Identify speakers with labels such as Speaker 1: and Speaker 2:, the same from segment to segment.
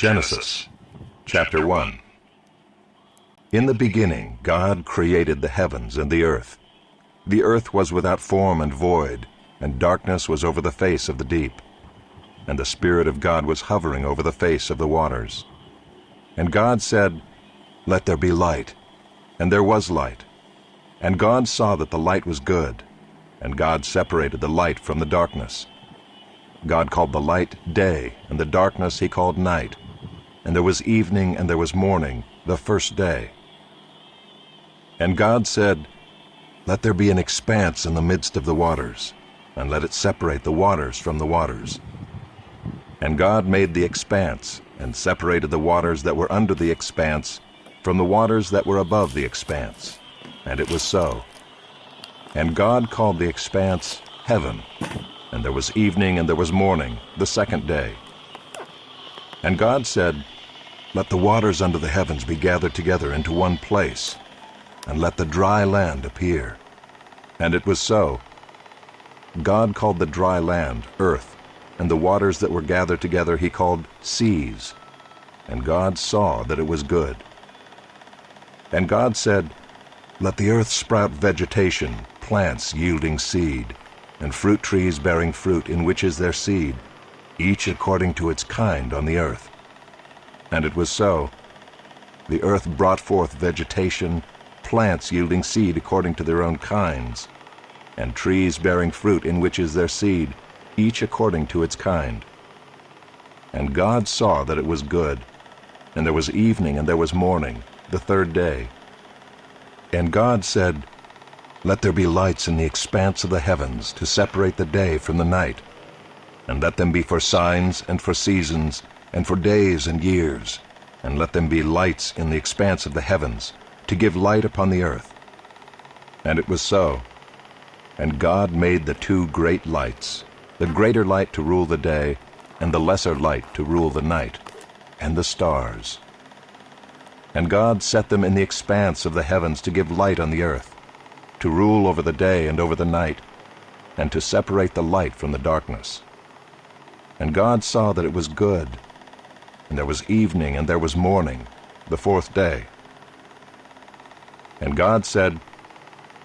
Speaker 1: Genesis, chapter 1. In the beginning God created the heavens and the earth. The earth was without form and void, and darkness was over the face of the deep. And the Spirit of God was hovering over the face of the waters. And God said, "Let there be light." And there was light. And God saw that the light was good. And God separated the light from the darkness. God called the light day, and the darkness he called night. And there was evening and there was morning, the first day. And God said, "Let there be an expanse in the midst of the waters, and let it separate the waters from the waters." And God made the expanse, and separated the waters that were under the expanse from the waters that were above the expanse. And it was so. And God called the expanse heaven. And there was evening and there was morning, the second day. And God said, "Let the waters under the heavens be gathered together into one place, and let the dry land appear." And it was so. God called the dry land earth, and the waters that were gathered together he called seas. And God saw that it was good. And God said, "Let the earth sprout vegetation, plants yielding seed, and fruit trees bearing fruit in which is their seed, each according to its kind on the earth." And it was so. The earth brought forth vegetation, plants yielding seed according to their own kinds, and trees bearing fruit in which is their seed, each according to its kind. And God saw that it was good. And there was evening and there was morning, the third day. And God said, "Let there be lights in the expanse of the heavens to separate the day from the night, and let them be for signs and for seasons and for days and years, and let them be lights in the expanse of the heavens to give light upon the earth." And it was so. And God made the two great lights, the greater light to rule the day, and the lesser light to rule the night, and the stars. And God set them in the expanse of the heavens to give light on the earth, to rule over the day and over the night, and to separate the light from the darkness. And God saw that it was good. And there was evening and there was morning, the fourth day. And God said,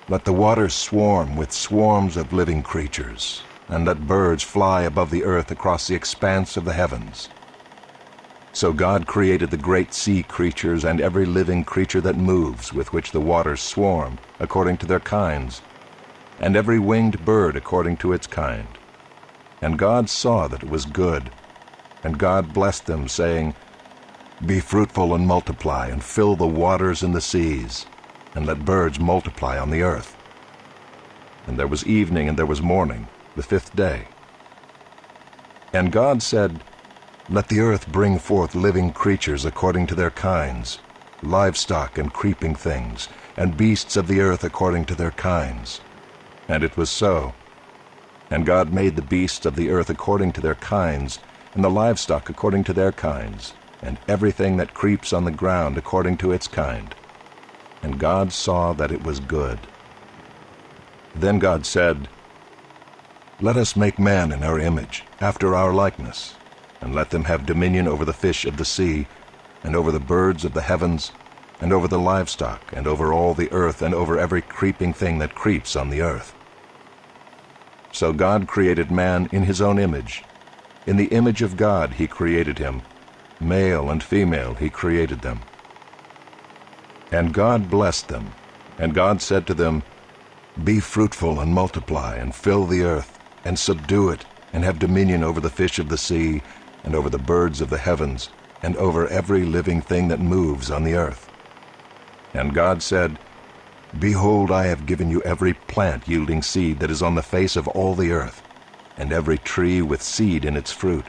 Speaker 1: "Let the waters swarm with swarms of living creatures, and let birds fly above the earth across the expanse of the heavens." So God created the great sea creatures and every living creature that moves, with which the waters swarm, according to their kinds, and every winged bird according to its kind. And God saw that it was good. And God blessed them, saying, "Be fruitful and multiply, and fill the waters in the seas, and let birds multiply on the earth." And there was evening and there was morning, the fifth day. And God said, "Let the earth bring forth living creatures according to their kinds, livestock and creeping things, and beasts of the earth according to their kinds." And it was so. And God made the beasts of the earth according to their kinds, and the livestock according to their kinds, and everything that creeps on the ground according to its kind. And God saw that it was good. Then God said, "Let us make man in our image, after our likeness, and let them have dominion over the fish of the sea, and over the birds of the heavens, and over the livestock, and over all the earth, and over every creeping thing that creeps on the earth." So God created man in his own image. In the image of God he created him. Male and female he created them. And God blessed them. And God said to them, "Be fruitful and multiply, and fill the earth, and subdue it, and have dominion over the fish of the sea, and over the birds of the heavens, and over every living thing that moves on the earth." And God said, "Behold, I have given you every plant yielding seed that is on the face of all the earth, and every tree with seed in its fruit.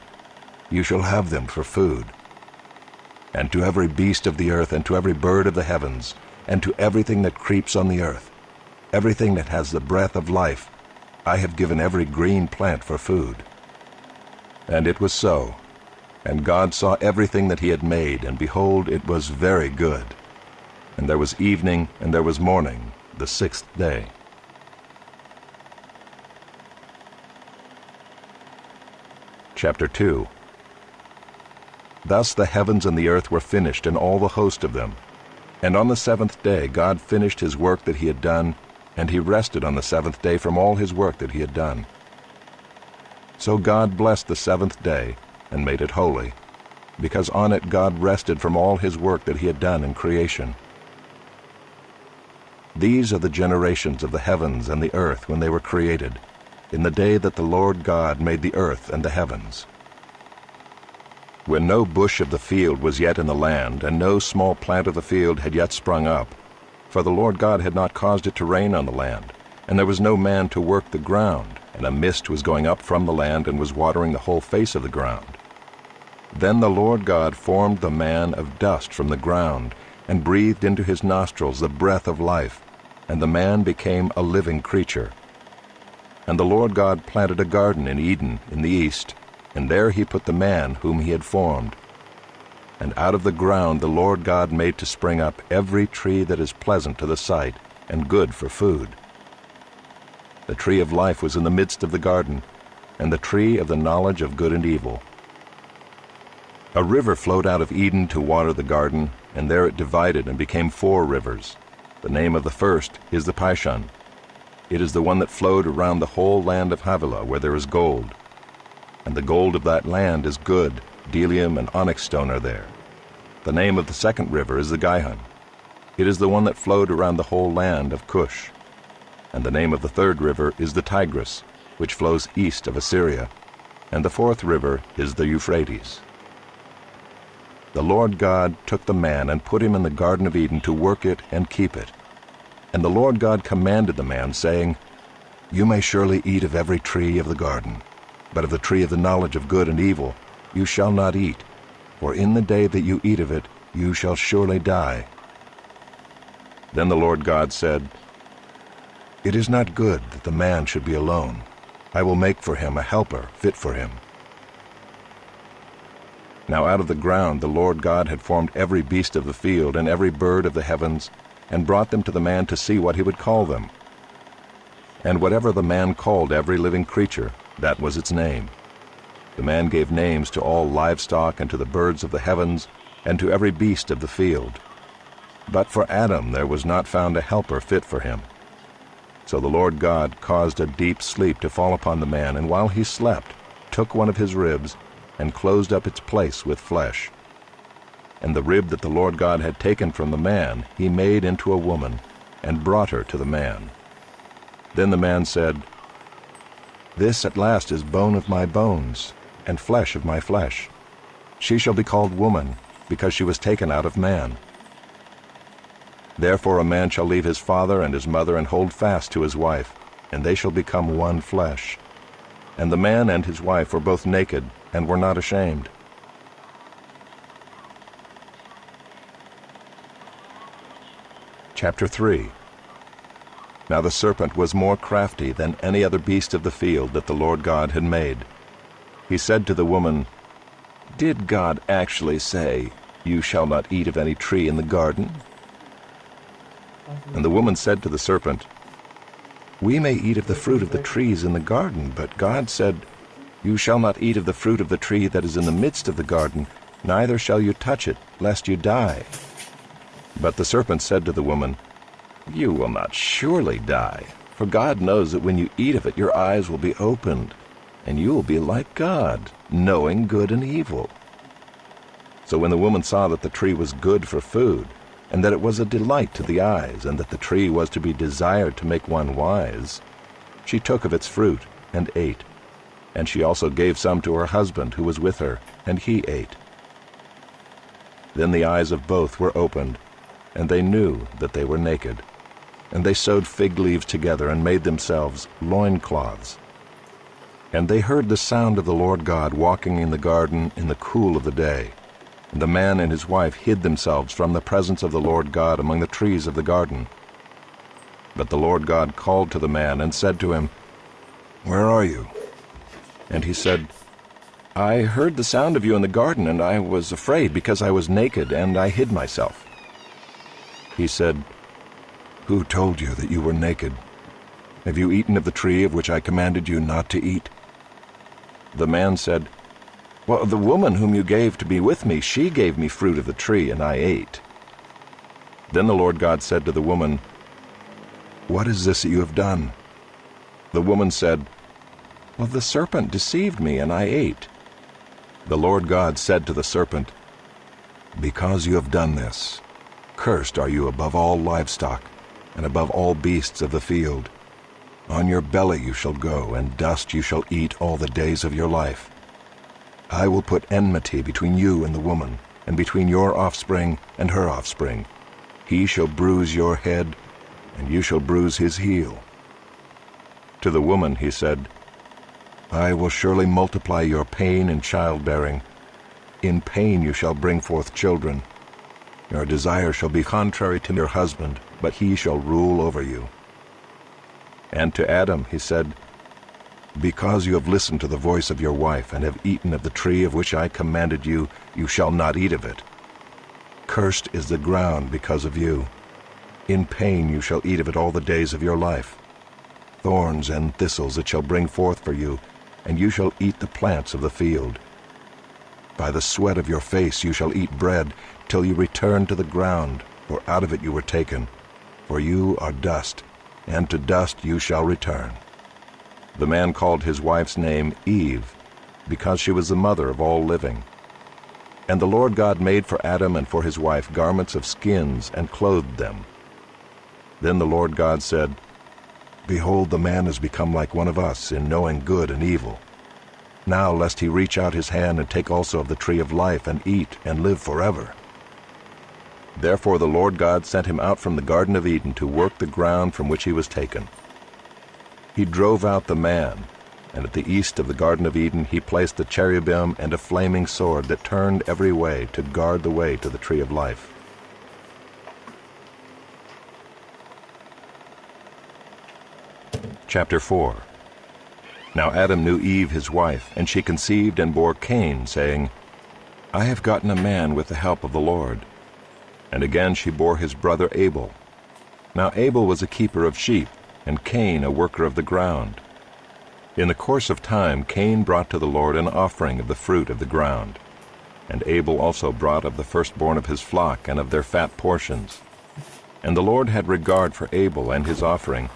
Speaker 1: You shall have them for food. And to every beast of the earth, and to every bird of the heavens, and to everything that creeps on the earth, everything that has the breath of life, I have given every green plant for food." And it was so. And God saw everything that he had made, and behold, it was very good. And there was evening and there was morning, the sixth day. Chapter 2. Thus the heavens and the earth were finished, and all the host of them. And on the seventh day God finished his work that he had done, and he rested on the seventh day from all his work that he had done. So God blessed the seventh day, and made it holy, because on it God rested from all his work that he had done in creation. These are the generations of the heavens and the earth when they were created, in the day that the Lord God made the earth and the heavens. When no bush of the field was yet in the land, and no small plant of the field had yet sprung up, for the Lord God had not caused it to rain on the land, and there was no man to work the ground, and a mist was going up from the land and was watering the whole face of the ground. Then the Lord God formed the man of dust from the ground, and breathed into his nostrils the breath of life, and the man became a living creature. And the Lord God planted a garden in Eden in the east, and there he put the man whom he had formed. And out of the ground the Lord God made to spring up every tree that is pleasant to the sight, and good for food. The tree of life was in the midst of the garden, and the tree of the knowledge of good and evil. A river flowed out of Eden to water the garden, and there it divided and became 4 rivers. The name of the first is the Pishon. It is the one that flowed around the whole land of Havilah, where there is gold. And the gold of that land is good, bdellium and onyx stone are there. The name of the second river is the Gihon. It is the one that flowed around the whole land of Cush. And the name of the third river is the Tigris, which flows east of Assyria. And the fourth river is the Euphrates. The Lord God took the man and put him in the Garden of Eden to work it and keep it. And the Lord God commanded the man, saying, You may surely eat of every tree of the garden, but of the tree of the knowledge of good and evil you shall not eat, for in the day that you eat of it you shall surely die. Then the Lord God said, It is not good that the man should be alone. I will make for him a helper fit for him. Now out of the ground the Lord God had formed every beast of the field and every bird of the heavens, and brought them to the man to see what he would call them. And whatever the man called every living creature, that was its name. The man gave names to all livestock and to the birds of the heavens and to every beast of the field. But for Adam there was not found a helper fit for him. So the Lord God caused a deep sleep to fall upon the man, and while he slept, took one of his ribs and closed up its place with flesh. And the rib that the Lord God had taken from the man he made into a woman, and brought her to the man. Then the man said, This at last is bone of my bones, and flesh of my flesh. She shall be called woman, because she was taken out of man. Therefore a man shall leave his father and his mother, and hold fast to his wife, and they shall become one flesh. And the man and his wife were both naked, and were not ashamed. Chapter 3. Now the serpent was more crafty than any other beast of the field that the Lord God had made. He said to the woman, Did God actually say, You shall not eat of any tree in the garden? And the woman said to the serpent, We may eat of the fruit of the trees in the garden, but God said, You shall not eat of the fruit of the tree that is in the midst of the garden, neither shall you touch it, lest you die. But the serpent said to the woman, You will not surely die, for God knows that when you eat of it your eyes will be opened, and you will be like God, knowing good and evil. So when the woman saw that the tree was good for food, and that it was a delight to the eyes, and that the tree was to be desired to make one wise, she took of its fruit and ate. And she also gave some to her husband who was with her, and he ate. Then the eyes of both were opened, and they knew that they were naked. And they sewed fig leaves together and made themselves loincloths. And they heard the sound of the Lord God walking in the garden in the cool of the day. And the man and his wife hid themselves from the presence of the Lord God among the trees of the garden. But the Lord God called to the man and said to him, Where are you? And he said, I heard the sound of you in the garden, and I was afraid because I was naked, and I hid myself. He said, Who told you that you were naked? Have you eaten of the tree of which I commanded you not to eat? The man said, "Well, the woman whom you gave to be with me, she gave me fruit of the tree, and I ate." Then the Lord God said to the woman, "What is this that you have done?" The woman said, "Well, the serpent deceived me, and I ate." The Lord God said to the serpent, "Because you have done this, cursed are you above all livestock, and above all beasts of the field. On your belly you shall go, and dust you shall eat all the days of your life. I will put enmity between you and the woman, and between your offspring and her offspring. He shall bruise your head, and you shall bruise his heel." To the woman he said, "I will surely multiply your pain in childbearing. In pain you shall bring forth children. Your desire shall be contrary to your husband, but he shall rule over you." And to Adam he said, "Because you have listened to the voice of your wife, and have eaten of the tree of which I commanded you, you shall not eat of it. Cursed is the ground because of you. In pain you shall eat of it all the days of your life. Thorns and thistles it shall bring forth for you, and you shall eat the plants of the field. By the sweat of your face you shall eat bread, till you return to the ground, for out of it you were taken. For you are dust, and to dust you shall return." The man called his wife's name Eve, because she was the mother of all living. And the Lord God made for Adam and for his wife garments of skins, and clothed them. Then the Lord God said, "Behold, the man has become like one of us in knowing good and evil. Now lest he reach out his hand and take also of the tree of life, and eat, and live forever." Therefore the Lord God sent him out from the Garden of Eden to work the ground from which he was taken. He drove out the man, and at the east of the Garden of Eden he placed the cherubim and a flaming sword that turned every way to guard the way to the tree of life. Chapter 4. Now Adam knew Eve his wife, and she conceived and bore Cain, saying, "I have gotten a man with the help of the Lord." And again she bore his brother Abel. Now Abel was a keeper of sheep, and Cain a worker of the ground. In the course of time Cain brought to the Lord an offering of the fruit of the ground. And Abel also brought of the firstborn of his flock and of their fat portions. And the Lord had regard for Abel and his offering,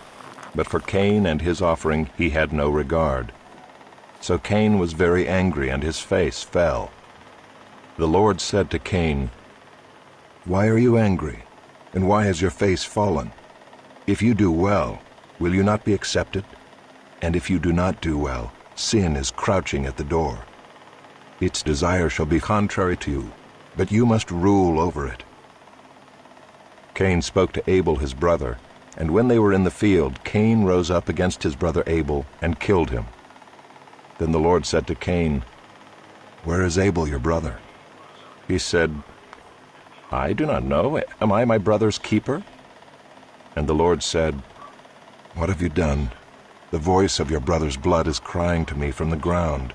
Speaker 1: but for Cain and his offering he had no regard. So Cain was very angry, and his face fell. The Lord said to Cain, "Why are you angry, and why has your face fallen? If you do well, will you not be accepted? And if you do not do well, sin is crouching at the door. Its desire shall be contrary to you, but you must rule over it." Cain spoke to Abel his brother, and when they were in the field, Cain rose up against his brother Abel and killed him. Then the Lord said to Cain, "Where is Abel your brother?" He said, "I do not know. Am I my brother's keeper?" And the Lord said, "What have you done? The voice of your brother's blood is crying to me from the ground.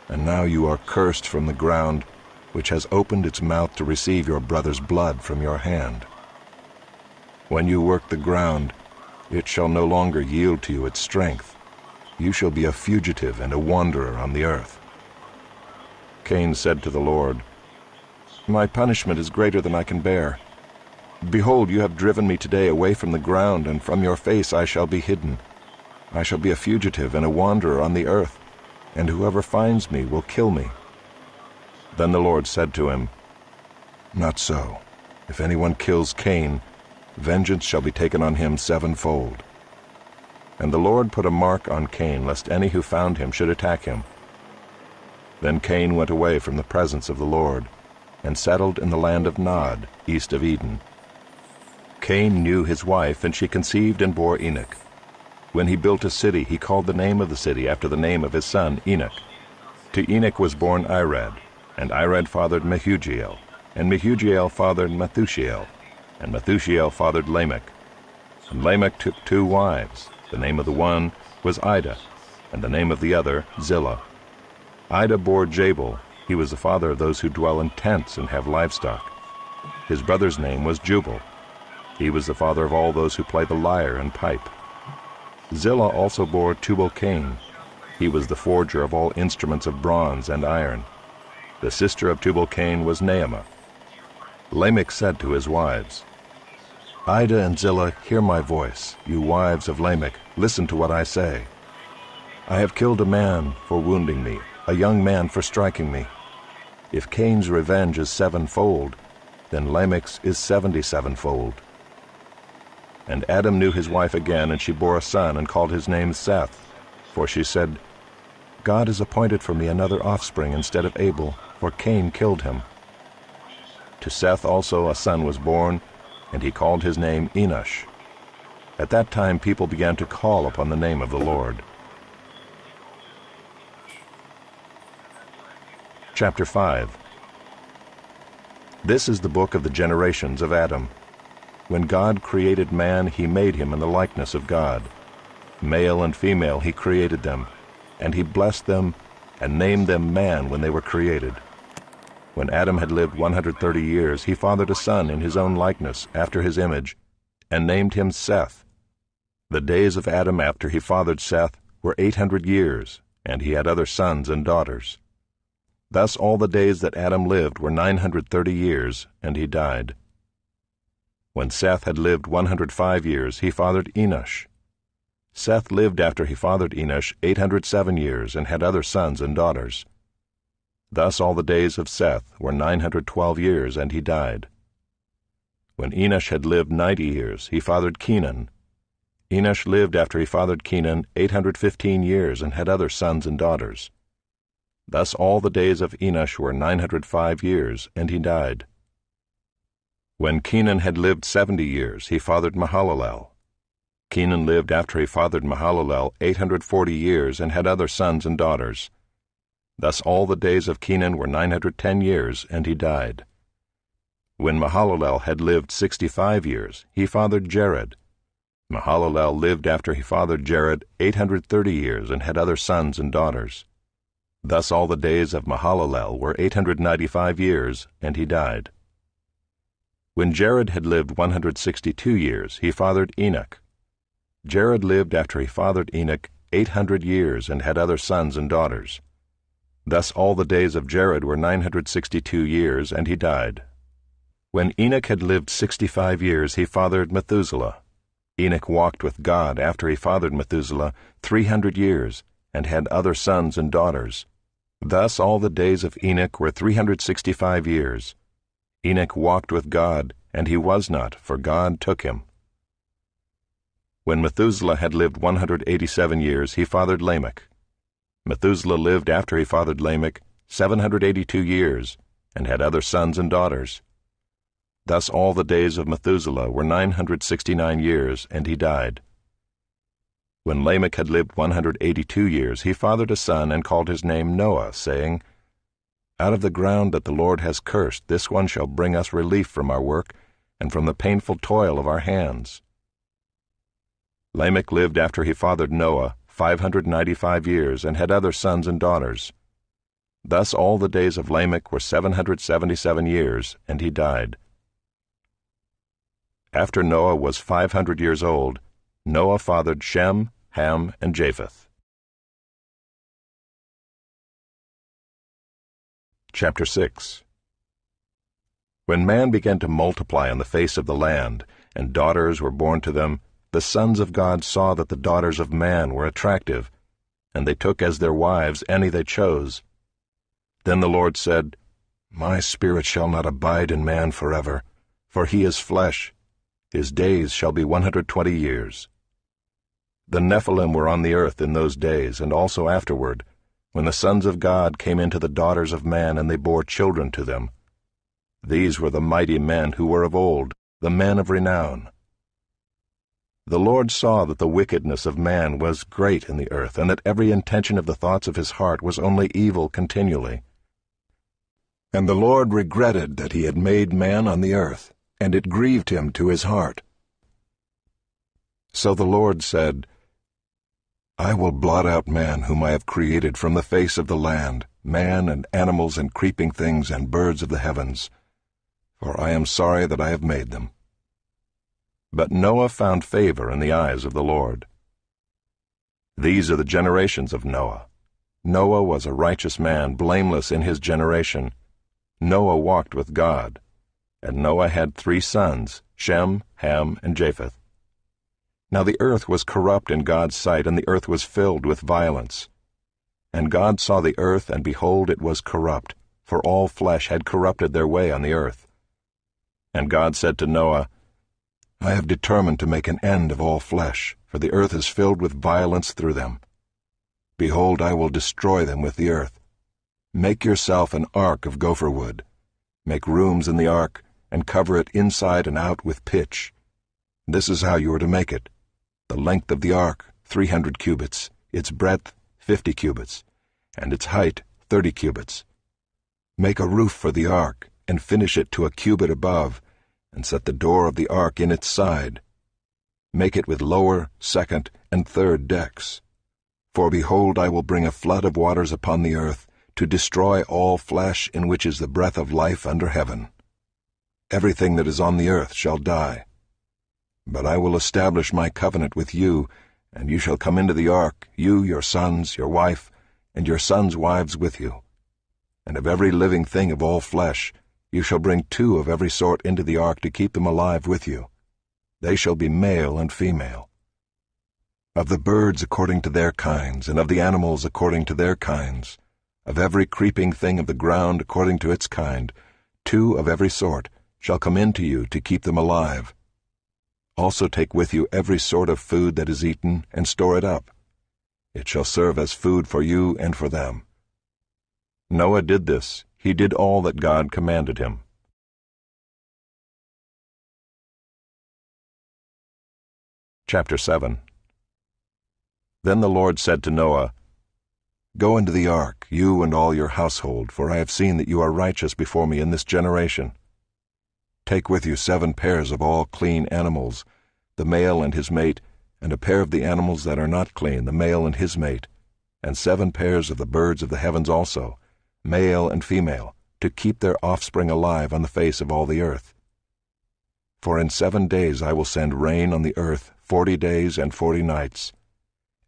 Speaker 1: And now you are cursed from the ground, which has opened its mouth to receive your brother's blood from your hand. When you work the ground, it shall no longer yield to you its strength. You shall be a fugitive and a wanderer on the earth." Cain said to the Lord, "My punishment is greater than I can bear. Behold, you have driven me today away from the ground, and from your face I shall be hidden. I shall be a fugitive and a wanderer on the earth, and whoever finds me will kill me." Then the Lord said to him, "Not so. If anyone kills Cain, vengeance shall be taken on him sevenfold." And the Lord put a mark on Cain, lest any who found him should attack him. Then Cain went away from the presence of the Lord, and settled in the land of Nod, east of Eden. Cain knew his wife, and she conceived and bore Enoch. When he built a city, he called the name of the city after the name of his son Enoch. To Enoch was born Irad, and Irad fathered Mehujael, and Mehujael fathered Methushael, and Methushael fathered Lamech. And Lamech took 2 wives. The name of the one was Ida, and the name of the other Zillah. Ida bore Jabal. He was the father of those who dwell in tents and have livestock. His brother's name was Jubal. He was the father of all those who play the lyre and pipe. Zillah also bore Tubal-Cain. He was the forger of all instruments of bronze and iron. The sister of Tubal-Cain was Naamah. Lamech said to his wives, Ida and Zillah, hear my voice. You wives of Lamech, listen to what I say. I have killed a man for wounding me, a young man for striking me. If Cain's revenge is sevenfold, then Lamech's is 77-fold. And Adam knew his wife again, and she bore a son and called his name Seth. For she said, God has appointed for me another offspring instead of Abel, for Cain killed him. To Seth also a son was born, and he called his name Enosh. At that time people began to call upon the name of the Lord. Chapter 5. This is the book of the generations of Adam. When God created man, he made him in the likeness of God. Male and female he created them, and he blessed them and named them man when they were created. When Adam had lived 130 years, he fathered a son in his own likeness, after his image, and named him Seth. The days of Adam after he fathered Seth were 800 years, and he had other sons and daughters. Thus all the days that Adam lived were 930 years, and he died. When Seth had lived 105 years, he fathered Enosh. Seth lived after he fathered Enosh 807 years, and had other sons and daughters. Thus all the days of Seth were 912 years, and he died. When Enosh had lived 90 years, he fathered Kenan. Enosh lived after he fathered Kenan 815 years, and had other sons and daughters. Thus all the days of Enosh were 905 years, and he died. When Kenan had lived 70 years, he fathered Mahalalel. Kenan lived after he fathered Mahalalel 840 years, and had other sons and daughters. Thus all the days of Kenan were 910 years, and he died. When Mahalalel had lived 65 years, he fathered Jared. Mahalalel lived after he fathered Jared 830 years, and had other sons and daughters. Thus all the days of Mahalalel were 895 years, and he died. When Jared had lived 162 years, he fathered Enoch. Jared lived after he fathered Enoch 800 years, and had other sons and daughters. Thus all the days of Jared were 962 years, and he died. When Enoch had lived 65 years, he fathered Methuselah. Enoch walked with God after he fathered Methuselah 300 years, and had other sons and daughters. Thus all the days of Enoch were 365 years. Enoch walked with God, and he was not, for God took him. When Methuselah had lived 187 years, he fathered Lamech. Methuselah lived after he fathered Lamech 782 years, and had other sons and daughters. Thus all the days of Methuselah were 969 years, and he died. When Lamech had lived 182 years, he fathered a son and called his name Noah, saying, Out of the ground that the Lord has cursed, this one shall bring us relief from our work and from the painful toil of our hands. Lamech lived after he fathered Noah 595 years, and had other sons and daughters. Thus all the days of Lamech were 777 years, and he died. After Noah was 500 years old, Noah fathered Shem, Ham, and Japheth. Chapter 6. When man began to multiply on the face of the land, and daughters were born to them, the sons of God saw that the daughters of man were attractive, and they took as their wives any they chose. Then the Lord said, My spirit shall not abide in man forever, for he is flesh. His days shall be 120 years. The Nephilim were on the earth in those days, and also afterward, when the sons of God came into the daughters of man, and they bore children to them. These were the mighty men who were of old, the men of renown. The Lord saw that the wickedness of man was great in the earth, and that every intention of the thoughts of his heart was only evil continually. And the Lord regretted that he had made man on the earth, and it grieved him to his heart. So the Lord said, I will blot out man whom I have created from the face of the land, man and animals and creeping things and birds of the heavens, for I am sorry that I have made them. But Noah found favor in the eyes of the Lord. These are the generations of Noah. Noah was a righteous man, blameless in his generation. Noah walked with God. And Noah had 3 sons, Shem, Ham, and Japheth. Now the earth was corrupt in God's sight, and the earth was filled with violence. And God saw the earth, and behold, it was corrupt, for all flesh had corrupted their way on the earth. And God said to Noah, I have determined to make an end of all flesh, for the earth is filled with violence through them. Behold, I will destroy them with the earth. Make yourself an ark of gopher wood. Make rooms in the ark, and cover it inside and out with pitch. This is how you are to make it. The length of the ark, 300 cubits, its breadth, 50 cubits, and its height, 30 cubits. Make a roof for the ark, and finish it to a cubit above, and set the door of the ark in its side. Make it with lower, second, and third decks. For behold, I will bring a flood of waters upon the earth, to destroy all flesh in which is the breath of life under heaven. Everything that is on the earth shall die. But I will establish my covenant with you, and you shall come into the ark, you, your sons, your wife, and your sons' wives with you. And of every living thing of all flesh, you shall bring 2 of every sort into the ark to keep them alive with you. They shall be male and female. Of the birds according to their kinds, and of the animals according to their kinds, of every creeping thing of the ground according to its kind, 2 of every sort shall come into you to keep them alive. Also take with you every sort of food that is eaten, and store it up. It shall serve as food for you and for them. Noah did this. He did all that God commanded him. Chapter 7. Then the Lord said to Noah, Go into the ark, you and all your household, for I have seen that you are righteous before me in this generation. Take with you 7 pairs of all clean animals, the male and his mate, and a pair of the animals that are not clean, the male and his mate, and 7 pairs of the birds of the heavens also, male and female, to keep their offspring alive on the face of all the earth. For in 7 days I will send rain on the earth 40 days and 40 nights,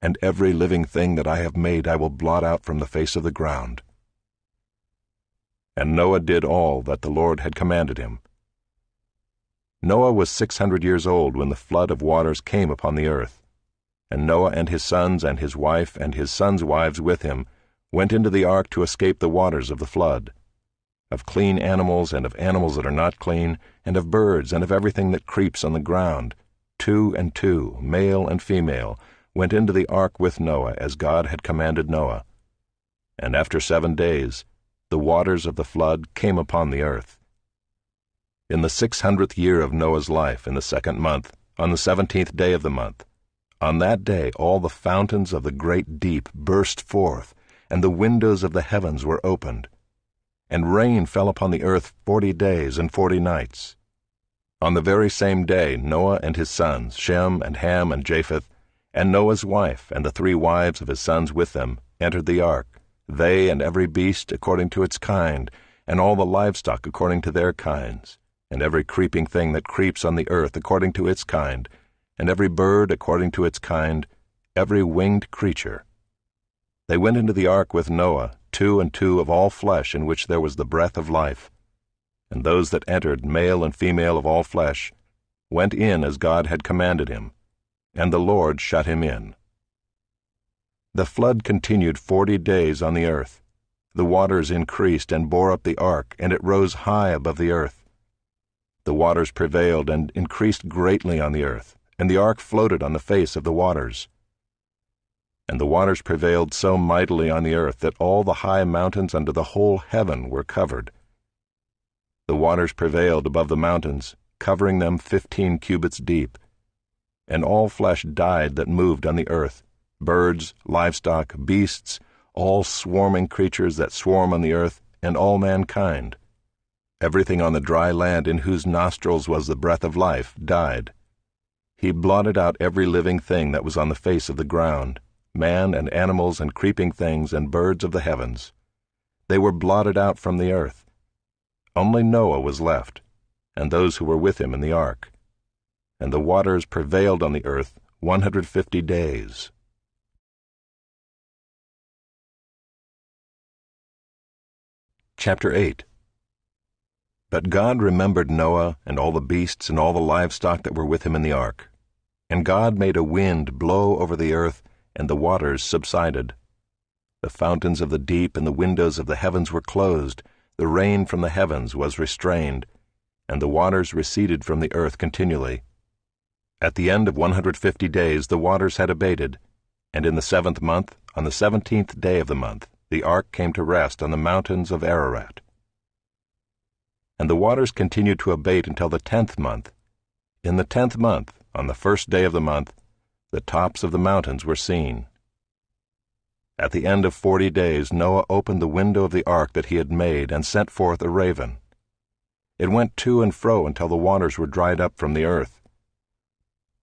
Speaker 1: and every living thing that I have made I will blot out from the face of the ground. And Noah did all that the Lord had commanded him. Noah was 600 years old when the flood of waters came upon the earth. And Noah and his sons and his wife and his sons' wives with him went into the ark to escape the waters of the flood. Of clean animals and of animals that are not clean, and of birds and of everything that creeps on the ground, 2 and 2, male and female, went into the ark with Noah as God had commanded Noah. And after 7 days, the waters of the flood came upon the earth. In the 600th year of Noah's life, in the 2nd month, on the 17th day of the month, on that day all the fountains of the great deep burst forth, and the windows of the heavens were opened. And rain fell upon the earth 40 days and 40 nights. On the very same day Noah and his sons, Shem and Ham and Japheth, and Noah's wife and the 3 wives of his sons with them, entered the ark, they and every beast according to its kind, and all the livestock according to their kinds, and every creeping thing that creeps on the earth according to its kind, and every bird according to its kind, every winged creature. They went into the ark with Noah, 2 and 2 of all flesh in which there was the breath of life. And those that entered, male and female of all flesh, went in as God had commanded him, and the Lord shut him in. The flood continued 40 days on the earth. The waters increased and bore up the ark, and it rose high above the earth. The waters prevailed and increased greatly on the earth, and the ark floated on the face of the waters. And the waters prevailed so mightily on the earth that all the high mountains under the whole heaven were covered. The waters prevailed above the mountains, covering them 15 cubits deep. And all flesh died that moved on the earth, birds, livestock, beasts, all swarming creatures that swarm on the earth, and all mankind. Everything on the dry land in whose nostrils was the breath of life died. He blotted out every living thing that was on the face of the ground, man and animals and creeping things and birds of the heavens. They were blotted out from the earth. Only Noah was left, and those who were with him in the ark. And the waters prevailed on the earth 150 days. Chapter 8. But God remembered Noah and all the beasts and all the livestock that were with him in the ark. And God made a wind blow over the earth, and the waters subsided. The fountains of the deep and the windows of the heavens were closed, the rain from the heavens was restrained, and the waters receded from the earth continually. At the end of 150 days the waters had abated, and in the 7th month, on the 17th day of the month, the ark came to rest on the mountains of Ararat. And the waters continued to abate until the 10th month. In the 10th month, on the 1st day of the month, the tops of the mountains were seen. At the end of 40 days Noah opened the window of the ark that he had made and sent forth a raven. It went to and fro until the waters were dried up from the earth.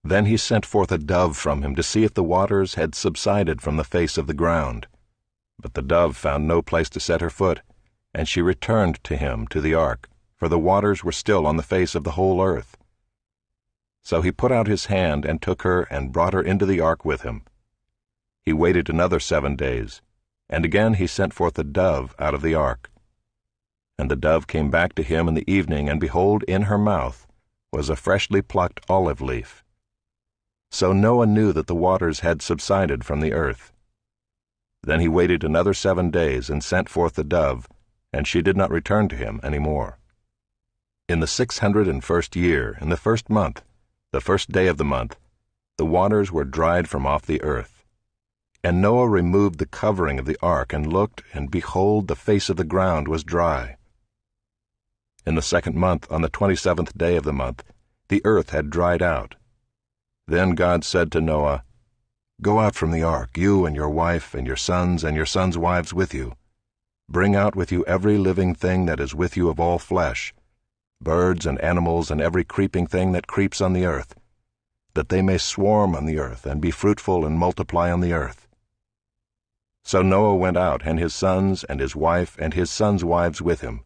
Speaker 1: Then he sent forth a dove from him to see if the waters had subsided from the face of the ground. But the dove found no place to set her foot, and she returned to him to the ark, for the waters were still on the face of the whole earth. So he put out his hand and took her and brought her into the ark with him. He waited another 7 days, and again he sent forth a dove out of the ark. And the dove came back to him in the evening, and behold, in her mouth was a freshly plucked olive leaf. So Noah knew that the waters had subsided from the earth. Then he waited another 7 days and sent forth the dove, and she did not return to him any more. In the 601st year, in the 1st month, the 1st day of the month, the waters were dried from off the earth. And Noah removed the covering of the ark, and looked, and behold, the face of the ground was dry. In the 2nd month, on the 27th day of the month, the earth had dried out. Then God said to Noah, "Go out from the ark, you and your wife and your sons wives with you. Bring out with you every living thing that is with you of all flesh, birds and animals and every creeping thing that creeps on the earth, that they may swarm on the earth and be fruitful and multiply on the earth." So Noah went out, and his sons and his wife and his sons' wives with him.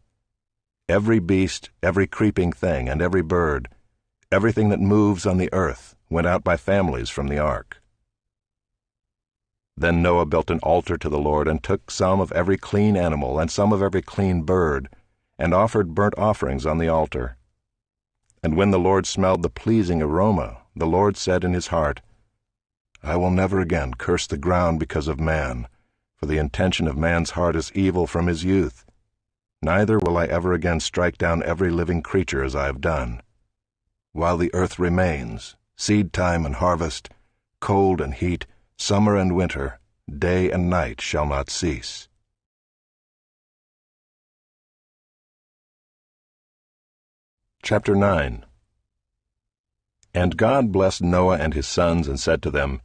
Speaker 1: Every beast, every creeping thing, and every bird, everything that moves on the earth, went out by families from the ark. Then Noah built an altar to the Lord, and took some of every clean animal and some of every clean bird, and offered burnt offerings on the altar. And when the Lord smelled the pleasing aroma, the Lord said in his heart, "I will never again curse the ground because of man, for the intention of man's heart is evil from his youth. Neither will I ever again strike down every living creature as I have done. While the earth remains, seed time and harvest, cold and heat, summer and winter, day and night shall not cease." Chapter 9. And God blessed Noah and his sons, and said to them,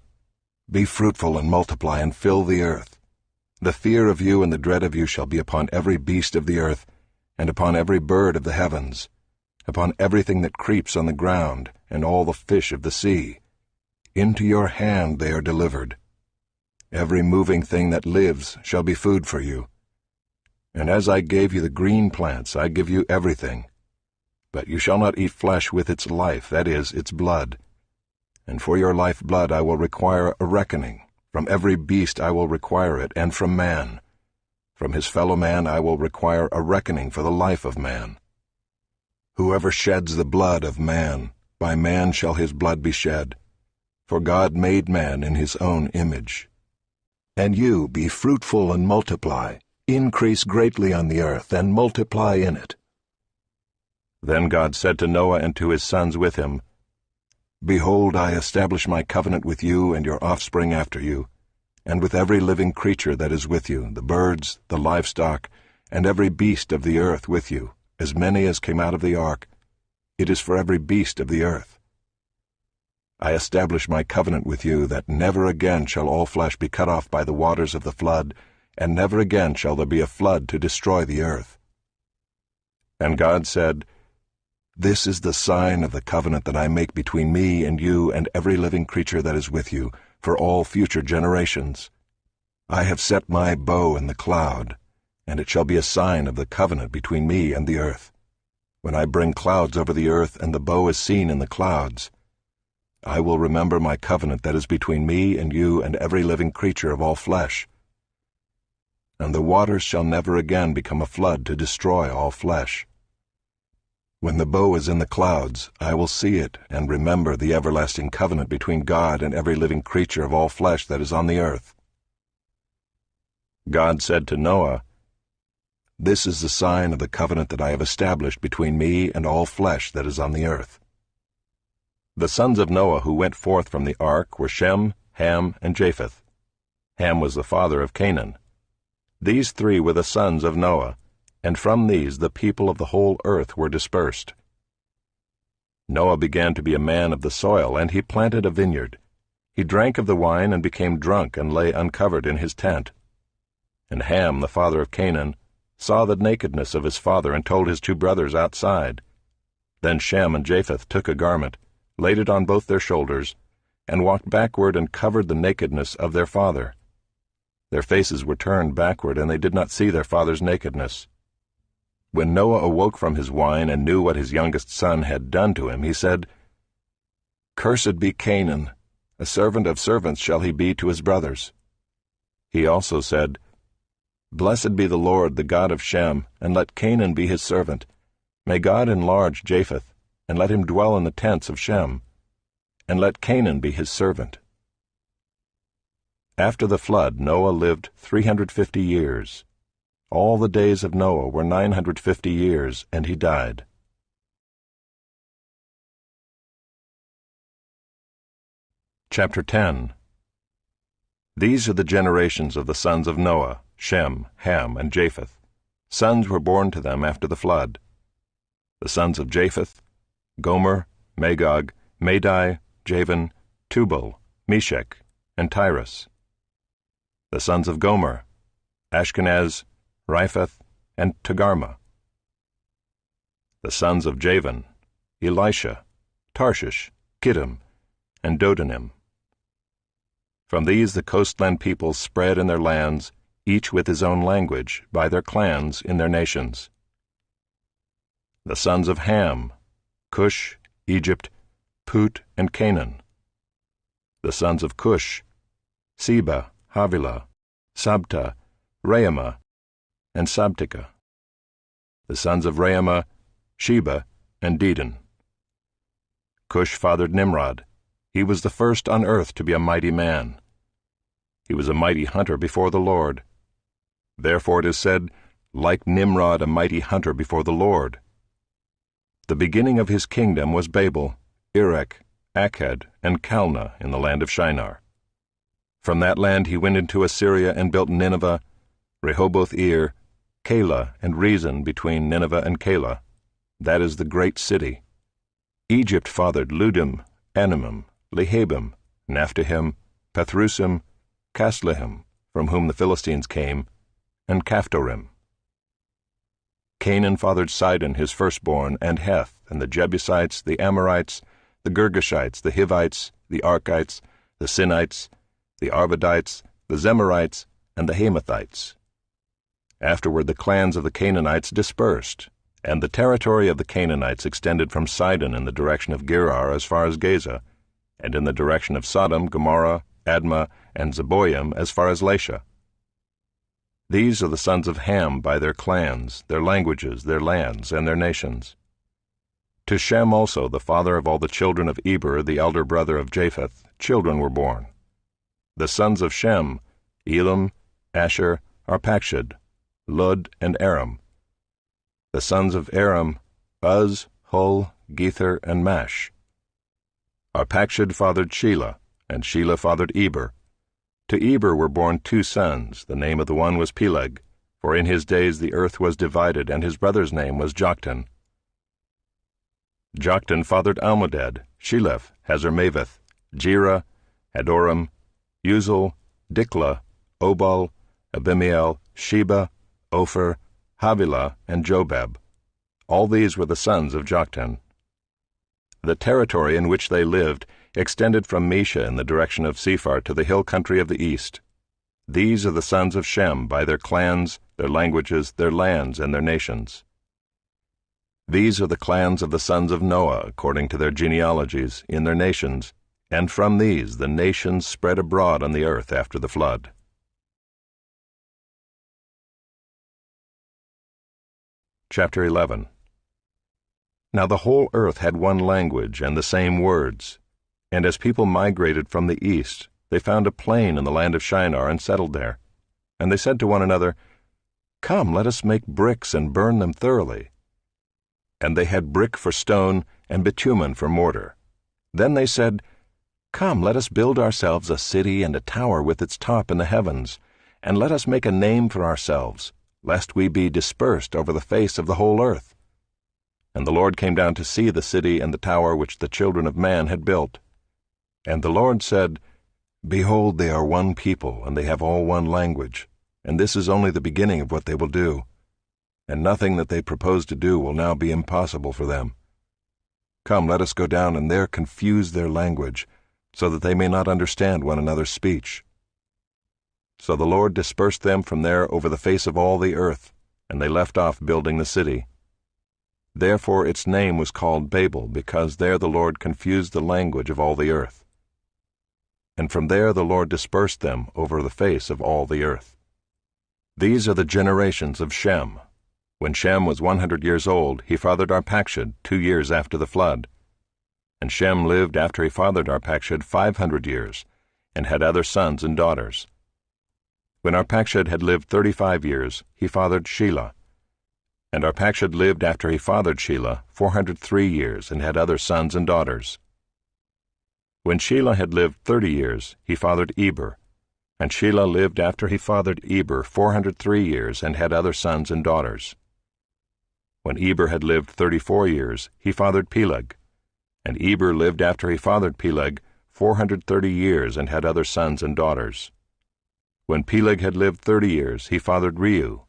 Speaker 1: "Be fruitful and multiply, and fill the earth. The fear of you and the dread of you shall be upon every beast of the earth, and upon every bird of the heavens, upon everything that creeps on the ground, and all the fish of the sea. Into your hand they are delivered. Every moving thing that lives shall be food for you. And as I gave you the green plants, I give you everything. But you shall not eat flesh with its life, that is, its blood. And for your lifeblood I will require a reckoning. From every beast I will require it, and from man. From his fellow man I will require a reckoning for the life of man. Whoever sheds the blood of man, by man shall his blood be shed. For God made man in his own image. And you be fruitful and multiply, increase greatly on the earth, and multiply in it." Then God said to Noah and to his sons with him, "Behold, I establish my covenant with you and your offspring after you, and with every living creature that is with you, the birds, the livestock, and every beast of the earth with you, as many as came out of the ark. It is for every beast of the earth. I establish my covenant with you, that never again shall all flesh be cut off by the waters of the flood, and never again shall there be a flood to destroy the earth." And God said, "This is the sign of the covenant that I make between me and you and every living creature that is with you, for all future generations. I have set my bow in the cloud, and it shall be a sign of the covenant between me and the earth. When I bring clouds over the earth, and the bow is seen in the clouds, I will remember my covenant that is between me and you and every living creature of all flesh. and the waters shall never again become a flood to destroy all flesh. When the bow is in the clouds, I will see it and remember the everlasting covenant between God and every living creature of all flesh that is on the earth. God said to Noah, This is the sign of the covenant that I have established between me and all flesh that is on the earth. The sons of Noah who went forth from the ark were Shem, Ham, and Japheth. Ham was the father of Canaan. These three were the sons of Noah, and from these the people of the whole earth were dispersed. Noah began to be a man of the soil, and he planted a vineyard. He drank of the wine and became drunk and lay uncovered in his tent. And Ham, the father of Canaan, saw the nakedness of his father and told his two brothers outside. Then Shem and Japheth took a garment, laid it on both their shoulders, and walked backward and covered the nakedness of their father. Their faces were turned backward, and they did not see their father's nakedness. When Noah awoke from his wine and knew what his youngest son had done to him, he said, Cursed be Canaan, a servant of servants shall he be to his brothers. He also said, Blessed be the Lord, the God of Shem, and let Canaan be his servant. May God enlarge Japheth, and let him dwell in the tents of Shem, and let Canaan be his servant. After the flood, Noah lived 350 years. All the days of Noah were 950 years, and he died. Chapter 10. These are the generations of the sons of Noah, Shem, Ham, and Japheth. Sons were born to them after the flood. The sons of Japheth, Gomer, Magog, Madai, Javan, Tubal, Meshech, and Tyrus. The sons of Gomer, Ashkenaz, Riphath, and Togarmah. The sons of Javan, Elisha, Tarshish, Kittim, and Dodanim. From these the coastland peoples spread in their lands, each with his own language, by their clans in their nations. The sons of Ham, Cush, Egypt, Put, and Canaan. The sons of Cush, Seba, Havilah, Sabta, Raamah, and Sabtika. The sons of Raamah, Sheba, and Dedan. Cush fathered Nimrod. He was the first on earth to be a mighty man. He was a mighty hunter before the Lord. Therefore it is said, Like Nimrod, a mighty hunter before the Lord. The beginning of his kingdom was Babel, Erech, Akkad, and Calneh in the land of Shinar. From that land he went into Assyria and built Nineveh, Rehoboth-ir, Calah, and Rezin between Nineveh and Calah. That is the great city. Egypt fathered Ludim, Anamim, Lehabim, Naphtahim, Pathrusim, Casluhim, from whom the Philistines came, and Caphtorim. Canaan fathered Sidon his firstborn, and Heth, and the Jebusites, the Amorites, the Girgashites, the Hivites, the Arkites, the Sinites, the Arvadites, the Zemarites, and the Hamathites. Afterward the clans of the Canaanites dispersed, and the territory of the Canaanites extended from Sidon in the direction of Gerar as far as Gaza, and in the direction of Sodom, Gomorrah, Admah, and Zeboim as far as Lasha. These are the sons of Ham by their clans, their languages, their lands, and their nations. To Shem also, the father of all the children of Eber, the elder brother of Japheth, children were born. The sons of Shem, Elam, Asher, Arpachshad, Lud, and Aram. The sons of Aram, Uz, Hul, Gether, and Mash. Arpachshad fathered Shelah, and Shelah fathered Eber. To Eber were born two sons. The name of the one was Peleg, for in his days the earth was divided, and his brother's name was Joktan. Joktan fathered Almodad, Sheleph, Hazarmaveth, Jerah, Adoram, Uzal, Diklah, Obal, Abimael, Sheba, Ophir, Havilah, and Jobab. All these were the sons of Joktan. The territory in which they lived extended from Mesha in the direction of Sephar to the hill country of the east. These are the sons of Shem by their clans, their languages, their lands, and their nations. These are the clans of the sons of Noah according to their genealogies, in their nations, and from these the nations spread abroad on the earth after the flood. Chapter 11. Now the whole earth had one language and the same words. And as people migrated from the east, they found a plain in the land of Shinar and settled there. And they said to one another, "Come, let us make bricks and burn them thoroughly." And they had brick for stone and bitumen for mortar. Then they said, "Come, let us build ourselves a city and a tower with its top in the heavens, and let us make a name for ourselves, lest we be dispersed over the face of the whole earth." And the Lord came down to see the city and the tower which the children of man had built. And the Lord said, "Behold, they are one people, and they have all one language, and this is only the beginning of what they will do. And nothing that they propose to do will now be impossible for them. Come, let us go down and there confuse their language, so that they may not understand one another's speech." So the Lord dispersed them from there over the face of all the earth, and they left off building the city. Therefore its name was called Babel, because there the Lord confused the language of all the earth. And from there the Lord dispersed them over the face of all the earth. These are the generations of Shem. When Shem was 100 years old, he fathered Arpachshad 2 years after the flood. And Shem lived after he fathered Arpachshad 500 years, and had other sons and daughters. When Arpachshad had lived 35 years, he fathered Shelah. And Arpachshad lived after he fathered Shelah 403 years, and had other sons and daughters. When Shelah had lived 30 years, he fathered Eber. And Shelah lived after he fathered Eber 403 years, and had other sons and daughters. When Eber had lived 34 years, he fathered Peleg. And Eber lived after he fathered Peleg 430 years, and had other sons and daughters. When Peleg had lived 30 years, he fathered Reu.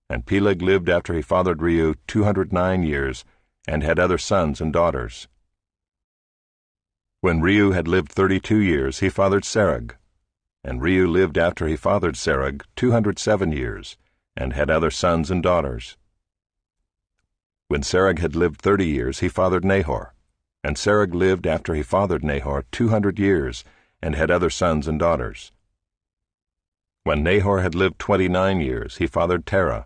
Speaker 1: And Peleg lived after he fathered Reu 209 years, and had other sons and daughters. When Reu had lived 32 years, he fathered Serug. And Reu lived after he fathered Serug 207 years, and had other sons and daughters. When Serug had lived 30 years, he fathered Nahor. And Serug lived after he fathered Nahor 200 years, and had other sons and daughters. When Nahor had lived 29 years, he fathered Terah.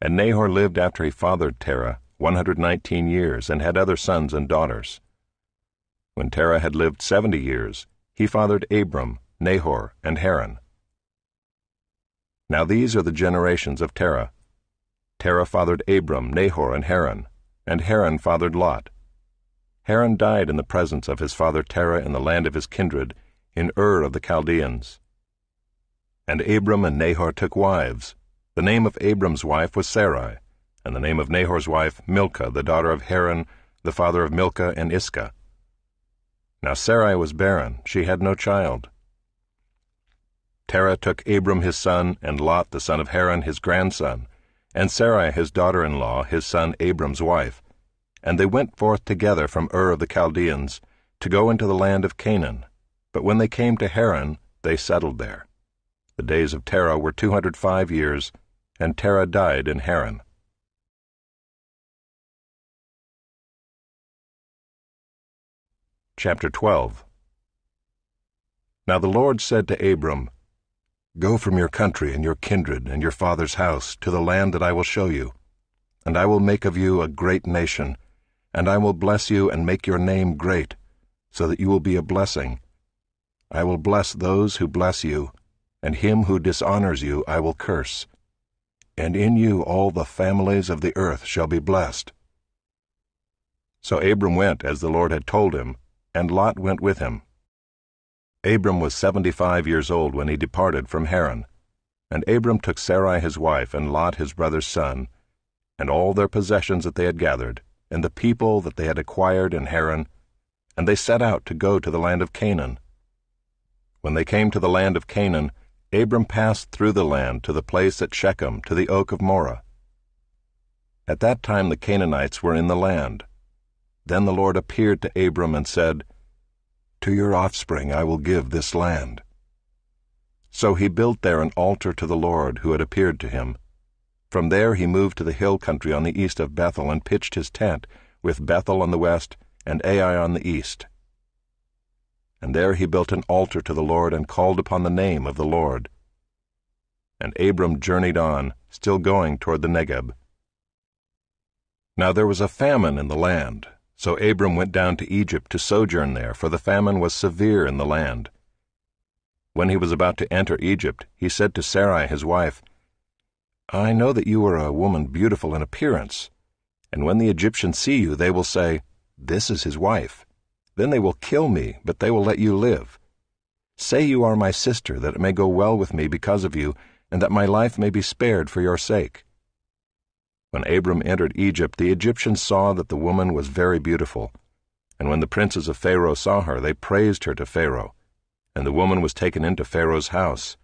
Speaker 1: And Nahor lived after he fathered Terah 119 years, and had other sons and daughters. When Terah had lived 70 years, he fathered Abram, Nahor, and Haran. Now these are the generations of Terah. Terah fathered Abram, Nahor, and Haran fathered Lot. Haran died in the presence of his father Terah in the land of his kindred, in Ur of the Chaldeans. And Abram and Nahor took wives. The name of Abram's wife was Sarai, and the name of Nahor's wife Milcah, the daughter of Haran, the father of Milcah and Iscah. Now Sarai was barren, she had no child. Terah took Abram his son, and Lot the son of Haran his grandson, and Sarai his daughter-in-law, his son Abram's wife, and they went forth together from Ur of the Chaldeans, to go into the land of Canaan. But when they came to Haran, they settled there. The days of Terah were 205 years, and Terah died in Haran. Chapter 12. Now the Lord said to Abram, "Go from your country and your kindred and your father's house to the land that I will show you, and I will make of you a great nation, and I will bless you and make your name great, so that you will be a blessing. I will bless those who bless you, and him who dishonors you I will curse. And in you all the families of the earth shall be blessed." So Abram went as the Lord had told him, and Lot went with him. Abram was 75 years old when he departed from Haran. And Abram took Sarai his wife, and Lot his brother's son, and all their possessions that they had gathered, and the people that they had acquired in Haran, and they set out to go to the land of Canaan. When they came to the land of Canaan, Abram passed through the land to the place at Shechem, to the oak of Moreh. At that time the Canaanites were in the land. Then the Lord appeared to Abram and said, "To your offspring I will give this land." So he built there an altar to the Lord who had appeared to him. From there he moved to the hill country on the east of Bethel and pitched his tent, with Bethel on the west and Ai on the east. And there he built an altar to the Lord and called upon the name of the Lord. And Abram journeyed on, still going toward the Negeb. Now there was a famine in the land, so Abram went down to Egypt to sojourn there, for the famine was severe in the land. When he was about to enter Egypt, he said to Sarai his wife, I know that you are a woman beautiful in appearance, and when the Egyptians see you, they will say, This is his wife. Then they will kill me, but they will let you live. Say you are my sister, that it may go well with me because of you, and that my life may be spared for your sake. When Abram entered Egypt, the Egyptians saw that the woman was very beautiful. And when the princes of Pharaoh saw her, they praised her to Pharaoh. And the woman was taken into Pharaoh's house.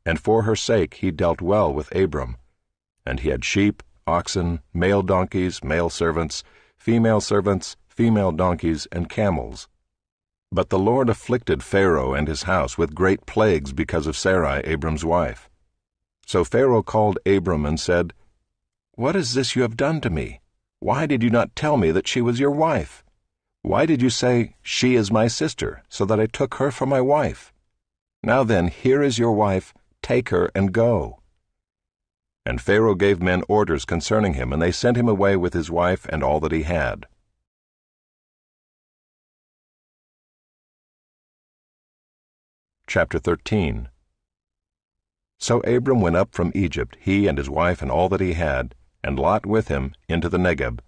Speaker 1: And for her sake he dealt well with Abram. And he had sheep, oxen, male donkeys, male servants, female donkeys, and camels. But the Lord afflicted Pharaoh and his house with great plagues because of Sarai, Abram's wife. So Pharaoh called Abram and said, What is this you have done to me? Why did you not tell me that she was your wife? Why did you say, She is my sister, so that I took her for my wife? Now then, here is your wife, take her and go. And Pharaoh gave men orders concerning him, and they sent him away with his wife and all that he had. Chapter 13. So Abram went up from Egypt, he and his wife and all that he had, and Lot with him, into the Negeb.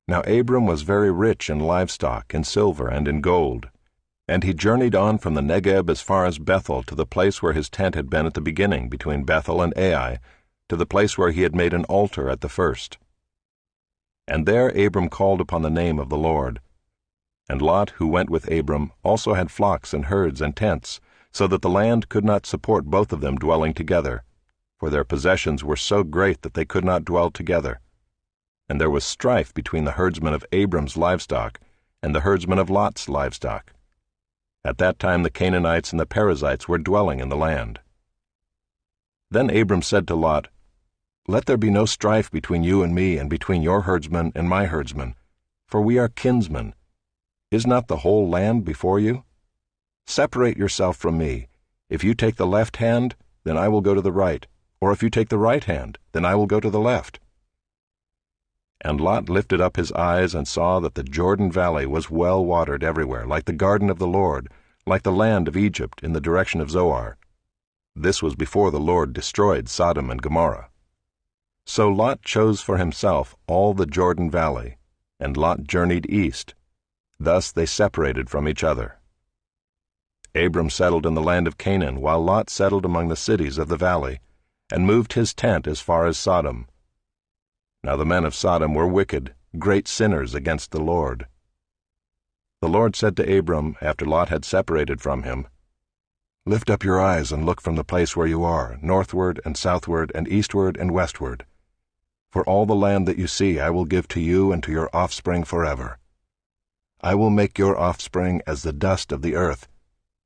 Speaker 1: Now Abram was very rich in livestock, in silver, and in gold. And he journeyed on from the Negeb as far as Bethel, to the place where his tent had been at the beginning, between Bethel and Ai, to the place where he had made an altar at the first. And there Abram called upon the name of the Lord. And Lot, who went with Abram, also had flocks and herds and tents, so that the land could not support both of them dwelling together, for their possessions were so great that they could not dwell together. And there was strife between the herdsmen of Abram's livestock and the herdsmen of Lot's livestock. At that time the Canaanites and the Perizzites were dwelling in the land. Then Abram said to Lot, Let there be no strife between you and me, and between your herdsmen and my herdsmen, for we are kinsmen. Is not the whole land before you? Separate yourself from me. If you take the left hand, then I will go to the right, or if you take the right hand, then I will go to the left. And Lot lifted up his eyes and saw that the Jordan valley was well watered everywhere, like the garden of the Lord, like the land of Egypt in the direction of Zoar. This was before the Lord destroyed Sodom and Gomorrah. So Lot chose for himself all the Jordan valley, and Lot journeyed east. Thus they separated from each other. Abram settled in the land of Canaan, while Lot settled among the cities of the valley, and moved his tent as far as Sodom. Now the men of Sodom were wicked, great sinners against the Lord. The Lord said to Abram, after Lot had separated from him, Lift up your eyes and look from the place where you are, northward and southward and eastward and westward. For all the land that you see I will give to you and to your offspring forever. I will make your offspring as the dust of the earth,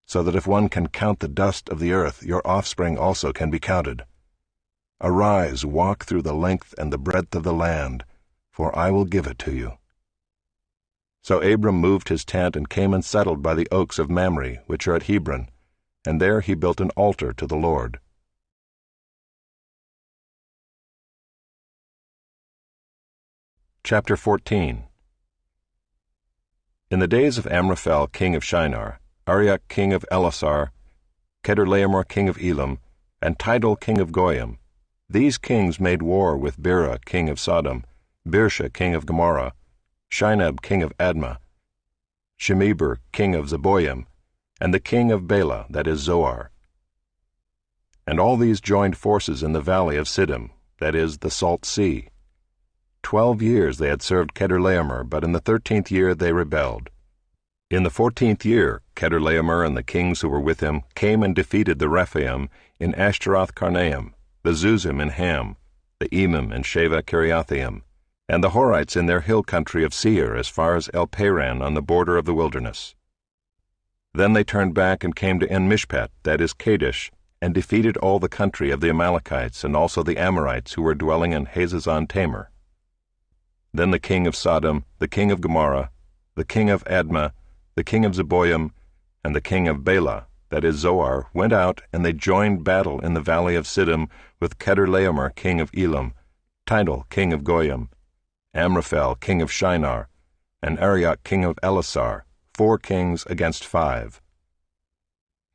Speaker 1: so that if one can count the dust of the earth, your offspring also can be counted. Arise, walk through the length and the breadth of the land, for I will give it to you. So Abram moved his tent and came and settled by the oaks of Mamre, which are at Hebron, and there he built an altar to the Lord. Chapter 14. In the days of Amraphel king of Shinar, Arioch king of Elasar, Kedorlaomer king of Elam, and Tidal king of Goyim, these kings made war with Bera king of Sodom, Birsha king of Gomorrah, Shinab king of Admah, Shemeber king of Zeboim, and the king of Bela, that is Zoar. And all these joined forces in the valley of Siddim, that is the Salt Sea. 12 years they had served Kedorlaomer, but in the 13th year they rebelled. In the 14th year, Kedorlaomer and the kings who were with him came and defeated the Rephaim in Ashtaroth-Karnaim, the Zuzim in Ham, the Emim in Sheva-Kiriathaim, and the Horites in their hill country of Seir as far as El-Paran on the border of the wilderness. Then they turned back and came to En-Mishpat, that is Kadesh, and defeated all the country of the Amalekites and also the Amorites who were dwelling in Hazazon-Tamar. Then the king of Sodom, the king of Gomorrah, the king of Admah, the king of Zeboim, and the king of Bela, that is Zoar, went out, and they joined battle in the valley of Siddim with Kedorlaomer king of Elam, Tidal king of Goyim, Amraphel king of Shinar, and Arioch king of Elasar, 4 kings against 5.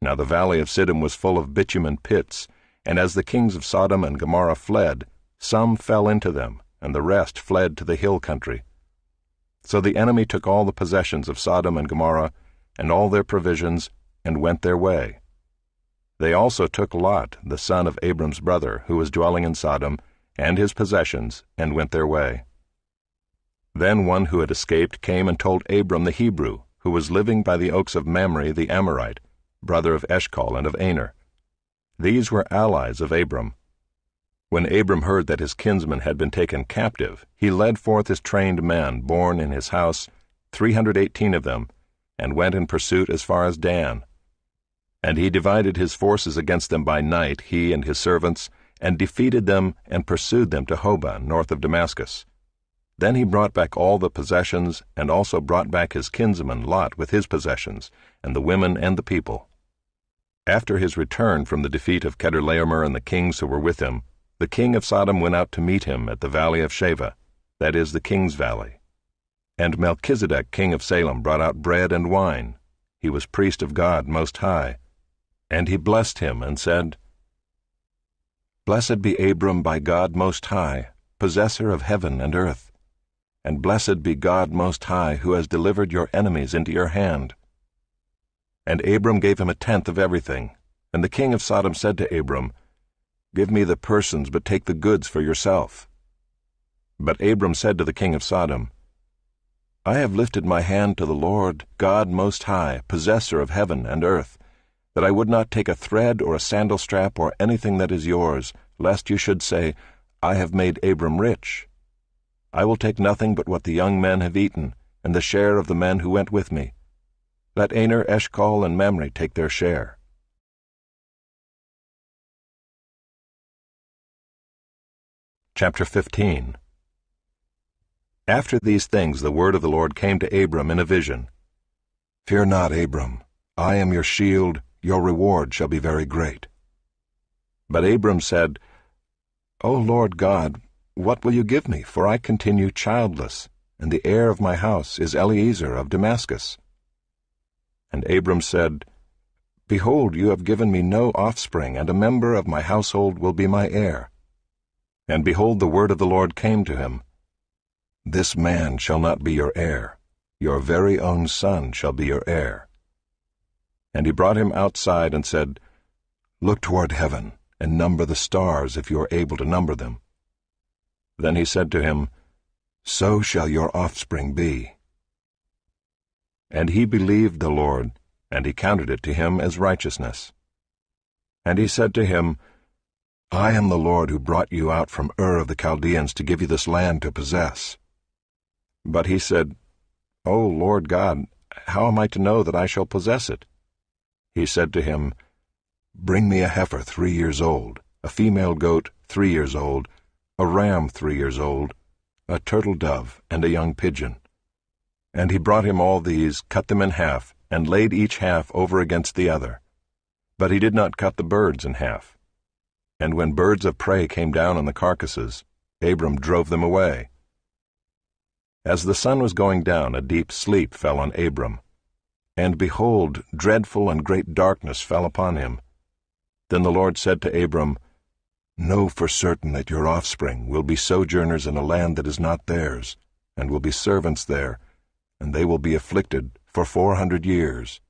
Speaker 1: Now the valley of Siddim was full of bitumen pits, and as the kings of Sodom and Gomorrah fled, some fell into them, and the rest fled to the hill country. So the enemy took all the possessions of Sodom and Gomorrah, and all their provisions, and went their way. They also took Lot, the son of Abram's brother, who was dwelling in Sodom, and his possessions, and went their way. Then one who had escaped came and told Abram the Hebrew, who was living by the oaks of Mamre the Amorite, brother of Eshcol and of Aner. These were allies of Abram. When Abram heard that his kinsman had been taken captive, he led forth his trained men, born in his house, 318 of them, and went in pursuit as far as Dan. And he divided his forces against them by night, he and his servants, and defeated them and pursued them to Hobah, north of Damascus. Then he brought back all the possessions, and also brought back his kinsman Lot with his possessions, and the women and the people. After his return from the defeat of Chedorlaomer and the kings who were with him, the king of Sodom went out to meet him at the valley of Shaveh, that is, the king's valley. And Melchizedek king of Salem brought out bread and wine. He was priest of God Most High. And he blessed him and said, Blessed be Abram by God Most High, possessor of heaven and earth. And blessed be God Most High, who has delivered your enemies into your hand. And Abram gave him 1/10 of everything. And the king of Sodom said to Abram, Give me the persons, but take the goods for yourself. But Abram said to the king of Sodom, I have lifted my hand to the Lord, God Most High, possessor of heaven and earth, that I would not take a thread or a sandal strap or anything that is yours, lest you should say, I have made Abram rich. I will take nothing but what the young men have eaten, and the share of the men who went with me. Let Aner, Eshcol, and Mamre take their share. Chapter 15. After these things the word of the Lord came to Abram in a vision. Fear not, Abram. I am your shield, your reward shall be very great. But Abram said, O Lord God, what will you give me? For I continue childless, and the heir of my house is Eliezer of Damascus. And Abram said, Behold, you have given me no offspring, and a member of my household will be my heir. And behold, the word of the Lord came to him, This man shall not be your heir, your very own son shall be your heir. And he brought him outside and said, Look toward heaven, and number the stars, if you are able to number them. Then he said to him, So shall your offspring be. And he believed the Lord, and he counted it to him as righteousness. And he said to him, I am the Lord who brought you out from Ur of the Chaldeans to give you this land to possess. But he said, O Lord God, how am I to know that I shall possess it? He said to him, Bring me a heifer 3 years old, a female goat 3 years old, a ram 3 years old, a turtle dove, and a young pigeon. And he brought him all these, cut them in half, and laid each half over against the other. But he did not cut the birds in half. And when birds of prey came down on the carcasses, Abram drove them away. As the sun was going down, a deep sleep fell on Abram. And behold, dreadful and great darkness fell upon him. Then the Lord said to Abram, Know for certain that your offspring will be sojourners in a land that is not theirs, and will be servants there, and they will be afflicted for 400 years.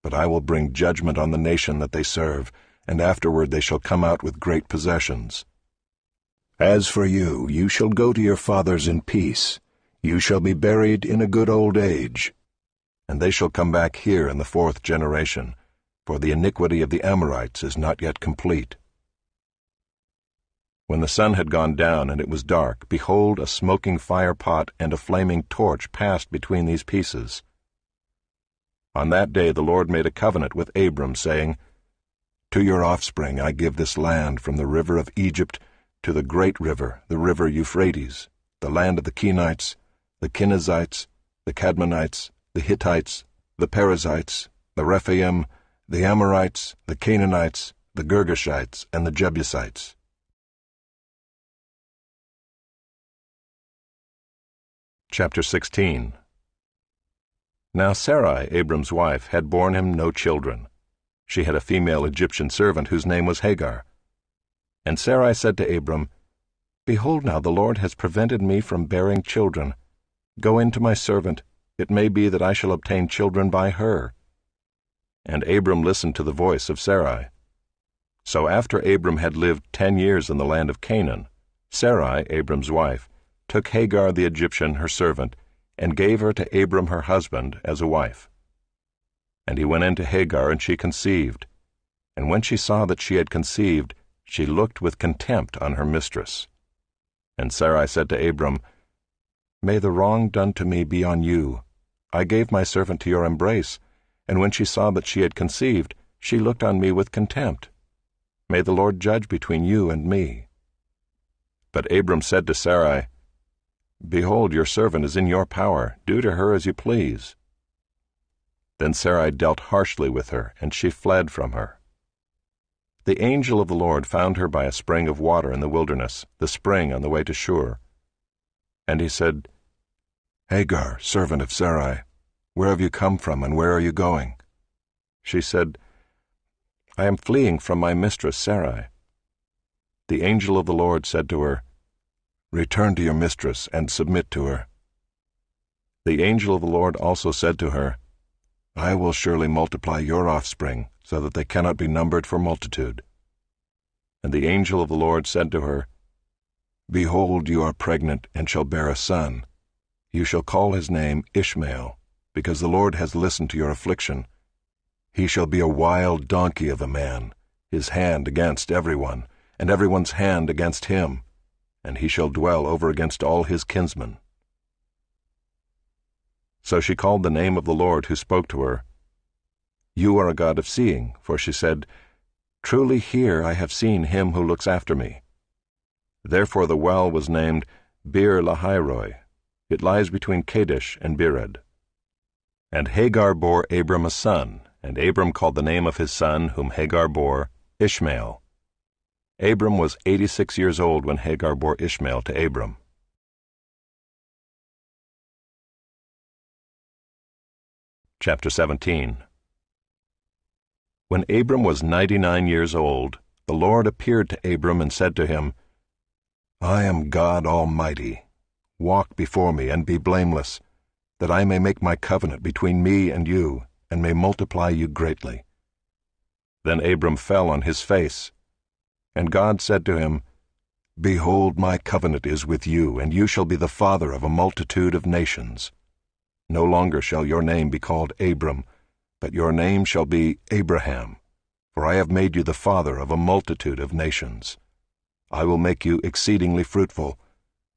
Speaker 1: But I will bring judgment on the nation that they serve, and afterward they shall come out with great possessions. As for you, you shall go to your fathers in peace. You shall be buried in a good old age. And they shall come back here in the 4th generation, for the iniquity of the Amorites is not yet complete. When the sun had gone down and it was dark, behold, a smoking fire pot and a flaming torch passed between these pieces. On that day the Lord made a covenant with Abram, saying, To your offspring I give this land from the river of Egypt to the great river, the river Euphrates, the land of the Kenites, the Kenizzites, the Cadmonites, the Hittites, the Perizzites, the Rephaim, the Amorites, the Canaanites, the Girgashites, and the Jebusites. Chapter 16. Now Sarai, Abram's wife, had borne him no children. She had a female Egyptian servant whose name was Hagar. And Sarai said to Abram, Behold now, the Lord has prevented me from bearing children. Go in to my servant. It may be that I shall obtain children by her. And Abram listened to the voice of Sarai. So after Abram had lived 10 years in the land of Canaan, Sarai, Abram's wife, took Hagar the Egyptian, her servant, and gave her to Abram her husband as a wife. And he went in to Hagar, and she conceived. And when she saw that she had conceived, she looked with contempt on her mistress. And Sarai said to Abram, May the wrong done to me be on you. I gave my servant to your embrace, and when she saw that she had conceived, she looked on me with contempt. May the Lord judge between you and me. But Abram said to Sarai, Behold, your servant is in your power. Do to her as you please. Then Sarai dealt harshly with her, and she fled from her. The angel of the Lord found her by a spring of water in the wilderness, the spring on the way to Shur. And he said, Hagar, servant of Sarai, where have you come from, and where are you going? She said, I am fleeing from my mistress Sarai. The angel of the Lord said to her, Return to your mistress and submit to her. The angel of the Lord also said to her, I will surely multiply your offspring, so that they cannot be numbered for multitude. And the angel of the Lord said to her, Behold, you are pregnant, and shall bear a son. You shall call his name Ishmael, because the Lord has listened to your affliction. He shall be a wild donkey of a man, his hand against everyone, and everyone's hand against him, and he shall dwell over against all his kinsmen. So she called the name of the Lord who spoke to her, You are a God of seeing, for she said, Truly here I have seen him who looks after me. Therefore the well was named Bir Lahairoi. It lies between Kadesh and Bered. And Hagar bore Abram a son, and Abram called the name of his son, whom Hagar bore, Ishmael. Abram was 86 years old when Hagar bore Ishmael to Abram. Chapter 17. When Abram was 99 years old, the Lord appeared to Abram and said to him, I am God Almighty. Walk before me and be blameless, that I may make my covenant between me and you, and may multiply you greatly. Then Abram fell on his face. And God said to him, Behold, my covenant is with you, and you shall be the father of a multitude of nations. No longer shall your name be called Abram, but your name shall be Abraham, for I have made you the father of a multitude of nations. I will make you exceedingly fruitful,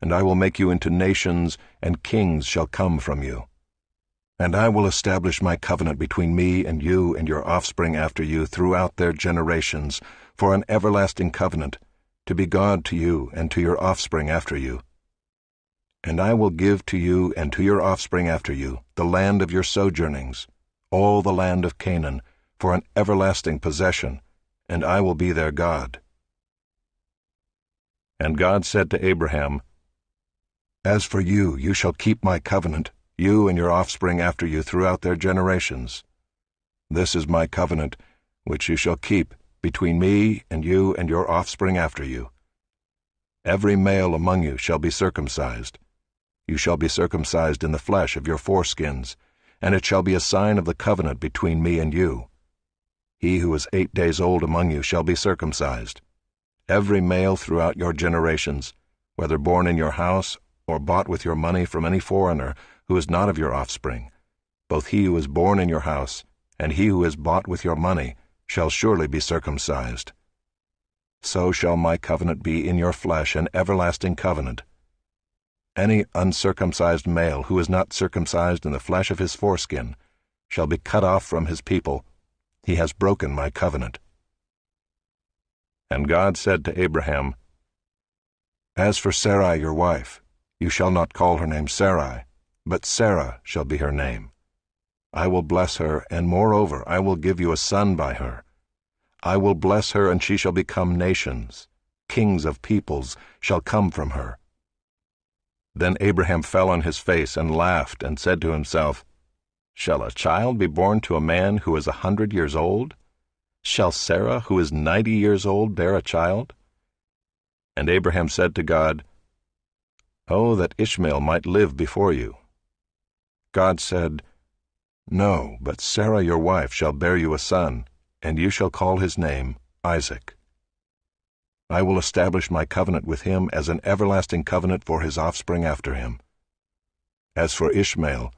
Speaker 1: and I will make you into nations, and kings shall come from you. And I will establish my covenant between me and you and your offspring after you throughout their generations, for an everlasting covenant, to be God to you and to your offspring after you. And I will give to you and to your offspring after you the land of your sojournings, all the land of Canaan, for an everlasting possession, and I will be their God. And God said to Abraham, As for you, you shall keep my covenant, you and your offspring after you throughout their generations. This is my covenant, which you shall keep between me and you and your offspring after you. Every male among you shall be circumcised. You shall be circumcised in the flesh of your foreskins, and it shall be a sign of the covenant between me and you. He who is 8 days old among you shall be circumcised. Every male throughout your generations, whether born in your house or bought with your money from any foreigner who is not of your offspring, both he who is born in your house and he who is bought with your money shall surely be circumcised. So shall my covenant be in your flesh, an everlasting covenant. Any uncircumcised male who is not circumcised in the flesh of his foreskin shall be cut off from his people. He has broken my covenant. And God said to Abraham, As for Sarai your wife, you shall not call her name Sarai, but Sarah shall be her name. I will bless her, and moreover I will give you a son by her. I will bless her, and she shall become nations. Kings of peoples shall come from her. Then Abraham fell on his face and laughed, and said to himself, Shall a child be born to a man who is 100 years old? Shall Sarah, who is 90 years old, bear a child? And Abraham said to God, Oh, that Ishmael might live before you. God said, No, but Sarah your wife shall bear you a son, and you shall call his name Isaac. I will establish my covenant with him as an everlasting covenant for his offspring after him. As for Ishmael,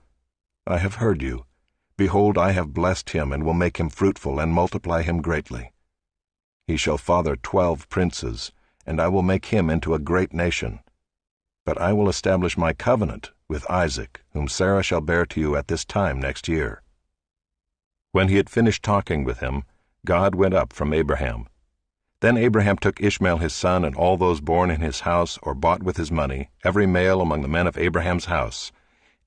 Speaker 1: I have heard you. Behold, I have blessed him, and will make him fruitful, and multiply him greatly. He shall father 12 princes, and I will make him into a great nation. But I will establish my covenant with Isaac, whom Sarah shall bear to you at this time next year. When he had finished talking with him, God went up from Abraham. Then Abraham took Ishmael his son, and all those born in his house or bought with his money, every male among the men of Abraham's house,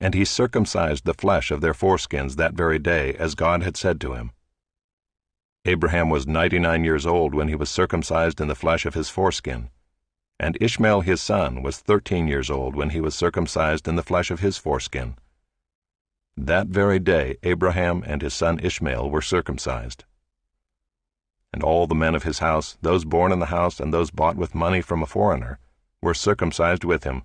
Speaker 1: and he circumcised the flesh of their foreskins that very day, as God had said to him. Abraham was 99 years old when he was circumcised in the flesh of his foreskin, and Ishmael his son was 13 years old when he was circumcised in the flesh of his foreskin. That very day Abraham and his son Ishmael were circumcised. And all the men of his house, those born in the house and those bought with money from a foreigner, were circumcised with him.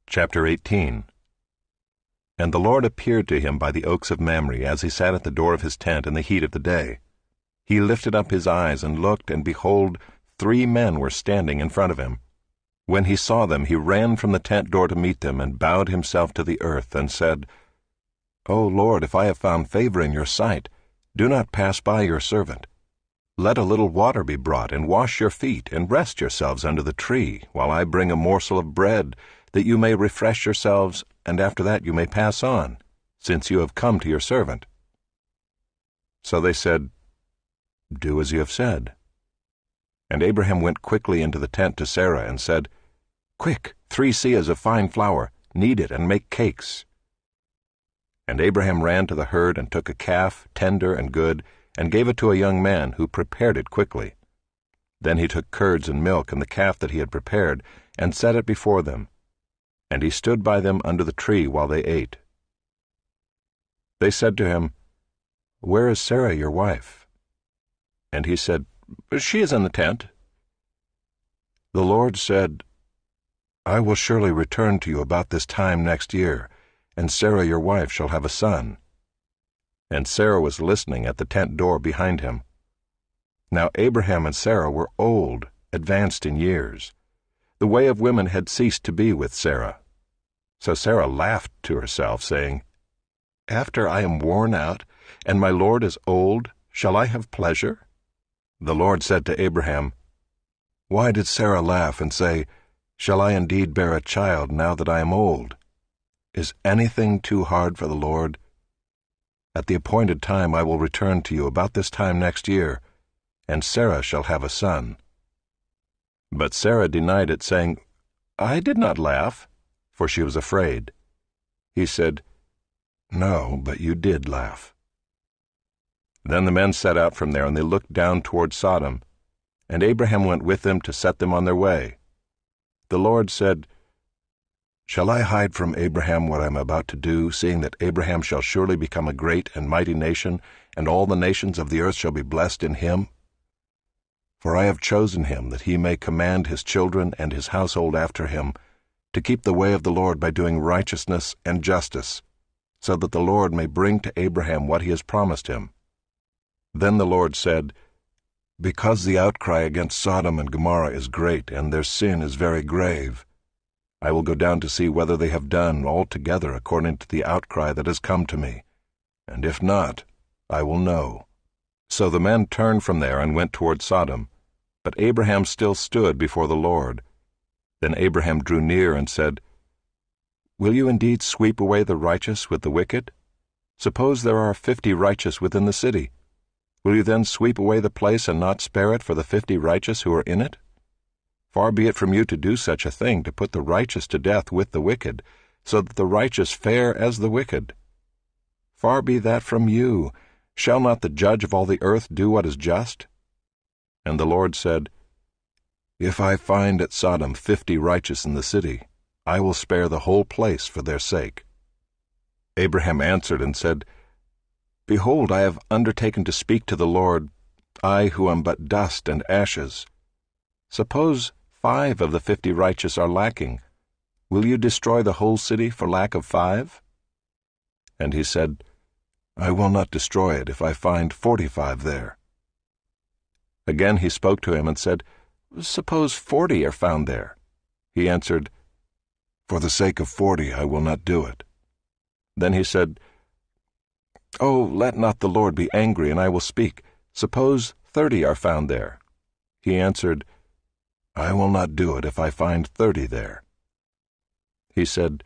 Speaker 1: Chapter 18. And the Lord appeared to him by the oaks of Mamre as he sat at the door of his tent in the heat of the day. He lifted up his eyes and looked, and behold, 3 men were standing in front of him. When he saw them, he ran from the tent door to meet them, and bowed himself to the earth, and said, O Lord, if I have found favor in your sight, do not pass by your servant. Let a little water be brought, and wash your feet, and rest yourselves under the tree, while I bring a morsel of bread, that you may refresh yourselves, and after that you may pass on, since you have come to your servant. So they said, Do as you have said. And Abraham went quickly into the tent to Sarah, and said, Quick, 3 seahs of fine flour, knead it, and make cakes. And Abraham ran to the herd, and took a calf, tender and good, and gave it to a young man, who prepared it quickly. Then he took curds and milk, and the calf that he had prepared, and set it before them. And he stood by them under the tree while they ate. They said to him, Where is Sarah your wife? And he said, She is in the tent. The Lord said, I will surely return to you about this time next year, and Sarah your wife shall have a son. And Sarah was listening at the tent door behind him. Now Abraham and Sarah were old, advanced in years. The way of women had ceased to be with Sarah. So Sarah laughed to herself, saying, After I am worn out, and my Lord is old, shall I have pleasure? The Lord said to Abraham, Why did Sarah laugh and say, Shall I indeed bear a child now that I am old? Is anything too hard for the Lord? At the appointed time I will return to you about this time next year, and Sarah shall have a son. But Sarah denied it, saying, I did not laugh, for she was afraid. He said, No, but you did laugh. Then the men set out from there, and they looked down toward Sodom, and Abraham went with them to set them on their way. The Lord said, Shall I hide from Abraham what I am about to do, seeing that Abraham shall surely become a great and mighty nation, and all the nations of the earth shall be blessed in him? For I have chosen him, that he may command his children and his household after him, to keep the way of the Lord by doing righteousness and justice, so that the Lord may bring to Abraham what he has promised him. Then the Lord said, Because the outcry against Sodom and Gomorrah is great, and their sin is very grave, I will go down to see whether they have done altogether according to the outcry that has come to me, and if not, I will know. So the men turned from there and went toward Sodom, but Abraham still stood before the Lord. Then Abraham drew near and said, Will you indeed sweep away the righteous with the wicked? Suppose there are 50 righteous within the city. Will you then sweep away the place and not spare it for the 50 righteous who are in it? Far be it from you to do such a thing, to put the righteous to death with the wicked, so that the righteous fare as the wicked. Far be that from you. Shall not the judge of all the earth do what is just? And the Lord said, "If I find at Sodom 50 righteous in the city, I will spare the whole place for their sake." Abraham answered and said, "Behold, I have undertaken to speak to the Lord, I who am but dust and ashes. Suppose 5 of the 50 righteous are lacking. Will you destroy the whole city for lack of 5? And he said, "I will not destroy it if I find 45 there." Again he spoke to him and said, "Suppose 40 are found there." He answered, "For the sake of 40 I will not do it." Then he said, "Oh, let not the Lord be angry, and I will speak. Suppose 30 are found there." He answered, "I will not do it if I find 30 there." He said,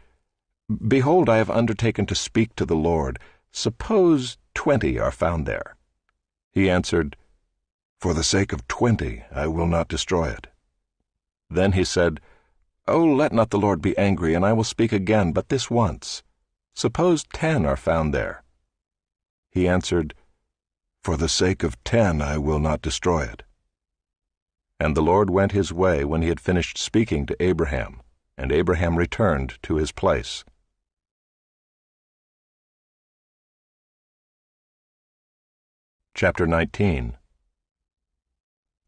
Speaker 1: "Behold, I have undertaken to speak to the Lord. Suppose 20 are found there." He answered, "For the sake of 20 I will not destroy it." Then he said, "Oh, let not the Lord be angry, and I will speak again, but this once. Suppose 10 are found there." He answered, "For the sake of 10 I will not destroy it." And the Lord went his way when he had finished speaking to Abraham, and Abraham returned to his place. Chapter 19.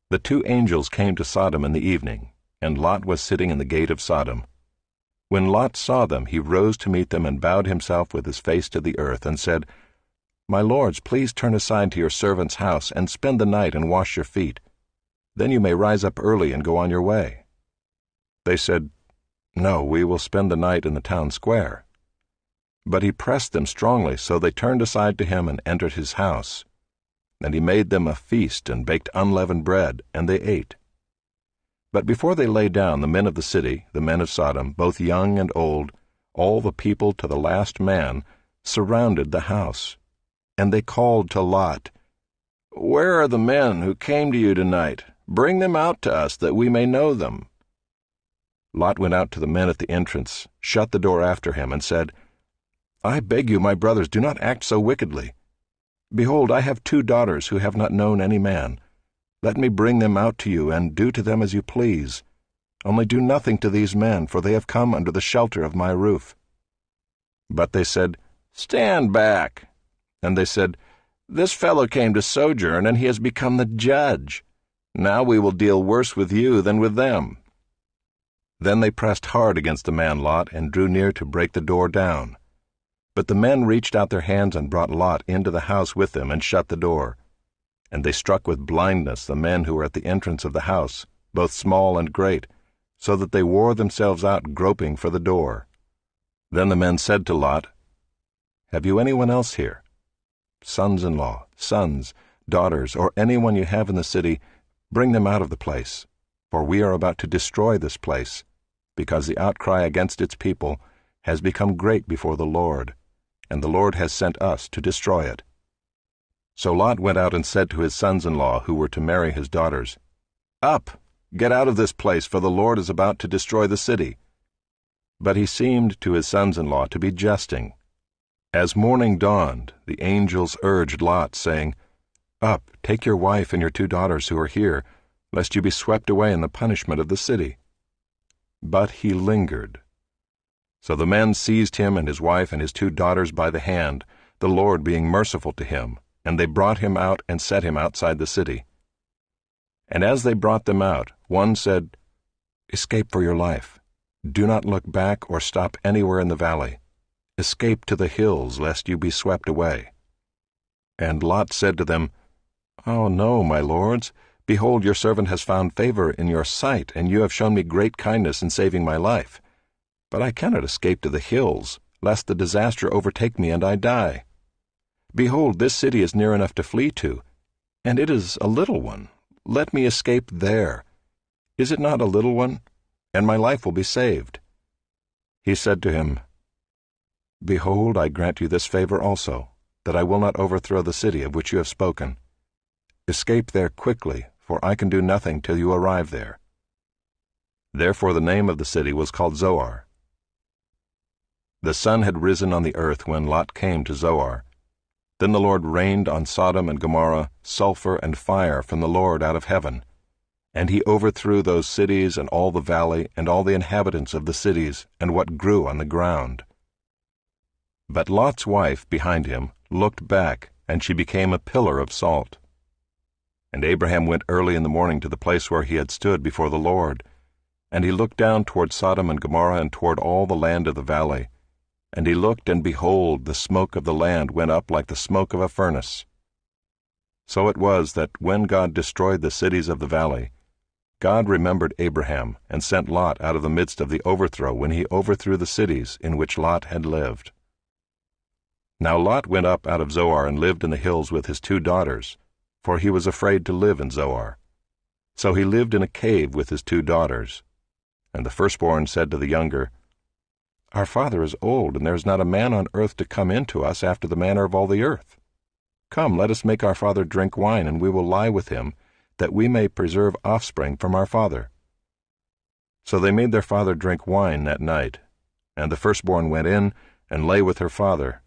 Speaker 1: The 2 angels came to Sodom in the evening, and Lot was sitting in the gate of Sodom. When Lot saw them, he rose to meet them and bowed himself with his face to the earth, and said, "My lords, please turn aside to your servant's house, and spend the night and wash your feet. Then you may rise up early and go on your way." They said, "No, we will spend the night in the town square." But he pressed them strongly, so they turned aside to him and entered his house. And he made them a feast and baked unleavened bread, and they ate. But before they lay down, the men of the city, the men of Sodom, both young and old, all the people to the last man, surrounded the house. And they called to Lot, "Where are the men who came to you tonight? Bring them out to us, that we may know them." Lot went out to the men at the entrance, shut the door after him, and said, "I beg you, my brothers, do not act so wickedly. Behold, I have 2 daughters who have not known any man. Let me bring them out to you, and do to them as you please. Only do nothing to these men, for they have come under the shelter of my roof." But they said, "Stand back." And they said, "This fellow came to sojourn, and he has become the judge. Now we will deal worse with you than with them." Then they pressed hard against the man Lot, and drew near to break the door down. But the men reached out their hands and brought Lot into the house with them, and shut the door. And they struck with blindness the men who were at the entrance of the house, both small and great, so that they wore themselves out groping for the door. Then the men said to Lot, "Have you anyone else here? Sons-in-law, sons, daughters, or anyone you have in the city, bring them out of the place, for we are about to destroy this place, because the outcry against its people has become great before the Lord, and the Lord has sent us to destroy it." So Lot went out and said to his sons-in-law who were to marry his daughters, "Up, get out of this place, for the Lord is about to destroy the city." But he seemed to his sons-in-law to be jesting. As morning dawned, the angels urged Lot, saying, "Up, take your wife and your 2 daughters who are here, lest you be swept away in the punishment of the city." But he lingered. So the men seized him and his wife and his 2 daughters by the hand, the Lord being merciful to him, and they brought him out and set him outside the city. And as they brought them out, one said, "Escape for your life. Do not look back or stop anywhere in the valley. Escape to the hills, lest you be swept away." And Lot said to them, "Oh, no, my lords. Behold, your servant has found favor in your sight, and you have shown me great kindness in saving my life. But I cannot escape to the hills, lest the disaster overtake me and I die. Behold, this city is near enough to flee to, and it is a little one. Let me escape there. Is it not a little one? And my life will be saved." He said to him, "Behold, I grant you this favor also, that I will not overthrow the city of which you have spoken. Escape there quickly, for I can do nothing till you arrive there." Therefore the name of the city was called Zoar. The sun had risen on the earth when Lot came to Zoar. Then the Lord rained on Sodom and Gomorrah sulfur and fire from the Lord out of heaven, And he overthrew those cities and all the valley and all the inhabitants of the cities and what grew on the ground. But Lot's wife behind him looked back, and she became a pillar of salt. And Abraham went early in the morning to the place where he had stood before the Lord, and he looked down toward Sodom and Gomorrah and toward all the land of the valley. And he looked, and behold, the smoke of the land went up like the smoke of a furnace. So it was that when God destroyed the cities of the valley, God remembered Abraham and sent Lot out of the midst of the overthrow when he overthrew the cities in which Lot had lived. Now Lot went up out of Zoar and lived in the hills with his 2 daughters, for he was afraid to live in Zoar. So he lived in a cave with his 2 daughters. And the firstborn said to the younger, Our father is old, and there is not a man on earth to come in to us after the manner of all the earth. Come, let us make our father drink wine, and we will lie with him, that we may preserve offspring from our father. So they made their father drink wine that night. And the firstborn went in and lay with her father.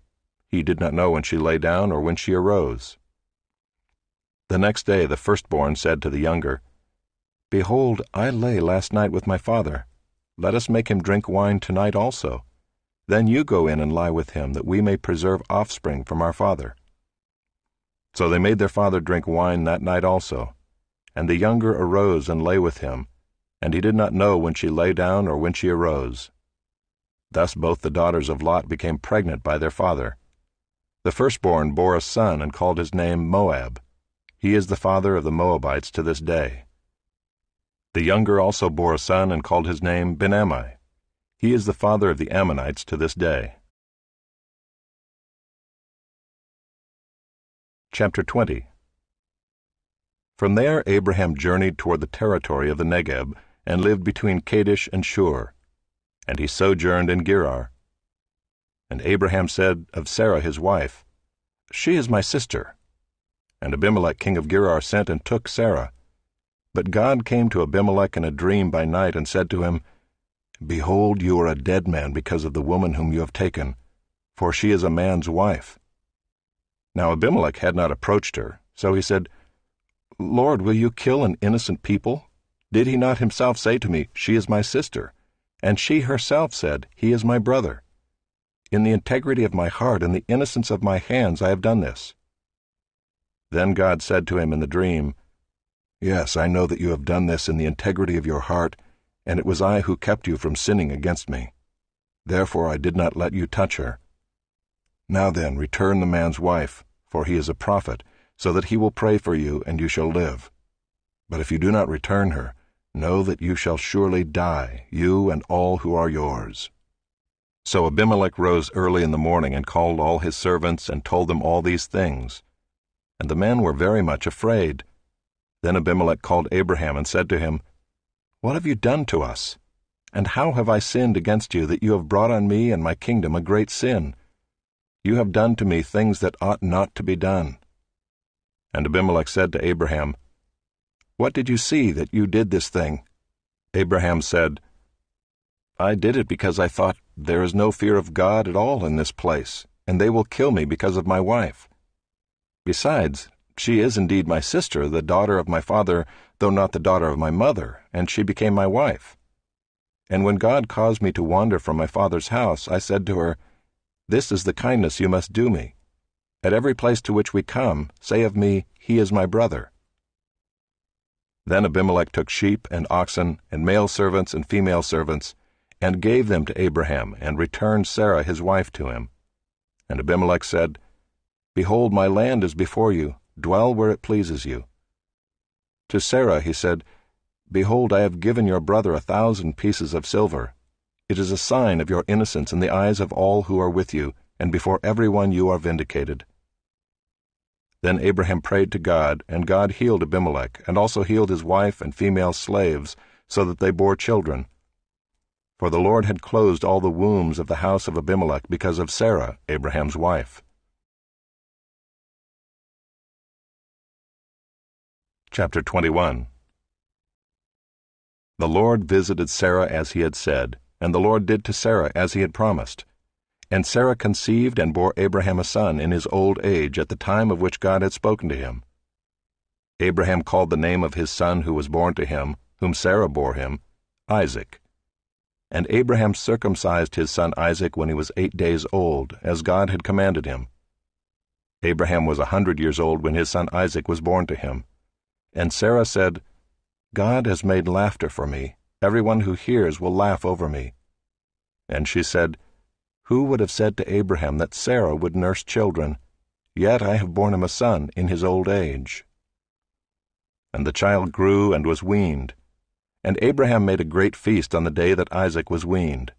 Speaker 1: He did not know when she lay down or when she arose. The next day the firstborn said to the younger, Behold, I lay last night with my father. Let us make him drink wine tonight also. Then you go in and lie with him, that we may preserve offspring from our father. So they made their father drink wine that night also. And the younger arose and lay with him, and he did not know when she lay down or when she arose. Thus both the daughters of Lot became pregnant by their father. The firstborn bore a son and called his name Moab. He is the father of the Moabites to this day. The younger also bore a son and called his name Ben-Ammi. He is the father of the Ammonites to this day. Chapter 20. From there Abraham journeyed toward the territory of the Negeb, and lived between Kadesh and Shur. And he sojourned in Gerar. And Abraham said of Sarah his wife, She is my sister. And Abimelech king of Gerar sent and took Sarah. But God came to Abimelech in a dream by night, and said to him, Behold, you are a dead man because of the woman whom you have taken, for she is a man's wife. Now Abimelech had not approached her, so he said, Lord, will you kill an innocent people? Did he not himself say to me, She is my sister? And she herself said, He is my brother. In the integrity of my heart and the innocence of my hands I have done this. Then God said to him in the dream, Yes, I know that you have done this in the integrity of your heart, and it was I who kept you from sinning against me. Therefore I did not let you touch her. Now then, return the man's wife, for he is a prophet, so that he will pray for you, and you shall live. But if you do not return her, know that you shall surely die, you and all who are yours. So Abimelech rose early in the morning and called all his servants and told them all these things. And the men were very much afraid. Then Abimelech called Abraham and said to him, What have you done to us? And how have I sinned against you, that you have brought on me and my kingdom a great sin? You have done to me things that ought not to be done. And Abimelech said to Abraham, What did you see that you did this thing? Abraham said, I did it because I thought, There is no fear of God at all in this place, and they will kill me because of my wife. Besides, she is indeed my sister, the daughter of my father, though not the daughter of my mother, and she became my wife. And when God caused me to wander from my father's house, I said to her, This is the kindness you must do me. At every place to which we come, say of me, He is my brother. Then Abimelech took sheep and oxen, and male servants and female servants, and gave them to Abraham, and returned Sarah his wife to him. And Abimelech said, Behold, my land is before you, dwell where it pleases you. To Sarah he said, Behold, I have given your brother 1,000 pieces of silver. It is a sign of your innocence in the eyes of all who are with you, and before everyone you are vindicated. Then Abraham prayed to God, and God healed Abimelech, and also healed his wife and female slaves, so that they bore children. For the Lord had closed all the wombs of the house of Abimelech because of Sarah, Abraham's wife. Chapter 21. The Lord visited Sarah as he had said, and the Lord did to Sarah as he had promised. And Sarah conceived and bore Abraham a son in his old age at the time of which God had spoken to him. Abraham called the name of his son who was born to him, whom Sarah bore him, Isaac. And Abraham circumcised his son Isaac when he was 8 days old, as God had commanded him. Abraham was 100 years old when his son Isaac was born to him. And Sarah said, God has made laughter for me. Everyone who hears will laugh over me. And she said, Who would have said to Abraham that Sarah would nurse children? Yet I have borne him a son in his old age. And the child grew and was weaned. And Abraham made a great feast on the day that Isaac was weaned.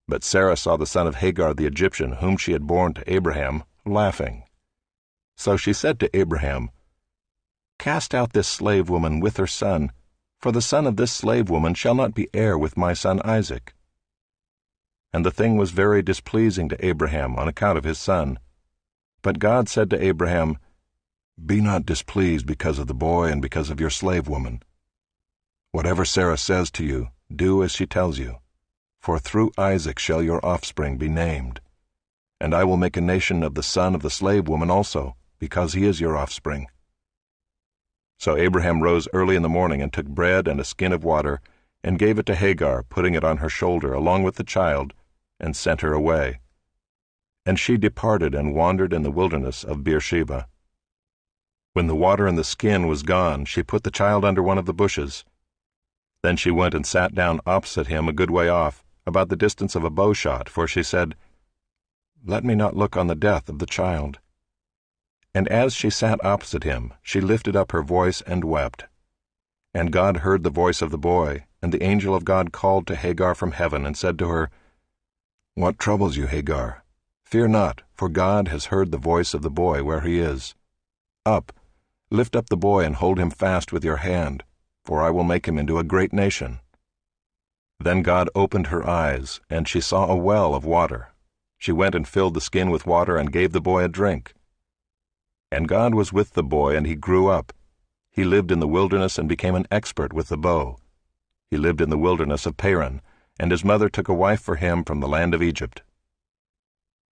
Speaker 1: But Sarah saw the son of Hagar the Egyptian, whom she had borne to Abraham, laughing. So she said to Abraham, Cast out this slave woman with her son, for the son of this slave woman shall not be heir with my son Isaac. And the thing was very displeasing to Abraham on account of his son. But God said to Abraham, Be not displeased because of the boy and because of your slave woman. Whatever Sarah says to you, do as she tells you, for through Isaac shall your offspring be named. And I will make a nation of the son of the slave woman also, because he is your offspring. So Abraham rose early in the morning and took bread and a skin of water, and gave it to Hagar, putting it on her shoulder along with the child, and sent her away. And she departed and wandered in the wilderness of Beersheba. When the water in the skin was gone, she put the child under one of the bushes. Then she went and sat down opposite him a good way off, about the distance of a bow shot, for she said, Let me not look on the death of the child. And as she sat opposite him, she lifted up her voice and wept. And God heard the voice of the boy, and the angel of God called to Hagar from heaven and said to her, What troubles you, Hagar? Fear not, for God has heard the voice of the boy where he is. Up, lift up the boy and hold him fast with your hand, for I will make him into a great nation. Then God opened her eyes, and she saw a well of water. She went and filled the skin with water and gave the boy a drink. And God was with the boy, and he grew up. He lived in the wilderness and became an expert with the bow. He lived in the wilderness of Paran, and his mother took a wife for him from the land of Egypt.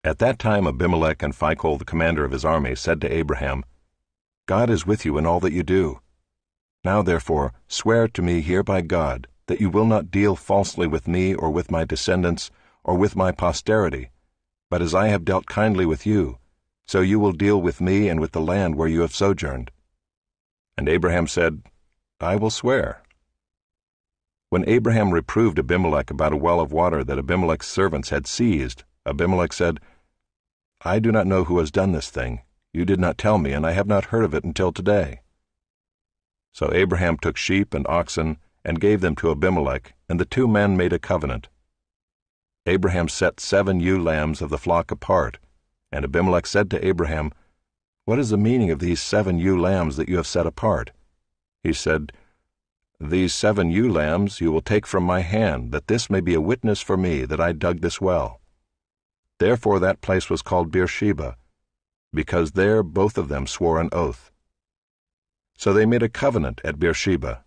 Speaker 1: At that time Abimelech and Phicol, the commander of his army, said to Abraham, God is with you in all that you do. Now therefore swear to me here by God that you will not deal falsely with me or with my descendants or with my posterity, but as I have dealt kindly with you, so you will deal with me and with the land where you have sojourned. And Abraham said, I will swear. When Abraham reproved Abimelech about a well of water that Abimelech's servants had seized, Abimelech said, I do not know who has done this thing. You did not tell me, and I have not heard of it until today. So Abraham took sheep and oxen, and gave them to Abimelech, and the two men made a covenant. Abraham set 7 ewe lambs of the flock apart, and Abimelech said to Abraham, What is the meaning of these 7 ewe lambs that you have set apart? He said, These 7 ewe lambs you will take from my hand, that this may be a witness for me that I dug this well. Therefore that place was called Beersheba, because there both of them swore an oath. So they made a covenant at Beersheba.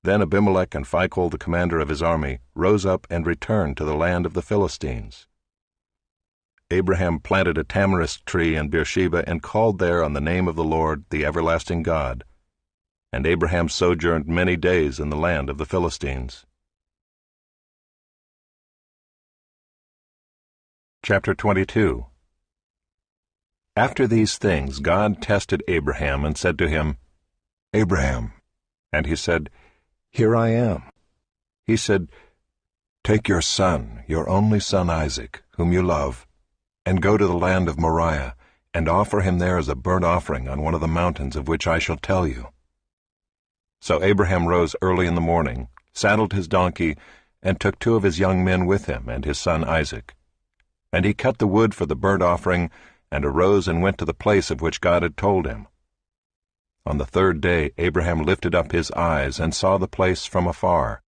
Speaker 1: Then Abimelech and Phicol, the commander of his army, rose up and returned to the land of the Philistines. Abraham planted a tamarisk tree in Beersheba and called there on the name of the Lord, the everlasting God. And Abraham sojourned many days in the land of the Philistines. Chapter 22. After these things God tested Abraham and said to him, Abraham. And he said, Here I am. He said, Take your son, your only son Isaac, whom you love, and go to the land of Moriah, and offer him there as a burnt offering on one of the mountains of which I shall tell you. So Abraham rose early in the morning, saddled his donkey, and took 2 of his young men with him and his son Isaac. And he cut the wood for the burnt offering, and arose and went to the place of which God had told him. On the 3rd day Abraham lifted up his eyes and saw the place from afar.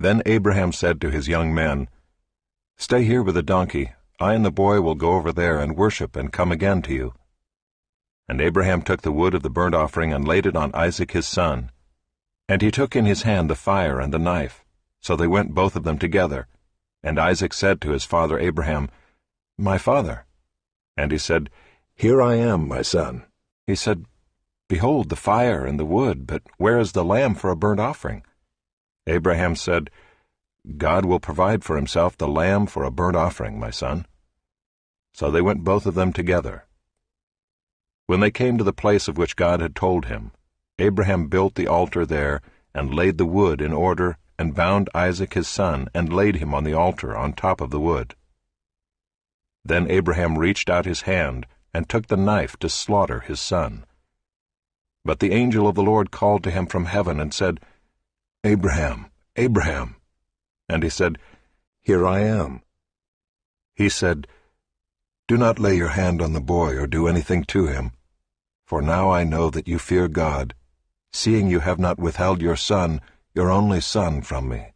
Speaker 1: Then Abraham said to his young men, Stay here with the donkey. I and the boy will go over there and worship and come again to you. And Abraham took the wood of the burnt offering and laid it on Isaac his son. And he took in his hand the fire and the knife. So they went both of them together. And Isaac said to his father Abraham, My father. And he said, Here I am, my son. He said, Behold the fire and the wood, but where is the lamb for a burnt offering? Abraham said, God will provide for himself the lamb for a burnt offering, my son. So they went both of them together. When they came to the place of which God had told him, Abraham built the altar there, and laid the wood in order, and bound Isaac his son, and laid him on the altar on top of the wood. Then Abraham reached out his hand, and took the knife to slaughter his son. But the angel of the Lord called to him from heaven, and said, Abraham, Abraham. And he said, Here I am. He said, Do not lay your hand on the boy or do anything to him. For now I know that you fear God, seeing you have not withheld your son, your only son, from me.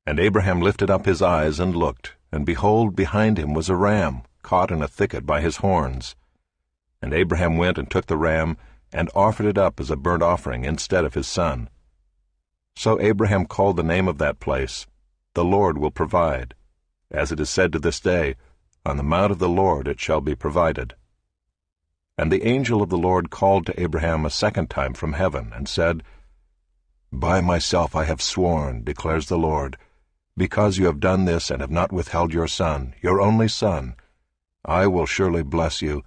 Speaker 1: And Abraham lifted up his eyes and looked, and behold, behind him was a ram, caught in a thicket by his horns. And Abraham went and took the ram, and offered it up as a burnt offering instead of his son. So Abraham called the name of that place, The Lord will provide. As it is said to this day, On the mount of the Lord it shall be provided. And the angel of the Lord called to Abraham a second time from heaven, and said, By myself I have sworn, declares the Lord, because you have done this and have not withheld your son, your only son, I will surely bless you,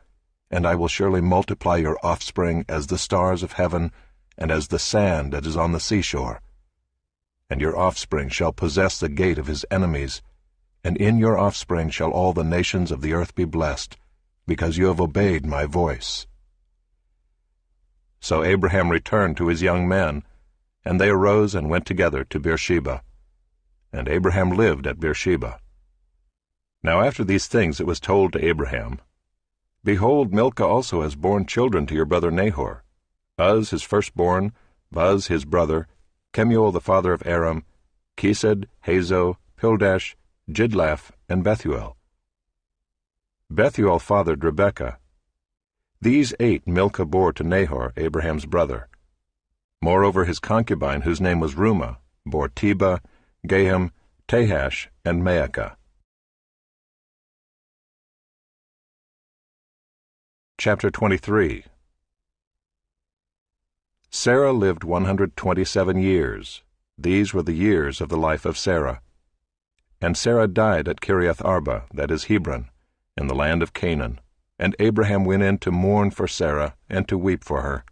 Speaker 1: and I will surely multiply your offspring as the stars of heaven, and as the sand that is on the seashore. And your offspring shall possess the gate of his enemies, and in your offspring shall all the nations of the earth be blessed, because you have obeyed my voice. So Abraham returned to his young men, and they arose and went together to Beersheba. And Abraham lived at Beersheba. Now after these things it was told to Abraham, Behold, Milcah also has borne children to your brother Nahor, Uz his firstborn, Buz his brother, Kemuel the father of Aram, Kesed, Hazo, Pildash, Jidlaph, and Bethuel. Bethuel fathered Rebekah. These 8 Milcah bore to Nahor, Abraham's brother. Moreover his concubine, whose name was Reumah, bore Tebah, Gaham, Tahash, and Maacah. Chapter 23. Sarah lived 127 years. These were the years of the life of Sarah. And Sarah died at Kiriath Arba, that is Hebron, in the land of Canaan. And Abraham went in to mourn for Sarah, and to weep for her.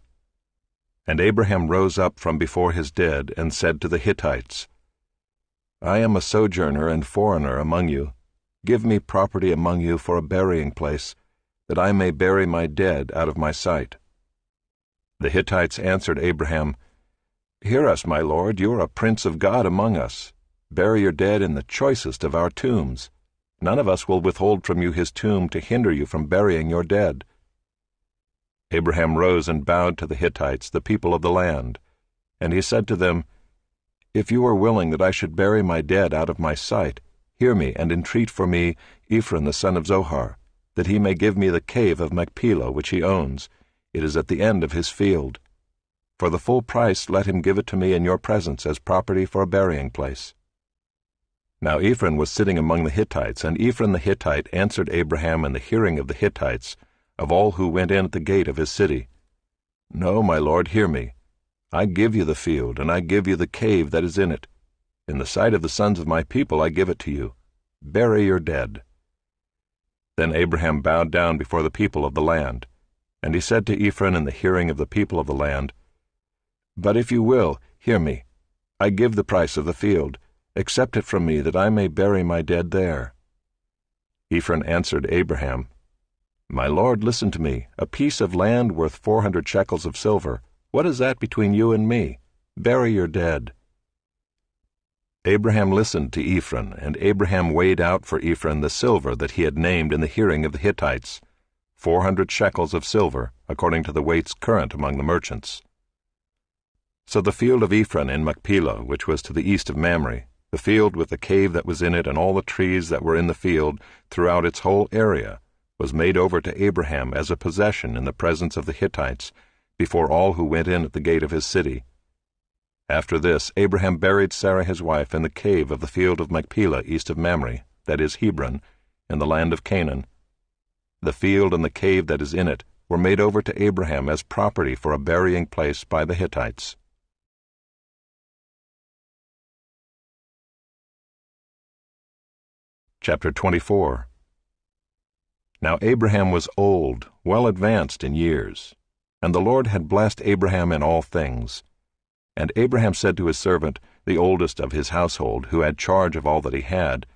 Speaker 1: And Abraham rose up from before his dead, and said to the Hittites, I am a sojourner and foreigner among you. Give me property among you for a burying place, that I may bury my dead out of my sight. The Hittites answered Abraham, Hear us, my lord, you are a prince of God among us. Bury your dead in the choicest of our tombs. None of us will withhold from you his tomb to hinder you from burying your dead. Abraham rose and bowed to the Hittites, the people of the land. And he said to them, If you are willing that I should bury my dead out of my sight, hear me and entreat for me Ephron the son of Zohar, that he may give me the cave of Machpelah which he owns. It is at the end of his field. For the full price let him give it to me in your presence as property for a burying place. Now Ephron was sitting among the Hittites, and Ephron the Hittite answered Abraham in the hearing of the Hittites, of all who went in at the gate of his city, No, my lord, hear me. I give you the field, and I give you the cave that is in it. In the sight of the sons of my people I give it to you. Bury your dead. Then Abraham bowed down before the people of the land. And he said to Ephron in the hearing of the people of the land, But if you will, hear me. I give the price of the field. Accept it from me, that I may bury my dead there. Ephron answered Abraham, My lord, listen to me. A piece of land worth 400 shekels of silver. What is that between you and me? Bury your dead. Abraham listened to Ephron, and Abraham weighed out for Ephron the silver that he had named in the hearing of the Hittites, 400 shekels of silver, according to the weights current among the merchants. So the field of Ephron in Machpelah, which was to the east of Mamre, the field with the cave that was in it and all the trees that were in the field throughout its whole area, was made over to Abraham as a possession in the presence of the Hittites, before all who went in at the gate of his city. After this, Abraham buried Sarah his wife in the cave of the field of Machpelah east of Mamre, that is Hebron, in the land of Canaan. The field and the cave that is in it were made over to Abraham as property for a burying place by the Hittites. Chapter 24. Now Abraham was old, well advanced in years, and the Lord had blessed Abraham in all things. And Abraham said to his servant, the oldest of his household, who had charge of all that he had,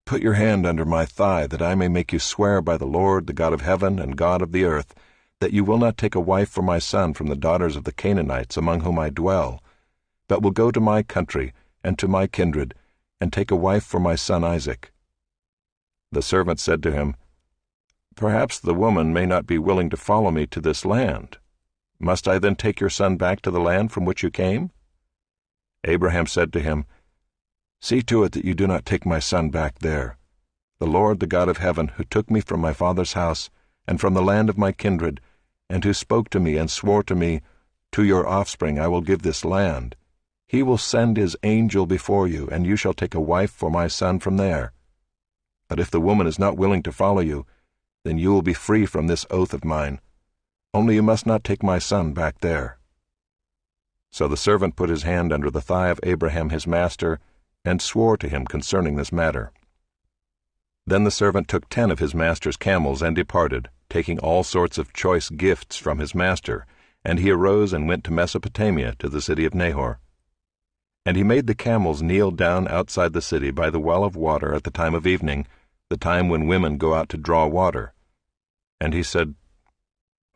Speaker 1: "Put your hand under my thigh, that I may make you swear by the Lord, the God of heaven and God of the earth, that you will not take a wife for my son from the daughters of the Canaanites among whom I dwell, but will go to my country and to my kindred, and take a wife for my son Isaac." The servant said to him, "Perhaps the woman may not be willing to follow me to this land. Must I then take your son back to the land from which you came?" Abraham said to him, "See to it that you do not take my son back there. The Lord, the God of heaven, who took me from my father's house and from the land of my kindred, and who spoke to me and swore to me, 'To your offspring I will give this land,' he will send his angel before you, and you shall take a wife for my son from there. But if the woman is not willing to follow you, then you will be free from this oath of mine. Only you must not take my son back there." So the servant put his hand under the thigh of Abraham his master, and swore to him concerning this matter. Then the servant took 10 of his master's camels and departed, taking all sorts of choice gifts from his master, and he arose and went to Mesopotamia, to the city of Nahor. And he made the camels kneel down outside the city by the well of water at the time of evening, the time when women go out to draw water. And he said,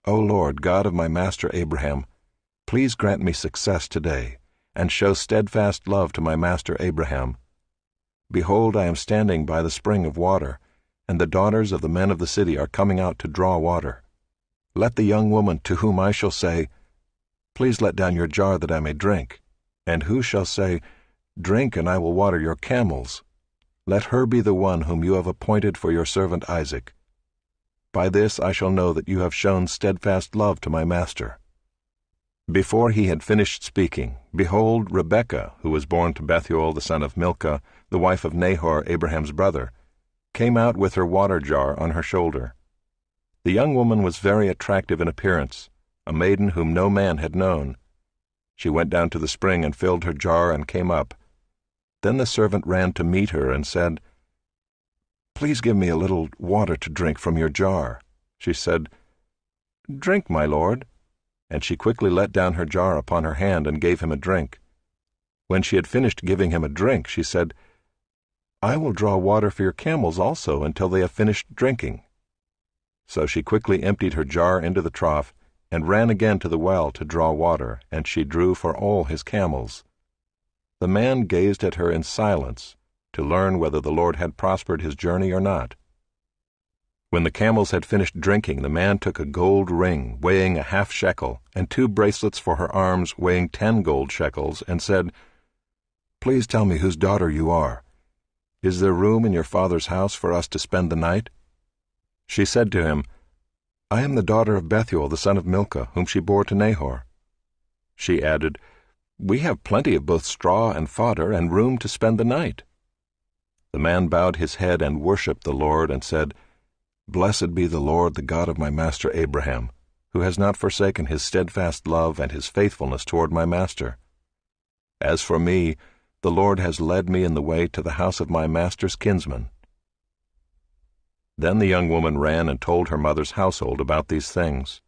Speaker 1: "O Lord, God of my master Abraham, please grant me success today, and show steadfast love to my master Abraham. Behold, I am standing by the spring of water, and the daughters of the men of the city are coming out to draw water. Let the young woman to whom I shall say, 'Please let down your jar that I may drink,' and who shall say, 'Drink, and I will water your camels,' let her be the one whom you have appointed for your servant Isaac. By this I shall know that you have shown steadfast love to my master." Before he had finished speaking, behold, Rebekah, who was born to Bethuel the son of Milcah, the wife of Nahor, Abraham's brother, came out with her water jar on her shoulder. The young woman was very attractive in appearance, a maiden whom no man had known. She went down to the spring and filled her jar and came up. Then the servant ran to meet her and said, "Please give me a little water to drink from your jar." She said, "Drink, my lord." And she quickly let down her jar upon her hand and gave him a drink. When she had finished giving him a drink, she said, "I will draw water for your camels also until they have finished drinking." So she quickly emptied her jar into the trough and ran again to the well to draw water, and she drew for all his camels. The man gazed at her in silence to learn whether the Lord had prospered his journey or not. When the camels had finished drinking, the man took a gold ring weighing a half shekel and 2 bracelets for her arms weighing 10 gold shekels, and said, "Please tell me whose daughter you are. Is there room in your father's house for us to spend the night?" She said to him, "I am the daughter of Bethuel the son of Milcah, whom she bore to Nahor." She added, "We have plenty of both straw and fodder, and room to spend the night." The man bowed his head and worshipped the Lord, and said, "Blessed be the Lord, the God of my master Abraham, who has not forsaken his steadfast love and his faithfulness toward my master. As for me, the Lord has led me in the way to the house of my master's kinsman." Then the young woman ran and told her mother's household about these things.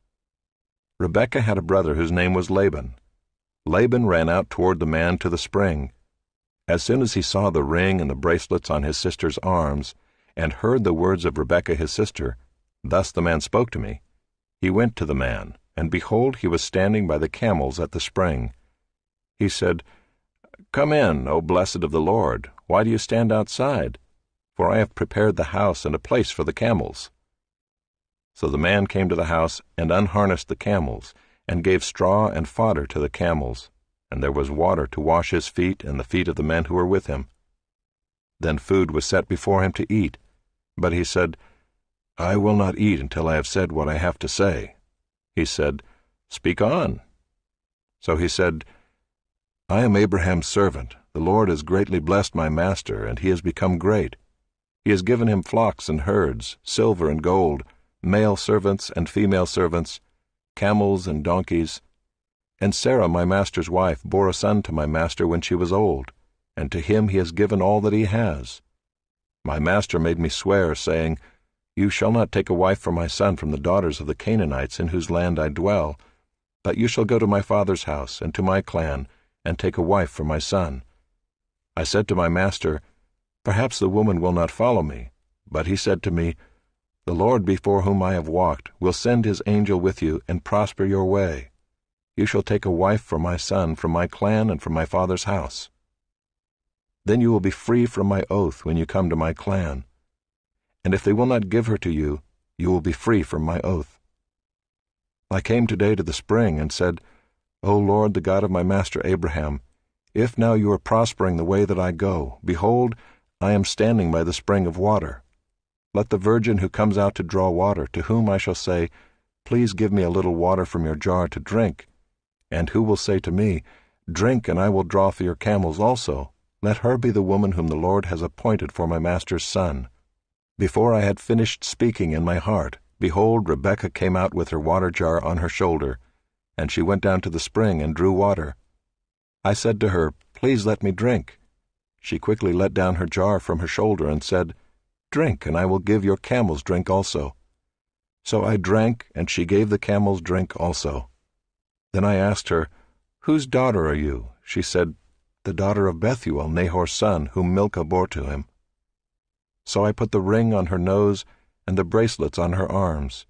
Speaker 1: Rebekah had a brother whose name was Laban. Laban ran out toward the man to the spring. As soon as he saw the ring and the bracelets on his sister's arms, and heard the words of Rebekah his sister, "Thus the man spoke to me," he went to the man, and behold, he was standing by the camels at the spring. He said, "Come in, O blessed of the Lord. Why do you stand outside? For I have prepared the house and a place for the camels." So the man came to the house and unharnessed the camels, and gave straw and fodder to the camels, and there was water to wash his feet and the feet of the men who were with him. Then food was set before him to eat, but he said, "I will not eat until I have said what I have to say." He said, "Speak on." So he said, "I am Abraham's servant. The Lord has greatly blessed my master, and he has become great. He has given him flocks and herds, silver and gold, male servants and female servants, camels and donkeys. And Sarah my master's wife bore a son to my master when she was old, and to him he has given all that he has. My master made me swear, saying, You shall not take a wife for my son from the daughters of the Canaanites in whose land I dwell, but you shall go to my father's house and to my clan, and take a wife for my son. I said to my master, Perhaps the woman will not follow me. But he said to me, The Lord before whom I have walked will send his angel with you and prosper your way. You shall take a wife for my son from my clan and from my father's house. Then you will be free from my oath when you come to my clan. And if they will not give her to you, you will be free from my oath. I came today to the spring and said, O Lord, the God of my master Abraham, if now you are prospering the way that I go, behold, I am standing by the spring of water. Let the virgin who comes out to draw water, to whom I shall say, Please give me a little water from your jar to drink, and who will say to me, Drink, and I will draw for your camels also, let her be the woman whom the Lord has appointed for my master's son. Before I had finished speaking in my heart, behold, Rebekah came out with her water jar on her shoulder, and she went down to the spring and drew water. I said to her, Please let me drink. She quickly let down her jar from her shoulder and said, Drink, and I will give your camels drink also. So I drank, and she gave the camels drink also. Then I asked her, Whose daughter are you? She said, The daughter of Bethuel, Nahor's son, whom Milcah bore to him. So I put the ring on her nose and the bracelets on her arms.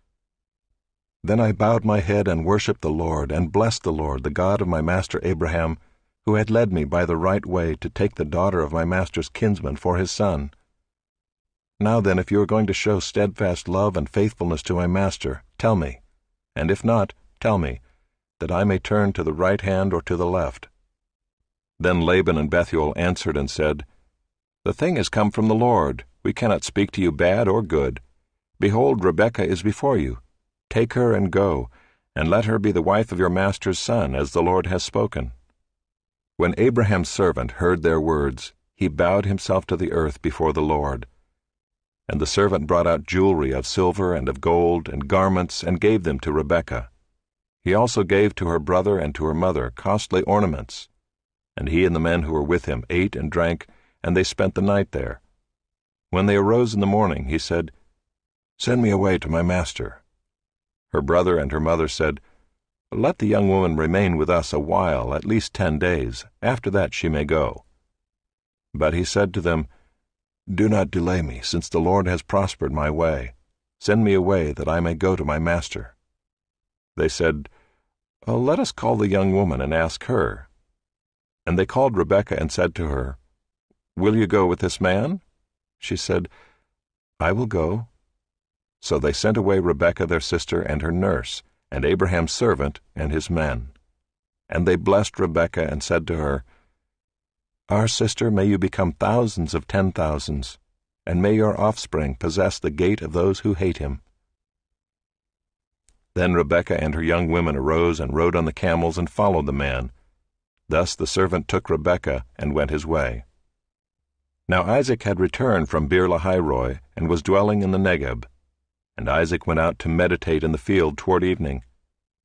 Speaker 1: Then I bowed my head and worshipped the Lord, and blessed the Lord, the God of my master Abraham, who had led me by the right way to take the daughter of my master's kinsman for his son. Now then, if you are going to show steadfast love and faithfulness to my master, tell me, and if not, tell me, that I may turn to the right hand or to the left. Then Laban and Bethuel answered and said, The thing has come from the Lord. We cannot speak to you bad or good. Behold, Rebekah is before you. Take her and go, and let her be the wife of your master's son, as the Lord has spoken. When Abraham's servant heard their words, he bowed himself to the earth before the Lord. And the servant brought out jewelry of silver and of gold and garments, and gave them to Rebekah. He also gave to her brother and to her mother costly ornaments. And he and the men who were with him ate and drank, and they spent the night there. When they arose in the morning, he said, Send me away to my master. Her brother and her mother said, Let the young woman remain with us a while, at least 10 days. After that she may go. But he said to them, Do not delay me, since the Lord has prospered my way. Send me away, that I may go to my master. They said, Let us call the young woman and ask her. And they called Rebekah and said to her, Will you go with this man? She said, I will go. So they sent away Rebekah their sister and her nurse, and Abraham's servant and his men. And they blessed Rebekah and said to her, Our sister, may you become thousands of 10,000s, and may your offspring possess the gate of those who hate him. Then Rebekah and her young women arose and rode on the camels and followed the man. Thus the servant took Rebekah and went his way. Now Isaac had returned from Beer-lahai-roi and was dwelling in the Negeb. And Isaac went out to meditate in the field toward evening.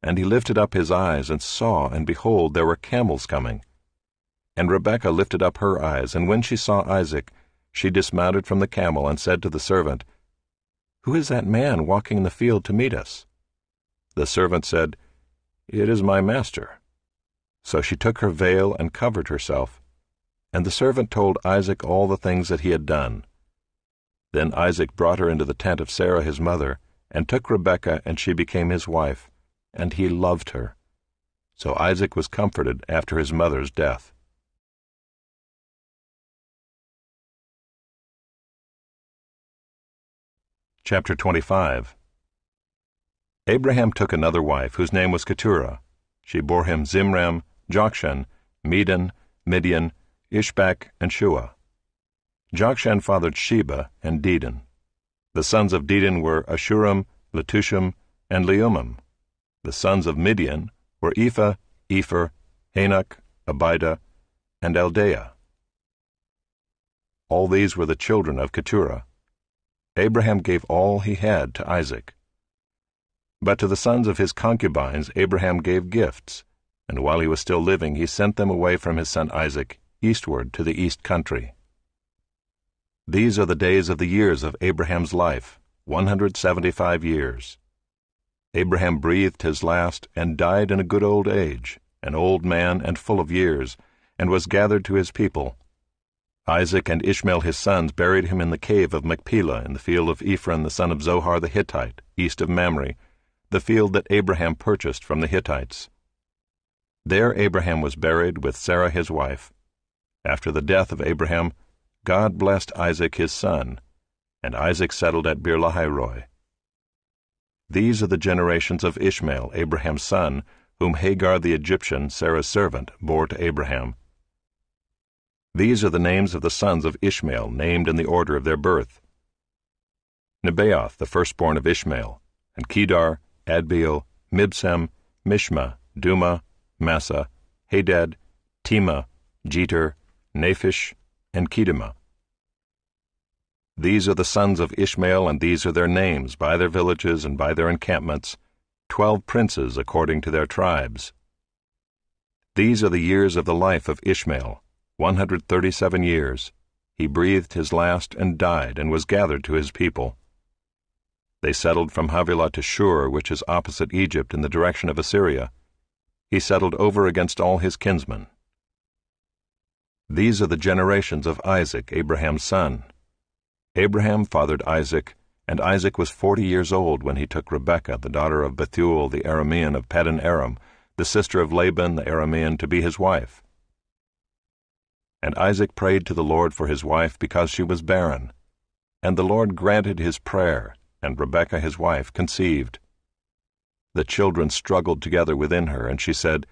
Speaker 1: And he lifted up his eyes and saw, and behold, there were camels coming. And Rebekah lifted up her eyes, and when she saw Isaac, she dismounted from the camel and said to the servant, Who is that man walking in the field to meet us? The servant said, It is my master. So she took her veil and covered herself. And the servant told Isaac all the things that he had done. Then Isaac brought her into the tent of Sarah his mother, and took Rebekah, and she became his wife, and he loved her. So Isaac was comforted after his mother's death. Chapter 25. Abraham took another wife, whose name was Keturah. She bore him Zimram, Jokshan, Medan, Midian, Ishbak, and Shua. Jokshan fathered Sheba and Dedan. The sons of Dedan were Ashuram, Letushim, and Leumim. The sons of Midian were Ephah, Epher, Hanok, Abida, and Eldaah. All these were the children of Keturah. Abraham gave all he had to Isaac. But to the sons of his concubines Abraham gave gifts, and while he was still living he sent them away from his son Isaac eastward to the east country. These are the days of the years of Abraham's life, 175 years. Abraham breathed his last and died in a good old age, an old man and full of years, and was gathered to his people. Isaac and Ishmael his sons buried him in the cave of Machpelah in the field of Ephron the son of Zohar the Hittite, east of Mamre, the field that Abraham purchased from the Hittites. There Abraham was buried with Sarah his wife. After the death of Abraham, God blessed Isaac his son, and Isaac settled at Beer-lahai-roi. These are the generations of Ishmael, Abraham's son, whom Hagar the Egyptian, Sarah's servant, bore to Abraham. These are the names of the sons of Ishmael, named in the order of their birth: Nebaioth, the firstborn of Ishmael, and Kedar, Adbeel, Mibsam, Mishma, Duma, Massa, Hadad, Tema, Jeter, Naphish, and Kedema. These are the sons of Ishmael, and these are their names, by their villages and by their encampments, 12 princes according to their tribes. These are the years of the life of Ishmael, 137 years. He breathed his last and died, and was gathered to his people. They settled from Havilah to Shur, which is opposite Egypt in the direction of Assyria. He settled over against all his kinsmen. These are the generations of Isaac, Abraham's son. Abraham fathered Isaac, and Isaac was 40 years old when he took Rebekah, the daughter of Bethuel the Aramean of Paddan Aram, the sister of Laban the Aramean, to be his wife. And Isaac prayed to the Lord for his wife because she was barren. And the Lord granted his prayer, and Rebekah his wife conceived. The children struggled together within her, and she said,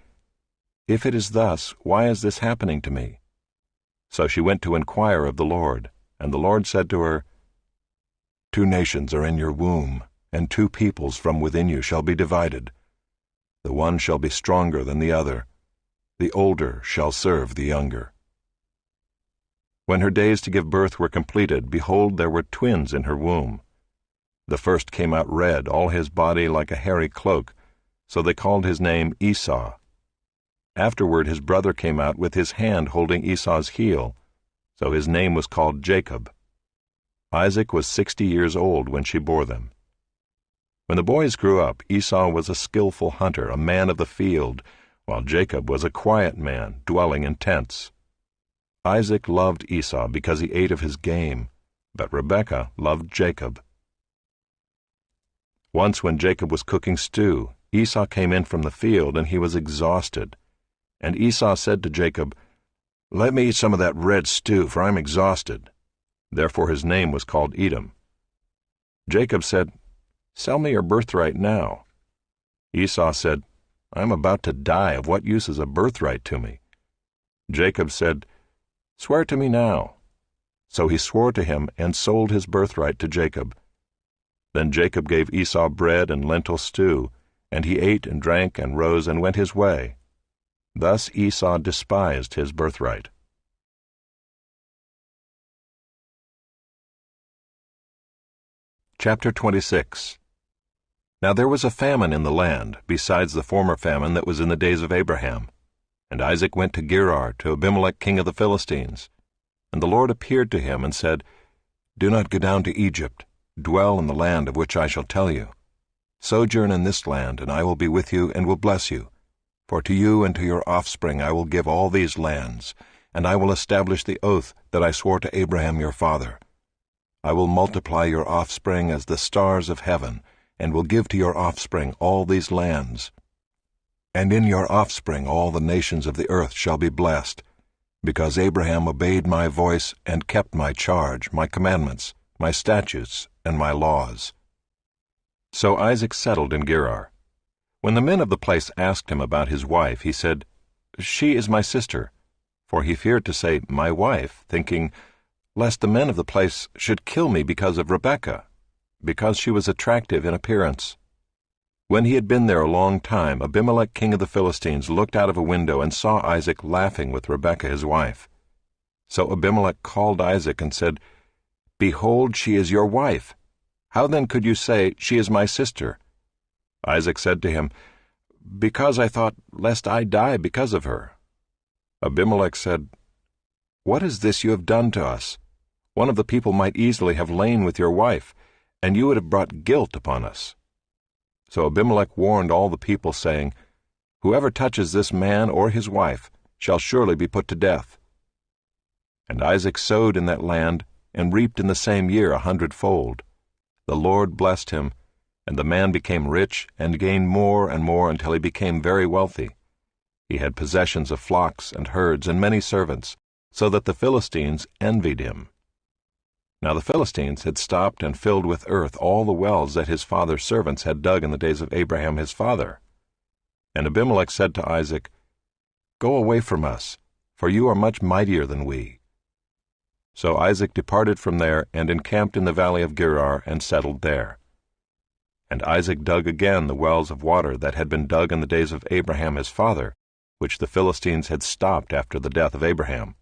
Speaker 1: "If it is thus, why is this happening to me?" So she went to inquire of the Lord, and the Lord said to her, "2 nations are in your womb, and 2 peoples from within you shall be divided. The one shall be stronger than the other. The older shall serve the younger." When her days to give birth were completed, behold, there were twins in her womb. The first came out red, all his body like a hairy cloak, so they called his name Esau. Afterward his brother came out with his hand holding Esau's heel, so his name was called Jacob. Isaac was 60 years old when she bore them. When the boys grew up, Esau was a skillful hunter, a man of the field, while Jacob was a quiet man, dwelling in tents. Isaac loved Esau because he ate of his game, but Rebekah loved Jacob. Once when Jacob was cooking stew, Esau came in from the field, and he was exhausted. And Esau said to Jacob, "Let me eat some of that red stew, for I am exhausted." Therefore his name was called Edom. Jacob said, "Sell me your birthright now." Esau said, "I am about to die. Of what use is a birthright to me?" Jacob said, "Swear to me now." So he swore to him and sold his birthright to Jacob. Then Jacob gave Esau bread and lentil stew, and he ate and drank and rose and went his way. Thus Esau despised his birthright. Chapter 26. Now there was a famine in the land, besides the former famine that was in the days of Abraham. And Isaac went to Gerar, to Abimelech king of the Philistines. And the Lord appeared to him and said, "Do not go down to Egypt. Dwell in the land of which I shall tell you. Sojourn in this land, and I will be with you and will bless you. For to you and to your offspring I will give all these lands, and I will establish the oath that I swore to Abraham your father. I will multiply your offspring as the stars of heaven, and will give to your offspring all these lands. And in your offspring all the nations of the earth shall be blessed, because Abraham obeyed my voice and kept my charge, my commandments, my statutes, and my laws." So Isaac settled in Gerar. When the men of the place asked him about his wife, he said, "She is my sister," for he feared to say, "my wife," thinking, lest the men of the place should kill me because of Rebekah, because she was attractive in appearance. When he had been there a long time, Abimelech king of the Philistines looked out of a window and saw Isaac laughing with Rebekah his wife. So Abimelech called Isaac and said, "Behold, she is your wife. How then could you say, 'She is my sister'? Isaac said to him, "Because I thought, lest I die because of her." Abimelech said, "What is this you have done to us? One of the people might easily have lain with your wife, and you would have brought guilt upon us." So Abimelech warned all the people, saying, "Whoever touches this man or his wife shall surely be put to death." And Isaac sowed in that land, and reaped in the same year 100-fold. The Lord blessed him, and the man became rich and gained more and more until he became very wealthy. He had possessions of flocks and herds and many servants, so that the Philistines envied him. Now the Philistines had stopped and filled with earth all the wells that his father's servants had dug in the days of Abraham his father. And Abimelech said to Isaac, "Go away from us, for you are much mightier than we." So Isaac departed from there and encamped in the valley of Gerar and settled there. And Isaac dug again the wells of water that had been dug in the days of Abraham his father, which the Philistines had stopped after the death of Abraham.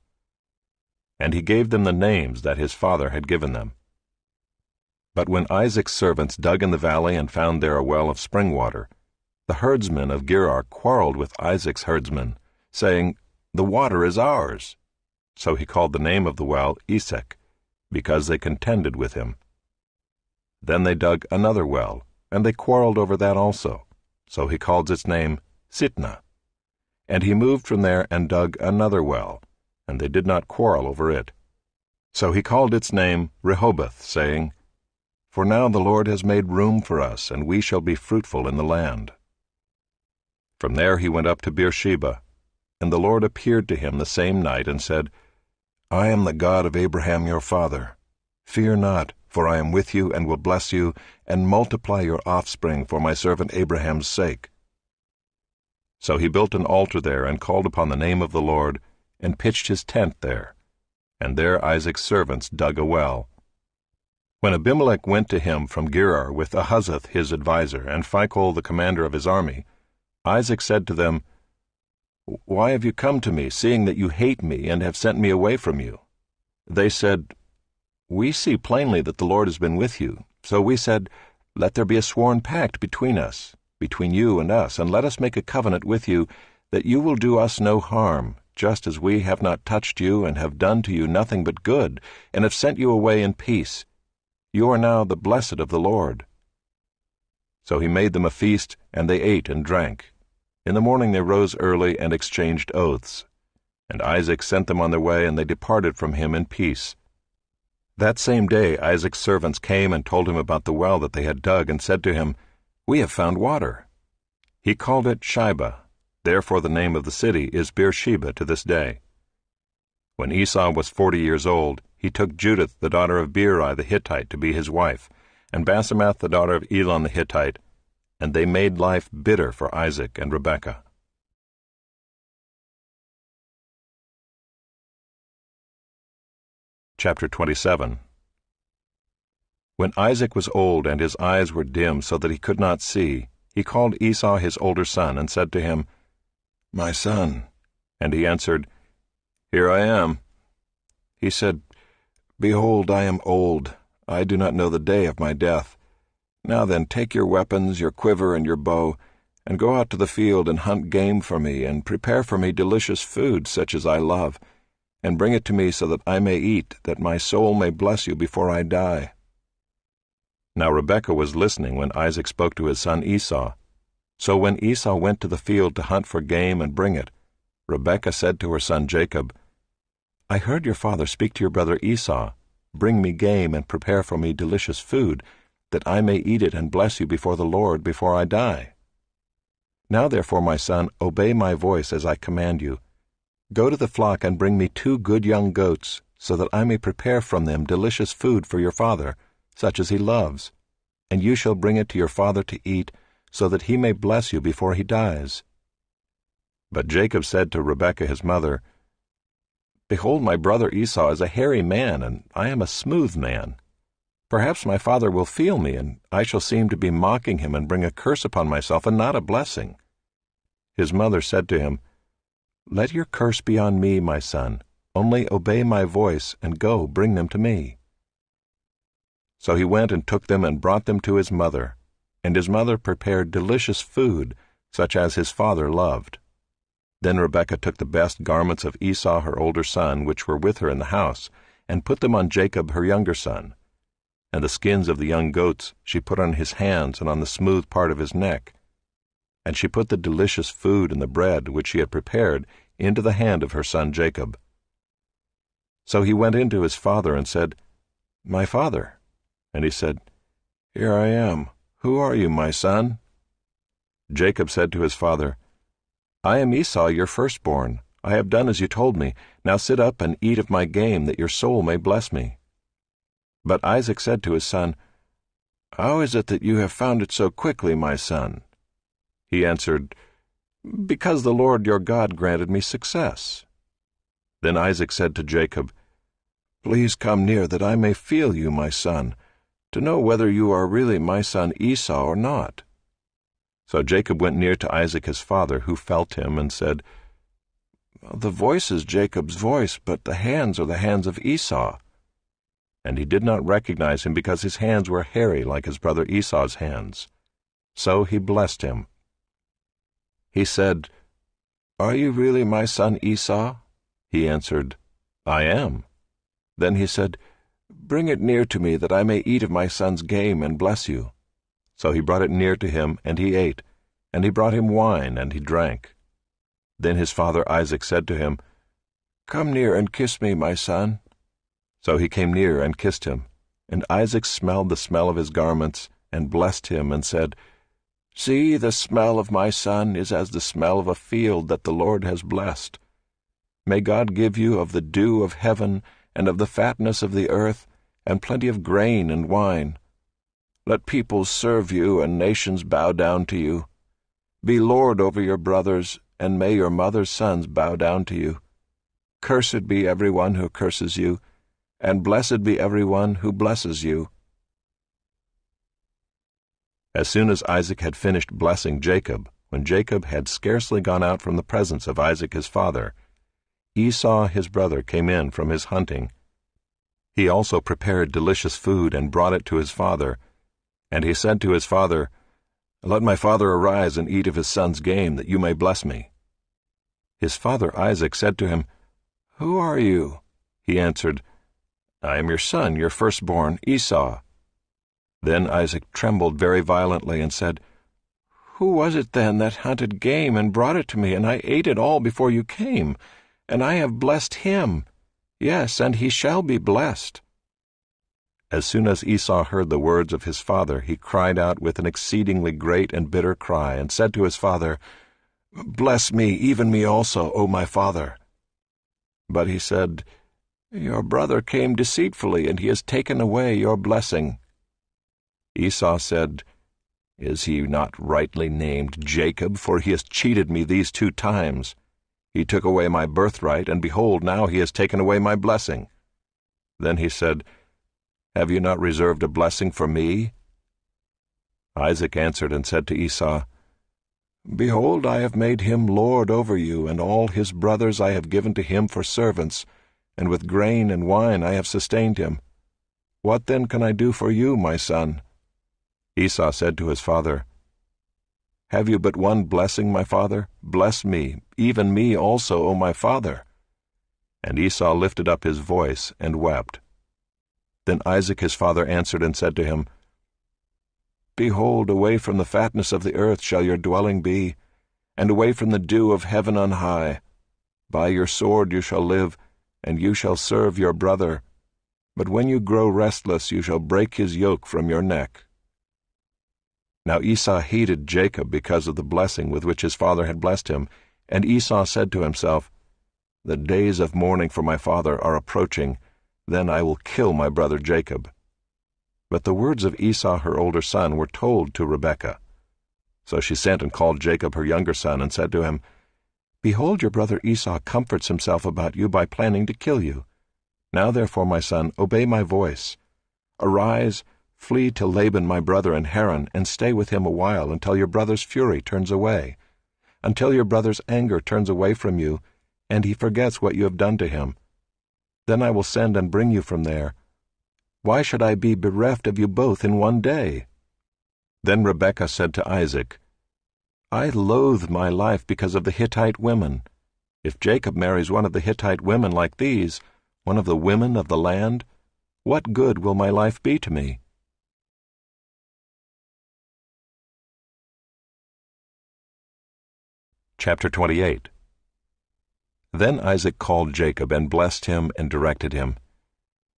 Speaker 1: And he gave them the names that his father had given them. But when Isaac's servants dug in the valley and found there a well of spring water, the herdsmen of Gerar quarreled with Isaac's herdsmen, saying, "The water is ours." So he called the name of the well Esek, because they contended with him. Then they dug another well, and they quarreled over that also. So he called its name Sitnah. And he moved from there and dug another well, and they did not quarrel over it. So he called its name Rehoboth, saying, "For now the Lord has made room for us, and we shall be fruitful in the land." From there he went up to Beersheba, and the Lord appeared to him the same night and said, "I am the God of Abraham your father. Fear not, for I am with you and will bless you, and multiply your offspring for my servant Abraham's sake." So he built an altar there and called upon the name of the Lord, and pitched his tent there. And there Isaac's servants dug a well. When Abimelech went to him from Gerar with Ahuzzath his adviser, and Phicol the commander of his army, Isaac said to them, "Why have you come to me, seeing that you hate me and have sent me away from you?" They said, "We see plainly that the Lord has been with you. So we said, Let there be a sworn pact between us, between you and us, and let us make a covenant with you, that you will do us no harm, just as we have not touched you and have done to you nothing but good, and have sent you away in peace. You are now the blessed of the Lord." So he made them a feast, and they ate and drank. In the morning they rose early and exchanged oaths. And Isaac sent them on their way, and they departed from him in peace. That same day Isaac's servants came and told him about the well that they had dug, and said to him, "We have found water." He called it Shibah. Therefore the name of the city is Beersheba to this day. When Esau was 40 years old, he took Judith the daughter of Beeri the Hittite to be his wife, and Basemath the daughter of Elon the Hittite, and they made life bitter for Isaac and Rebekah. Chapter 27. When Isaac was old and his eyes were dim so that he could not see, he called Esau his older son and said to him, "My son." And he answered, "Here I am." He said, "Behold, I am old. I do not know the day of my death. Now then, take your weapons, your quiver, and your bow, and go out to the field and hunt game for me, and prepare for me delicious food such as I love, and bring it to me so that I may eat, that my soul may bless you before I die." Now Rebekah was listening when Isaac spoke to his son Esau. So when Esau went to the field to hunt for game and bring it, Rebekah said to her son Jacob, "I heard your father speak to your brother Esau, 'Bring me game and prepare for me delicious food, that I may eat it and bless you before the Lord before I die.' Now therefore, my son, obey my voice as I command you. Go to the flock and bring me 2 good young goats, so that I may prepare from them delicious food for your father, such as he loves, and you shall bring it to your father to eat, so that he may bless you before he dies." But Jacob said to Rebekah his mother, "Behold, my brother Esau is a hairy man, and I am a smooth man. Perhaps my father will feel me, and I shall seem to be mocking him and bring a curse upon myself and not a blessing." His mother said to him, "Let your curse be on me, my son. Only obey my voice, and go, bring them to me." So he went and took them and brought them to his mother. and his mother prepared delicious food, such as his father loved. Then Rebekah took the best garments of Esau her older son, which were with her in the house, and put them on Jacob her younger son. And the skins of the young goats she put on his hands and on the smooth part of his neck. And she put the delicious food and the bread which she had prepared into the hand of her son Jacob. So he went in to his father and said, "My father." And he said, "Here I am. Who are you, my son?" Jacob said to his father, "I am Esau, your firstborn. I have done as you told me. Now sit up and eat of my game, that your soul may bless me." But Isaac said to his son, "How is it that you have found it so quickly, my son?" He answered, "Because the Lord your God granted me success." Then Isaac said to Jacob, "Please come near, that I may feel you, my son, to know whether you are really my son Esau or not." So Jacob went near to Isaac his father, who felt him, and said, "The voice is Jacob's voice, but the hands are the hands of Esau." And he did not recognize him, because his hands were hairy like his brother Esau's hands. So he blessed him. He said, "Are you really my son Esau?" He answered, "I am." Then he said, "Bring it near to me, that I may eat of my son's game and bless you." So he brought it near to him, and he ate, and he brought him wine, and he drank. Then his father Isaac said to him, "Come near and kiss me, my son." So he came near and kissed him, and Isaac smelled the smell of his garments, and blessed him, and said, "See, the smell of my son is as the smell of a field that the Lord has blessed. May God give you of the dew of heaven, and of the fatness of the earth, and plenty of grain and wine. Let peoples serve you, and nations bow down to you. Be lord over your brothers, and may your mother's sons bow down to you. Cursed be everyone who curses you, and blessed be everyone who blesses you." As soon as Isaac had finished blessing Jacob, when Jacob had scarcely gone out from the presence of Isaac his father, Esau his brother came in from his hunting. He also prepared delicious food and brought it to his father. And he said to his father, "Let my father arise and eat of his son's game, that you may bless me." His father Isaac said to him, "Who are you?" He answered, "I am your son, your firstborn, Esau." Then Isaac trembled very violently and said, "Who was it then that hunted game and brought it to me, and I ate it all before you came? And I have blessed him. Yes, and he shall be blessed." As soon as Esau heard the words of his father, he cried out with an exceedingly great and bitter cry, and said to his father, "Bless me, even me also, O my father." But he said, "Your brother came deceitfully, and he has taken away your blessing." Esau said, "Is he not rightly named Jacob? For he has cheated me these 2 times. He took away my birthright, and behold, now he has taken away my blessing." Then he said, "Have you not reserved a blessing for me?" Isaac answered and said to Esau, "Behold, I have made him lord over you, and all his brothers I have given to him for servants, and with grain and wine I have sustained him. What then can I do for you, my son?" Esau said to his father, "Have you but one blessing, my father? Bless me, even me also, O my father." And Esau lifted up his voice and wept. Then Isaac his father answered and said to him, "Behold, away from the fatness of the earth shall your dwelling be, and away from the dew of heaven on high. By your sword you shall live, and you shall serve your brother. But when you grow restless, you shall break his yoke from your neck." Now Esau hated Jacob because of the blessing with which his father had blessed him, and Esau said to himself, "The days of mourning for my father are approaching, then I will kill my brother Jacob." But the words of Esau her older son were told to Rebekah. So she sent and called Jacob her younger son, and said to him, "Behold, your brother Esau comforts himself about you by planning to kill you. Now therefore, my son, obey my voice. Arise, flee to Laban my brother in Haran, and stay with him a while until your brother's fury turns away, until your brother's anger turns away from you, and he forgets what you have done to him. Then I will send and bring you from there. Why should I be bereft of you both in one day?" Then Rebekah said to Isaac, I loathe my life because of the Hittite women. If Jacob marries one of the Hittite women like these, one of the women of the land, what good will my life be to me? Chapter 28. Then Isaac called Jacob and blessed him and directed him,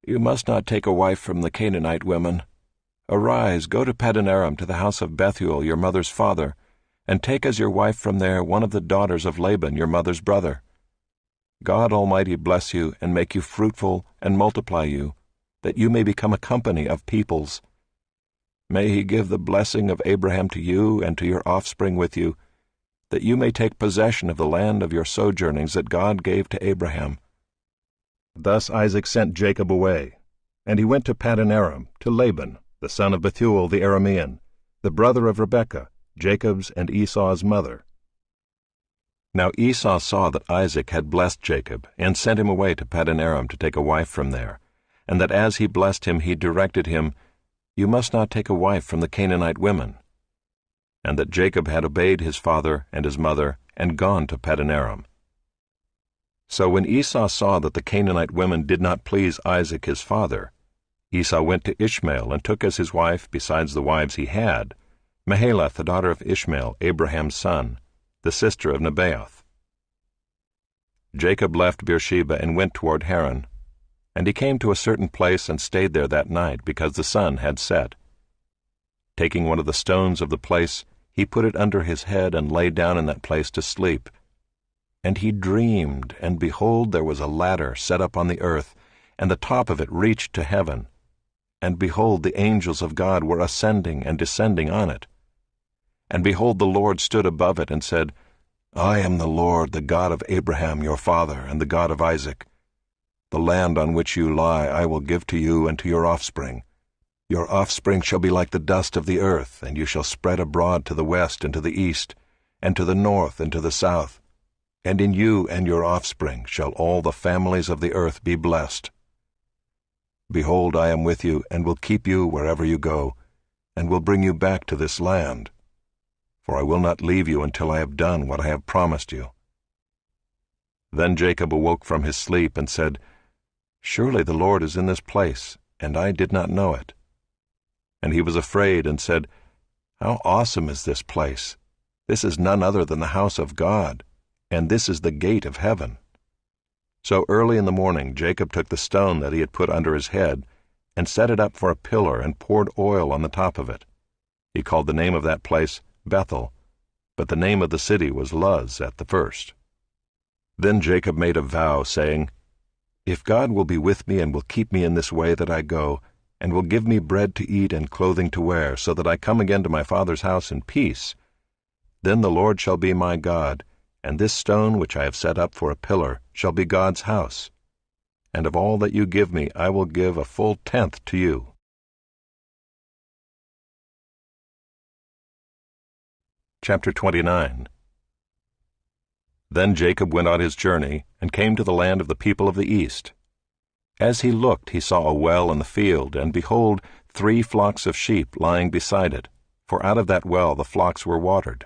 Speaker 1: You must not take a wife from the Canaanite women. Arise, go to Paddan-aram to the house of Bethuel, your mother's father, and take as your wife from there one of the daughters of Laban, your mother's brother. God Almighty bless you and make you fruitful and multiply you, that you may become a company of peoples. May he give the blessing of Abraham to you and to your offspring with you, that you may take possession of the land of your sojournings that God gave to Abraham. Thus Isaac sent Jacob away, and he went to Paddan-aram, to Laban, the son of Bethuel the Aramean, the brother of Rebekah, Jacob's and Esau's mother. Now Esau saw that Isaac had blessed Jacob, and sent him away to Paddan-aram to take a wife from there, and that as he blessed him he directed him, You must not take a wife from the Canaanite women, and that Jacob had obeyed his father and his mother, and gone to Paddan-aram. So when Esau saw that the Canaanite women did not please Isaac his father, Esau went to Ishmael and took as his wife, besides the wives he had, Mahalath the daughter of Ishmael, Abraham's son, the sister of Nebaioth. Jacob left Beersheba and went toward Haran, and he came to a certain place and stayed there that night, because the sun had set. Taking one of the stones of the place, he put it under his head and lay down in that place to sleep. And he dreamed, and behold, there was a ladder set up on the earth, and the top of it reached to heaven. And behold, the angels of God were ascending and descending on it. And behold, the Lord stood above it and said, I am the Lord, the God of Abraham your father, and the God of Isaac. The land on which you lie I will give to you and to your offspring. Your offspring shall be like the dust of the earth, and you shall spread abroad to the west and to the east, and to the north and to the south. And in you and your offspring shall all the families of the earth be blessed. Behold, I am with you, and will keep you wherever you go, and will bring you back to this land. For I will not leave you until I have done what I have promised you. Then Jacob awoke from his sleep and said, Surely the Lord is in this place, and I did not know it. And he was afraid and said, How awesome is this place! This is none other than the house of God, and this is the gate of heaven. So early in the morning Jacob took the stone that he had put under his head, and set it up for a pillar, and poured oil on the top of it. He called the name of that place Bethel, but the name of the city was Luz at the first. Then Jacob made a vow, saying, If God will be with me and will keep me in this way that I go, and will give me bread to eat and clothing to wear, so that I come again to my father's house in peace, then the Lord shall be my God, and this stone which I have set up for a pillar shall be God's house. And of all that you give me I will give a full tenth to you. Chapter 29. Then Jacob went on his journey, and came to the land of the people of the east. As he looked, he saw a well in the field, and behold, 3 flocks of sheep lying beside it, for out of that well the flocks were watered.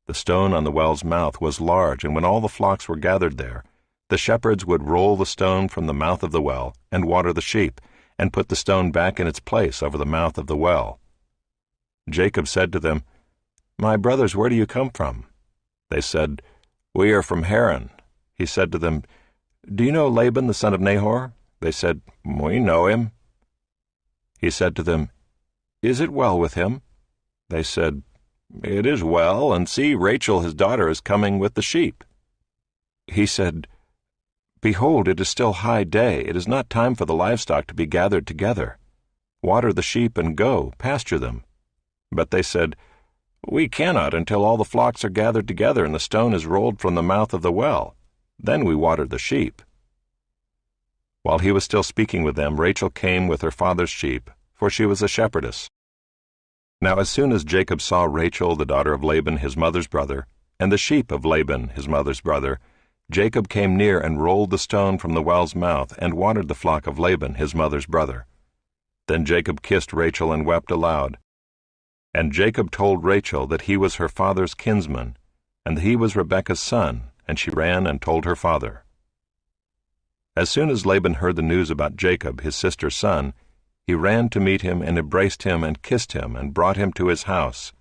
Speaker 1: The stone on the well's mouth was large, and when all the flocks were gathered there, the shepherds would roll the stone from the mouth of the well, and water the sheep, and put the stone back in its place over the mouth of the well. Jacob said to them, My brothers, where do you come from? They said, We are from Haran. He said to them, Do you know Laban the son of Nahor? They said, We know him. He said to them, Is it well with him? They said, It is well, and see, Rachel his daughter is coming with the sheep. He said, Behold, it is still high day. It is not time for the livestock to be gathered together. Water the sheep and go, pasture them. But they said, We cannot until all the flocks are gathered together and the stone is rolled from the mouth of the well. Then we water the sheep. While he was still speaking with them, Rachel came with her father's sheep, for she was a shepherdess. Now as soon as Jacob saw Rachel, the daughter of Laban his mother's brother, and the sheep of Laban his mother's brother, Jacob came near and rolled the stone from the well's mouth, and watered the flock of Laban his mother's brother. Then Jacob kissed Rachel and wept aloud. And Jacob told Rachel that he was her father's kinsman, and that he was Rebekah's son, and she ran and told her father. As soon as Laban heard the news about Jacob, his sister's son, he ran to meet him and embraced him and kissed him and brought him to his house.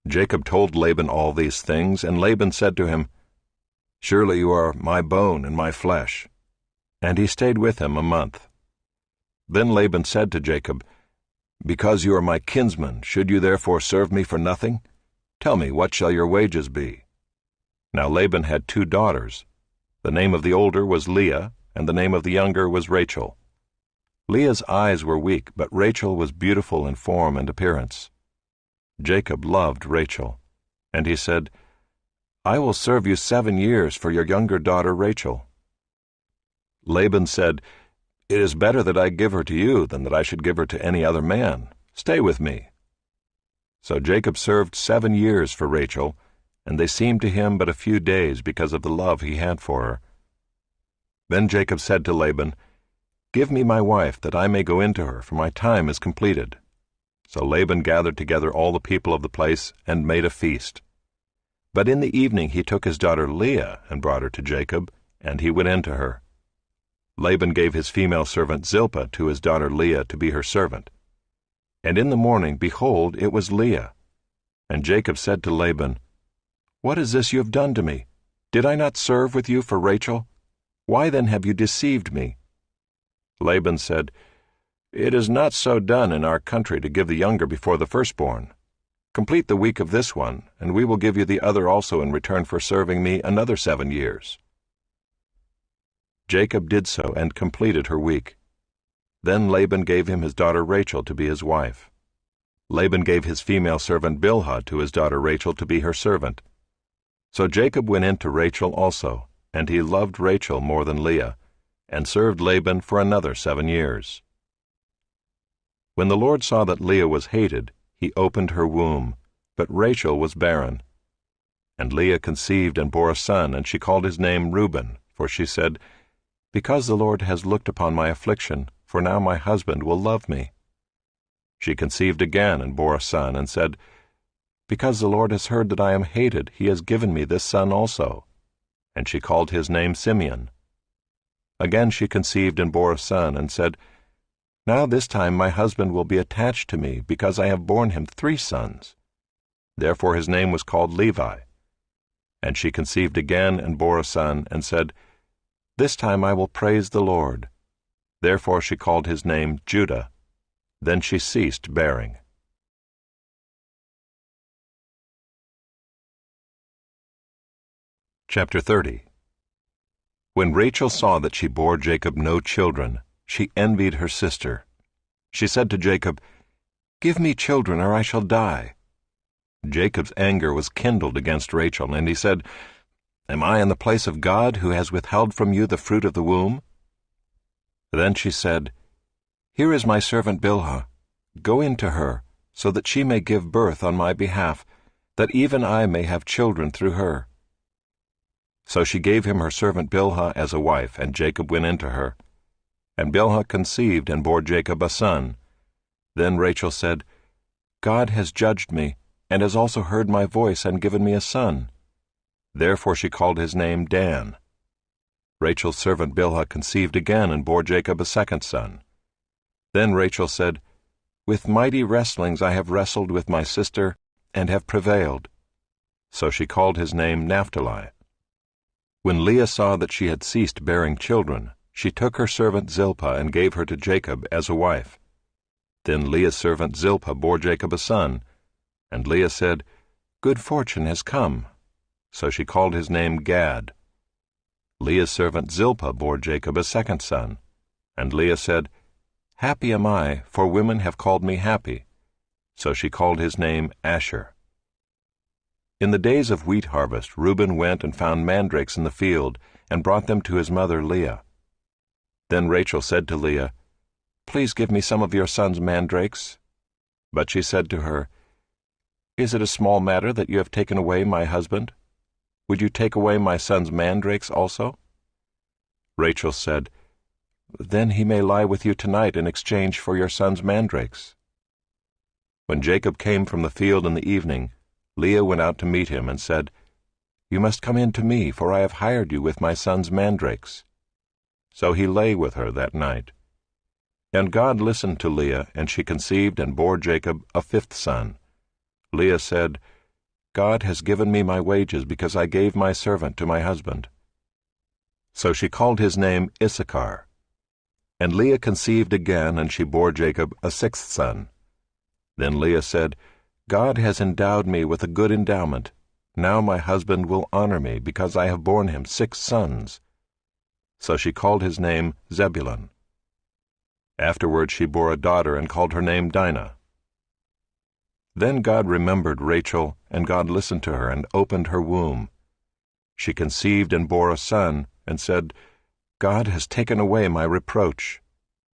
Speaker 1: Jacob told Laban all these things, and Laban said to him, "Surely you are my bone and my flesh." And he stayed with him a month. Then Laban said to Jacob, "Because you are my kinsman, should you therefore serve me for nothing? Tell me, what shall your wages be?" Now Laban had 2 daughters. The name of the older was Leah, and the name of the younger was Rachel. Leah's eyes were weak, but Rachel was beautiful in form and appearance. Jacob loved Rachel, and he said, "I will serve you 7 years for your younger daughter Rachel." Laban said, "It is better that I give her to you than that I should give her to any other man. Stay with me." So Jacob served 7 years for Rachel, and they seemed to him but a few days because of the love he had for her. Then Jacob said to Laban, "Give me my wife, that I may go into her, for my time is completed." So Laban gathered together all the people of the place and made a feast. But in the evening he took his daughter Leah and brought her to Jacob, and he went into her. Laban gave his female servant Zilpah to his daughter Leah to be her servant. And in the morning, behold, it was Leah. And Jacob said to Laban, "What is this you have done to me? Did I not serve with you for Rachel? Why then have you deceived me?" Laban said, "It is not so done in our country to give the younger before the firstborn. Complete the week of this one, and we will give you the other also in return for serving me another 7 years." Jacob did so and completed her week. Then Laban gave him his daughter Rachel to be his wife. Laban gave his female servant Bilhah to his daughter Rachel to be her servant. So Jacob went in to Rachel also, and he loved Rachel more than Leah, and served Laban for another 7 years. When the Lord saw that Leah was hated, he opened her womb, but Rachel was barren. And Leah conceived and bore a son, and she called his name Reuben, for she said, "Because the Lord has looked upon my affliction, for now my husband will love me." She conceived again and bore a son, and said, "Because the Lord has heard that I am hated, he has given me this son also." And she called his name Simeon. Again she conceived and bore a son, and said, "Now this time my husband will be attached to me, because I have borne him 3 sons. Therefore his name was called Levi. And she conceived again and bore a son, and said, "This time I will praise the Lord." Therefore she called his name Judah. Then she ceased bearing. Chapter 30. When Rachel saw that she bore Jacob no children, she envied her sister. She said to Jacob, "Give me children, or I shall die." Jacob's anger was kindled against Rachel, and he said, "Am I in the place of God, who has withheld from you the fruit of the womb?" Then she said, "Here is my servant Bilhah. Go in to her, so that she may give birth on my behalf, that even I may have children through her." So she gave him her servant Bilhah as a wife, and Jacob went in to her. And Bilhah conceived and bore Jacob a son. Then Rachel said, "God has judged me, and has also heard my voice and given me a son." Therefore she called his name Dan. Rachel's servant Bilhah conceived again and bore Jacob a second son. Then Rachel said, "With mighty wrestlings I have wrestled with my sister, and have prevailed." So she called his name Naphtali. When Leah saw that she had ceased bearing children, she took her servant Zilpah and gave her to Jacob as a wife. Then Leah's servant Zilpah bore Jacob a son, and Leah said, "Good fortune has come." So she called his name Gad. Leah's servant Zilpah bore Jacob a second son, and Leah said, "Happy am I, for women have called me happy." So she called his name Asher. In the days of wheat harvest, Reuben went and found mandrakes in the field, and brought them to his mother Leah. Then Rachel said to Leah, "Please give me some of your son's mandrakes." But she said to her, "Is it a small matter that you have taken away my husband? Would you take away my son's mandrakes also?" Rachel said, "Then he may lie with you tonight in exchange for your son's mandrakes." When Jacob came from the field in the evening, Leah went out to meet him and said, "You must come in to me, for I have hired you with my son's mandrakes." So he lay with her that night. And God listened to Leah, and she conceived and bore Jacob a fifth son. Leah said, "God has given me my wages because I gave my servant to my husband." So she called his name Issachar. And Leah conceived again, and she bore Jacob a sixth son. Then Leah said, "God has endowed me with a good endowment. Now my husband will honor me, because I have borne him 6 sons. So she called his name Zebulun. Afterward she bore a daughter and called her name Dinah. Then God remembered Rachel, and God listened to her and opened her womb. She conceived and bore a son, and said, "God has taken away my reproach."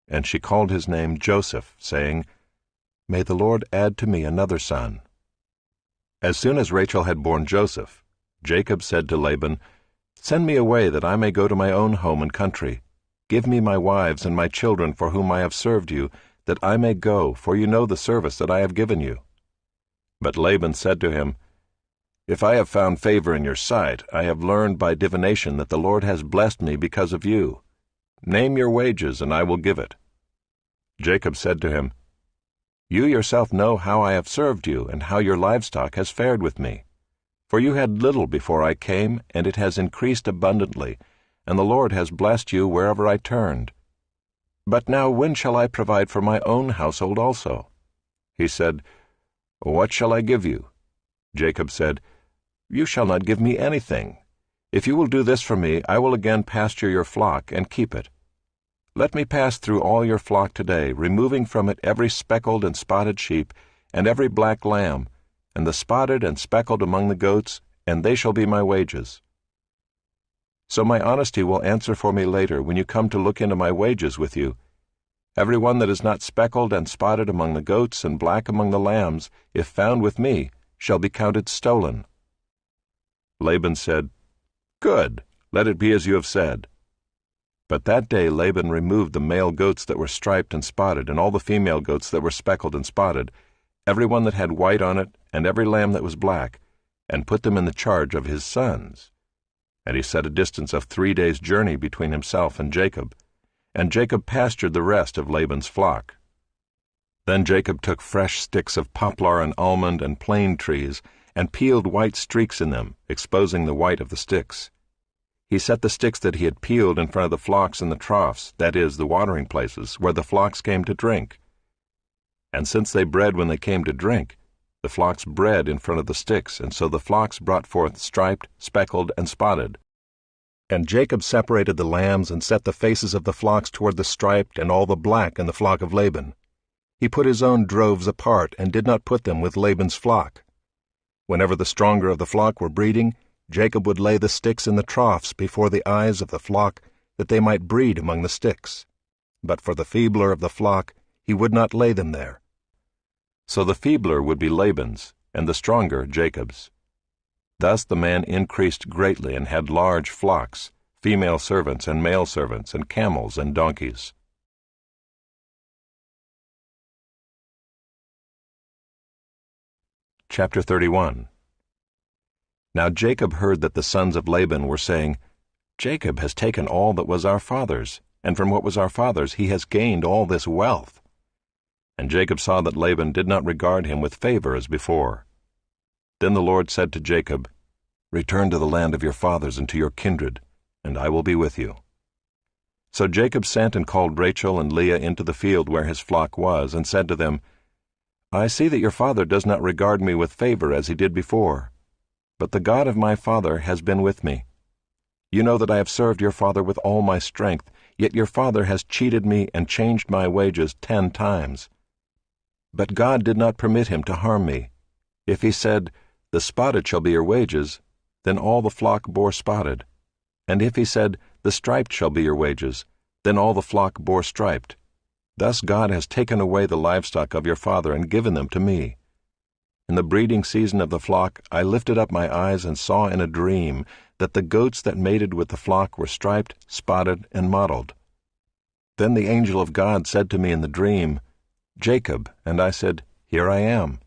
Speaker 1: And she called his name Joseph, saying, "May the Lord add to me another son." As soon as Rachel had borne Joseph, Jacob said to Laban, "Send me away that I may go to my own home and country. Give me my wives and my children for whom I have served you, that I may go, for you know the service that I have given you." But Laban said to him, "If I have found favor in your sight, I have learned by divination that the Lord has blessed me because of you. Name your wages, and I will give it." Jacob said to him, "You yourself know how I have served you, and how your livestock has fared with me. For you had little before I came, and it has increased abundantly, and the Lord has blessed you wherever I turned. But now when shall I provide for my own household also?" He said, "What shall I give you?" Jacob said, "You shall not give me anything. If you will do this for me, I will again pasture your flock and keep it. Let me pass through all your flock today, removing from it every speckled and spotted sheep, and every black lamb, and the spotted and speckled among the goats, and they shall be my wages. So my honesty will answer for me later when you come to look into my wages with you. Every one that is not speckled and spotted among the goats and black among the lambs, if found with me, shall be counted stolen." Laban said, "Good, let it be as you have said." But that day Laban removed the male goats that were striped and spotted, and all the female goats that were speckled and spotted, every one that had white on it, and every lamb that was black, and put them in the charge of his sons. And he set a distance of 3 days' journey between himself and Jacob pastured the rest of Laban's flock. Then Jacob took fresh sticks of poplar and almond and plane trees, and peeled white streaks in them, exposing the white of the sticks. He set the sticks that he had peeled in front of the flocks in the troughs, that is, the watering places, where the flocks came to drink. And since they bred when they came to drink, the flocks bred in front of the sticks, and so the flocks brought forth striped, speckled, and spotted. And Jacob separated the lambs and set the faces of the flocks toward the striped and all the black in the flock of Laban. He put his own droves apart, and did not put them with Laban's flock. Whenever the stronger of the flock were breeding, Jacob would lay the sticks in the troughs before the eyes of the flock, that they might breed among the sticks. But for the feebler of the flock, he would not lay them there. So the feebler would be Laban's, and the stronger Jacob's. Thus the man increased greatly and had large flocks, female servants and male servants, and camels and donkeys. Chapter 31. Now Jacob heard that the sons of Laban were saying, "Jacob has taken all that was our father's, and from what was our father's he has gained all this wealth." And Jacob saw that Laban did not regard him with favor as before. Then the Lord said to Jacob, "Return to the land of your fathers and to your kindred, and I will be with you." So Jacob sent and called Rachel and Leah into the field where his flock was, and said to them, "I see that your father does not regard me with favor as he did before. But the God of my father has been with me. You know that I have served your father with all my strength, yet your father has cheated me and changed my wages 10 times. But God did not permit him to harm me. If he said, 'The spotted shall be your wages,' then all the flock bore spotted. And if he said, 'The striped shall be your wages,' then all the flock bore striped. Thus God has taken away the livestock of your father and given them to me. In the breeding season of the flock I lifted up my eyes and saw in a dream that the goats that mated with the flock were striped, spotted, and mottled. Then the angel of God said to me in the dream, 'Jacob,' and I said, Here I am.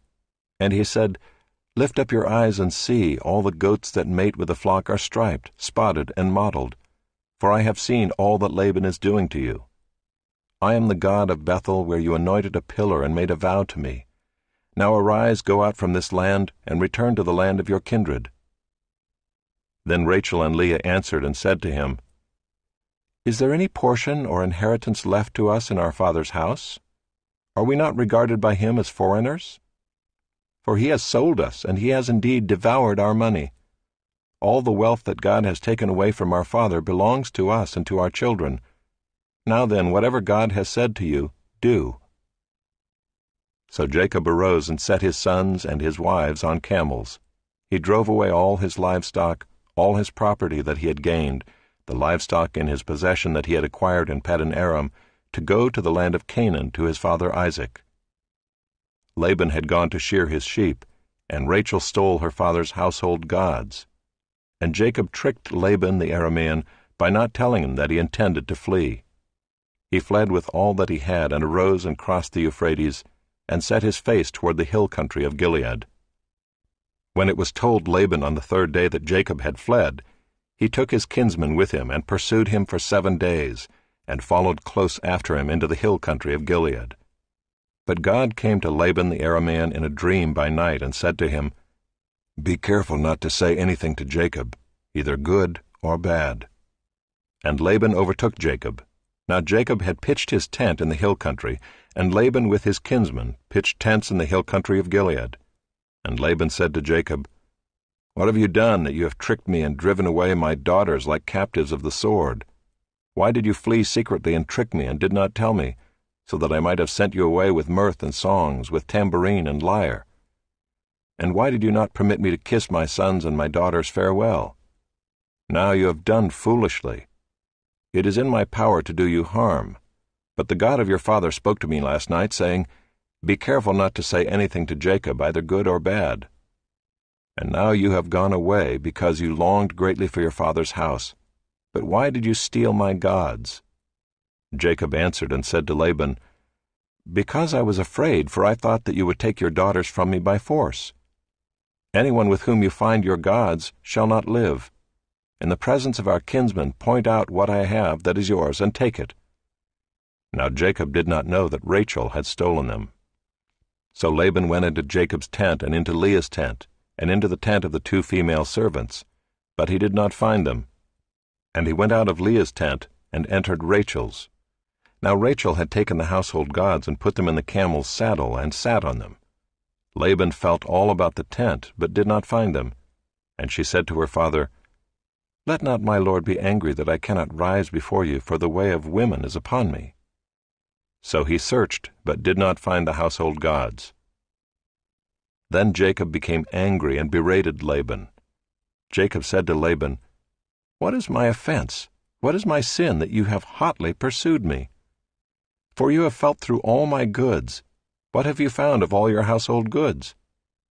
Speaker 1: And he said, Lift up your eyes and see, all the goats that mate with the flock are striped, spotted, and mottled. For I have seen all that Laban is doing to you. I am the God of Bethel, where you anointed a pillar and made a vow to me. Now arise, go out from this land, and return to the land of your kindred. Then Rachel and Leah answered and said to him, Is there any portion or inheritance left to us in our father's house? Are we not regarded by him as foreigners? For he has sold us, and he has indeed devoured our money. All the wealth that God has taken away from our father belongs to us and to our children. Now then, whatever God has said to you, do. So Jacob arose and set his sons and his wives on camels. He drove away all his livestock, all his property that he had gained, the livestock in his possession that he had acquired in Paddan Aram, to go to the land of Canaan to his father Isaac. Laban had gone to shear his sheep, and Rachel stole her father's household gods. And Jacob tricked Laban the Aramean by not telling him that he intended to flee. He fled with all that he had, and arose and crossed the Euphrates, and set his face toward the hill country of Gilead. When it was told Laban on the third day that Jacob had fled, he took his kinsman with him, and pursued him for 7 days, and followed close after him into the hill country of Gilead. But God came to Laban the Aramean in a dream by night, and said to him, Be careful not to say anything to Jacob, either good or bad. And Laban overtook Jacob. Now Jacob had pitched his tent in the hill country, and Laban with his kinsmen pitched tents in the hill country of Gilead. And Laban said to Jacob, What have you done, that you have tricked me and driven away my daughters like captives of the sword? Why did you flee secretly and trick me, and did not tell me, so that I might have sent you away with mirth and songs, with tambourine and lyre? And why did you not permit me to kiss my sons and my daughters farewell? Now you have done foolishly. It is in my power to do you harm. But the God of your father spoke to me last night, saying, Be careful not to say anything to Jacob, either good or bad. And now you have gone away, because you longed greatly for your father's house. But why did you steal my gods? Jacob answered and said to Laban, Because I was afraid, for I thought that you would take your daughters from me by force. Anyone with whom you find your gods shall not live. In the presence of our kinsmen, point out what I have that is yours, and take it. Now Jacob did not know that Rachel had stolen them. So Laban went into Jacob's tent, and into Leah's tent, and into the tent of the 2 female servants, but he did not find them. And he went out of Leah's tent, and entered Rachel's. Now Rachel had taken the household gods, and put them in the camel's saddle, and sat on them. Laban felt all about the tent, but did not find them. And she said to her father, Let not my lord be angry that I cannot rise before you, for the way of women is upon me. So he searched, but did not find the household gods. Then Jacob became angry and berated Laban. Jacob said to Laban, What is my offense? What is my sin that you have hotly pursued me? For you have felt through all my goods. What have you found of all your household goods?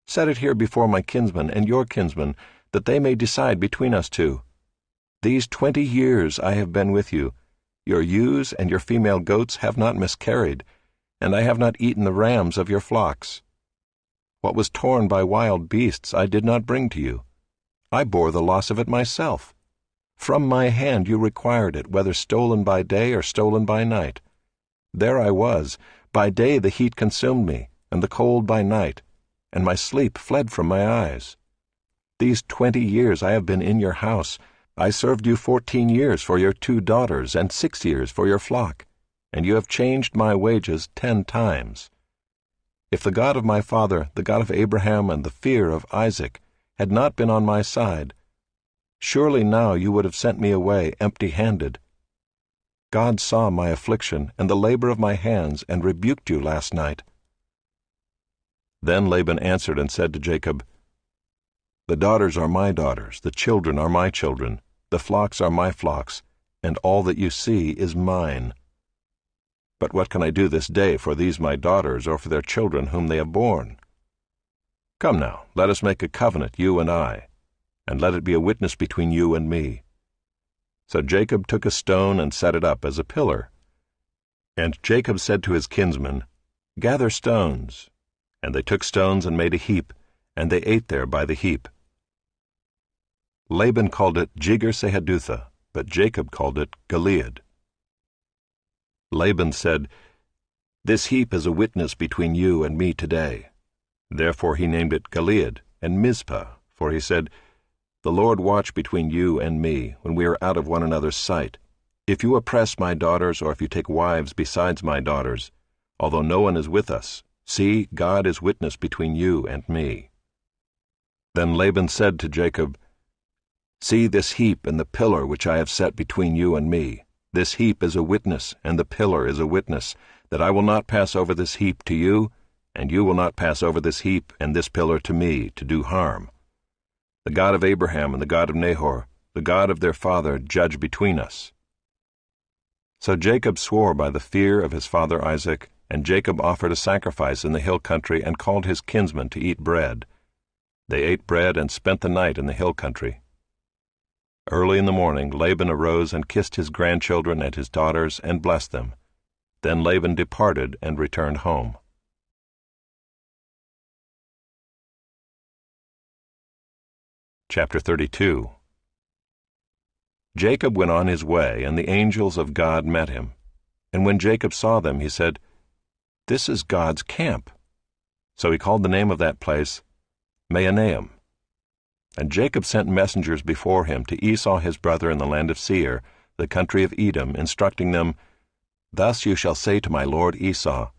Speaker 1: Set it here before my kinsmen and your kinsmen, that they may decide between us two. These 20 years I have been with you. Your ewes and your female goats have not miscarried, and I have not eaten the rams of your flocks. What was torn by wild beasts I did not bring to you. I bore the loss of it myself. From my hand you required it, whether stolen by day or stolen by night. There I was. By day the heat consumed me, and the cold by night, and my sleep fled from my eyes. These 20 years I have been in your house. I served you 14 years for your 2 daughters, and 6 years for your flock, and you have changed my wages 10 times. If the God of my father, the God of Abraham, and the fear of Isaac, had not been on my side, surely now you would have sent me away empty-handed. God saw my affliction and the labor of my hands, and rebuked you last night. Then Laban answered and said to Jacob, The daughters are my daughters, the children are my children, the flocks are my flocks, and all that you see is mine. But what can I do this day for these my daughters, or for their children whom they have borne? Come now, let us make a covenant, you and I, and let it be a witness between you and me. So Jacob took a stone and set it up as a pillar. And Jacob said to his kinsmen, Gather stones. And they took stones and made a heap, and they ate there by the heap. Laban called it Jegar-sahadutha, but Jacob called it Gilead. Laban said, "This heap is a witness between you and me today." Therefore he named it Gilead and Mizpah, for he said, "The Lord watch between you and me, when we are out of one another's sight. If you oppress my daughters, or if you take wives besides my daughters, although no one is with us, see, God is witness between you and me." Then Laban said to Jacob, "See this heap and the pillar which I have set between you and me. This heap is a witness, and the pillar is a witness, that I will not pass over this heap to you, and you will not pass over this heap and this pillar to me, to do harm. The God of Abraham and the God of Nahor, the God of their father, judge between us." So Jacob swore by the fear of his father Isaac, and Jacob offered a sacrifice in the hill country and called his kinsmen to eat bread. They ate bread and spent the night in the hill country. Early in the morning Laban arose and kissed his grandchildren and his daughters and blessed them. Then Laban departed and returned home. Chapter 32. Jacob went on his way, and the angels of God met him. And when Jacob saw them, he said, "This is God's camp." So he called the name of that place Mahanaim. And Jacob sent messengers before him to Esau his brother in the land of Seir, the country of Edom, instructing them, "Thus you shall say to my lord Esau,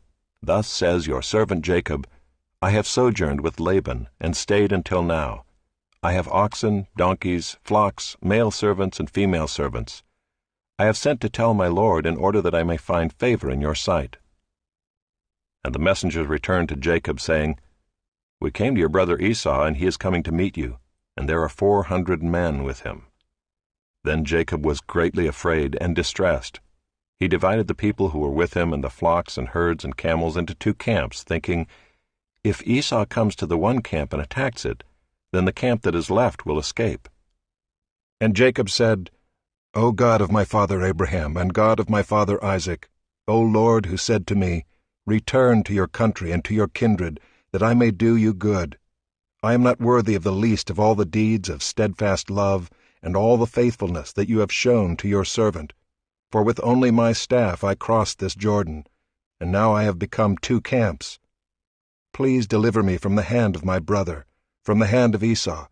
Speaker 1: Thus says your servant Jacob, I have sojourned with Laban, and stayed until now. I have oxen, donkeys, flocks, male servants and female servants. I have sent to tell my lord in order that I may find favor in your sight." And the messengers returned to Jacob, saying, "We came to your brother Esau, and he is coming to meet you, and there are 400 men with him." Then Jacob was greatly afraid and distressed. He divided the people who were with him and the flocks and herds and camels into 2 camps, thinking, "If Esau comes to the one camp and attacks it, then the camp that is left will escape." And Jacob said, "O God of my father Abraham, and God of my father Isaac, O Lord, who said to me, Return to your country and to your kindred, that I may do you good. I am not worthy of the least of all the deeds of steadfast love and all the faithfulness that you have shown to your servant. For with only my staff I crossed this Jordan, and now I have become 2 camps. Please deliver me from the hand of my brother, from the hand of Esau,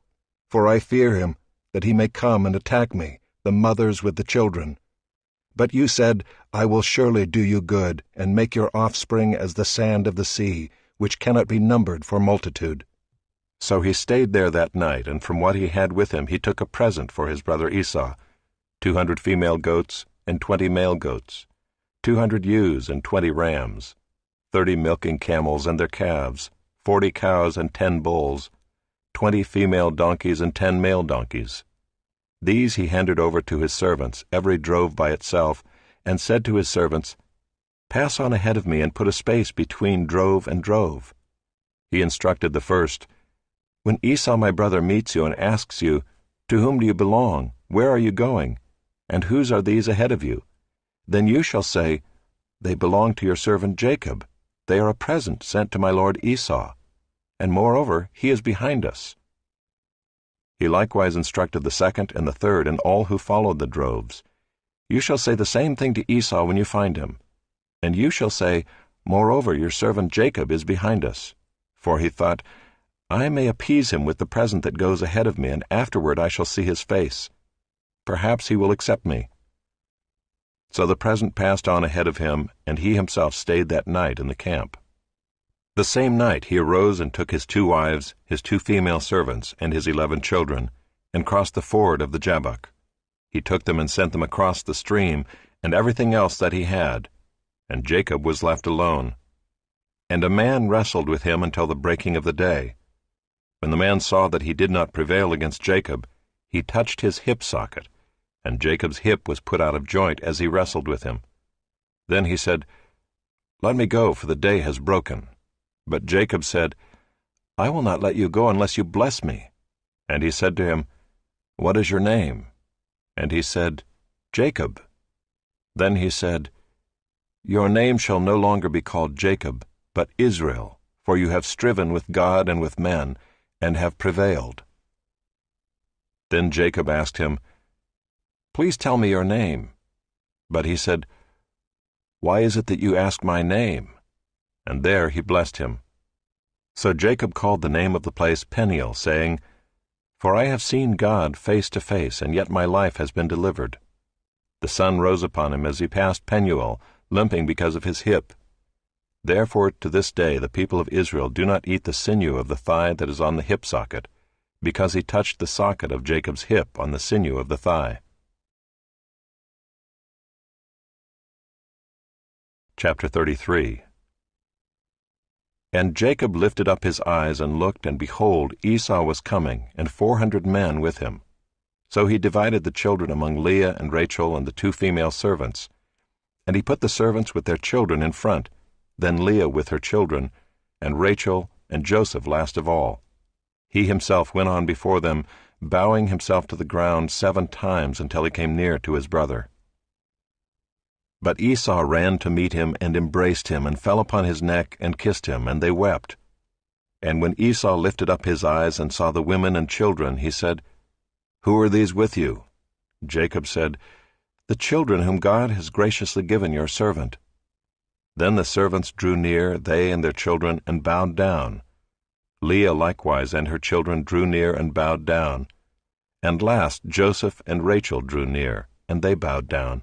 Speaker 1: for I fear him, that he may come and attack me, the mothers with the children. But you said, I will surely do you good, and make your offspring as the sand of the sea, which cannot be numbered for multitude." So he stayed there that night, and from what he had with him he took a present for his brother Esau, 200 female goats and 20 male goats, 200 ewes and 20 rams, 30 milking camels and their calves, 40 cows and 10 bulls, 20 female donkeys and 10 male donkeys. These he handed over to his servants, every drove by itself, and said to his servants, "Pass on ahead of me and put a space between drove and drove." He instructed the first, "When Esau my brother meets you and asks you, 'To whom do you belong? Where are you going? And whose are these ahead of you?' Then you shall say, 'They belong to your servant Jacob. They are a present sent to my lord Esau. And moreover, he is behind us.'" He likewise instructed the second and the third and all who followed the droves. "You shall say the same thing to Esau when you find him. And you shall say, 'Moreover, your servant Jacob is behind us.' For he thought, 'I may appease him with the present that goes ahead of me, and afterward I shall see his face. Perhaps he will accept me.' So the present passed on ahead of him, and he himself stayed that night in the camp. The same night he arose and took his 2 wives, his 2 female servants, and his 11 children, and crossed the ford of the Jabbok. He took them and sent them across the stream, and everything else that he had, and Jacob was left alone. And a man wrestled with him until the breaking of the day. When the man saw that he did not prevail against Jacob, he touched his hip socket, and Jacob's hip was put out of joint as he wrestled with him. Then he said, "Let me go, for the day has broken." But Jacob said, "I will not let you go unless you bless me." And he said to him, "What is your name?" And he said, "Jacob." Then he said, "Your name shall no longer be called Jacob, but Israel, for you have striven with God and with men, and have prevailed." Then Jacob asked him, "Please tell me your name." But he said, "Why is it that you ask my name?" And there he blessed him. So Jacob called the name of the place Peniel, saying, "For I have seen God face to face, and yet my life has been delivered." The sun rose upon him as he passed Penuel, limping because of his hip. Therefore to this day the people of Israel do not eat the sinew of the thigh that is on the hip socket, because he touched the socket of Jacob's hip on the sinew of the thigh. Chapter 33. And Jacob lifted up his eyes and looked, and behold, Esau was coming, and 400 men with him. So he divided the children among Leah and Rachel and the 2 female servants. And he put the servants with their children in front, then Leah with her children, and Rachel and Joseph last of all. He himself went on before them, bowing himself to the ground 7 times until he came near to his brother. But Esau ran to meet him and embraced him, and fell upon his neck and kissed him, and they wept. And when Esau lifted up his eyes and saw the women and children, he said, "Who are these with you?" Jacob said, "The children whom God has graciously given your servant." Then the servants drew near, they and their children, and bowed down. Leah likewise and her children drew near and bowed down. And last Joseph and Rachel drew near, and they bowed down.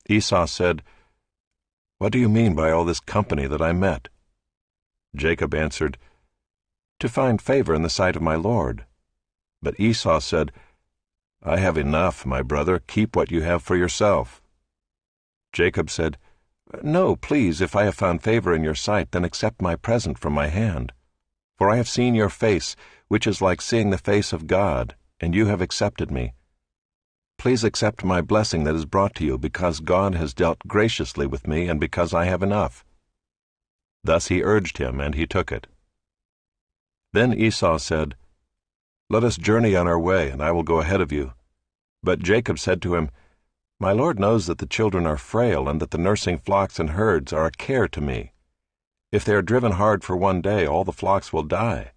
Speaker 1: Esau said, "What do you mean by all this company that I met?" Jacob answered, "To find favor in the sight of my Lord." But Esau said, "I have enough, my brother, keep what you have for yourself." Jacob said, "No, please, if I have found favor in your sight, then accept my present from my hand. For I have seen your face, which is like seeing the face of God, and you have accepted me. Please accept my blessing that is brought to you, because God has dealt graciously with me, and because I have enough." Thus he urged him, and he took it. Then Esau said, "Let us journey on our way, and I will go ahead of you." But Jacob said to him, "My Lord knows that the children are frail, and that the nursing flocks and herds are a care to me. If they are driven hard for one day, all the flocks will die.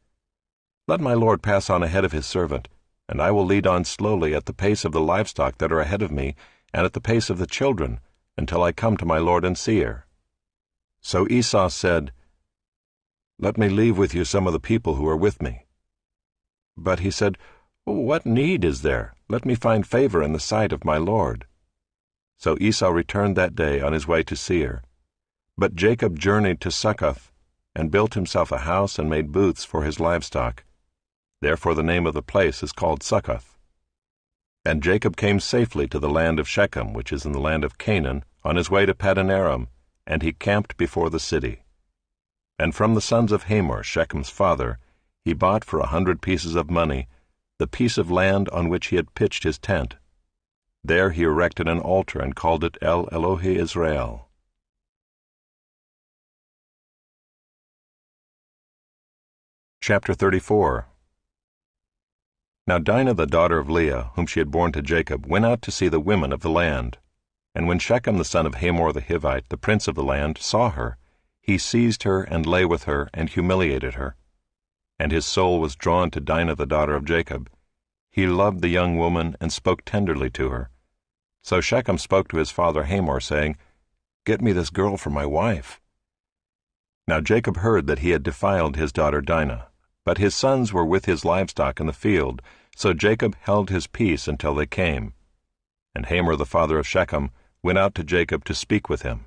Speaker 1: Let my Lord pass on ahead of his servant, and I will lead on slowly at the pace of the livestock that are ahead of me, and at the pace of the children, until I come to my lord and seer." So Esau said, "Let me leave with you some of the people who are with me." But he said, "What need is there? Let me find favor in the sight of my lord." So Esau returned that day on his way to Seir. But Jacob journeyed to Succoth, and built himself a house and made booths for his livestock. Therefore the name of the place is called Succoth. And Jacob came safely to the land of Shechem, which is in the land of Canaan, on his way to Paddan Aram, and he camped before the city. And from the sons of Hamor, Shechem's father, he bought for 100 pieces of money the piece of land on which he had pitched his tent. There he erected an altar and called it El Elohe Israel. Chapter 34. Now Dinah the daughter of Leah, whom she had borne to Jacob, went out to see the women of the land. And when Shechem the son of Hamor the Hivite, the prince of the land, saw her, he seized her and lay with her and humiliated her. And his soul was drawn to Dinah the daughter of Jacob. He loved the young woman and spoke tenderly to her. So Shechem spoke to his father Hamor, saying, "Get me this girl for my wife." Now Jacob heard that he had defiled his daughter Dinah, but his sons were with his livestock in the field, so Jacob held his peace until they came. And Hamor the father of Shechem went out to Jacob to speak with him.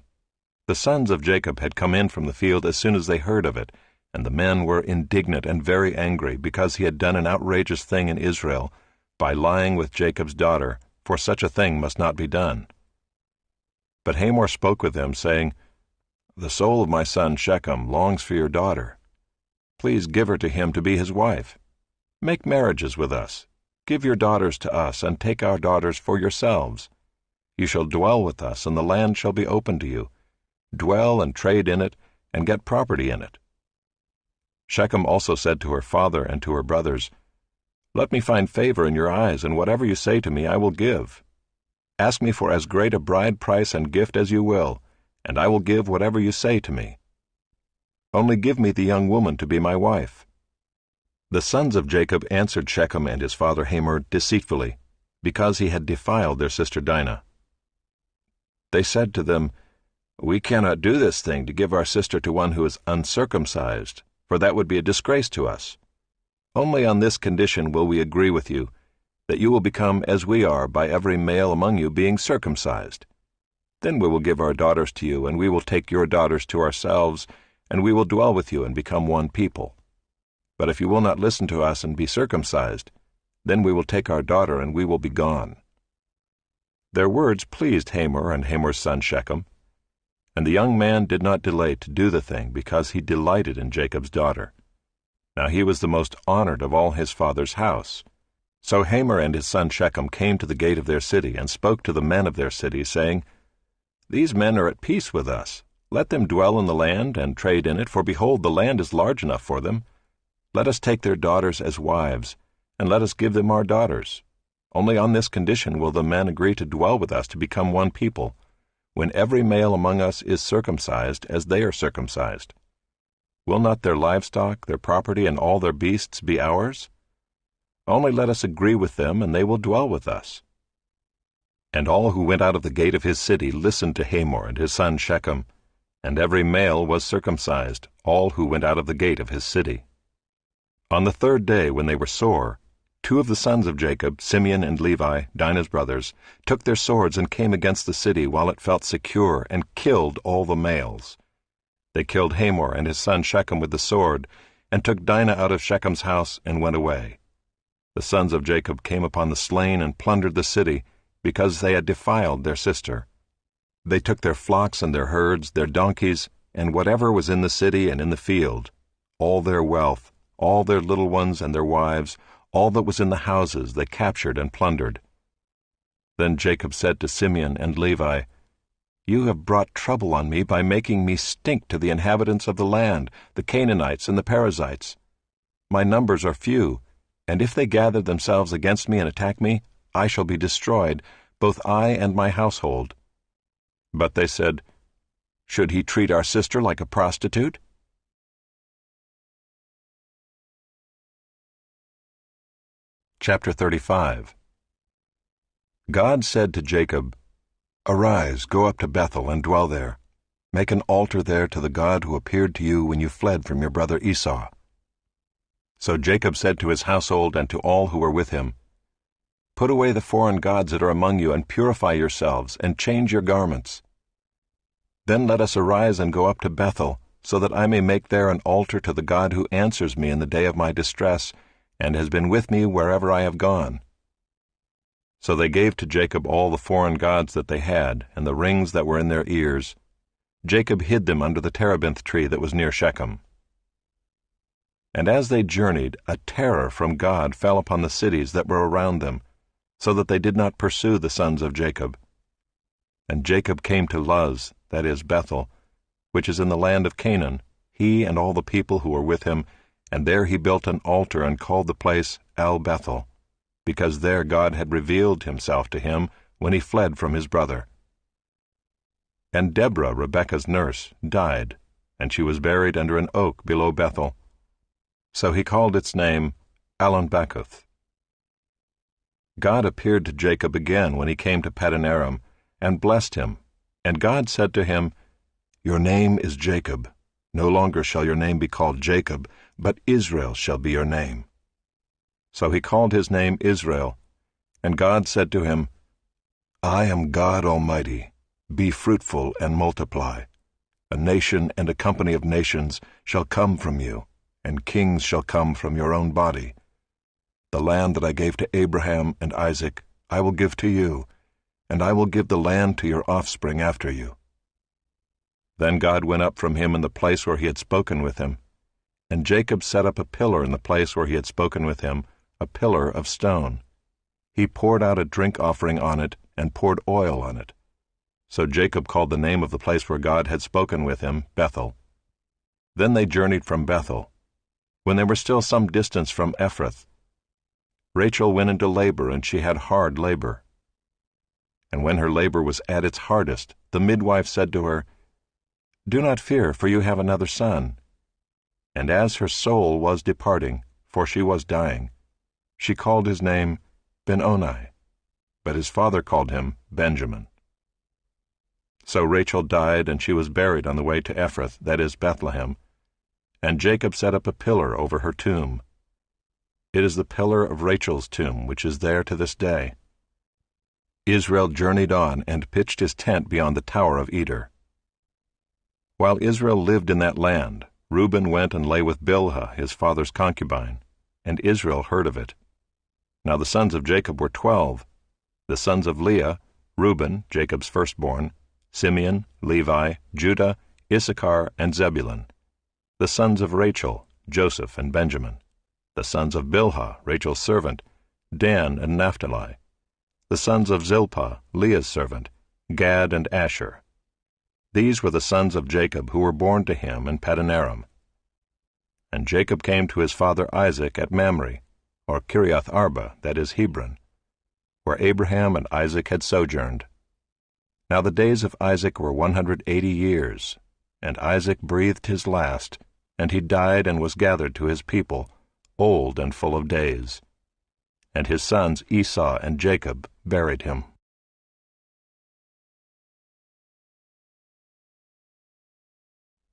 Speaker 1: The sons of Jacob had come in from the field as soon as they heard of it, and the men were indignant and very angry, because he had done an outrageous thing in Israel, by lying with Jacob's daughter, for such a thing must not be done. But Hamor spoke with them, saying, "The soul of my son Shechem longs for your daughter. Please give her to him to be his wife. Make marriages with us. Give your daughters to us, and take our daughters for yourselves. You shall dwell with us, and the land shall be open to you. Dwell and trade in it, and get property in it." Shechem also said to her father and to her brothers, "Let me find favor in your eyes, and whatever you say to me I will give. Ask me for as great a bride price and gift as you will, and I will give whatever you say to me." Only give me the young woman to be my wife." The sons of Jacob answered Shechem and his father Hamor deceitfully, because he had defiled their sister Dinah. They said to them, "We cannot do this thing to give our sister to one who is uncircumcised, for that would be a disgrace to us. Only on this condition will we agree with you, that you will become as we are by every male among you being circumcised. Then we will give our daughters to you, and we will take your daughters to ourselves, and we will dwell with you and become one people. But if you will not listen to us and be circumcised, then we will take our daughter and we will be gone." Their words pleased Hamor and Hamor's son Shechem, and the young man did not delay to do the thing because he delighted in Jacob's daughter. Now he was the most honored of all his father's house. So Hamor and his son Shechem came to the gate of their city and spoke to the men of their city, saying, "These men are at peace with us. Let them dwell in the land and trade in it, for behold, the land is large enough for them. Let us take their daughters as wives, and let us give them our daughters. Only on this condition will the men agree to dwell with us to become one people, when every male among us is circumcised as they are circumcised. Will not their livestock, their property, and all their beasts be ours? Only let us agree with them, and they will dwell with us." And all who went out of the gate of his city listened to Hamor and his son Shechem, and every male was circumcised, all who went out of the gate of his city. On the third day, when they were sore, 2 of the sons of Jacob, Simeon and Levi, Dinah's brothers, took their swords and came against the city while it felt secure, and killed all the males. They killed Hamor and his son Shechem with the sword, and took Dinah out of Shechem's house and went away. The sons of Jacob came upon the slain and plundered the city, because they had defiled their sister. They took their flocks and their herds, their donkeys, and whatever was in the city and in the field, all their wealth, all their little ones and their wives, all that was in the houses they captured and plundered. Then Jacob said to Simeon and Levi, "You have brought trouble on me by making me stink to the inhabitants of the land, the Canaanites and the Perizzites. My numbers are few, and if they gather themselves against me and attack me, I shall be destroyed, both I and my household." But they said, "Should he treat our sister like a prostitute?" Chapter 35. God said to Jacob, "Arise, go up to Bethel and dwell there. Make an altar there to the God who appeared to you when you fled from your brother Esau." So Jacob said to his household and to all who were with him, "Put away the foreign gods that are among you, and purify yourselves, and change your garments. Then let us arise and go up to Bethel, so that I may make there an altar to the God who answers me in the day of my distress, and has been with me wherever I have gone." So they gave to Jacob all the foreign gods that they had, and the rings that were in their ears. Jacob hid them under the terebinth tree that was near Shechem. And as they journeyed, a terror from God fell upon the cities that were around them, so that they did not pursue the sons of Jacob. And Jacob came to Luz, that is Bethel, which is in the land of Canaan, he and all the people who were with him, and there he built an altar and called the place El-Bethel, because there God had revealed himself to him when he fled from his brother. And Deborah, Rebekah's nurse, died, and she was buried under an oak below Bethel. So he called its name Allon-Bacuth. God appeared to Jacob again when he came to Paddan-aram, and blessed him. And God said to him, "Your name is Jacob. No longer shall your name be called Jacob, but Israel shall be your name." So he called his name Israel. And God said to him, "I am God Almighty. Be fruitful and multiply. A nation and a company of nations shall come from you, and kings shall come from your own body. The land that I gave to Abraham and Isaac I will give to you, and I will give the land to your offspring after you." Then God went up from him in the place where he had spoken with him, and Jacob set up a pillar in the place where he had spoken with him, a pillar of stone. He poured out a drink offering on it, and poured oil on it. So Jacob called the name of the place where God had spoken with him Bethel. Then they journeyed from Bethel. When they were still some distance from Ephrath, Rachel went into labor, and she had hard labor. And when her labor was at its hardest, the midwife said to her, "Do not fear, for you have another son. And as her soul was departing, for she was dying, she called his name Ben-Oni, but his father called him Benjamin. So Rachel died, and she was buried on the way to Ephrath, that is, Bethlehem, and Jacob set up a pillar over her tomb. It is the pillar of Rachel's tomb, which is there to this day. Israel journeyed on and pitched his tent beyond the Tower of Eder. While Israel lived in that land, Reuben went and lay with Bilhah, his father's concubine, and Israel heard of it. Now the sons of Jacob were 12. The sons of Leah, Reuben, Jacob's firstborn, Simeon, Levi, Judah, Issachar, and Zebulun. The sons of Rachel, Joseph and Benjamin. The sons of Bilhah, Rachel's servant, Dan and Naphtali. The sons of Zilpah, Leah's servant, Gad and Asher. These were the sons of Jacob who were born to him in Padanaram. And Jacob came to his father Isaac at Mamre, or Kiriath Arba, that is Hebron, where Abraham and Isaac had sojourned. Now the days of Isaac were 180 years, and Isaac breathed his last, and he died and was gathered to his people, old and full of days. And his sons Esau and Jacob buried him.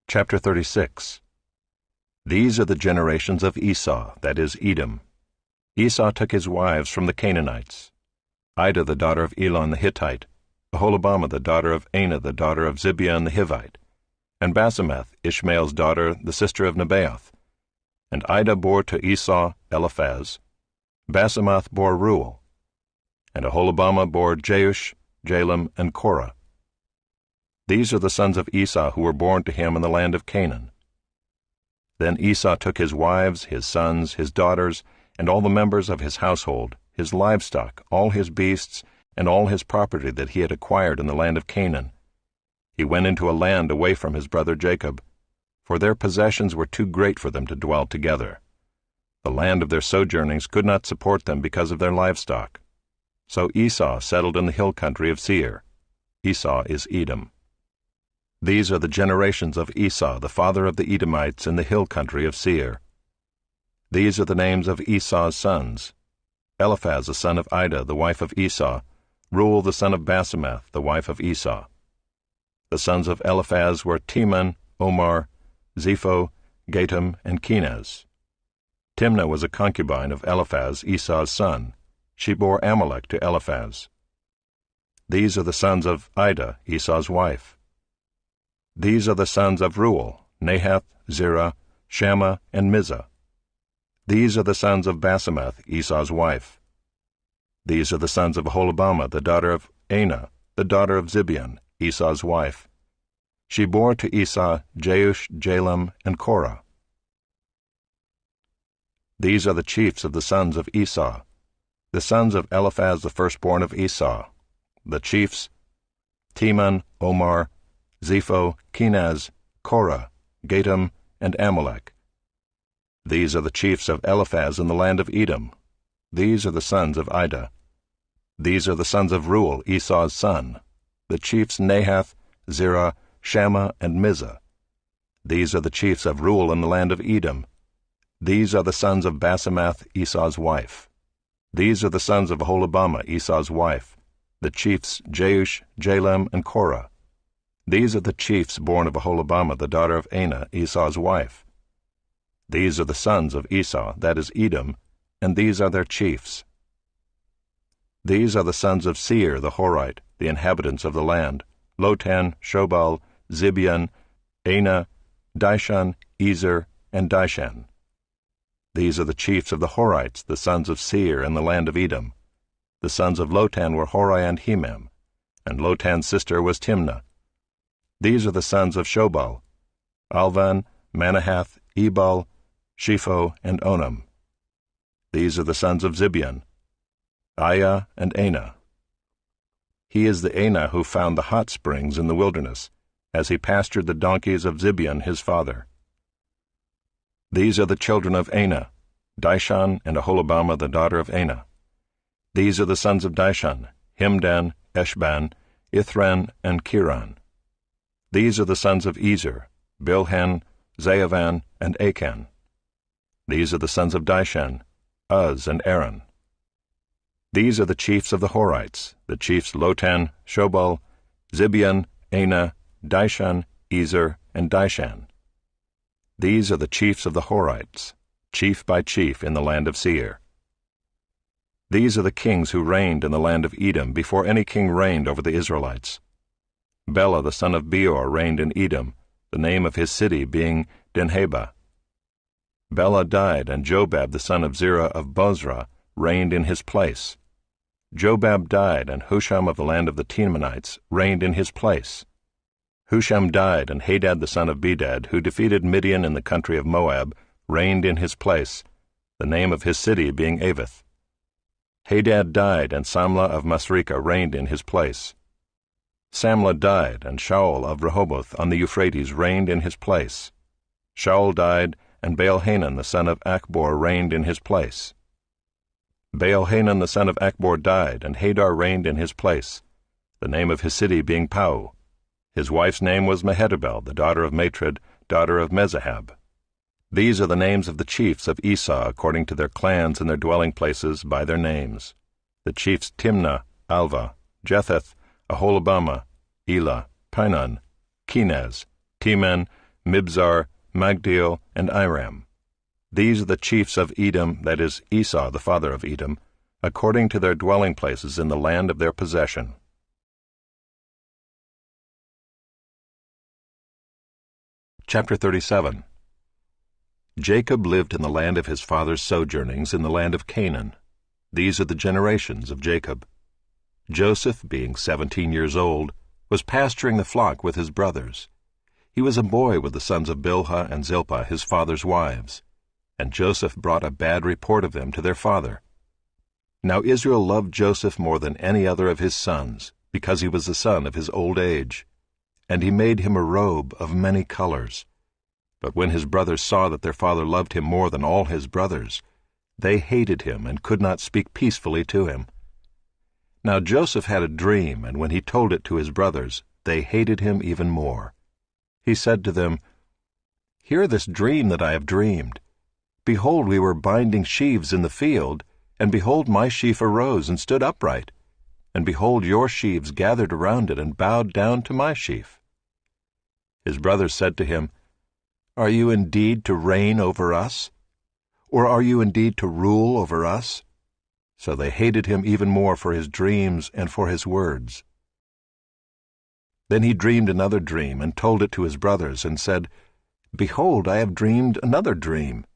Speaker 1: Chapter 36. These are the generations of Esau, that is, Edom. Esau took his wives from the Canaanites: Ida the daughter of Elon the Hittite, Aholibamah the daughter of Anah the daughter of Zibeon the Hivite, and Basemath, Ishmael's daughter, the sister of Nebaioth. And Ida bore to Esau Eliphaz, Basemath bore Reuel, and Aholibamah bore Jeush, Jalam, and Korah. These are the sons of Esau who were born to him in the land of Canaan. Then Esau took his wives, his sons, his daughters, and all the members of his household, his livestock, all his beasts, and all his property that he had acquired in the land of Canaan. He went into a land away from his brother Jacob, for their possessions were too great for them to dwell together. The land of their sojournings could not support them because of their livestock. So Esau settled in the hill country of Seir. Esau is Edom. These are the generations of Esau, the father of the Edomites, in the hill country of Seir. These are the names of Esau's sons: Eliphaz the son of Ida, the wife of Esau, Reuel the son of Basemath, the wife of Esau. The sons of Eliphaz were Teman, Omar, Zepho, Gatam, and Kenaz. Timnah was a concubine of Eliphaz, Esau's son. She bore Amalek to Eliphaz. These are the sons of Ida, Esau's wife. These are the sons of Reuel, Nahath, Zerah, Shammah, and Mizah. These are the sons of Basemath, Esau's wife. These are the sons of Aholibamah, the daughter of Anah, the daughter of Zibeon, Esau's wife. She bore to Esau Jeush, Jalam, and Korah. These are the chiefs of the sons of Esau, the sons of Eliphaz the firstborn of Esau, the chiefs: Teman, Omar, Zepho, Kenaz, Korah, Gatam, and Amalek. These are the chiefs of Eliphaz in the land of Edom. These are the sons of Ida. These are the sons of Reuel, Esau's son, the chiefs Nahath, Zerah, Shammah, and Mizah. These are the chiefs of Reuel in the land of Edom. These are the sons of Basemath, Esau's wife. These are the sons of Aholibamah, Esau's wife, the chiefs Jeush, Jalam, and Korah. These are the chiefs born of Aholibamah, the daughter of Anah, Esau's wife. These are the sons of Esau, that is Edom, and these are their chiefs. These are the sons of Seir the Horite, the inhabitants of the land: Lotan, Shobal, Zibeon, Anah, Dishan, Ezer, and Dishan. These are the chiefs of the Horites, the sons of Seir in the land of Edom. The sons of Lotan were Hori and Hemam, and Lotan's sister was Timnah. These are the sons of Shobal: Alvan, Manahath, Ebal, Shepho, and Onam. These are the sons of Zibeon: Aiah and Anah. He is the Anah who found the hot springs in the wilderness, as he pastured the donkeys of Zibeon his father. These are the children of Anah: Dishan and Aholibamah the daughter of Anah. These are the sons of Dishan: Himdan, Eshban, Ithran, and Kiran. These are the sons of Ezer: Bilhan, Zaavan, and Achan. These are the sons of Dishan, Uz and Aaron. These are the chiefs of the Horites, the chiefs Lotan, Shobal, Zibeon, Anah, Dishan, Ezer, and Dishan. These are the chiefs of the Horites, chief by chief in the land of Seir. These are the kings who reigned in the land of Edom before any king reigned over the Israelites. Bela the son of Beor reigned in Edom, the name of his city being Dinhabah. Bela died, and Jobab the son of Zerah of Bozrah reigned in his place. Jobab died, and Husham of the land of the Temanites reigned in his place. Husham died, and Hadad the son of Bedad, who defeated Midian in the country of Moab, reigned in his place, the name of his city being Avith. Hadad died, and Samlah of Masrekah reigned in his place. Samlah died, and Shaul of Rehoboth on the Euphrates reigned in his place. Shaul died, and Baal-Hanan the son of Achbor reigned in his place. Baal-Hanan the son of Achbor died, and Hadar reigned in his place, the name of his city being Pau. His wife's name was Mehetabel, the daughter of Matred, daughter of Mezahab. These are the names of the chiefs of Esau according to their clans and their dwelling places by their names. The chiefs Timnah, Alva, Jetheth, Aholibamah, Elah, Pinon, Kenaz, Teman, Mibzar, Magdiel, and Iram. These are the chiefs of Edom, that is, Esau the father of Edom, according to their dwelling places in the land of their possession. Chapter 37. Jacob lived in the land of his father's sojournings in the land of Canaan. These are the generations of Jacob. Joseph, being 17 years old, was pasturing the flock with his brothers. He was a boy with the sons of Bilhah and Zilpah, his father's wives. And Joseph brought a bad report of them to their father. Now Israel loved Joseph more than any other of his sons, because he was the son of his old age. And he made him a robe of many colors. But when his brothers saw that their father loved him more than all his brothers, they hated him and could not speak peacefully to him. Now Joseph had a dream, and when he told it to his brothers, they hated him even more. He said to them, "Hear this dream that I have dreamed. Behold, we were binding sheaves in the field, and behold, my sheaf arose and stood upright, and behold, your sheaves gathered around it and bowed down to my sheaf." His brothers said to him, "Are you indeed to reign over us? Or are you indeed to rule over us?" So they hated him even more for his dreams and for his words. Then he dreamed another dream and told it to his brothers, and said, "Behold, I have dreamed another dream.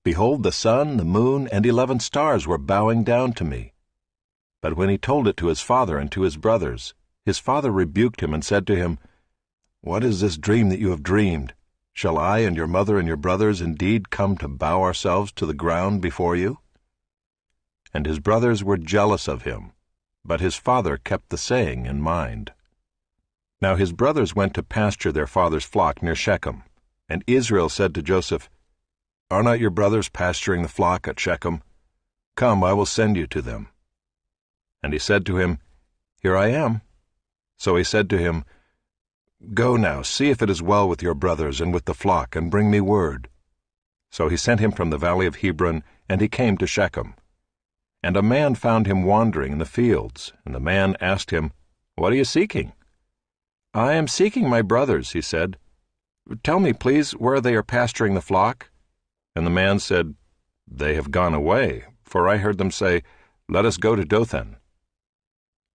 Speaker 1: Behold, the sun, the moon, and 11 stars were bowing down to me." But when he told it to his father and to his brothers, his father rebuked him and said to him, "What is this dream that you have dreamed? Shall I and your mother and your brothers indeed come to bow ourselves to the ground before you?" And his brothers were jealous of him, but his father kept the saying in mind. Now his brothers went to pasture their father's flock near Shechem, and Israel said to Joseph, "Are not your brothers pasturing the flock at Shechem? Come, I will send you to them." And he said to him, "Here I am." So he said to him, "Go now, see if it is well with your brothers and with the flock, and bring me word." So he sent him from the valley of Hebron, and he came to Shechem. And a man found him wandering in the fields, and the man asked him, "What are you seeking?" "I am seeking my brothers," he said. "Tell me, please, where they are pasturing the flock." And the man said, "They have gone away, for I heard them say, 'Let us go to Dothan.'"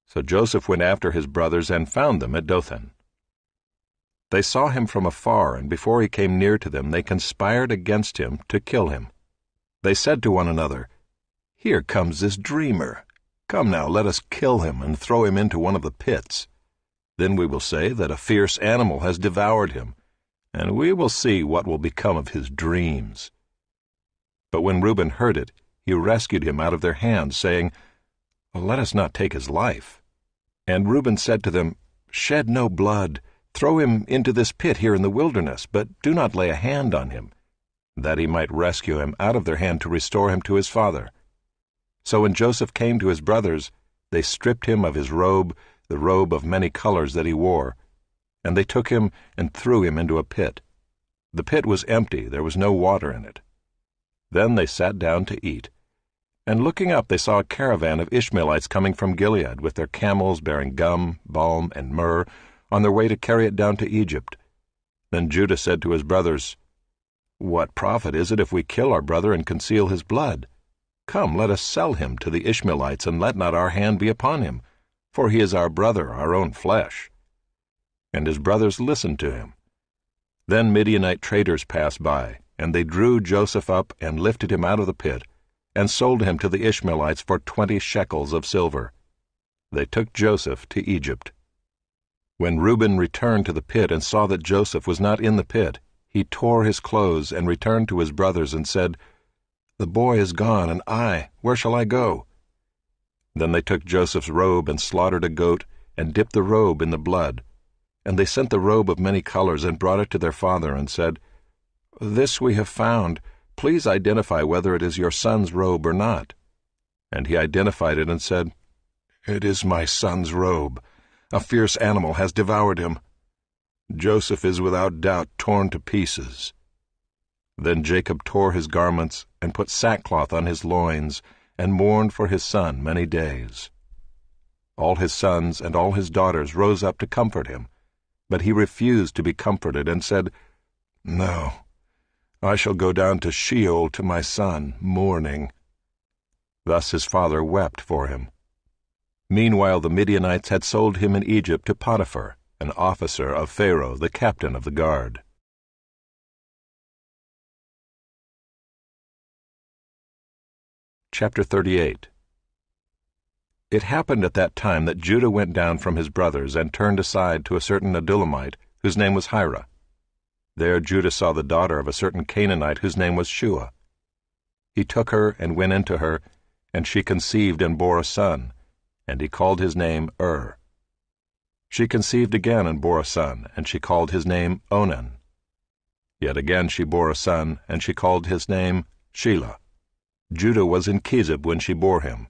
Speaker 1: So Joseph went after his brothers and found them at Dothan. They saw him from afar, and before he came near to them, they conspired against him to kill him. They said to one another, "Here comes this dreamer. Come now, let us kill him and throw him into one of the pits. Then we will say that a fierce animal has devoured him, and we will see what will become of his dreams." But when Reuben heard it, he rescued him out of their hands, saying, "Let us not take his life." And Reuben said to them, "Shed no blood. Throw him into this pit here in the wilderness, but do not lay a hand on him," that he might rescue him out of their hand to restore him to his father. So when Joseph came to his brothers, they stripped him of his robe, the robe of many colors that he wore, and they took him and threw him into a pit. The pit was empty, there was no water in it. Then they sat down to eat. And looking up, they saw a caravan of Ishmaelites coming from Gilead with their camels bearing gum, balm, and myrrh, on their way to carry it down to Egypt. Then Judah said to his brothers, "What profit is it if we kill our brother and conceal his blood? Come, let us sell him to the Ishmaelites, and let not our hand be upon him, for he is our brother, our own flesh." And his brothers listened to him. Then Midianite traders passed by, and they drew Joseph up and lifted him out of the pit, and sold him to the Ishmaelites for 20 shekels of silver. They took Joseph to Egypt. When Reuben returned to the pit and saw that Joseph was not in the pit, he tore his clothes and returned to his brothers and said, "The boy is gone, and where shall I go?" Then they took Joseph's robe and slaughtered a goat, and dipped the robe in the blood. And they sent the robe of many colors and brought it to their father and said, "This we have found. Please identify whether it is your son's robe or not." And he identified it and said, "It is my son's robe. A fierce animal has devoured him. Joseph is without doubt torn to pieces." Then Jacob tore his garments and put sackcloth on his loins and mourned for his son many days. All his sons and all his daughters rose up to comfort him, but he refused to be comforted and said, "No, I shall go down to Sheol to my son, mourning." Thus his father wept for him. Meanwhile the Midianites had sold him in Egypt to Potiphar, an officer of Pharaoh, the captain of the guard. Chapter 38. It happened at that time that Judah went down from his brothers and turned aside to a certain Adullamite, whose name was Hira. There Judah saw the daughter of a certain Canaanite whose name was Shua. He took her and went into her, and she conceived and bore a son, and he called his name She conceived again and bore a son, and she called his name Onan. Yet again she bore a son, and she called his name Shelah. Judah was in Chezib when she bore him.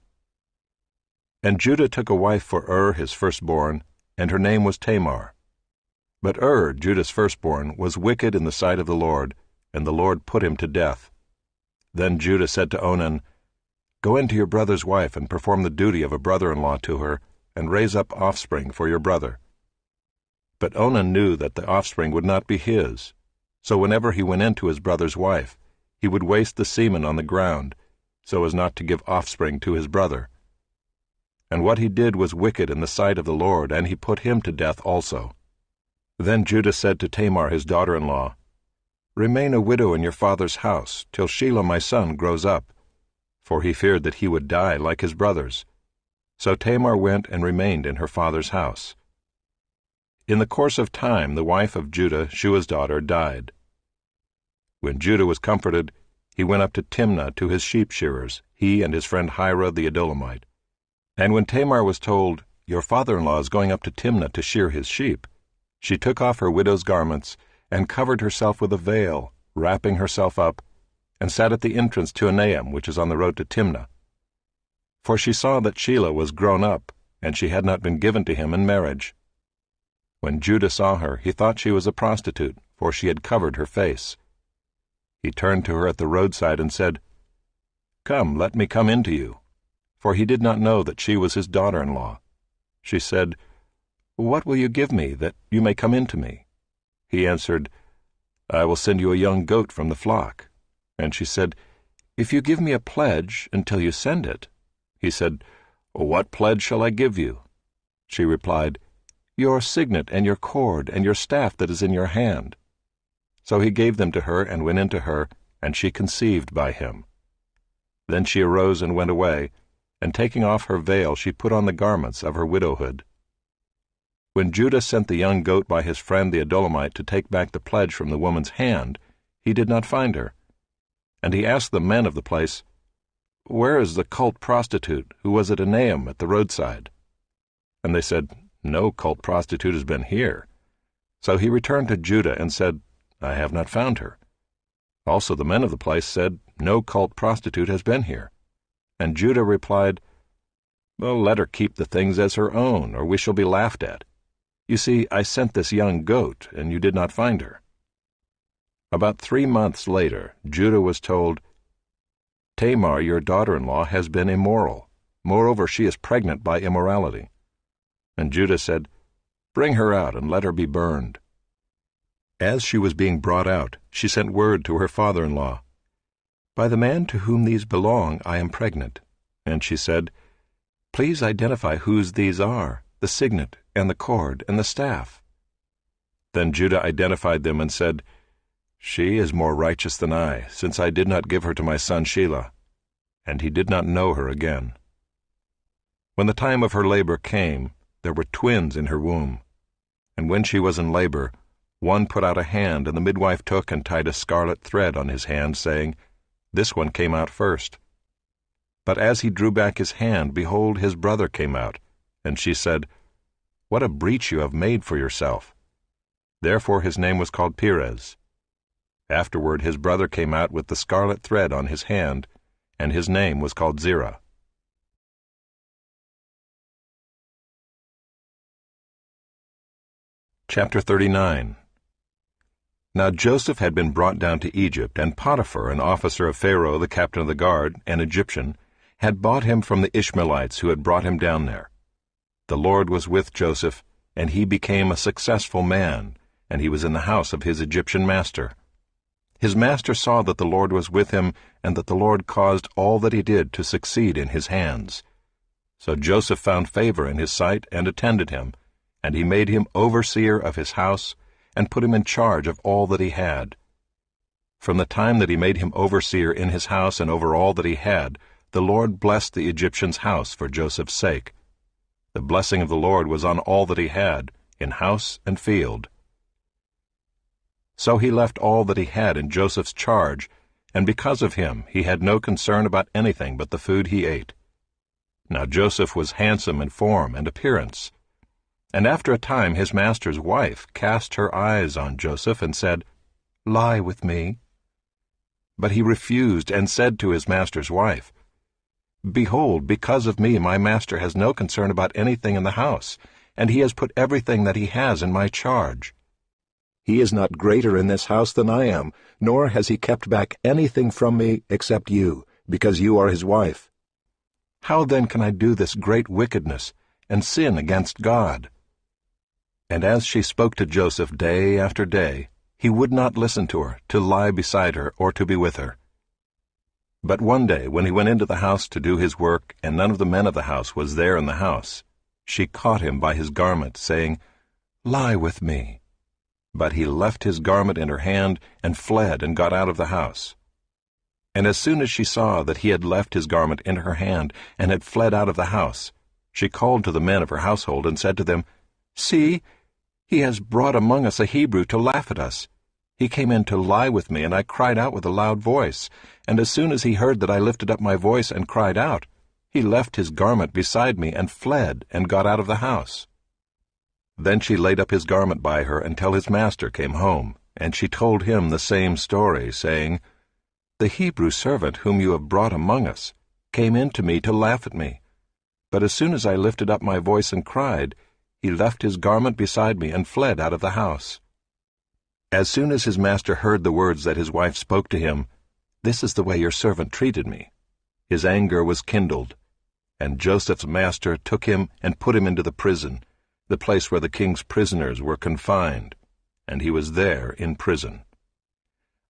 Speaker 1: And Judah took a wife for his firstborn, and her name was Tamar. But Judah's firstborn, was wicked in the sight of the Lord, and the Lord put him to death. Then Judah said to Onan, "Go into your brother's wife and perform the duty of a brother-in-law to her, and raise up offspring for your brother." But Onan knew that the offspring would not be his, so whenever he went into his brother's wife, he would waste the semen on the ground, so as not to give offspring to his brother. And what he did was wicked in the sight of the Lord, and he put him to death also. Then Judah said to Tamar his daughter-in-law, "Remain a widow in your father's house, till Shelah my son grows up," for he feared that he would die like his brothers. So Tamar went and remained in her father's house. In the course of time the wife of Judah, Shua's daughter, died. When Judah was comforted, he went up to Timnah to his sheep-shearers, he and his friend Hira the Adullamite. And when Tamar was told, "Your father-in-law is going up to Timnah to shear his sheep," she took off her widow's garments and covered herself with a veil, wrapping herself up, and sat at the entrance to Enaim, which is on the road to Timnah. For she saw that Shelah was grown up, and she had not been given to him in marriage. When Judah saw her, he thought she was a prostitute, for she had covered her face. He turned to her at the roadside and said, "Come, let me come in to you," for he did not know that she was his daughter-in-law. She said, "What will you give me, that you may come in to me?" He answered, "I will send you a young goat from the flock." And she said, "If you give me a pledge until you send it." He said, "What pledge shall I give you?" She replied, "Your signet and your cord and your staff that is in your hand." So he gave them to her and went into her, and she conceived by him. Then she arose and went away, and taking off her veil she put on the garments of her widowhood. When Judah sent the young goat by his friend the Adullamite to take back the pledge from the woman's hand, he did not find her. And he asked the men of the place, "Where is the cult prostitute who was at Enaim at the roadside?" And they said, "No cult prostitute has been here." So he returned to Judah and said, "I have not found her." Also the men of the place said, "No cult prostitute has been here." And Judah replied, "Well, let her keep the things as her own, or we shall be laughed at. You see, I sent this young goat, and you did not find her." About 3 months later, Judah was told, "Tamar, your daughter-in-law, has been immoral. Moreover, she is pregnant by immorality." And Judah said, "Bring her out and let her be burned." As she was being brought out, she sent word to her father-in-law, "By the man to whom these belong, I am pregnant." And she said, "Please identify whose these are, the signet and the cord and the staff." Then Judah identified them and said, "She is more righteous than I, since I did not give her to my son Shelah." And he did not know her again. When the time of her labor came, there were twins in her womb. And when she was in labor, one put out a hand, and the midwife took and tied a scarlet thread on his hand, saying, "This one came out first." But as he drew back his hand, behold, his brother came out. And she said, "What a breach you have made for yourself." Therefore his name was called Perez. Afterward his brother came out with the scarlet thread on his hand, and his name was called Zerah. Chapter 39. Now Joseph had been brought down to Egypt, and Potiphar, an officer of Pharaoh, the captain of the guard, an Egyptian, had bought him from the Ishmaelites who had brought him down there. The Lord was with Joseph, and he became a successful man, and he was in the house of his Egyptian master. His master saw that the Lord was with him, and that the Lord caused all that he did to succeed in his hands. So Joseph found favor in his sight and attended him, and he made him overseer of his house, and put him in charge of all that he had. From the time that he made him overseer in his house and over all that he had, the Lord blessed the Egyptian's house for Joseph's sake. The blessing of the Lord was on all that he had, in house and field. So he left all that he had in Joseph's charge, and because of him he had no concern about anything but the food he ate. Now Joseph was handsome in form and appearance. And after a time his master's wife cast her eyes on Joseph and said, "Lie with me." But he refused and said to his master's wife, "Behold, because of me my master has no concern about anything in the house, and he has put everything that he has in my charge. He is not greater in this house than I am, nor has he kept back anything from me except you, because you are his wife. How then can I do this great wickedness and sin against God?" And as she spoke to Joseph day after day, he would not listen to her, to lie beside her, or to be with her. But one day, when he went into the house to do his work, and none of the men of the house was there in the house, she caught him by his garment, saying, "Lie with me." But he left his garment in her hand, and fled, and got out of the house. And as soon as she saw that he had left his garment in her hand, and had fled out of the house, she called to the men of her household, and said to them, "See, he has brought among us a Hebrew to laugh at us. He came in to lie with me, and I cried out with a loud voice. And as soon as he heard that I lifted up my voice and cried out, he left his garment beside me, and fled, and got out of the house." Then she laid up his garment by her until his master came home, and she told him the same story, saying, "The Hebrew servant whom you have brought among us came in to me to laugh at me. But as soon as I lifted up my voice and cried, he left his garment beside me and fled out of the house." As soon as his master heard the words that his wife spoke to him, "This is the way your servant treated me," his anger was kindled, and Joseph's master took him and put him into the prison, the place where the king's prisoners were confined, and he was there in prison.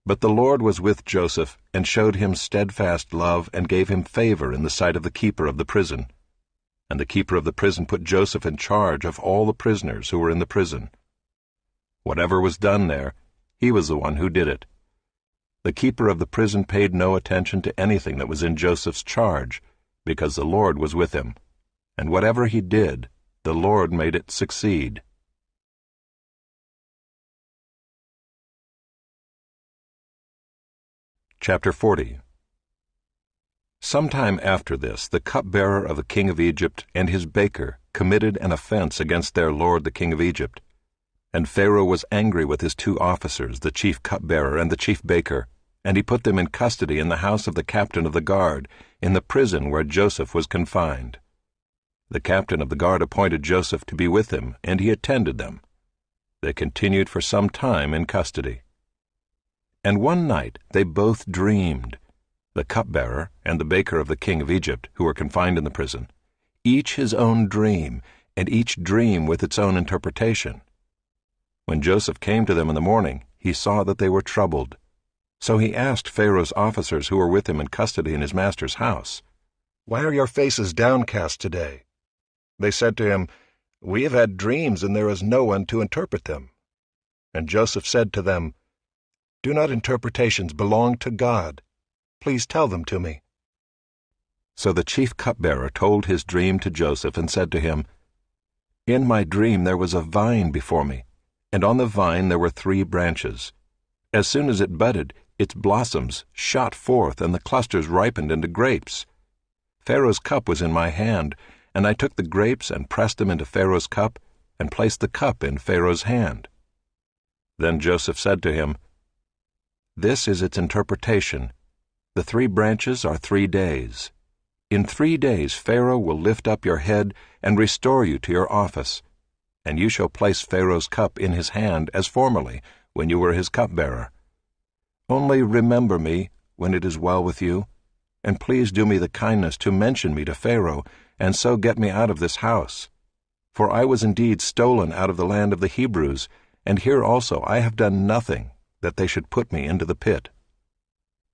Speaker 1: But the Lord was with Joseph, and showed him steadfast love, and gave him favor in the sight of the keeper of the prison. And the keeper of the prison put Joseph in charge of all the prisoners who were in the prison. Whatever was done there, he was the one who did it. The keeper of the prison paid no attention to anything that was in Joseph's charge, because the Lord was with him, and whatever he did, the Lord made it succeed. Chapter 40. Sometime after this, the cupbearer of the king of Egypt and his baker committed an offense against their lord the king of Egypt. And Pharaoh was angry with his 2 officers, the chief cupbearer and the chief baker, and he put them in custody in the house of the captain of the guard, in the prison where Joseph was confined. The captain of the guard appointed Joseph to be with him, and he attended them. They continued for some time in custody. And one night they both dreamed, the cupbearer and the baker of the king of Egypt, who were confined in the prison, each his own dream, and each dream with its own interpretation. When Joseph came to them in the morning, he saw that they were troubled. So he asked Pharaoh's officers who were with him in custody in his master's house, "Why are your faces downcast today?" They said to him, "We have had dreams, and there is no one to interpret them." And Joseph said to them, "Do not interpretations belong to God? Please tell them to me." So the chief cupbearer told his dream to Joseph and said to him, "In my dream there was a vine before me, and on the vine there were 3 branches. As soon as it budded, its blossoms shot forth, and the clusters ripened into grapes. Pharaoh's cup was in my hand, and I took the grapes and pressed them into Pharaoh's cup, and placed the cup in Pharaoh's hand." Then Joseph said to him, "This is its interpretation. The 3 branches are 3 days. In 3 days Pharaoh will lift up your head and restore you to your office, and you shall place Pharaoh's cup in his hand as formerly, when you were his cupbearer. Only remember me when it is well with you, and please do me the kindness to mention me to Pharaoh, and so get me out of this house. For I was indeed stolen out of the land of the Hebrews, and here also I have done nothing, that they should put me into the pit."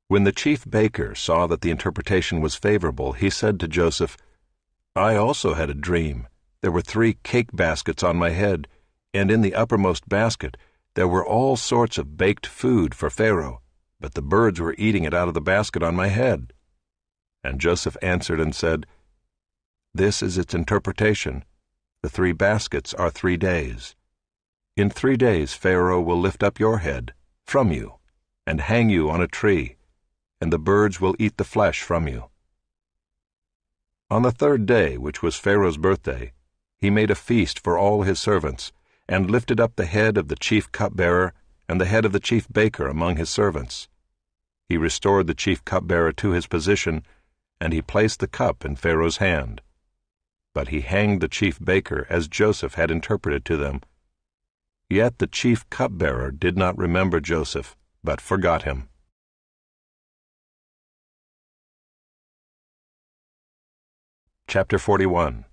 Speaker 1: When the chief baker saw that the interpretation was favorable, he said to Joseph, "I also had a dream. There were 3 cake baskets on my head, and in the uppermost basket there were all sorts of baked food for Pharaoh, but the birds were eating it out of the basket on my head." And Joseph answered and said, "This is its interpretation. The 3 baskets are 3 days. In 3 days Pharaoh will lift up your head from you, and hang you on a tree, and the birds will eat the flesh from you." On the 3rd day, which was Pharaoh's birthday, he made a feast for all his servants, and lifted up the head of the chief cupbearer and the head of the chief baker among his servants. He restored the chief cupbearer to his position, and he placed the cup in Pharaoh's hand. But he hanged the chief baker as Joseph had interpreted to them. Yet the chief cupbearer did not remember Joseph, but forgot him. Chapter 41.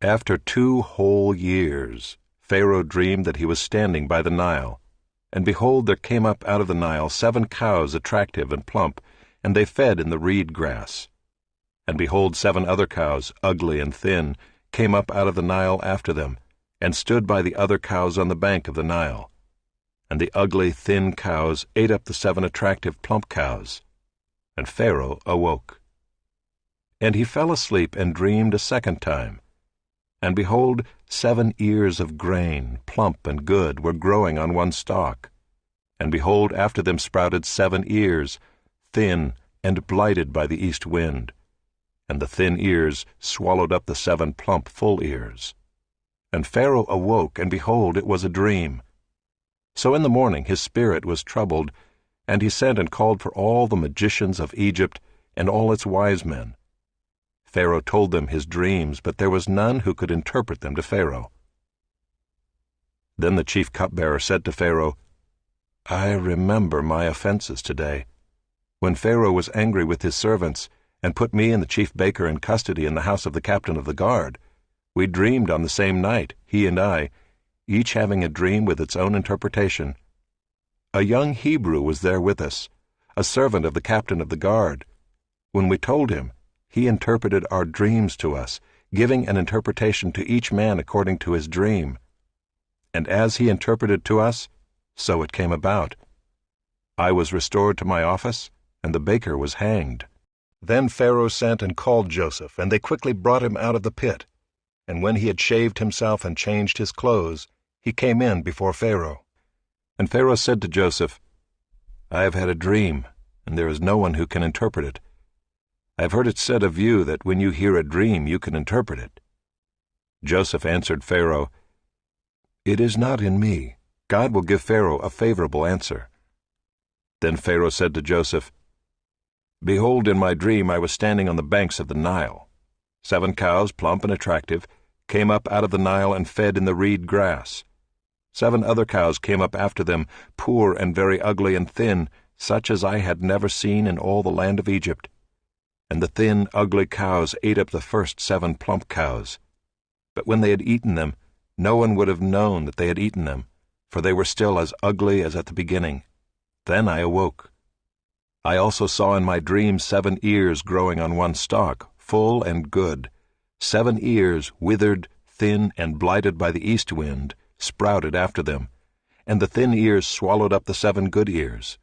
Speaker 1: After 2 whole years, Pharaoh dreamed that he was standing by the Nile, and behold, there came up out of the Nile 7 cows attractive and plump, and they fed in the reed grass. And behold, 7 other cows, ugly and thin, came up out of the Nile after them, and stood by the other cows on the bank of the Nile. And the ugly, thin cows ate up the 7 attractive, plump cows. And Pharaoh awoke. And he fell asleep and dreamed a 2nd time. And behold, 7 ears of grain, plump and good, were growing on one stalk. And behold, after them sprouted 7 ears, thin and blighted by the east wind. And the thin ears swallowed up the 7 plump full ears. And Pharaoh awoke, and behold, it was a dream. So in the morning his spirit was troubled, and he sent and called for all the magicians of Egypt and all its wise men. Pharaoh told them his dreams, but there was none who could interpret them to Pharaoh. Then the chief cupbearer said to Pharaoh, "I remember my offenses today. When Pharaoh was angry with his servants, and put me and the chief baker in custody in the house of the captain of the guard, we dreamed on the same night, he and I, each having a dream with its own interpretation. A young Hebrew was there with us, a servant of the captain of the guard. When we told him, he interpreted our dreams to us, giving an interpretation to each man according to his dream. And as he interpreted to us, so it came about. I was restored to my office, and the baker was hanged." Then Pharaoh sent and called Joseph, and they quickly brought him out of the pit. And when he had shaved himself and changed his clothes, he came in before Pharaoh. And Pharaoh said to Joseph, "I have had a dream, and there is no one who can interpret it. I have heard it said of you that when you hear a dream you can interpret it." Joseph answered Pharaoh, "It is not in me. God will give Pharaoh a favorable answer." Then Pharaoh said to Joseph, "Behold, in my dream I was standing on the banks of the Nile. 7 cows, plump and attractive, came up out of the Nile and fed in the reed grass. 7 other cows came up after them, poor and very ugly and thin, such as I had never seen in all the land of Egypt. And the thin, ugly cows ate up the first 7 plump cows. But when they had eaten them, no one would have known that they had eaten them, for they were still as ugly as at the beginning. Then I awoke. I also saw in my dream 7 ears growing on one stalk, full and good. 7 ears, withered, thin, and blighted by the east wind, sprouted after them, and the thin ears swallowed up the 7 good ears.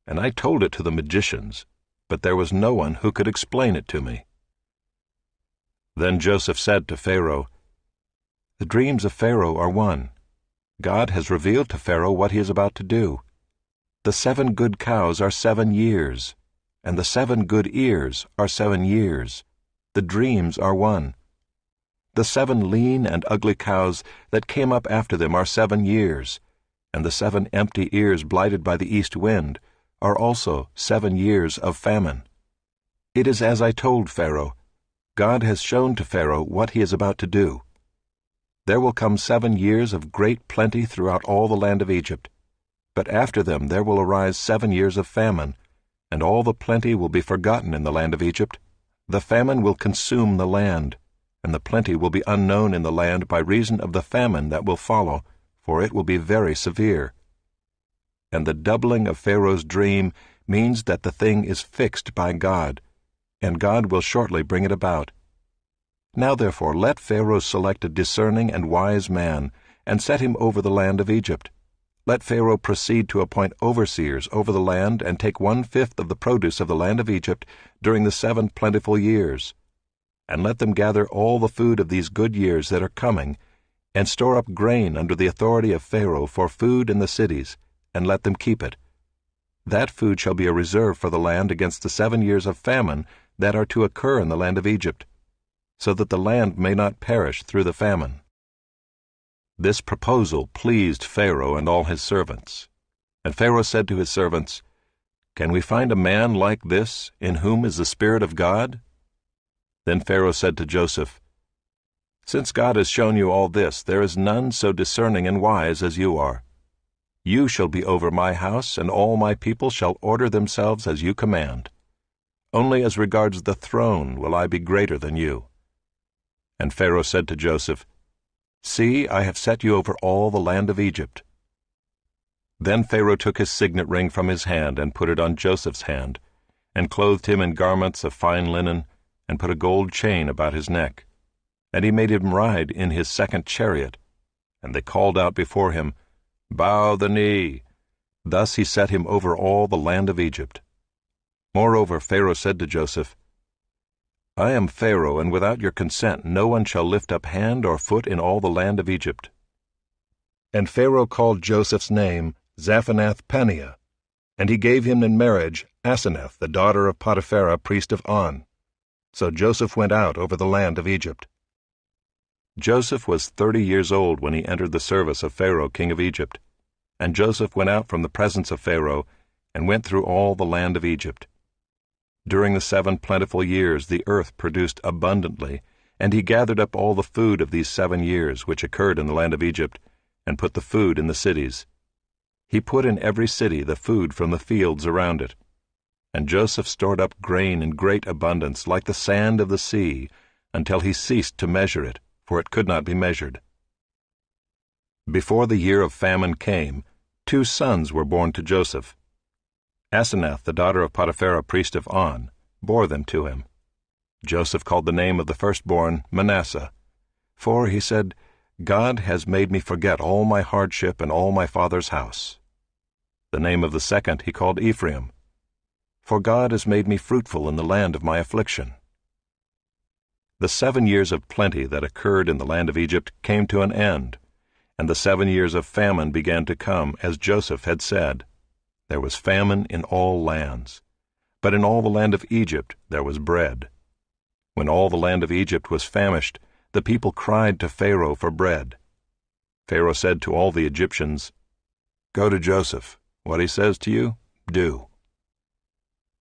Speaker 1: And I told it to the magicians, but there was no one who could explain it to me. Then Joseph said to Pharaoh, "The dreams of Pharaoh are one. God has revealed to Pharaoh what he is about to do. The 7 good cows are 7 years, and the 7 good ears are 7 years. The dreams are one. The 7 lean and ugly cows that came up after them are 7 years, and the 7 empty ears blighted by the east wind are also 7 years of famine. It is as I told Pharaoh. God has shown to Pharaoh what he is about to do. There will come 7 years of great plenty throughout all the land of Egypt, but after them there will arise 7 years of famine, and all the plenty will be forgotten in the land of Egypt. The famine will consume the land, and the plenty will be unknown in the land by reason of the famine that will follow, for it will be very severe. And the doubling of Pharaoh's dream means that the thing is fixed by God, and God will shortly bring it about. Now therefore let Pharaoh select a discerning and wise man, and set him over the land of Egypt. Let Pharaoh proceed to appoint overseers over the land, and take 1/5 of the produce of the land of Egypt during the 7 plentiful years. And let them gather all the food of these good years that are coming, and store up grain under the authority of Pharaoh for food in the cities, and let them keep it. That food shall be a reserve for the land against the 7 years of famine that are to occur in the land of Egypt, so that the land may not perish through the famine." This proposal pleased Pharaoh and all his servants. And Pharaoh said to his servants, "Can we find a man like this, in whom is the Spirit of God?" Then Pharaoh said to Joseph, "Since God has shown you all this, there is none so discerning and wise as you are. You shall be over my house, and all my people shall order themselves as you command. Only as regards the throne will I be greater than you." And Pharaoh said to Joseph, "See, I have set you over all the land of Egypt." Then Pharaoh took his signet ring from his hand and put it on Joseph's hand, and clothed him in garments of fine linen, and put a gold chain about his neck. And he made him ride in his 2nd chariot. And they called out before him, "Bow the knee." Thus he set him over all the land of Egypt. Moreover, Pharaoh said to Joseph, "I am Pharaoh, and without your consent no one shall lift up hand or foot in all the land of Egypt." And Pharaoh called Joseph's name Zaphenath-Paneah, and he gave him in marriage Asenath, the daughter of Potiphera, priest of On. So Joseph went out over the land of Egypt. Joseph was 30 years old when he entered the service of Pharaoh, king of Egypt. And Joseph went out from the presence of Pharaoh, and went through all the land of Egypt. During the 7 plentiful years the earth produced abundantly, and he gathered up all the food of these 7 years which occurred in the land of Egypt, and put the food in the cities. He put in every city the food from the fields around it. And Joseph stored up grain in great abundance, like the sand of the sea, until he ceased to measure it, for it could not be measured. Before the year of famine came, 2 sons were born to Joseph. Asenath, the daughter of Potiphera, priest of On, bore them to him. Joseph called the name of the firstborn Manasseh, for, he said, "God has made me forget all my hardship and all my father's house." The name of the second he called Ephraim, for God has made me fruitful in the land of my affliction. The 7 years of plenty that occurred in the land of Egypt came to an end, and the 7 years of famine began to come, as Joseph had said. There was famine in all lands, but in all the land of Egypt there was bread. When all the land of Egypt was famished, the people cried to Pharaoh for bread. Pharaoh said to all the Egyptians, "Go to Joseph. What he says to you, do."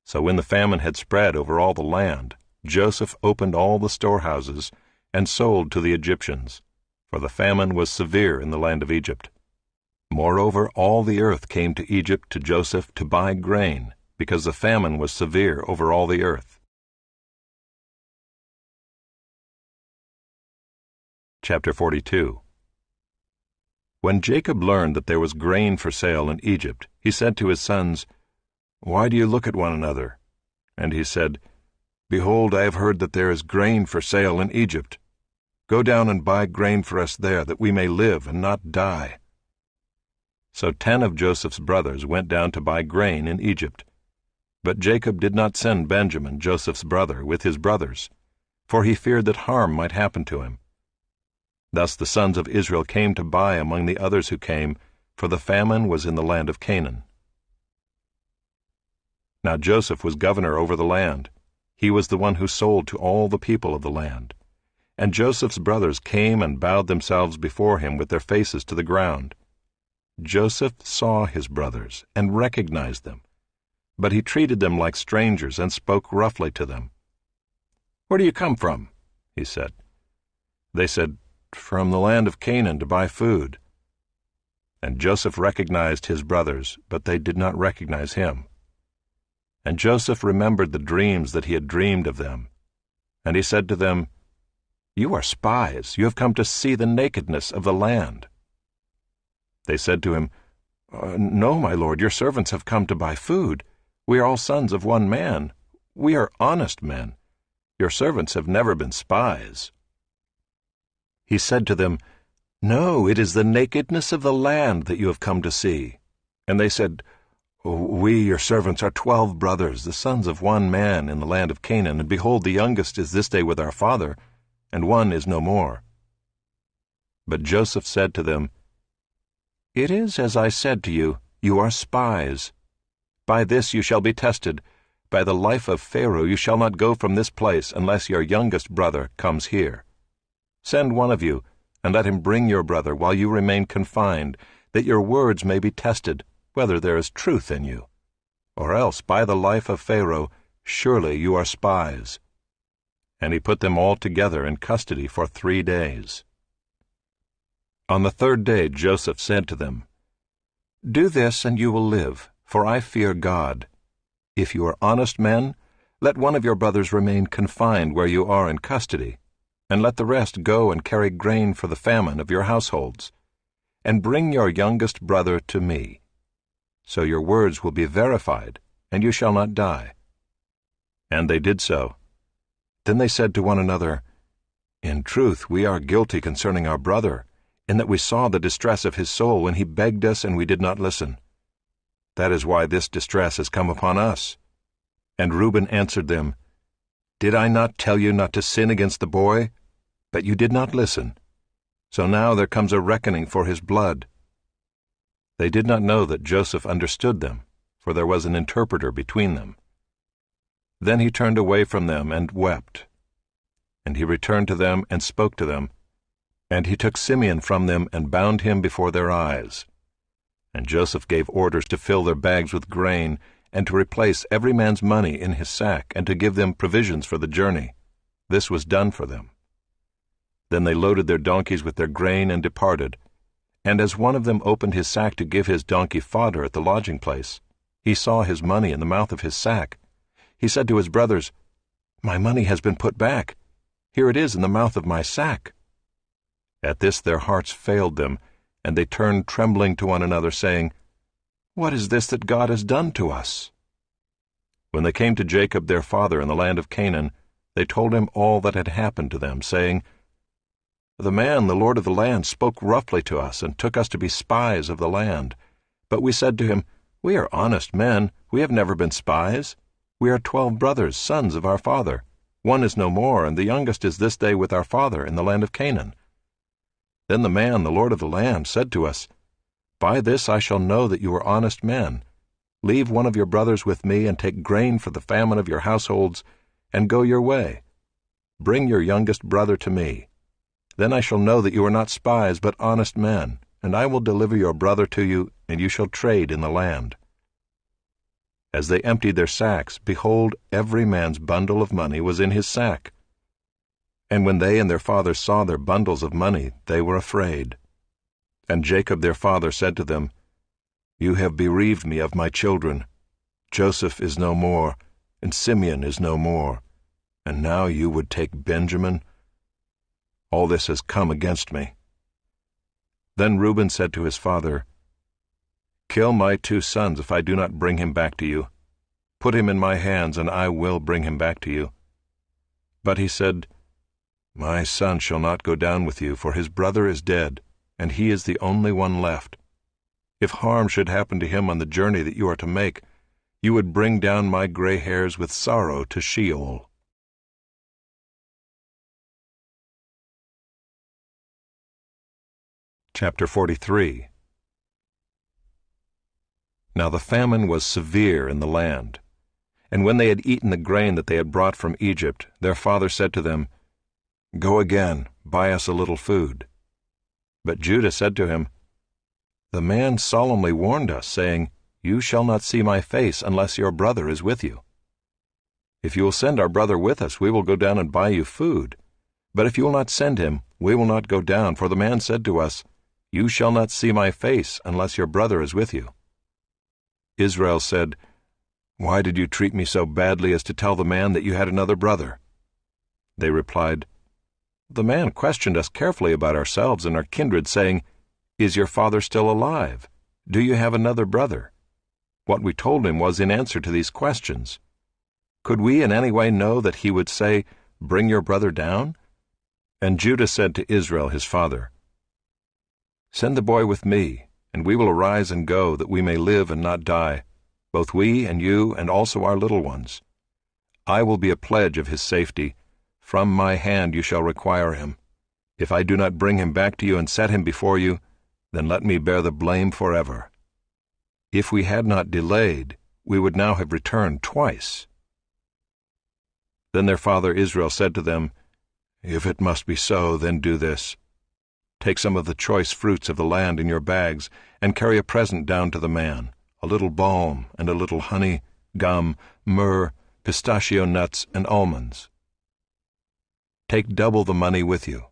Speaker 1: So when the famine had spread over all the land, Joseph opened all the storehouses and sold to the Egyptians, for the famine was severe in the land of Egypt. Moreover, all the earth came to Egypt to Joseph to buy grain, because the famine was severe over all the earth. Chapter 42. When Jacob learned that there was grain for sale in Egypt, he said to his sons, "Why do you look at one another?" And he said, "Behold, I have heard that there is grain for sale in Egypt. Go down and buy grain for us there, that we may live and not die." So 10 of Joseph's brothers went down to buy grain in Egypt. But Jacob did not send Benjamin, Joseph's brother, with his brothers, for he feared that harm might happen to him. Thus the sons of Israel came to buy among the others who came, for the famine was in the land of Canaan. Now Joseph was governor over the land. He was the one who sold to all the people of the land. And Joseph's brothers came and bowed themselves before him with their faces to the ground. Joseph saw his brothers and recognized them, but he treated them like strangers and spoke roughly to them. "Where do you come from?" he said. They said, "From the land of Canaan to buy food." And Joseph recognized his brothers, but they did not recognize him. And Joseph remembered the dreams that he had dreamed of them. And he said to them, "You are spies. You have come to see the nakedness of the land." They said to him, "No, my lord, your servants have come to buy food. We are all sons of one man. We are honest men. Your servants have never been spies." He said to them, "No, it is the nakedness of the land that you have come to see." And they said, "We, your servants, are 12 brothers, the sons of one man in the land of Canaan, and behold, the youngest is this day with our father, and one is no more." But Joseph said to them, "It is as I said to you, you are spies. By this you shall be tested. By the life of Pharaoh you shall not go from this place unless your youngest brother comes here. Send one of you, and let him bring your brother while you remain confined, that your words may be tested, whether there is truth in you. Or else, by the life of Pharaoh, surely you are spies." And he put them all together in custody for 3 days. On the 3rd day Joseph said to them, "Do this, and you will live, for I fear God. If you are honest men, let one of your brothers remain confined where you are in custody, and let the rest go and carry grain for the famine of your households, and bring your youngest brother to me. So your words will be verified, and you shall not die." And they did so. Then they said to one another, "In truth, we are guilty concerning our brother, in that we saw the distress of his soul when he begged us and we did not listen. That is why this distress has come upon us." And Reuben answered them, "Did I not tell you not to sin against the boy? But you did not listen. So now there comes a reckoning for his blood." They did not know that Joseph understood them, for there was an interpreter between them. Then he turned away from them and wept. And he returned to them and spoke to them. And he took Simeon from them and bound him before their eyes. And Joseph gave orders to fill their bags with grain, and to replace every man's money in his sack, and to give them provisions for the journey. This was done for them. Then they loaded their donkeys with their grain and departed. And as one of them opened his sack to give his donkey fodder at the lodging place, he saw his money in the mouth of his sack. He said to his brothers, "My money has been put back. Here it is in the mouth of my sack." At this their hearts failed them, and they turned trembling to one another, saying, "What is this that God has done to us?" When they came to Jacob their father in the land of Canaan, they told him all that had happened to them, saying, "The man, the lord of the land, spoke roughly to us, and took us to be spies of the land. But we said to him, 'We are honest men, we have never been spies. We are 12 brothers, sons of our father. One is no more, and the youngest is this day with our father in the land of Canaan.' Then the man, the lord of the land, said to us, 'By this I shall know that you are honest men. Leave one of your brothers with me, and take grain for the famine of your households, and go your way. Bring your youngest brother to me. Then I shall know that you are not spies, but honest men, and I will deliver your brother to you, and you shall trade in the land.' As they emptied their sacks, behold, every man's bundle of money was in his sack. And when they and their father saw their bundles of money, they were afraid. And Jacob their father said to them, You have bereaved me of my children. Joseph is no more, and Simeon is no more, and now you would take Benjamin? All this has come against me. Then Reuben said to his father, Kill my 2 sons if I do not bring him back to you. Put him in my hands, and I will bring him back to you. But he said, My son shall not go down with you, for his brother is dead, and he is the only one left. If harm should happen to him on the journey that you are to make, you would bring down my gray hairs with sorrow to Sheol. Chapter 43. Now the famine was severe in the land. And when they had eaten the grain that they had brought from Egypt, their father said to them, Go again, buy us a little food. But Judah said to him, The man solemnly warned us, saying, You shall not see my face unless your brother is with you. If you will send our brother with us, we will go down and buy you food. But if you will not send him, we will not go down, for the man said to us, You shall not see my face unless your brother is with you. Israel said, Why did you treat me so badly as to tell the man that you had another brother? They replied, The man questioned us carefully about ourselves and our kindred, saying, Is your father still alive? Do you have another brother? What we told him was in answer to these questions. Could we in any way know that he would say, Bring your brother down? And Judah said to Israel his father, Send the boy with me, and we will arise and go, that we may live and not die, both we and you and also our little ones. I will be a pledge of his safety. From my hand you shall require him. If I do not bring him back to you and set him before you, then let me bear the blame forever. If we had not delayed, we would now have returned twice. Then their father Israel said to them, If it must be so, then do this. Take some of the choice fruits of the land in your bags, and carry a present down to the man, a little balm, and a little honey, gum, myrrh, pistachio nuts, and almonds. Take double the money with you.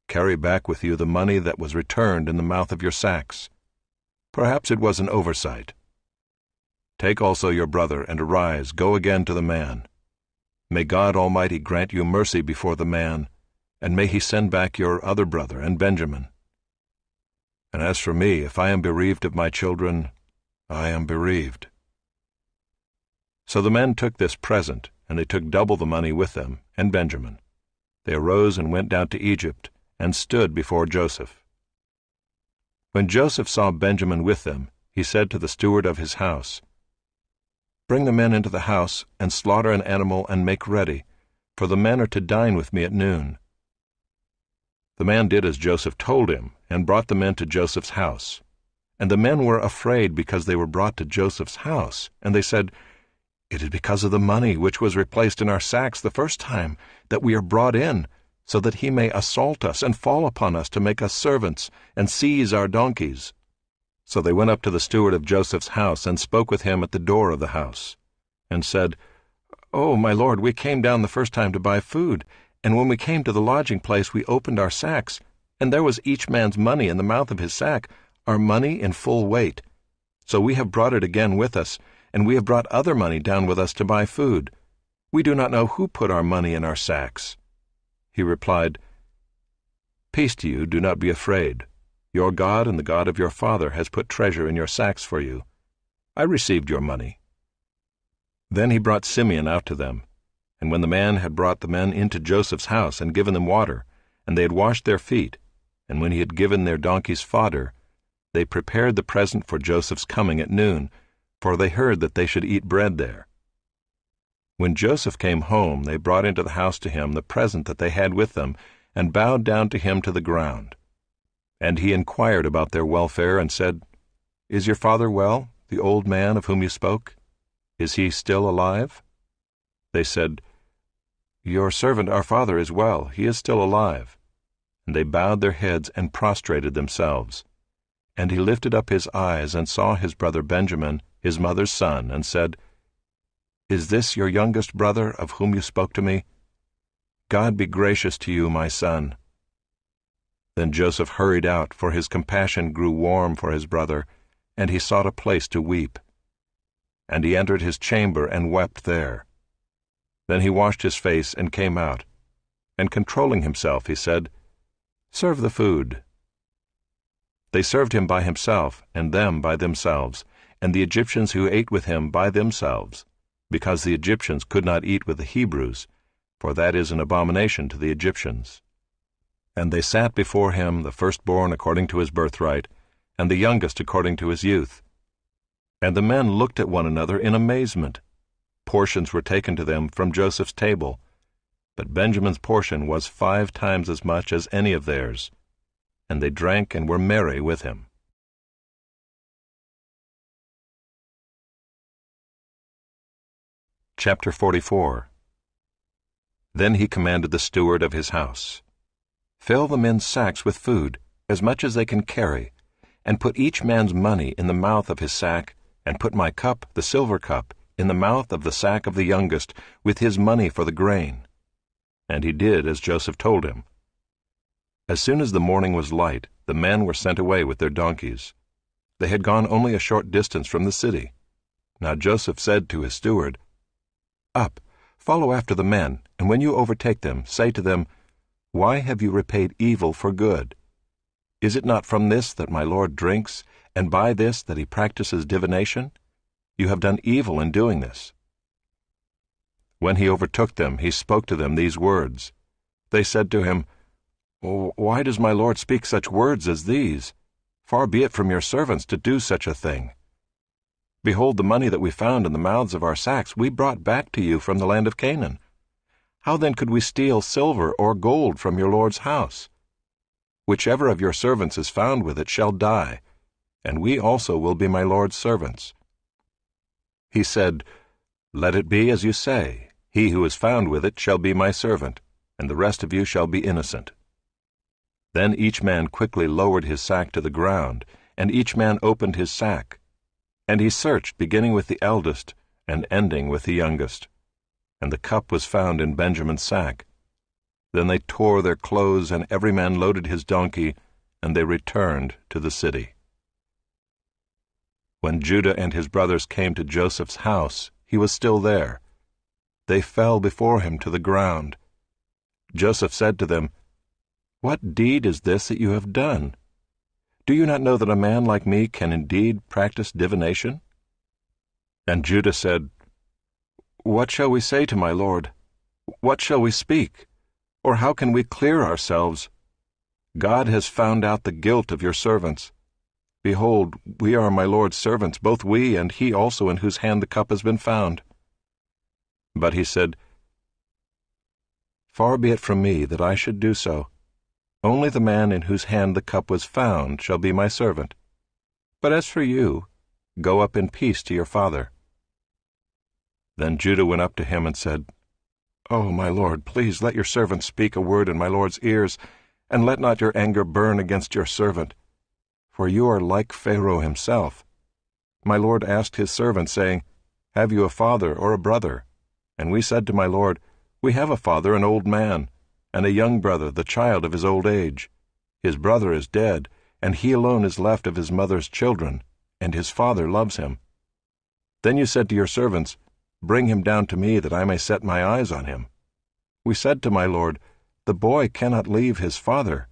Speaker 1: Carry back with you the money that was returned in the mouth of your sacks. Perhaps it was an oversight. Take also your brother, and arise, go again to the man. May God Almighty grant you mercy before the man, and may he send back your other brother and Benjamin. And as for me, if I am bereaved of my children, I am bereaved. So the men took this present, and they took double the money with them, and Benjamin. They arose and went down to Egypt, and stood before Joseph. When Joseph saw Benjamin with them, he said to the steward of his house, Bring the men into the house, and slaughter an animal and make ready, for the men are to dine with me at noon. The man did as Joseph told him, and brought the men to Joseph's house. And the men were afraid because they were brought to Joseph's house, and they said, It is because of the money which was replaced in our sacks the first time that we are brought in, so that he may assault us and fall upon us to make us servants and seize our donkeys. So they went up to the steward of Joseph's house and spoke with him at the door of the house, and said, Oh, my lord, we came down the first time to buy food, and when we came to the lodging place we opened our sacks, and there was each man's money in the mouth of his sack, our money in full weight. So we have brought it again with us, and we have brought other money down with us to buy food. We do not know who put our money in our sacks. He replied, Peace to you, do not be afraid. Your God and the God of your father has put treasure in your sacks for you. I received your money. Then he brought Simeon out to them. And when the man had brought the men into Joseph's house and given them water, and they had washed their feet, and when he had given their donkeys fodder, they prepared the present for Joseph's coming at noon, for they heard that they should eat bread there. When Joseph came home, they brought into the house to him the present that they had with them, and bowed down to him to the ground. And he inquired about their welfare, and said, Is your father well, the old man of whom you spoke? Is he still alive? They said, Your servant our father is well, he is still alive. And they bowed their heads and prostrated themselves. And he lifted up his eyes and saw his brother Benjamin, his mother's son, and said, Is this your youngest brother of whom you spoke to me? God be gracious to you, my son. Then Joseph hurried out, for his compassion grew warm for his brother, and he sought a place to weep. And he entered his chamber and wept there. Then he washed his face and came out, and controlling himself, he said, "Serve the food." They served him by himself, and them by themselves, and the Egyptians who ate with him by themselves, because the Egyptians could not eat with the Hebrews, for that is an abomination to the Egyptians. And they sat before him, the firstborn according to his birthright, and the youngest according to his youth. And the men looked at one another in amazement. Portions were taken to them from Joseph's table, but Benjamin's portion was 5 times as much as any of theirs. And they drank and were merry with him. Chapter 44. Then he commanded the steward of his house, "Fill the men's sacks with food, as much as they can carry, and put each man's money in the mouth of his sack, and put my cup, the silver cup, in the mouth of the sack of the youngest, with his money for the grain." And he did as Joseph told him. As soon as the morning was light, the men were sent away with their donkeys. They had gone only a short distance from the city. Now Joseph said to his steward, "Up, follow after the men, and when you overtake them, say to them, 'Why have you repaid evil for good? Is it not from this that my Lord drinks, and by this that he practices divination? You have done evil in doing this.'" When he overtook them, he spoke to them these words. They said to him, "Why does my Lord speak such words as these? Far be it from your servants to do such a thing. Behold, the money that we found in the mouths of our sacks we brought back to you from the land of Canaan. How then could we steal silver or gold from your Lord's house? Whichever of your servants is found with it shall die, and we also will be my Lord's servants." He said, "Let it be as you say. He who is found with it shall be my servant, and the rest of you shall be innocent." Then each man quickly lowered his sack to the ground, and each man opened his sack. And he searched, beginning with the eldest, and ending with the youngest. And the cup was found in Benjamin's sack. Then they tore their clothes, and every man loaded his donkey, and they returned to the city. When Judah and his brothers came to Joseph's house, he was still there. They fell before him to the ground. Joseph said to them, "What deed is this that you have done? Do you not know that a man like me can indeed practice divination?" And Judah said, "What shall we say to my lord? What shall we speak? Or how can we clear ourselves? God has found out the guilt of your servants. Behold, we are my lord's servants, both we and he also in whose hand the cup has been found." But he said, "Far be it from me that I should do so. Only the man in whose hand the cup was found shall be my servant. But as for you, go up in peace to your father." Then Judah went up to him and said, "Oh, my lord, please let your servant speak a word in my lord's ears, and let not your anger burn against your servant. For you are like Pharaoh himself. My lord asked his servant, saying, 'Have you a father or a brother?' And we said to my lord, 'We have a father, an old man, and a young brother, the child of his old age. His brother is dead, and he alone is left of his mother's children, and his father loves him.' Then you said to your servants, 'Bring him down to me, that I may set my eyes on him.' We said to my lord, 'The boy cannot leave his father,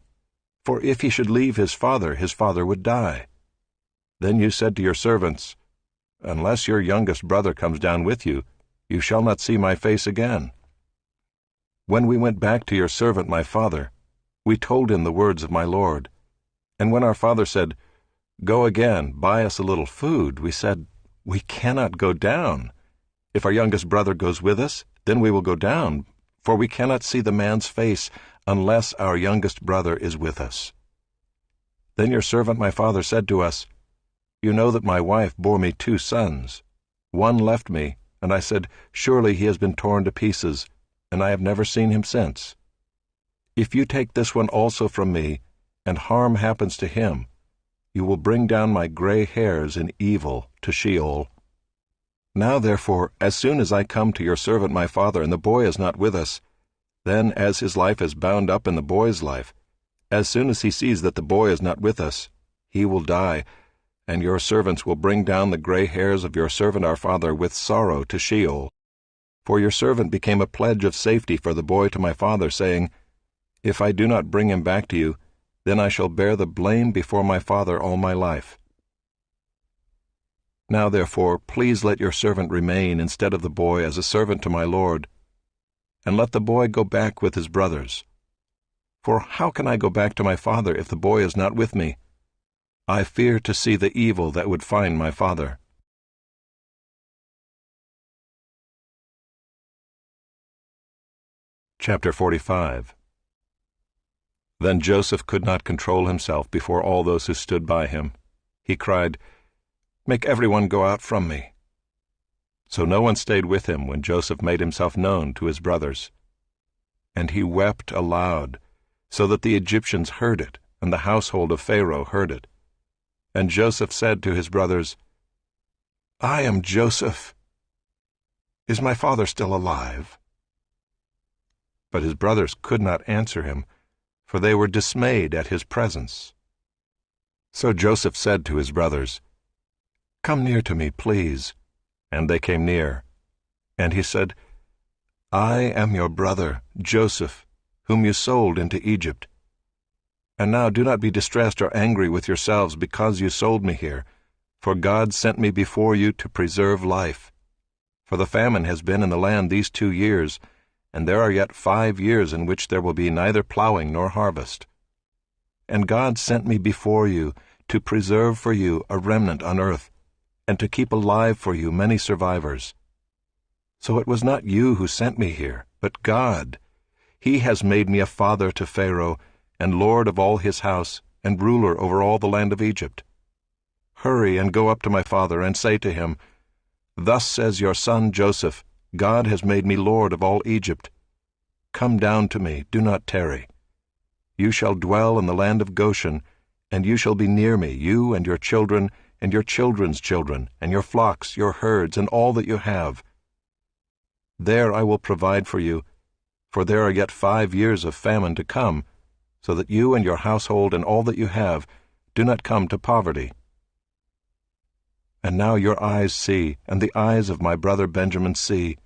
Speaker 1: for if he should leave his father would die.' Then you said to your servants, 'Unless your youngest brother comes down with you, you shall not see my face again.' When we went back to your servant my father, we told him the words of my lord. And when our father said, 'Go again, buy us a little food,' we said, 'We cannot go down. If our youngest brother goes with us, then we will go down, for we cannot see the man's face unless our youngest brother is with us.' Then your servant my father said to us, 'You know that my wife bore me 2 sons. One left me, and I said, Surely he has been torn to pieces, and I have never seen him since. If you take this one also from me, and harm happens to him, you will bring down my gray hairs in evil to Sheol. Now therefore, as soon as I come to your servant my father, and the boy is not with us, then as his life is bound up in the boy's life, As soon as he sees that the boy is not with us, he will die, and your servants will bring down the gray hairs of your servant our father with sorrow to Sheol. For your servant became a pledge of safety for the boy to my father, saying, If I do not bring him back to you, then I shall bear the blame before my father all my life. Now therefore, please let your servant remain instead of the boy as a servant to my lord, and let the boy go back with his brothers. For how can I go back to my father if the boy is not with me? I fear to see the evil that would find my father. Chapter 45. Then Joseph could not control himself before all those who stood by him. He cried, Make everyone go out from me. So no one stayed with him when Joseph made himself known to his brothers. And he wept aloud, so that the Egyptians heard it, and the household of Pharaoh heard it. And Joseph said to his brothers, I am Joseph. Is my father still alive? But his brothers could not answer him, for they were dismayed at his presence. So Joseph said to his brothers, Come near to me, please. And they came near. And he said, I am your brother, Joseph, whom you sold into Egypt. And now do not be distressed or angry with yourselves because you sold me here, for God sent me before you to preserve life. For the famine has been in the land these 2 years, and there are yet 5 years in which there will be neither plowing nor harvest. And God sent me before you to preserve for you a remnant on earth, and to keep alive for you many survivors. So it was not you who sent me here, but God. He has made me a father to Pharaoh, and lord of all his house, and ruler over all the land of Egypt. Hurry and go up to my father, and say to him, Thus says your son Joseph, God has made me lord of all Egypt. Come down to me, do not tarry. You shall dwell in the land of Goshen, and you shall be near me, you and your children, and your children's children, and your flocks, your herds, and all that you have. There I will provide for you, for there are yet 5 years of famine to come, so that you and your household and all that you have do not come to poverty. And now your eyes see, and the eyes of my brother Benjamin see,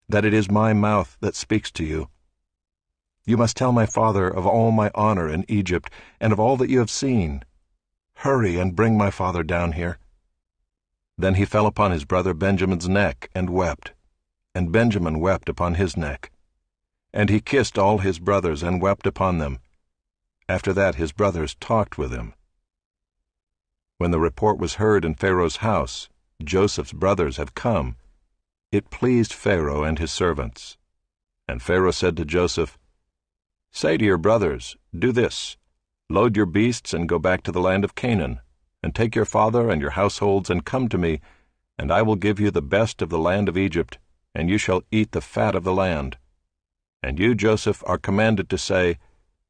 Speaker 1: that it is my mouth that speaks to you. You must tell my father of all my honor in Egypt, and of all that you have seen. Hurry and bring my father down here. Then he fell upon his brother Benjamin's neck and wept, and Benjamin wept upon his neck. And he kissed all his brothers and wept upon them. After that his brothers talked with him. When the report was heard in Pharaoh's house, Joseph's brothers have come, it pleased Pharaoh and his servants. And Pharaoh said to Joseph, Say to your brothers, Do this, load your beasts and go back to the land of Canaan, and take your father and your households and come to me, and I will give you the best of the land of Egypt, and you shall eat the fat of the land. And you, Joseph, are commanded to say,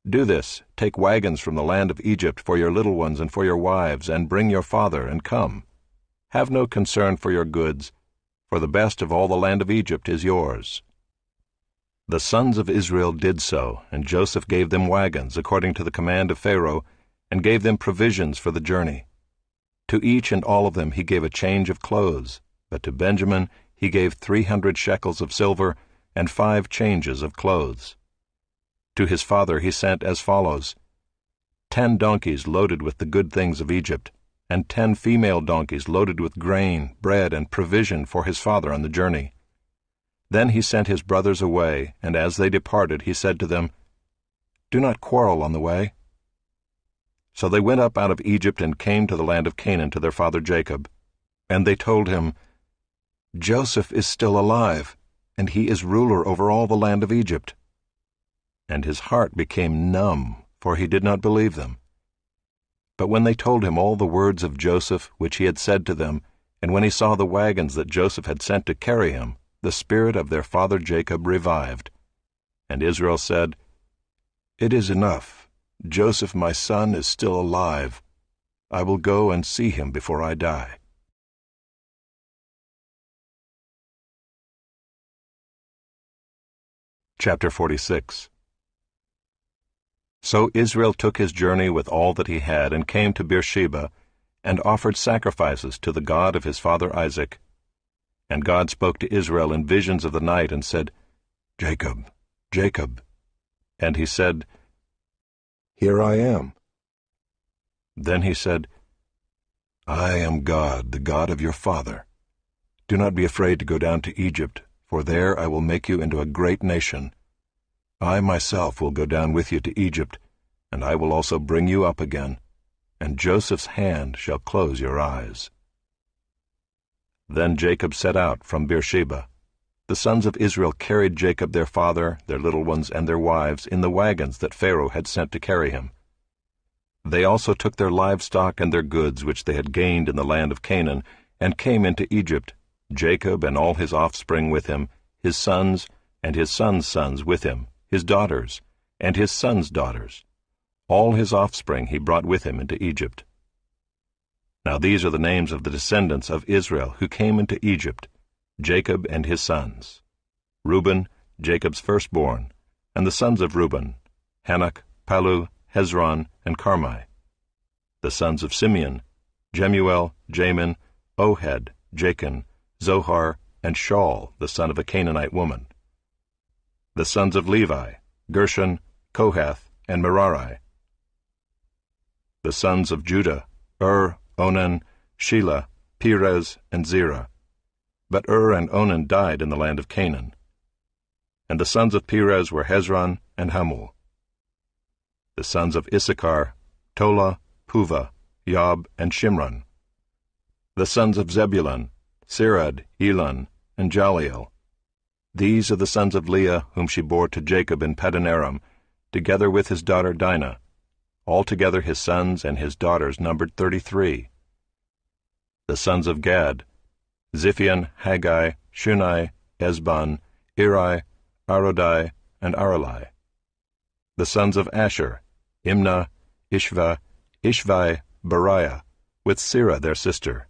Speaker 1: Do this, take wagons from the land of Egypt for your little ones and for your wives, and bring your father, and come. Have no concern for your goods, for the best of all the land of Egypt is yours. The sons of Israel did so, and Joseph gave them wagons according to the command of Pharaoh, and gave them provisions for the journey. To each and all of them he gave a change of clothes, but to Benjamin he gave 300 shekels of silver and 5 changes of clothes. To his father he sent as follows: 10 donkeys loaded with the good things of Egypt, and 10 female donkeys loaded with grain, bread, and provision for his father on the journey. Then he sent his brothers away, and as they departed he said to them, Do not quarrel on the way. So they went up out of Egypt and came to the land of Canaan to their father Jacob. And they told him, Joseph is still alive, and he is ruler over all the land of Egypt. And his heart became numb, for he did not believe them. But when they told him all the words of Joseph which he had said to them, and when he saw the wagons that Joseph had sent to carry him, the spirit of their father Jacob revived. And Israel said, It is enough. Joseph my son is still alive. I will go and see him before I die. Chapter 46. So Israel took his journey with all that he had, and came to Beersheba, and offered sacrifices to the God of his father Isaac. And God spoke to Israel in visions of the night, and said, Jacob, Jacob. And he said, Here I am. Then he said, I am God, the God of your father. Do not be afraid to go down to Egypt, for there I will make you into a great nation. I myself will go down with you to Egypt, and I will also bring you up again, and Joseph's hand shall close your eyes. Then Jacob set out from Beersheba. The sons of Israel carried Jacob their father, their little ones, and their wives in the wagons that Pharaoh had sent to carry him. They also took their livestock and their goods which they had gained in the land of Canaan, and came into Egypt, Jacob and all his offspring with him, his sons and his sons' sons with him, his daughters and his sons' daughters. All his offspring he brought with him into Egypt. Now these are the names of the descendants of Israel who came into Egypt, Jacob and his sons: Reuben, Jacob's firstborn, and the sons of Reuben, Hanok, Palu, Hezron, and Carmi. The sons of Simeon, Jemuel, Jamin, Ohad, Jachin, Zohar, and Shaul, the son of a Canaanite woman. The sons of Levi, Gershon, Kohath, and Merari. The sons of Judah, Onan, Shelah, Perez, and Zerah. But and Onan died in the land of Canaan. And the sons of Perez were Hezron and Hamul. The sons of Issachar, Tola, Puvah, Yob, and Shimron. The sons of Zebulun, Sirad, Elon, and Jaliel. These are the sons of Leah whom she bore to Jacob in Padanaram, together with his daughter Dinah. Altogether his sons and his daughters numbered 33. The sons of Gad, Ziphion, Haggai, Shunai, Esbon, Eri, Arodai, and Aralai. The sons of Asher, Imnah, Ishva, Ishvai, Beriah, with Sirah their sister.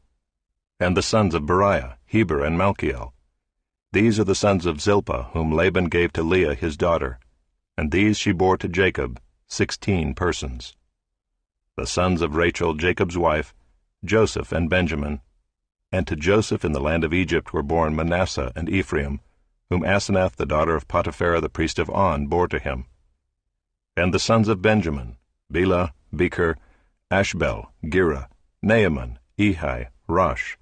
Speaker 1: And the sons of Beriah, Heber, and Malchiel. These are the sons of Zilpah, whom Laban gave to Leah his daughter, and these she bore to Jacob, 16 persons. The sons of Rachel, Jacob's wife, Joseph and Benjamin. And to Joseph in the land of Egypt were born Manasseh and Ephraim, whom Asenath the daughter of Potipharah the priest of On bore to him. And the sons of Benjamin, Bela, Becher, Ashbel, Gera, Naaman, Ehi, Rosh,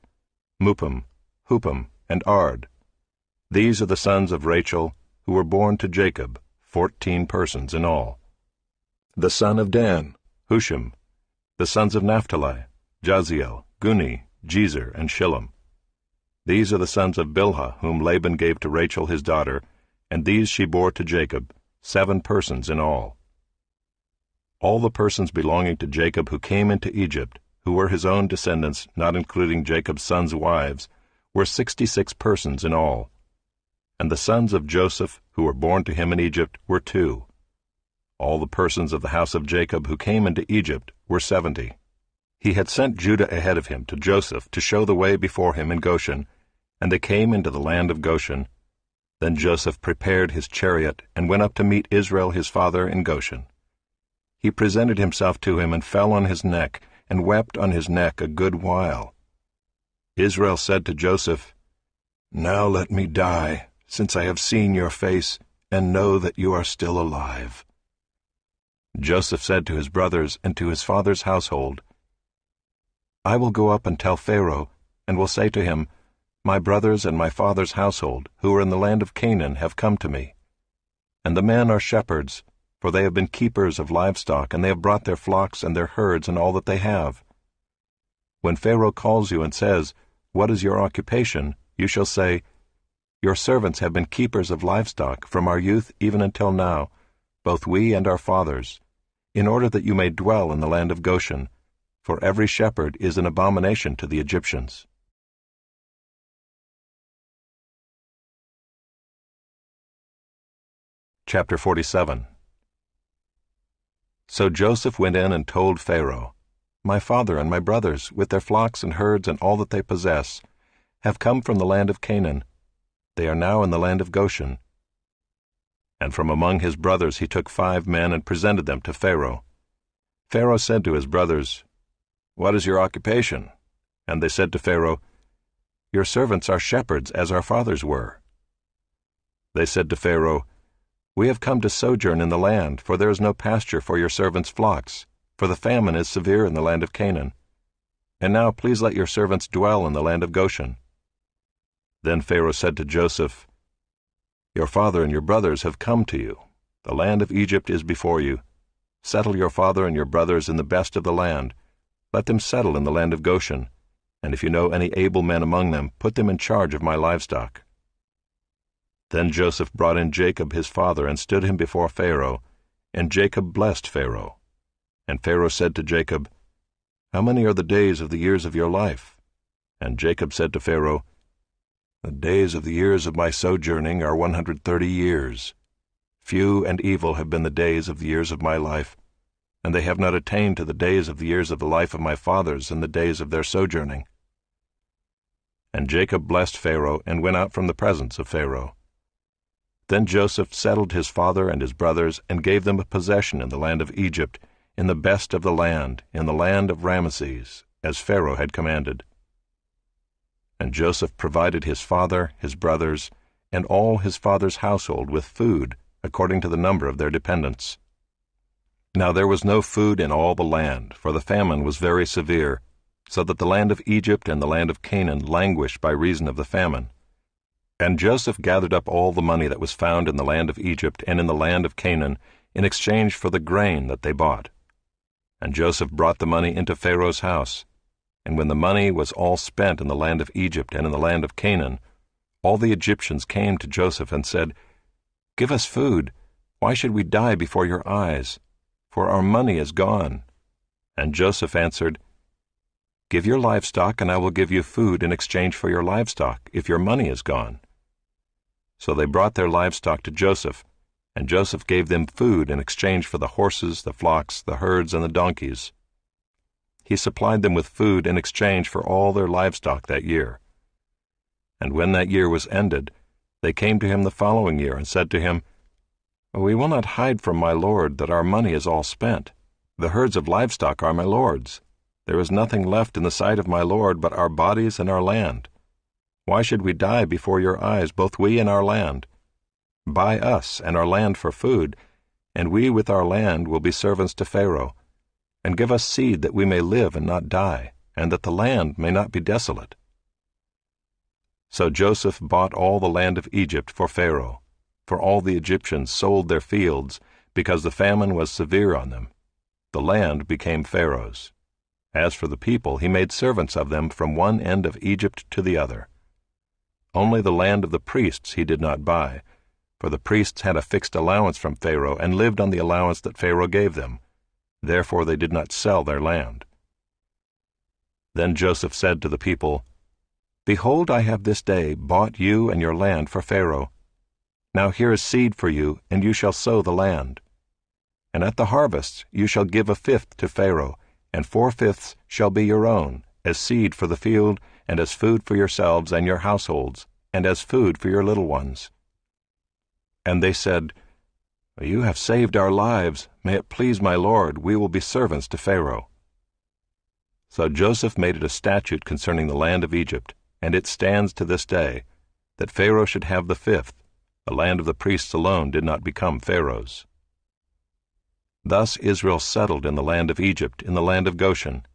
Speaker 1: Mupim, Hupim, and Ard. These are the sons of Rachel, who were born to Jacob, 14 persons in all. The son of Dan, Hushim. The sons of Naphtali, Jaziel, Guni, Jezer, and Shillem. These are the sons of Bilhah, whom Laban gave to Rachel his daughter, and these she bore to Jacob, 7 persons in all. All the persons belonging to Jacob who came into Egypt, who were his own descendants, not including Jacob's sons' wives, were 66 persons in all. And the sons of Joseph, who were born to him in Egypt, were 2. All the persons of the house of Jacob who came into Egypt were 70. He had sent Judah ahead of him to Joseph to show the way before him in Goshen, and they came into the land of Goshen. Then Joseph prepared his chariot and went up to meet Israel his father in Goshen. He presented himself to him and fell on his neck, and wept on his neck a good while. Israel said to Joseph, Now let me die, since I have seen your face, and know that you are still alive. Joseph said to his brothers and to his father's household, I will go up and tell Pharaoh, and will say to him, My brothers and my father's household, who are in the land of Canaan, have come to me. And the men are shepherds, for they have been keepers of livestock, and they have brought their flocks and their herds and all that they have. When Pharaoh calls you and says, What is your occupation? You shall say, Your servants have been keepers of livestock from our youth even until now, both we and our fathers, in order that you may dwell in the land of Goshen, for every shepherd is an abomination to the Egyptians. Chapter 47. So Joseph went in and told Pharaoh, My father and my brothers, with their flocks and herds and all that they possess, have come from the land of Canaan. They are now in the land of Goshen. And from among his brothers he took 5 men and presented them to Pharaoh. Pharaoh said to his brothers, "What is your occupation?" And they said to Pharaoh, "Your servants are shepherds, as our fathers were." They said to Pharaoh, "We have come to sojourn in the land, for there is no pasture for your servants' flocks, for the famine is severe in the land of Canaan. And now please let your servants dwell in the land of Goshen." Then Pharaoh said to Joseph, "Your father and your brothers have come to you. The land of Egypt is before you. Settle your father and your brothers in the best of the land. Let them settle in the land of Goshen, and if you know any able men among them, put them in charge of my livestock." Then Joseph brought in Jacob his father and stood him before Pharaoh, and Jacob blessed Pharaoh. And Pharaoh said to Jacob, "How many are the days of the years of your life?" And Jacob said to Pharaoh, "The days of the years of my sojourning are 130 years. Few and evil have been the days of the years of my life, and they have not attained to the days of the years of the life of my fathers in the days of their sojourning." And Jacob blessed Pharaoh and went out from the presence of Pharaoh. Then Joseph settled his father and his brothers and gave them a possession in the land of Egypt, in the best of the land, in the land of Ramesses, as Pharaoh had commanded. And Joseph provided his father, his brothers, and all his father's household with food, according to the number of their dependents. Now there was no food in all the land, for the famine was very severe, so that the land of Egypt and the land of Canaan languished by reason of the famine. And Joseph gathered up all the money that was found in the land of Egypt and in the land of Canaan in exchange for the grain that they bought. And Joseph brought the money into Pharaoh's house. And when the money was all spent in the land of Egypt and in the land of Canaan, all the Egyptians came to Joseph and said, "Give us food. Why should we die before your eyes? For our money is gone." And Joseph answered, "Give your livestock, and I will give you food in exchange for your livestock, if your money is gone." So they brought their livestock to Joseph, and Joseph gave them food in exchange for the horses, the flocks, the herds, and the donkeys. He supplied them with food in exchange for all their livestock that year. And when that year was ended, they came to him the following year and said to him, "We will not hide from my lord that our money is all spent. The herds of livestock are my lord's. There is nothing left in the sight of my lord but our bodies and our land. Why should we die before your eyes, both we and our land? Buy us and our land for food, and we with our land will be servants to Pharaoh, and give us seed that we may live and not die, and that the land may not be desolate." So Joseph bought all the land of Egypt for Pharaoh, for all the Egyptians sold their fields, because the famine was severe on them. The land became Pharaoh's. As for the people, he made servants of them from one end of Egypt to the other. Only the land of the priests he did not buy, for the priests had a fixed allowance from Pharaoh and lived on the allowance that Pharaoh gave them. Therefore they did not sell their land. Then Joseph said to the people, "Behold, I have this day bought you and your land for Pharaoh. Now here is seed for you, and you shall sow the land. And at the harvest you shall give 1/5 to Pharaoh, and 4/5 shall be your own, as seed for the field, and as food for yourselves and your households, and as food for your little ones." And they said, "You have saved our lives. May it please my lord, we will be servants to Pharaoh." So Joseph made it a statute concerning the land of Egypt, and it stands to this day, that Pharaoh should have the 5th. The land of the priests alone did not become Pharaoh's. Thus Israel settled in the land of Egypt, in the land of Goshen,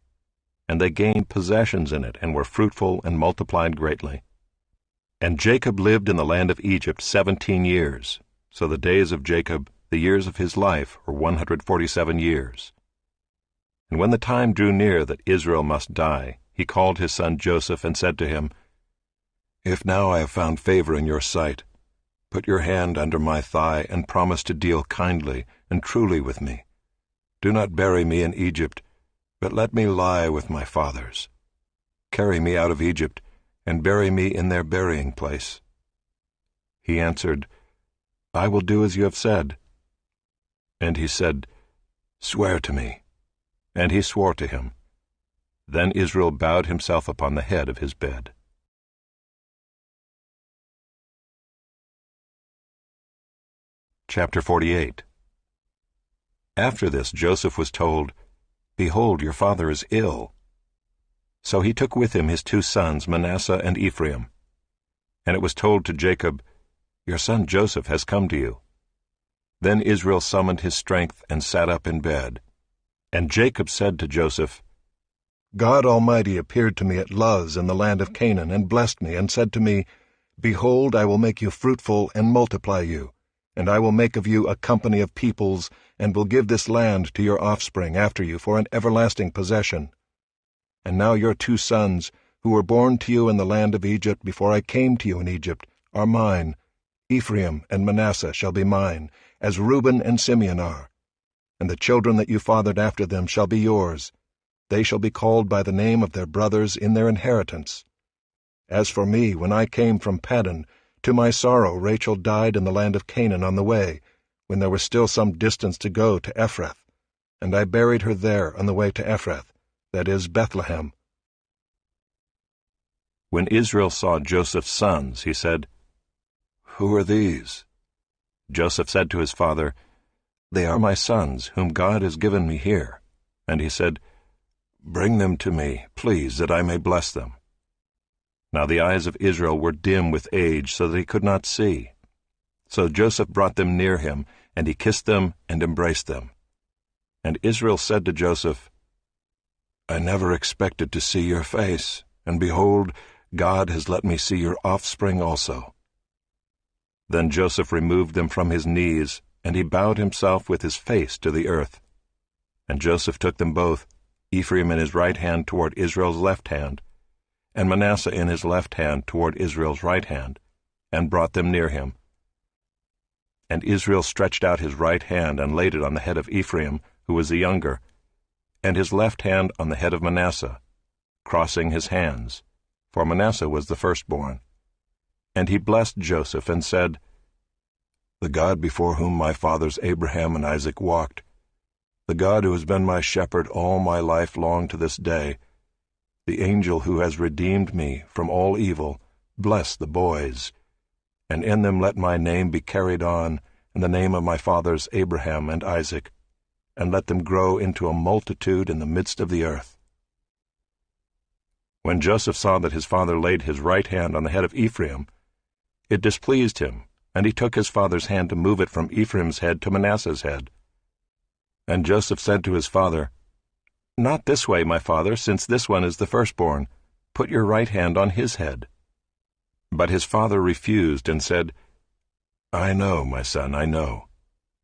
Speaker 1: and they gained possessions in it, and were fruitful and multiplied greatly. And Jacob lived in the land of Egypt 17 years. So the days of Jacob, the years of his life, were 147 years. And when the time drew near that Israel must die, he called his son Joseph and said to him, "If now I have found favor in your sight, put your hand under my thigh and promise to deal kindly and truly with me. Do not bury me in Egypt, but let me lie with my fathers. Carry me out of Egypt and bury me in their burying place." He answered, "I will do as you have said." And he said, "Swear to me." And he swore to him. Then Israel bowed himself upon the head of his bed. Chapter 48. After this Joseph was told, "Behold, your father is ill." So he took with him his 2 sons, Manasseh and Ephraim. And it was told to Jacob, "Your son Joseph has come to you." Then Israel summoned his strength and sat up in bed. And Jacob said to Joseph,
Speaker 2: God Almighty appeared to me at Luz in the land of Canaan, and blessed me, and said to me, Behold, I will make you fruitful and multiply you, and I will make of you a company of peoples, and will give this land to your offspring after you for an everlasting possession. And now your 2 sons, who were born to you in the land of Egypt before I came to you in Egypt, are mine. Ephraim and Manasseh shall be mine, as Reuben and Simeon are. And the children that you fathered after them shall be yours. They shall be called by the name of their brothers in their inheritance. As for me, when I came from Paddan, to my sorrow Rachel died in the land of Canaan on the way, when there was still some distance to go to Ephrath, and I buried her there on the way to Ephrath, that is, Bethlehem.
Speaker 1: When Israel saw Joseph's sons, he said, "Who are these?" Joseph said to his father, "They are my sons, whom God has given me here." And he said, "Bring them to me, please, that I may bless them." Now the eyes of Israel were dim with age, so that he could not see. So Joseph brought them near him, and he kissed them and embraced them. And Israel said to Joseph, "I never expected to see your face, and behold, God has let me see your offspring also." Then Joseph removed them from his knees, and he bowed himself with his face to the earth. And Joseph took them both, Ephraim in his right hand toward Israel's left hand, and Manasseh in his left hand toward Israel's right hand, and brought them near him. And Israel stretched out his right hand and laid it on the head of Ephraim, who was the younger, and his left hand on the head of Manasseh, crossing his hands, for Manasseh was the firstborn. And he blessed Joseph and said, "The God before whom my fathers Abraham and Isaac walked, the God who has been my shepherd all my life long to this day, the angel who has redeemed me from all evil, bless the boys, and in them let my name be carried on, and the name of my fathers Abraham and Isaac, and let them grow into a multitude in the midst of the earth." When Joseph saw that his father laid his right hand on the head of Ephraim, it displeased him, and he took his father's hand to move it from Ephraim's head to Manasseh's head. And Joseph said to his father, "Not this way, my father, since this one is the firstborn. Put your right hand on his head." But his father refused and said, "I know, my son, I know.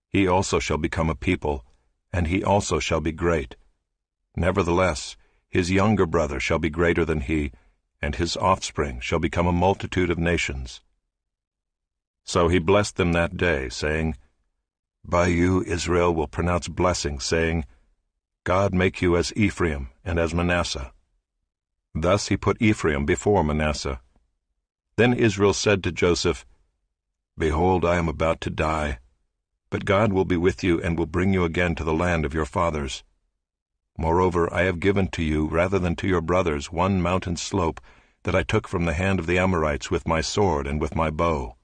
Speaker 1: He also shall become a people, and he also shall be great. Nevertheless, his younger brother shall be greater than he, and his offspring shall become a multitude of nations." So he blessed them that day, saying, "By you Israel will pronounce blessing, saying, God make you as Ephraim and as Manasseh." Thus he put Ephraim before Manasseh. Then Israel said to Joseph, "Behold, I am about to die, but God will be with you and will bring you again to the land of your fathers. Moreover, I have given to you, rather than to your brothers, one mountain slope that I took from the hand of the Amorites with my sword and with my bow."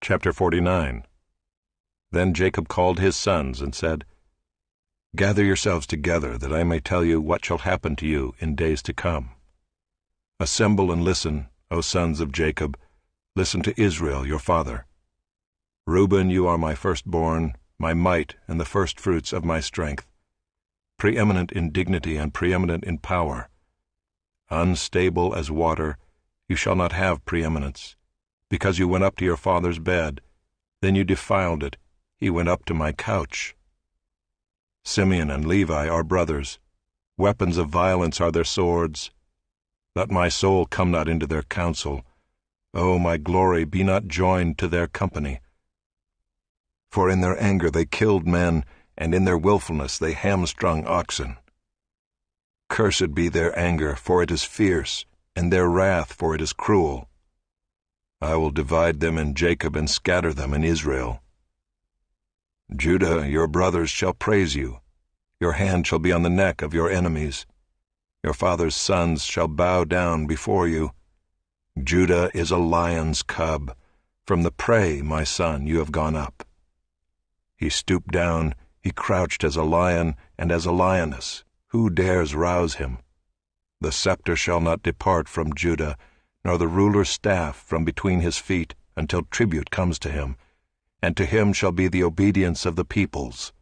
Speaker 1: Chapter 49. Then Jacob called his sons and said, "Gather yourselves together, that I may tell you what shall happen to you in days to come. Assemble and listen, O sons of Jacob, listen to Israel your father. Reuben, you are my firstborn, my might, and the firstfruits of my strength, preeminent in dignity and preeminent in power. Unstable as water, you shall not have preeminence. Because you went up to your father's bed, then you defiled it, he went up to my couch. Simeon and Levi are brothers, weapons of violence are their swords. Let my soul come not into their counsel, O my glory, be not joined to their company. For in their anger they killed men, and in their willfulness they hamstrung oxen. Cursed be their anger, for it is fierce, and their wrath, for it is cruel. I will divide them in Jacob and scatter them in Israel. Judah, your brothers shall praise you. Your hand shall be on the neck of your enemies. Your father's sons shall bow down before you. Judah is a lion's cub. From the prey, my son, you have gone up. He stooped down, he crouched as a lion and as a lioness. Who dares rouse him? The scepter shall not depart from Judah, nor the ruler's staff from between his feet, until tribute comes to him, and to him shall be the obedience of the peoples.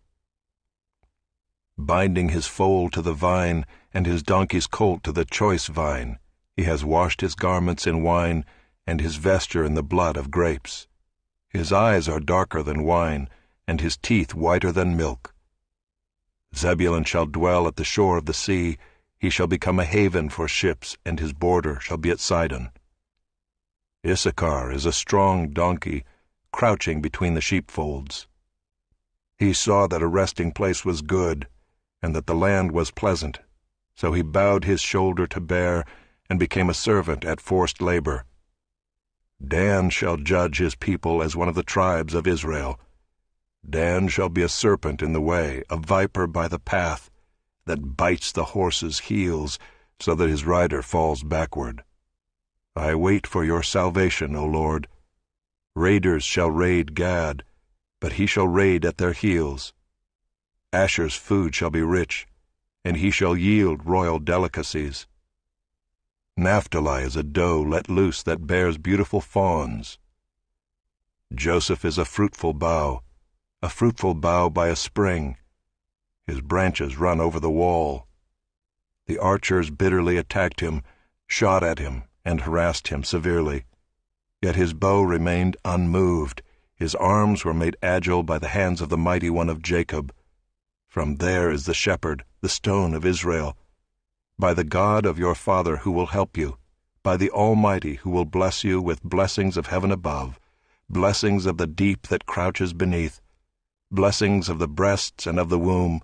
Speaker 1: Binding his foal to the vine, and his donkey's colt to the choice vine, he has washed his garments in wine, and his vesture in the blood of grapes. His eyes are darker than wine, and his teeth whiter than milk. Zebulun shall dwell at the shore of the sea, he shall become a haven for ships, and his border shall be at Sidon. Issachar is a strong donkey, crouching between the sheepfolds. He saw that a resting place was good, and that the land was pleasant, so he bowed his shoulder to bear, and became a servant at forced labor. Dan shall judge his people as one of the tribes of Israel. Dan shall be a serpent in the way, a viper by the path, that bites the horse's heels, so that his rider falls backward. I wait for your salvation, O Lord. Raiders shall raid Gad, but he shall raid at their heels. Asher's food shall be rich, and he shall yield royal delicacies. Naphtali is a doe let loose that bears beautiful fawns. Joseph is a fruitful bough by a spring. His branches run over the wall. The archers bitterly attacked him, shot at him, and harassed him severely. Yet his bow remained unmoved. His arms were made agile by the hands of the mighty one of Jacob. From there is the shepherd, the stone of Israel. By the God of your father who will help you, by the Almighty who will bless you with blessings of heaven above, blessings of the deep that crouches beneath, blessings of the breasts and of the womb.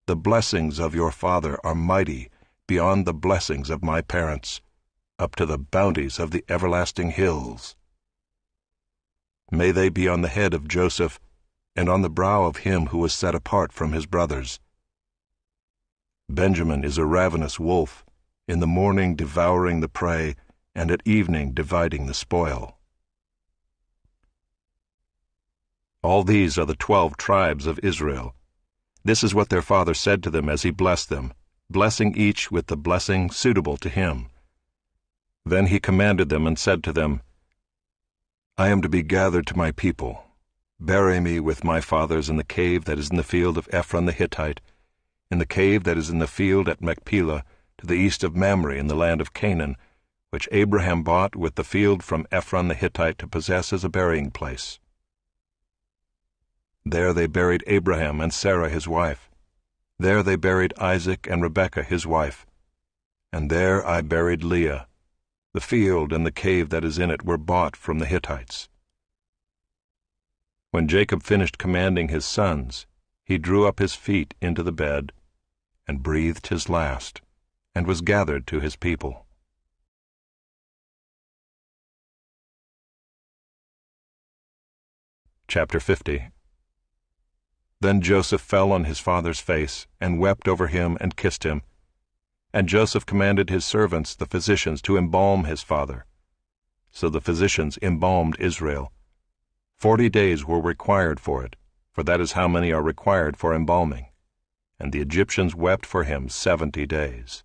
Speaker 1: The blessings of your father are mighty beyond the blessings of my parents, up to the bounties of the everlasting hills. May they be on the head of Joseph, and on the brow of him who was set apart from his brothers. Benjamin is a ravenous wolf, in the morning devouring the prey, and at evening dividing the spoil. All these are the 12 tribes of Israel. This is what their father said to them as he blessed them, blessing each with the blessing suitable to him. Then he commanded them and said to them, I am to be gathered to my people. Bury me with my fathers in the cave that is in the field of Ephron the Hittite, in the cave that is in the field at Machpelah, to the east of Mamre in the land of Canaan, which Abraham bought with the field from Ephron the Hittite to possess as a burying place. There they buried Abraham and Sarah his wife. There they buried Isaac and Rebekah his wife. And there I buried Leah. The field and the cave that is in it were bought from the Hittites. When Jacob finished commanding his sons, he drew up his feet into the bed, and breathed his last, and was gathered to his people. Chapter 50. Then Joseph fell on his father's face, and wept over him and kissed him. And Joseph commanded his servants, the physicians, to embalm his father. So the physicians embalmed Israel. 40 days were required for it, for that is how many are required for embalming. And the Egyptians wept for him 70 days.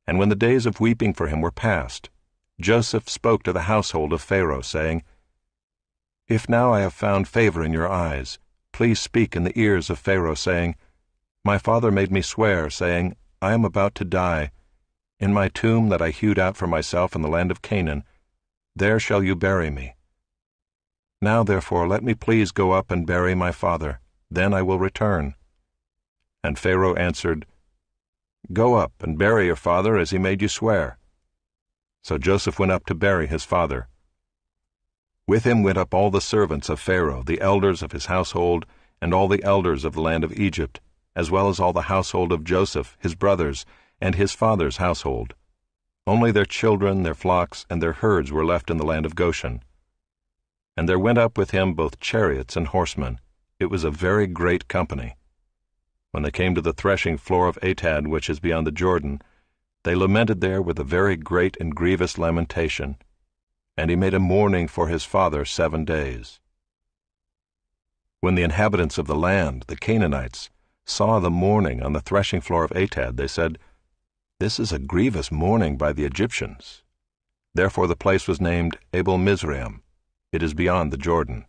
Speaker 1: And when the days of weeping for him were past, Joseph spoke to the household of Pharaoh, saying, If now I have found favor in your eyes, please speak in the ears of Pharaoh, saying, My father made me swear, saying, I am about to die. In my tomb that I hewed out for myself in the land of Canaan, there shall you bury me. Now therefore let me please go up and bury my father, then I will return. And Pharaoh answered, Go up and bury your father as he made you swear. So Joseph went up to bury his father. With him went up all the servants of Pharaoh, the elders of his household, and all the elders of the land of Egypt, as well as all the household of Joseph, his brothers, and his father's household. Only their children, their flocks, and their herds were left in the land of Goshen. And there went up with him both chariots and horsemen. It was a very great company. When they came to the threshing floor of Atad, which is beyond the Jordan, They lamented there with a very great and grievous lamentation, and he made a mourning for his father 7 days. When the inhabitants of the land, the Canaanites, saw the mourning on the threshing floor of Atad, they said, "This is a grievous mourning by the Egyptians." Therefore the place was named Abel-Mizraim. It is beyond the Jordan.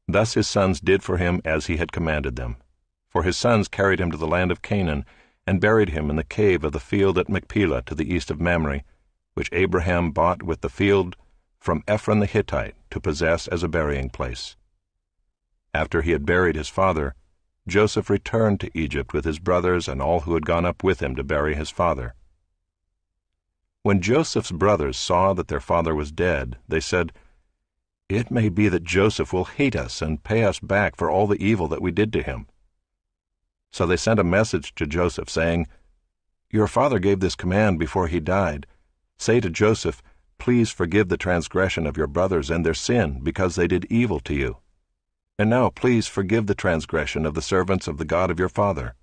Speaker 1: Thus his sons did for him as he had commanded them. For his sons carried him to the land of Canaan, and buried him in the cave of the field at Machpelah to the east of Mamre, which Abraham bought with the field from Ephron the Hittite to possess as a burying place. After he had buried his father, Joseph returned to Egypt with his brothers and all who had gone up with him to bury his father. When Joseph's brothers saw that their father was dead, they said, "It may be that Joseph will hate us and pay us back for all the evil that we did to him." So they sent a message to Joseph, saying, "Your father gave this command before he died. Say to Joseph, 'Please forgive the transgression of your brothers and their sin, because they did evil to you. And now please forgive the transgression of the servants of the God of your father.'"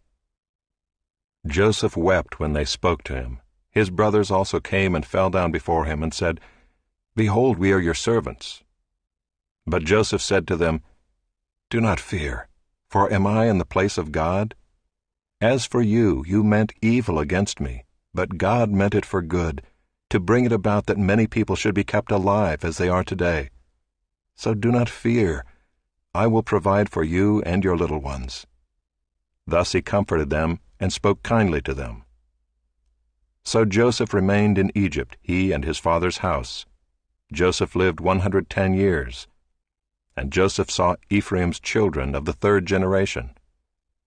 Speaker 1: Joseph wept when they spoke to him. His brothers also came and fell down before him and said, "Behold, we are your servants." But Joseph said to them, "Do not fear, for am I in the place of God? As for you, you meant evil against me, but God meant it for good, to bring it about that many people should be kept alive as they are today. So do not fear. I will provide for you and your little ones." Thus he comforted them and spoke kindly to them. So Joseph remained in Egypt, he and his father's house. Joseph lived 110 years. And Joseph saw Ephraim's children of the 3rd generation.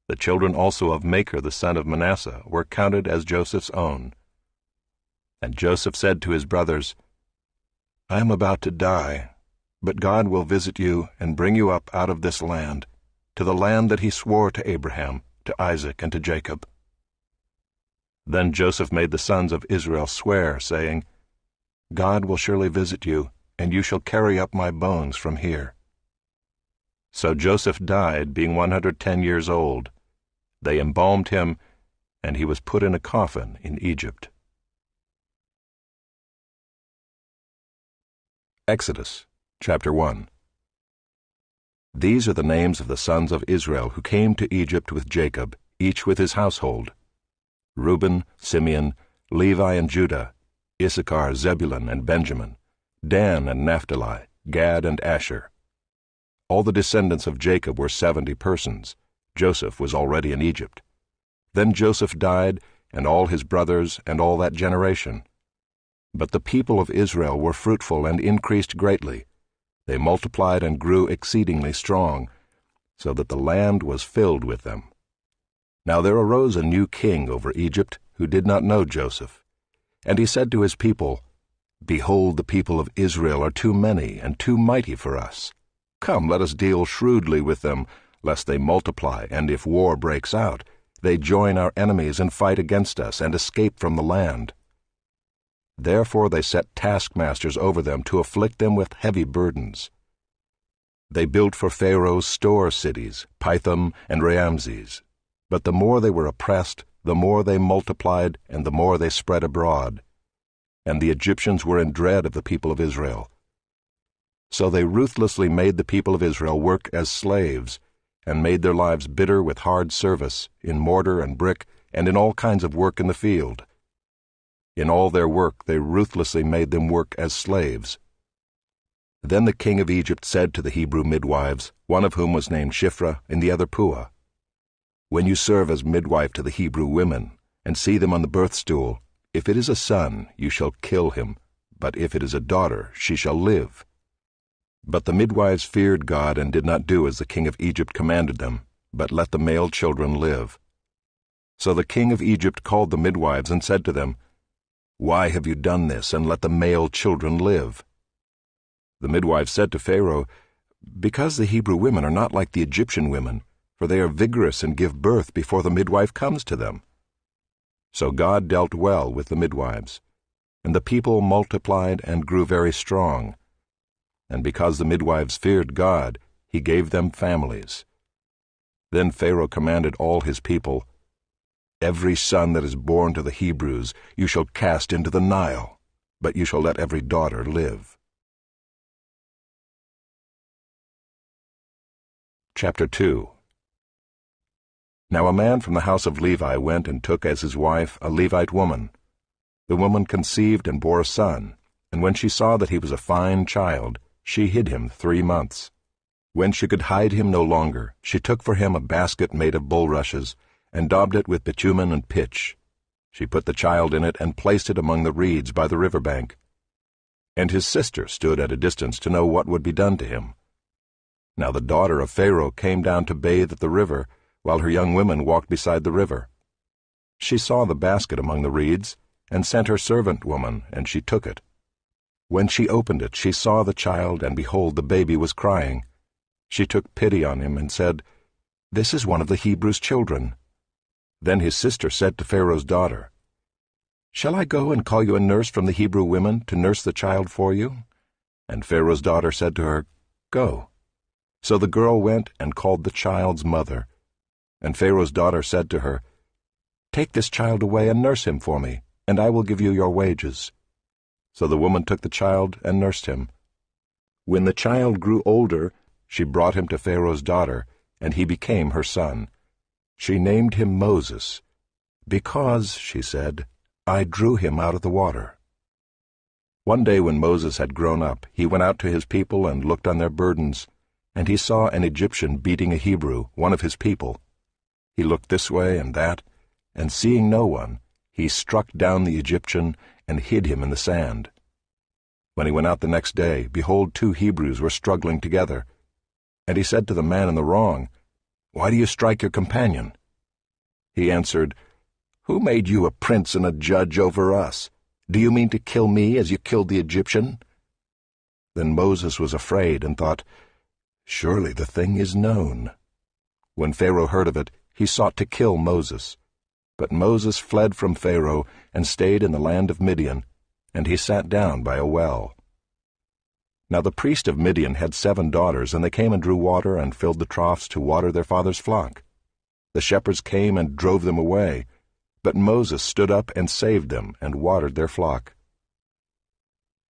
Speaker 1: The children also of Machir the son of Manasseh were counted as Joseph's own. And Joseph said to his brothers, "I am about to die, but God will visit you and bring you up out of this land, to the land that he swore to Abraham, to Isaac, and to Jacob." Then Joseph made the sons of Israel swear, saying, "God will surely visit you, and you shall carry up my bones from here." So Joseph died, being 110 years old. They embalmed him, and he was put in a coffin in Egypt. Exodus chapter 1. These are the names of the sons of Israel who came to Egypt with Jacob, each with his household: Reuben, Simeon, Levi and Judah, Issachar, Zebulun and Benjamin, Dan and Naphtali, Gad and Asher. All the descendants of Jacob were 70 persons. Joseph was already in Egypt. Then Joseph died, and all his brothers, and all that generation. But the people of Israel were fruitful and increased greatly. They multiplied and grew exceedingly strong, so that the land was filled with them. Now there arose a new king over Egypt, who did not know Joseph. And he said to his people, "Behold, the people of Israel are too many and too mighty for us. Come, let us deal shrewdly with them, lest they multiply, and if war breaks out, they join our enemies and fight against us, and escape from the land." Therefore they set taskmasters over them to afflict them with heavy burdens. They built for Pharaoh store cities, Pithom and Raamses. But the more they were oppressed, the more they multiplied, and the more they spread abroad. And the Egyptians were in dread of the people of Israel. So they ruthlessly made the people of Israel work as slaves, and made their lives bitter with hard service, in mortar and brick, and in all kinds of work in the field. In all their work they ruthlessly made them work as slaves. Then the king of Egypt said to the Hebrew midwives, one of whom was named Shiphrah, and the other Puah, "When you serve as midwife to the Hebrew women, and see them on the birth stool, if it is a son, you shall kill him, but if it is a daughter, she shall live." But the midwives feared God and did not do as the king of Egypt commanded them, but let the male children live. So the king of Egypt called the midwives and said to them, "Why have you done this, and let the male children live?" The midwives said to Pharaoh, "Because the Hebrew women are not like the Egyptian women, for they are vigorous and give birth before the midwife comes to them." So God dealt well with the midwives, and the people multiplied and grew very strong. And because the midwives feared God, he gave them families. Then Pharaoh commanded all his people, Every son that is born to the Hebrews you shall cast into the Nile, but you shall let every daughter live. Chapter 2. Now a man from the house of Levi went and took as his wife a Levite woman. The woman conceived and bore a son, and when she saw that he was a fine child, she hid him 3 months. When she could hide him no longer, she took for him a basket made of bulrushes, and daubed it with bitumen and pitch. She put the child in it and placed it among the reeds by the river bank. And his sister stood at a distance to know what would be done to him. Now the daughter of Pharaoh came down to bathe at the river, while her young women walked beside the river. She saw the basket among the reeds, and sent her servant woman, and she took it. When she opened it, she saw the child, and behold, the baby was crying. She took pity on him, and said, "This is one of the Hebrews' children." Then his sister said to Pharaoh's daughter, "Shall I go and call you a nurse from the Hebrew women to nurse the child for you?" And Pharaoh's daughter said to her, "Go." So the girl went and called the child's mother. And Pharaoh's daughter said to her, "Take this child away and nurse him for me, and I will give you your wages." So the woman took the child and nursed him. When the child grew older, she brought him to Pharaoh's daughter, and he became her son. She named him Moses, because, she said, I drew him out of the water. One day when Moses had grown up, he went out to his people and looked on their burdens, and he saw an Egyptian beating a Hebrew, one of his people. He looked this way and that, and seeing no one, he struck down the Egyptian and hid him in the sand. When he went out the next day, behold, 2 Hebrews were struggling together. And he said to the man in the wrong, "Why do you strike your companion?" He answered, "Who made you a prince and a judge over us? Do you mean to kill me as you killed the Egyptian?" Then Moses was afraid and thought, "Surely the thing is known." When Pharaoh heard of it, he sought to kill Moses. But Moses fled from Pharaoh and stayed in the land of Midian, and he sat down by a well. Now the priest of Midian had 7 daughters, and they came and drew water and filled the troughs to water their father's flock. The shepherds came and drove them away, but Moses stood up and saved them and watered their flock.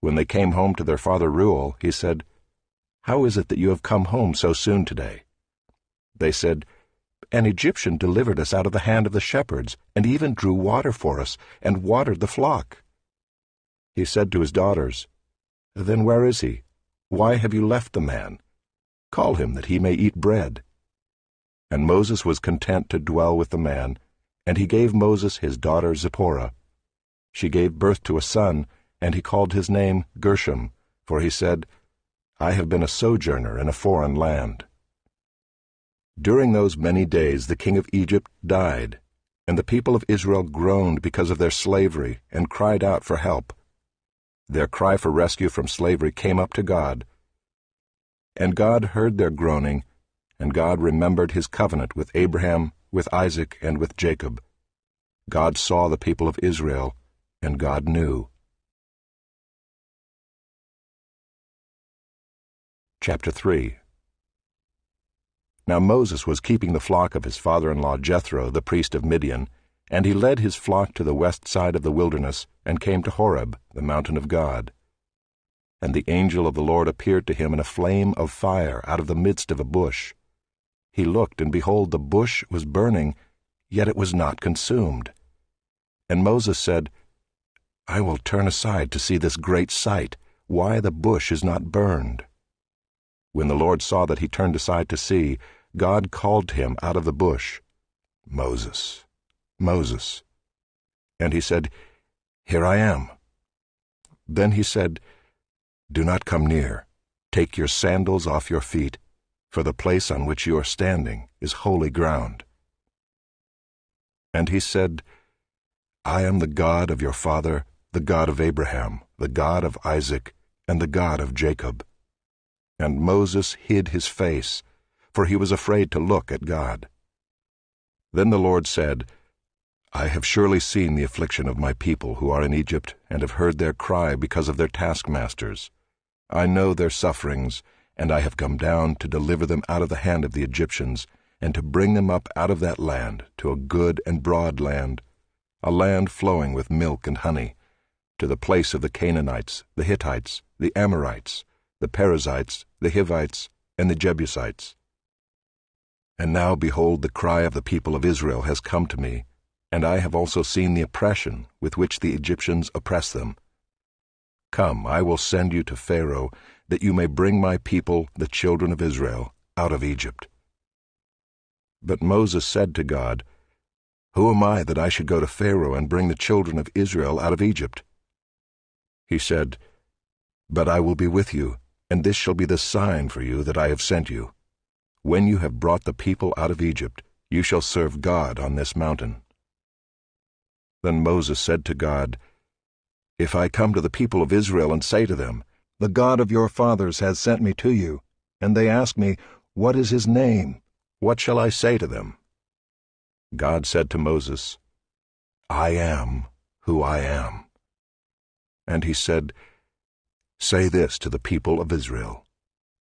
Speaker 1: When they came home to their father Reuel, he said, "How is it that you have come home so soon today?" They said, "An Egyptian delivered us out of the hand of the shepherds, and even drew water for us, and watered the flock." He said to his daughters, "Then where is he? Why have you left the man? Call him that he may eat bread." And Moses was content to dwell with the man, and he gave Moses his daughter Zipporah. She gave birth to a son, and he called his name Gershom, for he said, "I have been a sojourner in a foreign land." During those many days the king of Egypt died, and the people of Israel groaned because of their slavery and cried out for help. Their cry for rescue from slavery came up to God. And God heard their groaning, and God remembered his covenant with Abraham, with Isaac, and with Jacob. God saw the people of Israel, and God knew. Chapter 3. Now Moses was keeping the flock of his father-in-law Jethro, the priest of Midian, and he led his flock to the west side of the wilderness, and came to Horeb, the mountain of God. And the angel of the Lord appeared to him in a flame of fire out of the midst of a bush. He looked, and behold, the bush was burning, yet it was not consumed. And Moses said, "I will turn aside to see this great sight, why the bush is not burned." When the Lord saw that he turned aside to see, God called to him out of the bush, "Moses, Moses." And he said, "Here I am." Then he said, "Do not come near. Take your sandals off your feet, for the place on which you are standing is holy ground." And he said, "I am the God of your father, the God of Abraham, the God of Isaac, and the God of Jacob." And Moses hid his face, for he was afraid to look at God. Then the Lord said, "I have surely seen the affliction of my people who are in Egypt, and have heard their cry because of their taskmasters. I know their sufferings, and I have come down to deliver them out of the hand of the Egyptians,
Speaker 2: and to bring them up out of that land to a good and broad land, a land flowing with milk and honey, to the place of the Canaanites, the Hittites, the Amorites, the Perizzites, the Hivites, and the Jebusites. And now, behold, the cry of the people of Israel has come to me, and I have also seen the oppression with which the Egyptians oppress them. Come, I will send you to Pharaoh, that you may bring my people, the children of Israel, out of Egypt. But Moses said to God, Who am I that I should go to Pharaoh and bring the children of Israel out of Egypt? He said, But I will be with you, and this shall be the sign for you that I have sent you. When you have brought the people out of Egypt, you shall serve God on this mountain. Then Moses said to God, If I come to the people of Israel and say to them, The God of your fathers has sent me to you, and they ask me, What is his name? What shall I say to them? God said to Moses, I am who I am. And he said, Say this to the people of Israel,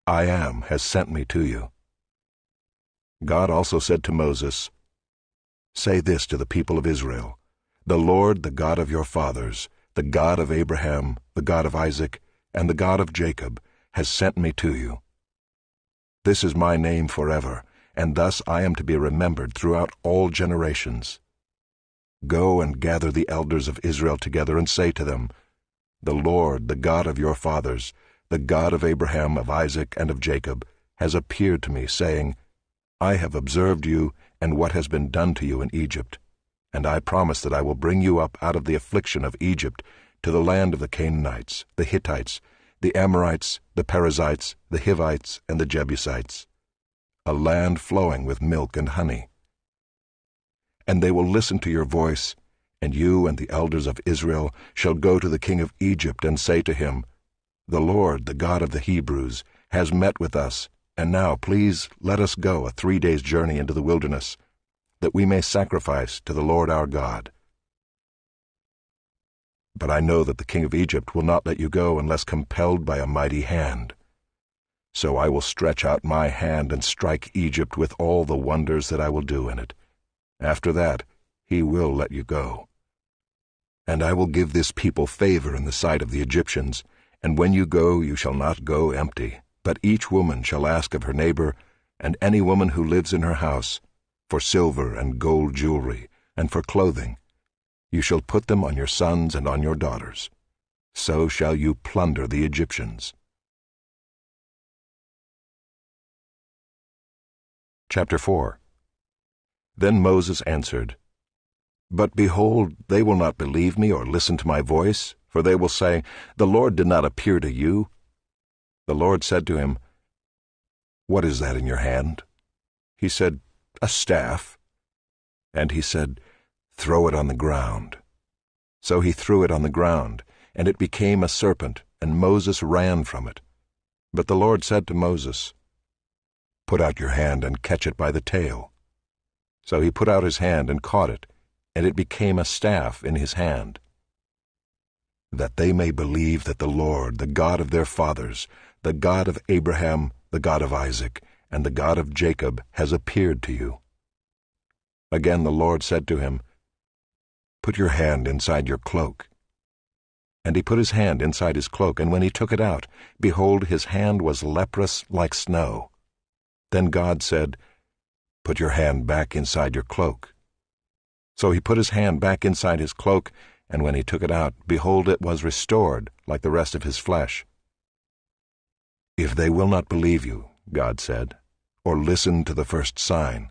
Speaker 2: I am has sent me to you. God also said to Moses, Say this to the people of Israel, The Lord, the God of your fathers, the God of Abraham, the God of Isaac, and the God of Jacob, has sent me to you. This is my name forever, and thus I am to be remembered throughout all generations. Go and gather the elders of Israel together and say to them, The Lord, the God of your fathers, the God of Abraham, of Isaac, and of Jacob, has appeared to me, saying, I have observed you and what has been done to you in Egypt, and I promise that I will bring you up out of the affliction of Egypt to the land of the Canaanites, the Hittites, the Amorites, the Perizzites, the Hivites, and the Jebusites, a land flowing with milk and honey. And they will listen to your voice, and you and the elders of Israel shall go to the king of Egypt and say to him, The Lord, the God of the Hebrews, has met with us, and now please let us go a 3 days' journey into the wilderness, that we may sacrifice to the Lord our God. But I know that the king of Egypt will not let you go unless compelled by a mighty hand. So I will stretch out my hand and strike Egypt with all the wonders that I will do in it. After that, he will let you go. And I will give this people favor in the sight of the Egyptians, and when you go, you shall not go empty, but each woman shall ask of her neighbor, and any woman who lives in her house, for silver and gold jewelry, and for clothing. You shall put them on your sons and on your daughters. So shall you plunder the Egyptians. Chapter 4. Then Moses answered, But behold, they will not believe me or listen to my voice, for they will say, The Lord did not appear to you. The Lord said to him, What is that in your hand? He said, A staff. And he said, Throw it on the ground. So he threw it on the ground, and it became a serpent, and Moses ran from it. But the Lord said to Moses, Put out your hand and catch it by the tail. So he put out his hand and caught it, and it became a staff in his hand. That they may believe that the Lord, the God of their fathers, the God of Abraham, the God of Isaac, and the God of Jacob, has appeared to you. Again the Lord said to him, Put your hand inside your cloak. And he put his hand inside his cloak, and when he took it out, behold, his hand was leprous like snow. Then God said, Put your hand back inside your cloak. So he put his hand back inside his cloak, and when he took it out, behold, it was restored like the rest of his flesh. If they will not believe you, God said, or listen to the first sign,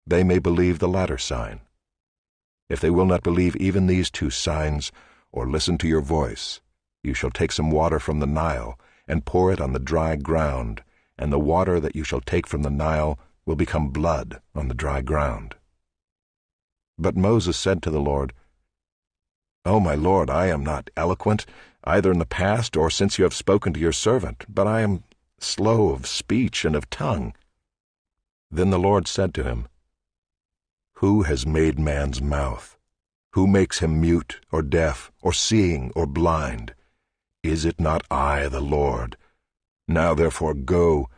Speaker 2: they may believe the latter sign. If they will not believe even these 2 signs, or listen to your voice, you shall take some water from the Nile, and pour it on the dry ground, and the water that you shall take from the Nile will become blood on the dry ground. But Moses said to the Lord, O my Lord, I am not eloquent, either in the past or since you have spoken to your servant, but I am slow of speech and of tongue. Then the Lord said to him, Who has made man's mouth? Who makes him mute, or deaf, or seeing, or blind? Is it not I, the Lord? Now therefore go,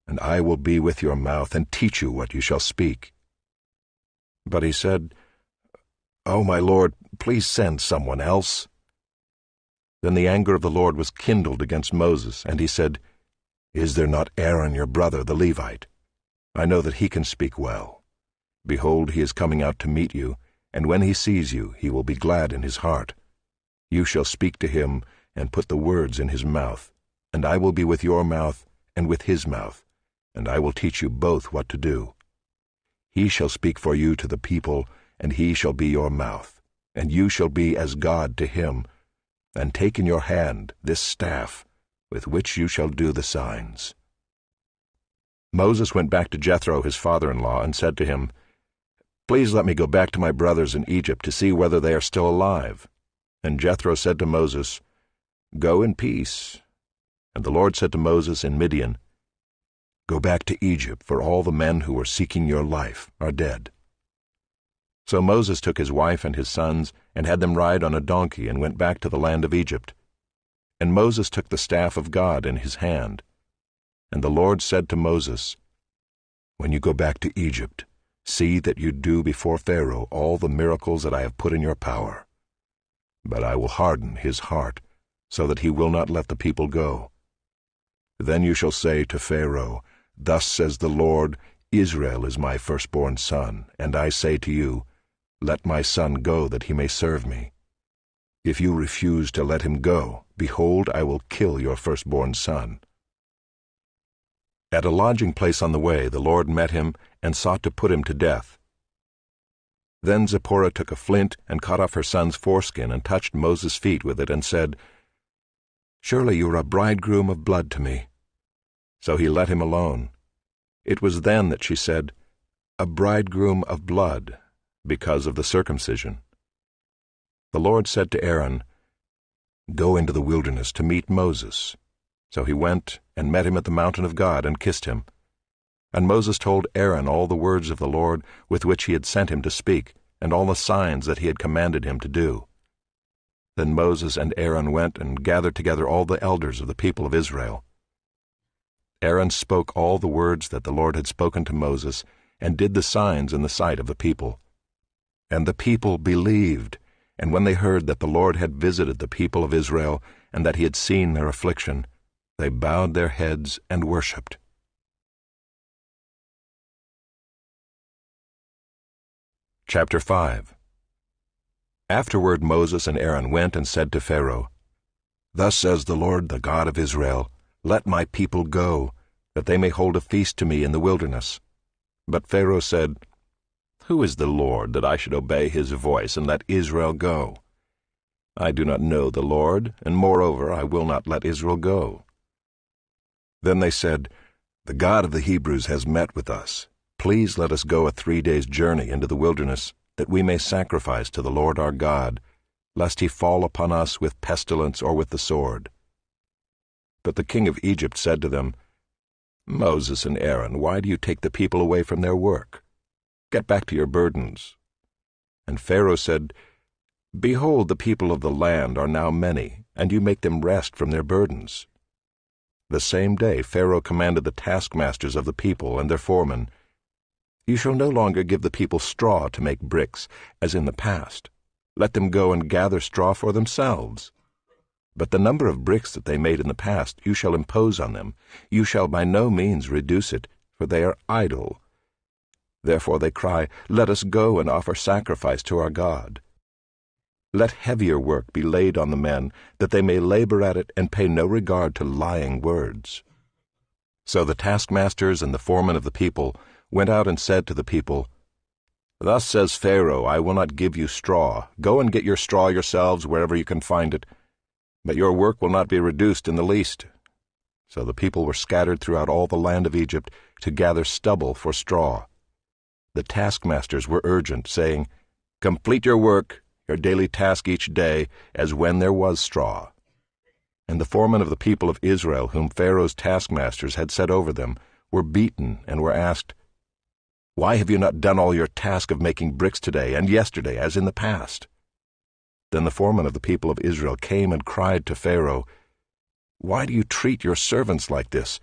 Speaker 2: and I will be with your mouth and teach you what you shall speak." But he said, "Oh, my Lord, please send someone else." Then the anger of the Lord was kindled against Moses, and he said, "Is there not Aaron your brother, the Levite? I know that he can speak well. Behold, he is coming out to meet you, and when he sees you, he will be glad in his heart. You shall speak to him and put the words in his mouth, and I will be with your mouth and with his mouth, and I will teach you both what to do. He shall speak for you to the people, and he shall be your mouth, and you shall be as God to him, and take in your hand this staff, with which you shall do the signs." Moses went back to Jethro his father-in-law and said to him, "Please let me go back to my brothers in Egypt to see whether they are still alive." And Jethro said to Moses, "Go in peace." And the Lord said to Moses in Midian, "Go back to Egypt, for all the men who were seeking your life are dead." So Moses took his wife and his sons, and had them ride on a donkey, and went back to the land of Egypt. And Moses took the staff of God in his hand. And the Lord said to Moses, "When you go back to Egypt, see that you do before Pharaoh all the miracles that I have put in your power. But I will harden his heart, so that he will not let the people go. Then you shall say to Pharaoh, Thus says the Lord, Israel is my firstborn son, and I say to you, Let my son go, that he may serve me. If you refuse to let him go, behold, I will kill your firstborn son." At a lodging place on the way, the Lord met him and sought to put him to death. Then Zipporah took a flint and cut off her son's foreskin and touched Moses' feet with it and said, "Surely you are a bridegroom of blood to me." So he let him alone. It was then that she said, "A bridegroom of blood," because of the circumcision. The Lord said to Aaron, "Go into the wilderness to meet Moses." So he went and met him at the mountain of God and kissed him. And Moses told Aaron all the words of the Lord with which he had sent him to speak, and all the signs that he had commanded him to do. Then Moses and Aaron went and gathered together all the elders of the people of Israel. Aaron spoke all the words that the Lord had spoken to Moses, and did the signs in the sight of the people. And the people believed, and when they heard that the Lord had visited the people of Israel, and that he had seen their affliction, they bowed their heads and worshipped. Chapter 5. Afterward Moses and Aaron went and said to Pharaoh, "Thus says the Lord, the God of Israel, Let my people go, that they may hold a feast to me in the wilderness." But Pharaoh said, "Who is the Lord, that I should obey his voice and let Israel go? I do not know the Lord, and moreover I will not let Israel go." Then they said, "The God of the Hebrews has met with us. Please let us go a 3 days' journey into the wilderness, that we may sacrifice to the Lord our God, lest he fall upon us with pestilence or with the sword." But the king of Egypt said to them, "Moses and Aaron, why do you take the people away from their work? Get back to your burdens." And Pharaoh said, "Behold, the people of the land are now many, and you make them rest from their burdens." The same day Pharaoh commanded the taskmasters of the people and their foremen, "You shall no longer give the people straw to make bricks, as in the past. Let them go and gather straw for themselves. But the number of bricks that they made in the past you shall impose on them. You shall by no means reduce it, for they are idle. Therefore they cry, Let us go and offer sacrifice to our God. Let heavier work be laid on the men, that they may labor at it and pay no regard to lying words." So the taskmasters and the foremen of the people went out and said to the people, "Thus says Pharaoh, I will not give you straw. Go and get your straw yourselves wherever you can find it. But your work will not be reduced in the least." So the people were scattered throughout all the land of Egypt to gather stubble for straw. The taskmasters were urgent, saying, "Complete your work, your daily task each day, as when there was straw." And the foremen of the people of Israel, whom Pharaoh's taskmasters had set over them, were beaten and were asked, "Why have you not done all your task of making bricks today and yesterday, as in the past?" Then the foremen of the people of Israel came and cried to Pharaoh, "Why do you treat your servants like this?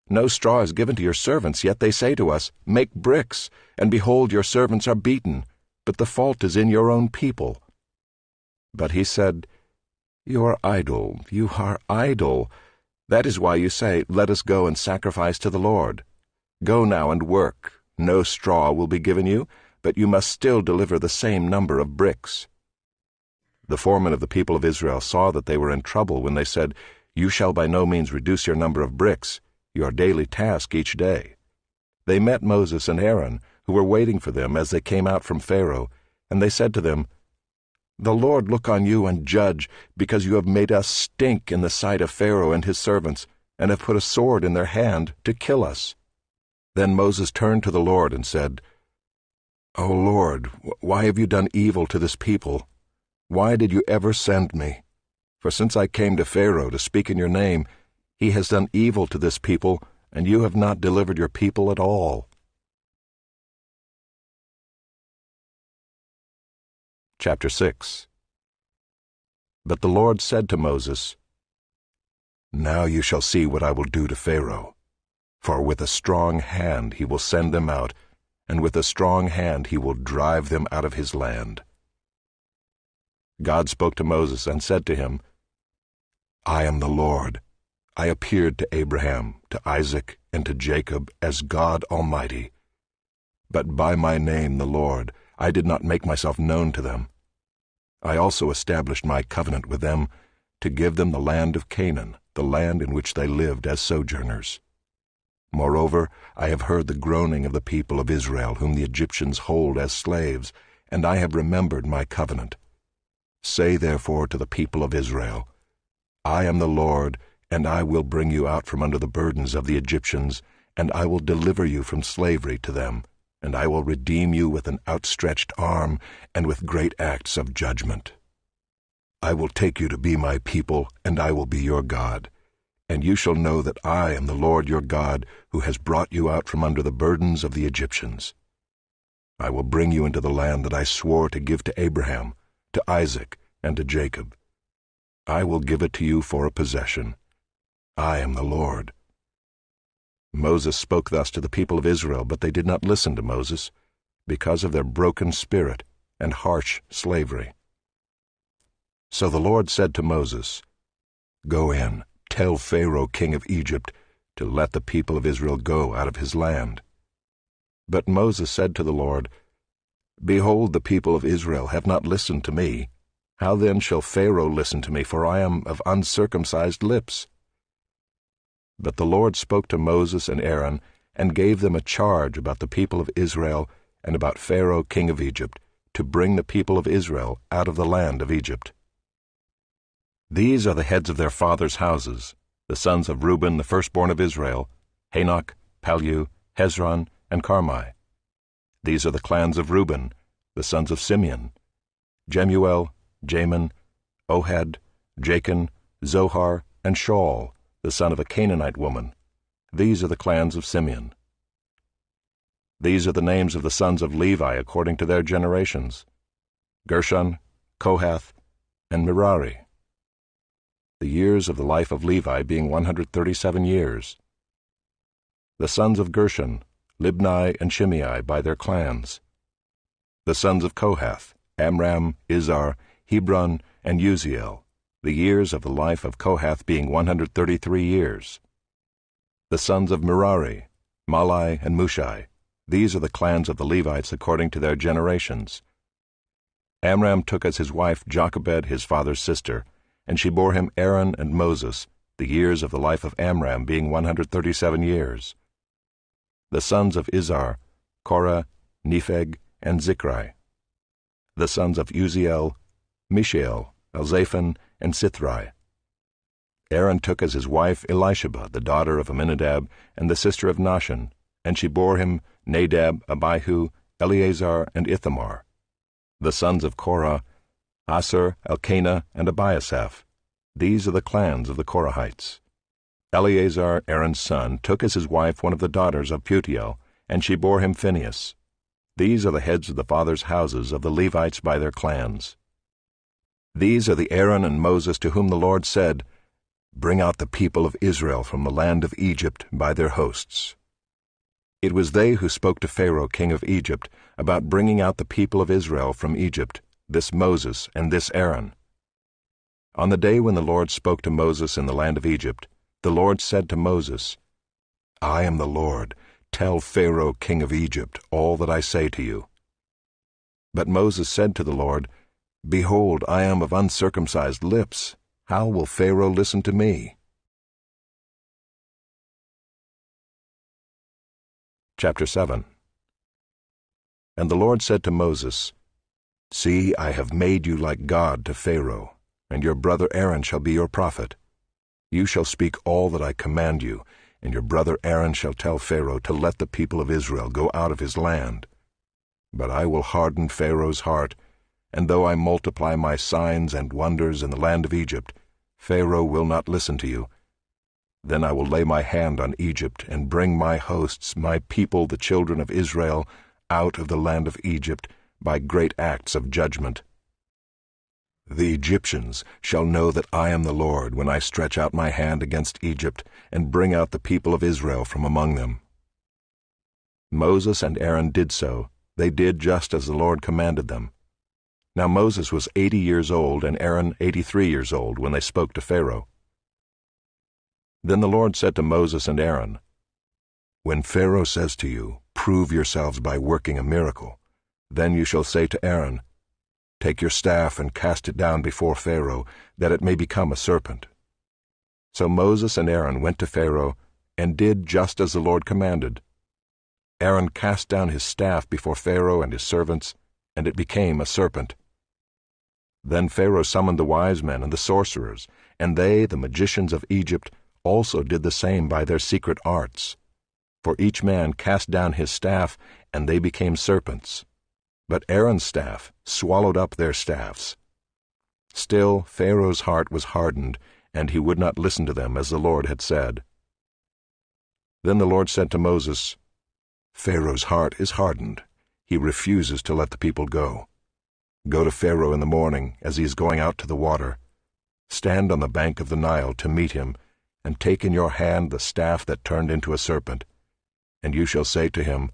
Speaker 1: No straw is given to your servants, yet they say to us, 'Make bricks,' and behold, your servants are beaten, but the fault is in your own people." But he said, "You are idle, you are idle. That is why you say, 'Let us go and sacrifice to the Lord.' Go now and work. No straw will be given you, but you must still deliver the same number of bricks." The foremen of the people of Israel saw that they were in trouble when they said, "You shall by no means reduce your number of bricks, your daily task each day." They met Moses and Aaron, who were waiting for them as they came out from Pharaoh, and they said to them, "The Lord look on you and judge, because you have made us stink in the sight of Pharaoh and his servants, and have put a sword in their hand to kill us." Then Moses turned to the Lord and said, "O Lord, why have you done evil to this people? Why did you ever send me? For since I came to Pharaoh to speak in your name, he has done evil to this people, and you have not delivered your people at all." Chapter 6. But the Lord said to Moses, "Now you shall see what I will do to Pharaoh. For with a strong hand he will send them out, and with a strong hand he will drive them out of his land." God spoke to Moses and said to him, "I am the Lord. I appeared to Abraham, to Isaac, and to Jacob as God Almighty. But by my name, the Lord, I did not make myself known to them. I also established my covenant with them to give them the land of Canaan, the land in which they lived as sojourners. Moreover, I have heard the groaning of the people of Israel, whom the Egyptians hold as slaves, and I have remembered my covenant. Say therefore to the people of Israel, I am the Lord, and I will bring you out from under the burdens of the Egyptians, and I will deliver you from slavery to them, and I will redeem you with an outstretched arm and with great acts of judgment. I will take you to be my people, and I will be your God. And you shall know that I am the Lord your God, who has brought you out from under the burdens of the Egyptians. I will bring you into the land that I swore to give to Abraham, to Isaac, and to Jacob. I will give it to you for a possession. I am the Lord." Moses spoke thus to the people of Israel, but they did not listen to Moses, because of their broken spirit and harsh slavery. So the Lord said to Moses, "Go in, tell Pharaoh king of Egypt to let the people of Israel go out of his land." But Moses said to the Lord, "Behold, the people of Israel have not listened to me. How then shall Pharaoh listen to me, for I am of uncircumcised lips?" But the Lord spoke to Moses and Aaron, and gave them a charge about the people of Israel and about Pharaoh king of Egypt, to bring the people of Israel out of the land of Egypt. These are the heads of their fathers' houses, the sons of Reuben, the firstborn of Israel, Hanok, Palu, Hezron, and Carmi. These are the clans of Reuben, the sons of Simeon, Jemuel, Jamin, Ohad, Jachin, Zohar, and Shaul, the son of a Canaanite woman. These are the clans of Simeon. These are the names of the sons of Levi according to their generations: Gershon, Kohath, and Merari. The years of the life of Levi being 137 years. The sons of Gershon, Libni and Shimei by their clans. The sons of Kohath, Amram, Izhar, Hebron, and Uziel, the years of the life of Kohath being 133 years. The sons of Merari, Malai and Mushai, these are the clans of the Levites according to their generations. Amram took as his wife Jochebed his father's sister, and she bore him Aaron and Moses, the years of the life of Amram being 137 years. The sons of Izhar, Korah, Nepheg, and Zichri. The sons of Uziel, Mishael, Elzaphan, and Sithri. Aaron took as his wife Elisheba, the daughter of Amminadab, and the sister of Nahshon, and she bore him Nadab, Abihu, Eleazar, and Ithamar. The sons of Korah, Asher, Elkanah, and Abiasaph. These are the clans of the Korahites. Eleazar, Aaron's son, took as his wife one of the daughters of Putiel, and she bore him Phinehas. These are the heads of the fathers' houses of the Levites by their clans. These are the Aaron and Moses to whom the Lord said, Bring out the people of Israel from the land of Egypt by their hosts." It was they who spoke to Pharaoh king of Egypt about bringing out the people of Israel from Egypt, this Moses and this Aaron. On the day when the Lord spoke to Moses in the land of Egypt, the Lord said to Moses, "I am the Lord. Tell Pharaoh king of Egypt all that I say to you." But Moses said to the Lord, "Behold, I am of uncircumcised lips. How will Pharaoh listen to me?" Chapter 7. And the Lord said to Moses, "See, I have made you like God to Pharaoh, and your brother Aaron shall be your prophet. You shall speak all that I command you, and your brother Aaron shall tell Pharaoh to let the people of Israel go out of his land. But I will harden Pharaoh's heart, and though I multiply my signs and wonders in the land of Egypt, Pharaoh will not listen to you. Then I will lay my hand on Egypt and bring my hosts, my people, the children of Israel, out of the land of Egypt by great acts of judgment. The Egyptians shall know that I am the Lord when I stretch out my hand against Egypt and bring out the people of Israel from among them." Moses and Aaron did so. They did just as the Lord commanded them. Now Moses was 80 years old and Aaron 83 years old when they spoke to Pharaoh. Then the Lord said to Moses and Aaron, "When Pharaoh says to you, 'Prove yourselves by working a miracle,' then you shall say to Aaron, 'Take your staff and cast it down before Pharaoh, that it may become a serpent.'" So Moses and Aaron went to Pharaoh and did just as the Lord commanded. Aaron cast down his staff before Pharaoh and his servants, and it became a serpent. Then Pharaoh summoned the wise men and the sorcerers, and they, the magicians of Egypt, also did the same by their secret arts. For each man cast down his staff, and they became serpents. But Aaron's staff swallowed up their staffs. Still Pharaoh's heart was hardened, and he would not listen to them as the Lord had said. Then the Lord said to Moses, "Pharaoh's heart is hardened. He refuses to let the people go. Go to Pharaoh in the morning as he is going out to the water. Stand on the bank of the Nile to meet him, and take in your hand the staff that turned into a serpent. And you shall say to him,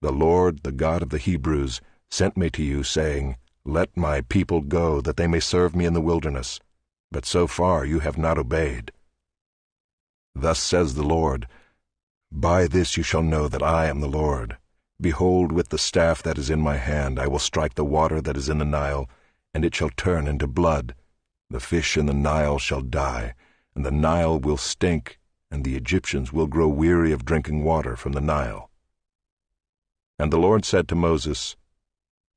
Speaker 1: 'The Lord, the God of the Hebrews, sent me to you, saying, Let my people go, that they may serve me in the wilderness. But so far you have not obeyed. Thus says the Lord, By this you shall know that I am the Lord. Behold, with the staff that is in my hand I will strike the water that is in the Nile, and it shall turn into blood. The fish in the Nile shall die, and the Nile will stink, and the Egyptians will grow weary of drinking water from the Nile." And the Lord said to Moses,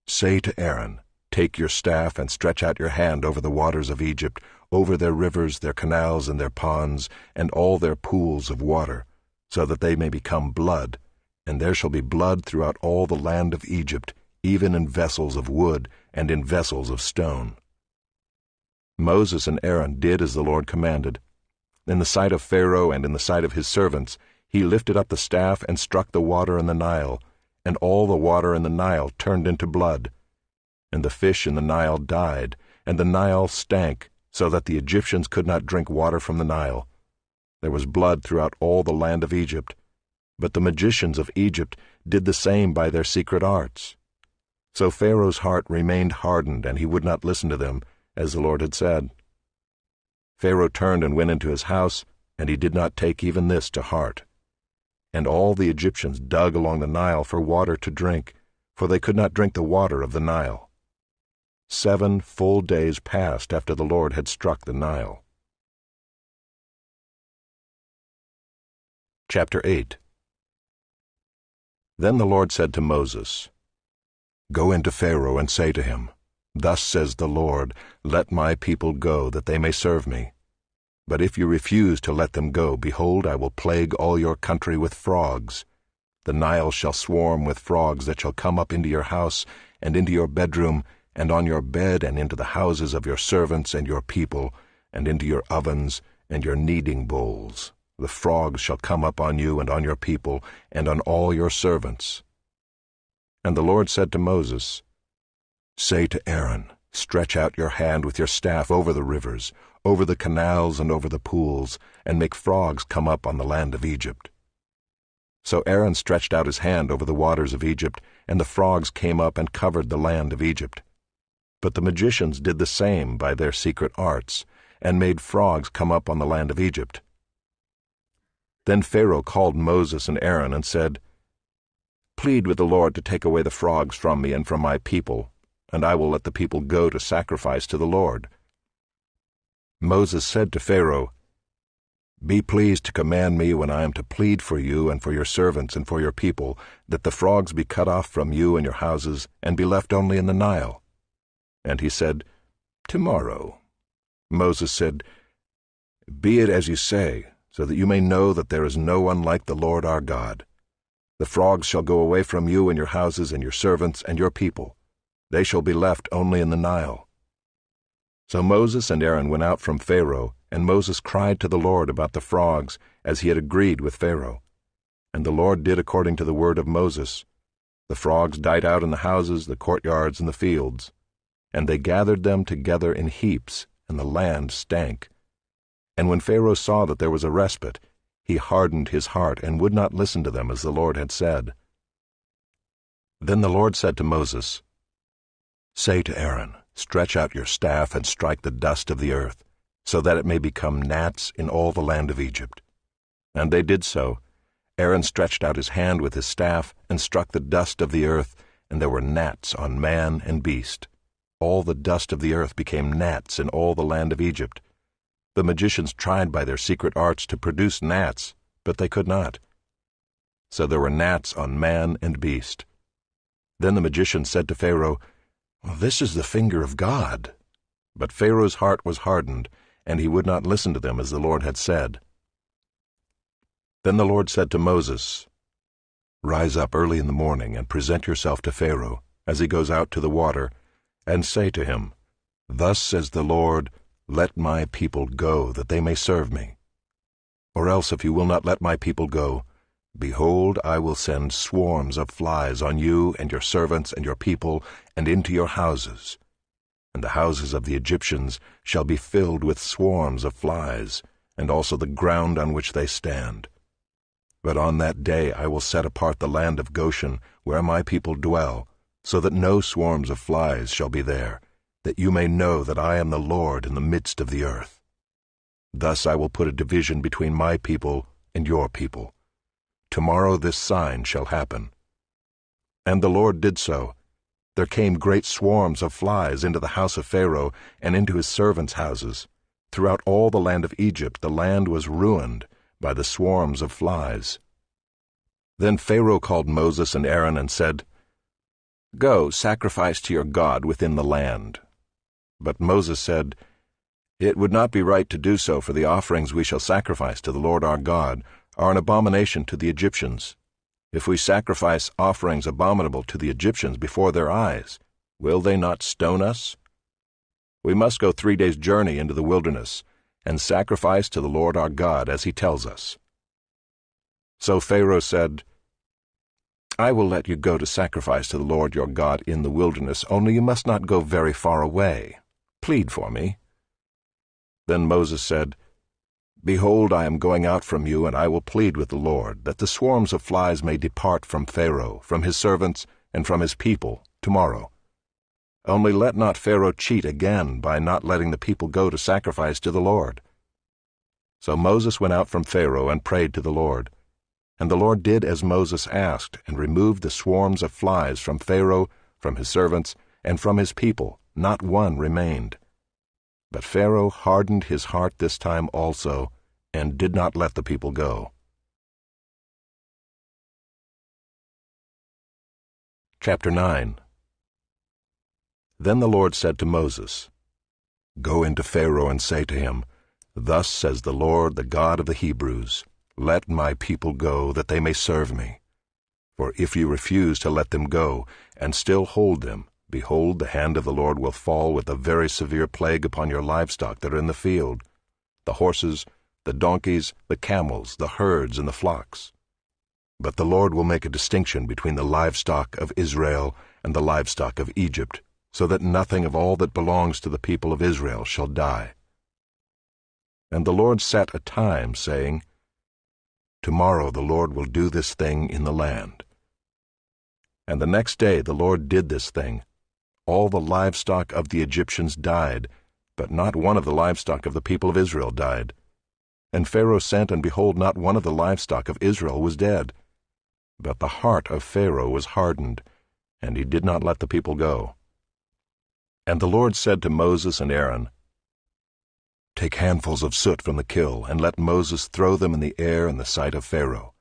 Speaker 1: "Say to Aaron, Take your staff and stretch out your hand over the waters of Egypt, over their rivers, their canals, and their ponds, and all their pools of water, so that they may become blood, and there shall be blood throughout all the land of Egypt, even in vessels of wood and in vessels of stone." Moses and Aaron did as the Lord commanded. In the sight of Pharaoh and in the sight of his servants, he lifted up the staff and struck the water in the Nile, and all the water in the Nile turned into blood. And the fish in the Nile died, and the Nile stank, so that the Egyptians could not drink water from the Nile. There was blood throughout all the land of Egypt. But the magicians of Egypt did the same by their secret arts. So Pharaoh's heart remained hardened, and he would not listen to them, as the Lord had said. Pharaoh turned and went into his house, and he did not take even this to heart. And all the Egyptians dug along the Nile for water to drink, for they could not drink the water of the Nile. 7 full days passed after the Lord had struck the Nile. Chapter 8. Then the Lord said to Moses, "Go into Pharaoh and say to him, Thus says the Lord, Let my people go, that they may serve me. But if you refuse to let them go, behold, I will plague all your country with frogs. The Nile shall swarm with frogs that shall come up into your house, and into your bedroom, and on your bed, and into the houses of your servants and your people, and into your ovens and your kneading bowls. The frogs shall come up on you and on your people, and on all your servants." And the Lord said to Moses, "Say to Aaron, Stretch out your hand with your staff over the rivers, over the canals and over the pools, and make frogs come up on the land of Egypt." So Aaron stretched out his hand over the waters of Egypt, and the frogs came up and covered the land of Egypt. But the magicians did the same by their secret arts, and made frogs come up on the land of Egypt. Then Pharaoh called Moses and Aaron and said, "Plead with the Lord to take away the frogs from me and from my people, and I will let the people go to sacrifice to the Lord." Moses said to Pharaoh, "Be pleased to command me when I am to plead for you and for your servants and for your people, that the frogs be cut off from you and your houses, and be left only in the Nile." And he said, "Tomorrow." Moses said, "Be it as you say, so that you may know that there is no one like the Lord our God. The frogs shall go away from you and your houses and your servants and your people. They shall be left only in the Nile." So Moses and Aaron went out from Pharaoh, and Moses cried to the Lord about the frogs, as he had agreed with Pharaoh. And the Lord did according to the word of Moses. The frogs died out in the houses, the courtyards, and the fields. And they gathered them together in heaps, and the land stank. And when Pharaoh saw that there was a respite, he hardened his heart and would not listen to them as the Lord had said. Then the Lord said to Moses, "Say to Aaron, stretch out your staff and strike the dust of the earth, so that it may become gnats in all the land of Egypt." And they did so. Aaron stretched out his hand with his staff and struck the dust of the earth, and there were gnats on man and beast. All the dust of the earth became gnats in all the land of Egypt. The magicians tried by their secret arts to produce gnats, but they could not. So there were gnats on man and beast. Then the magician said to Pharaoh, "This is the finger of God." But Pharaoh's heart was hardened, and he would not listen to them as the Lord had said. Then the Lord said to Moses, "Rise up early in the morning and present yourself to Pharaoh, as he goes out to the water, and say to him, 'Thus says the Lord, let my people go, that they may serve me. Or else if you will not let my people go, behold, I will send swarms of flies on you and your servants and your people, and into your houses. And the houses of the Egyptians shall be filled with swarms of flies, and also the ground on which they stand. But on that day I will set apart the land of Goshen, where my people dwell, so that no swarms of flies shall be there, that you may know that I am the Lord in the midst of the earth. Thus I will put a division between my people and your people. Tomorrow this sign shall happen." And the Lord did so. There came great swarms of flies into the house of Pharaoh and into his servants' houses. Throughout all the land of Egypt the land was ruined by the swarms of flies. Then Pharaoh called Moses and Aaron and said, "Go, sacrifice to your God within the land." But Moses said, "It would not be right to do so, for the offerings we shall sacrifice to the Lord our God are an abomination to the Egyptians. If we sacrifice offerings abominable to the Egyptians before their eyes, will they not stone us? We must go 3 days' journey into the wilderness, and sacrifice to the Lord our God as he tells us." So Pharaoh said, "I will let you go to sacrifice to the Lord your God in the wilderness, only you must not go very far away. Plead for me." Then Moses said, "Behold, I am going out from you, and I will plead with the Lord, that the swarms of flies may depart from Pharaoh, from his servants, and from his people, tomorrow. Only let not Pharaoh cheat again by not letting the people go to sacrifice to the Lord." So Moses went out from Pharaoh and prayed to the Lord. And the Lord did as Moses asked, and removed the swarms of flies from Pharaoh, from his servants, and from his people. Not one remained. But Pharaoh hardened his heart this time also, and did not let the people go. Chapter 9. Then the Lord said to Moses, "Go into Pharaoh and say to him, 'Thus says the Lord, the God of the Hebrews, let my people go, that they may serve me. For if you refuse to let them go, and still hold them, behold, the hand of the Lord will fall with a very severe plague upon your livestock that are in the field, the horses, the donkeys, the camels, the herds, and the flocks. But the Lord will make a distinction between the livestock of Israel and the livestock of Egypt, and will not let them go.
Speaker 2: so that nothing of all that belongs to the people of Israel shall die. And the Lord set a time, saying, Tomorrow the Lord will do this thing in the land. And the next day the Lord did this thing. All the livestock of the Egyptians died, but not one of the livestock of the people of Israel died. And Pharaoh sent, and behold, not one of the livestock of Israel was dead. But the heart of Pharaoh was hardened, and he did not let the people go. And the Lord said to Moses and Aaron, Take handfuls of soot from the kill, and let Moses throw them in the air in the sight of Pharaoh.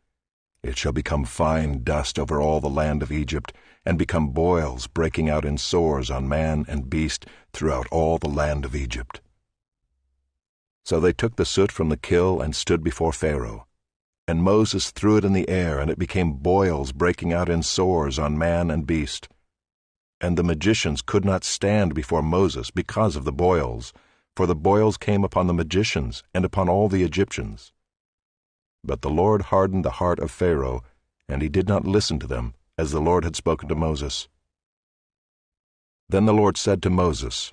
Speaker 2: It shall become fine dust over all the land of Egypt, and become boils breaking out in sores on man and beast throughout all the land of Egypt. So they took the soot from the kill and stood before Pharaoh. And Moses threw it in the air, and it became boils breaking out in sores on man and beast. And the magicians could not stand before Moses because of the boils, for the boils came upon the magicians and upon all the Egyptians. But the Lord hardened the heart of Pharaoh, and he did not listen to them, as the Lord had spoken to Moses. Then the Lord said to Moses,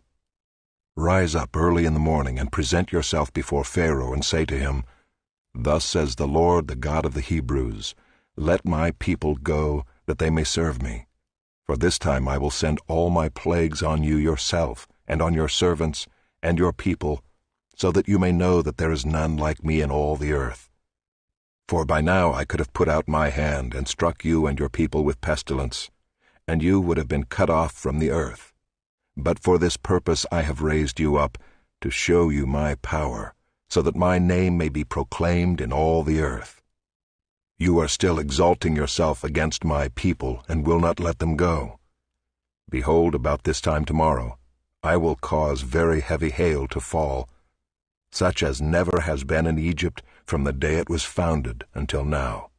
Speaker 2: Rise up early in the morning, and present yourself before Pharaoh, and say to him, Thus says the Lord, the God of the Hebrews, Let my people go, that they may serve me. For this time I will send all my plagues on you yourself, and on your servants, and your people, so that you may know that there is none like me in all the earth. For by now I could have put out my hand, and struck you and your people with pestilence, and you would have been cut off from the earth. But for this purpose I have raised you up, to show you my power, so that my name may be proclaimed in all the earth. You are still exalting yourself against my people, and will not let them go. Behold, about this time tomorrow, I will cause very heavy hail to fall, such as never has been in Egypt from the day it was founded until now.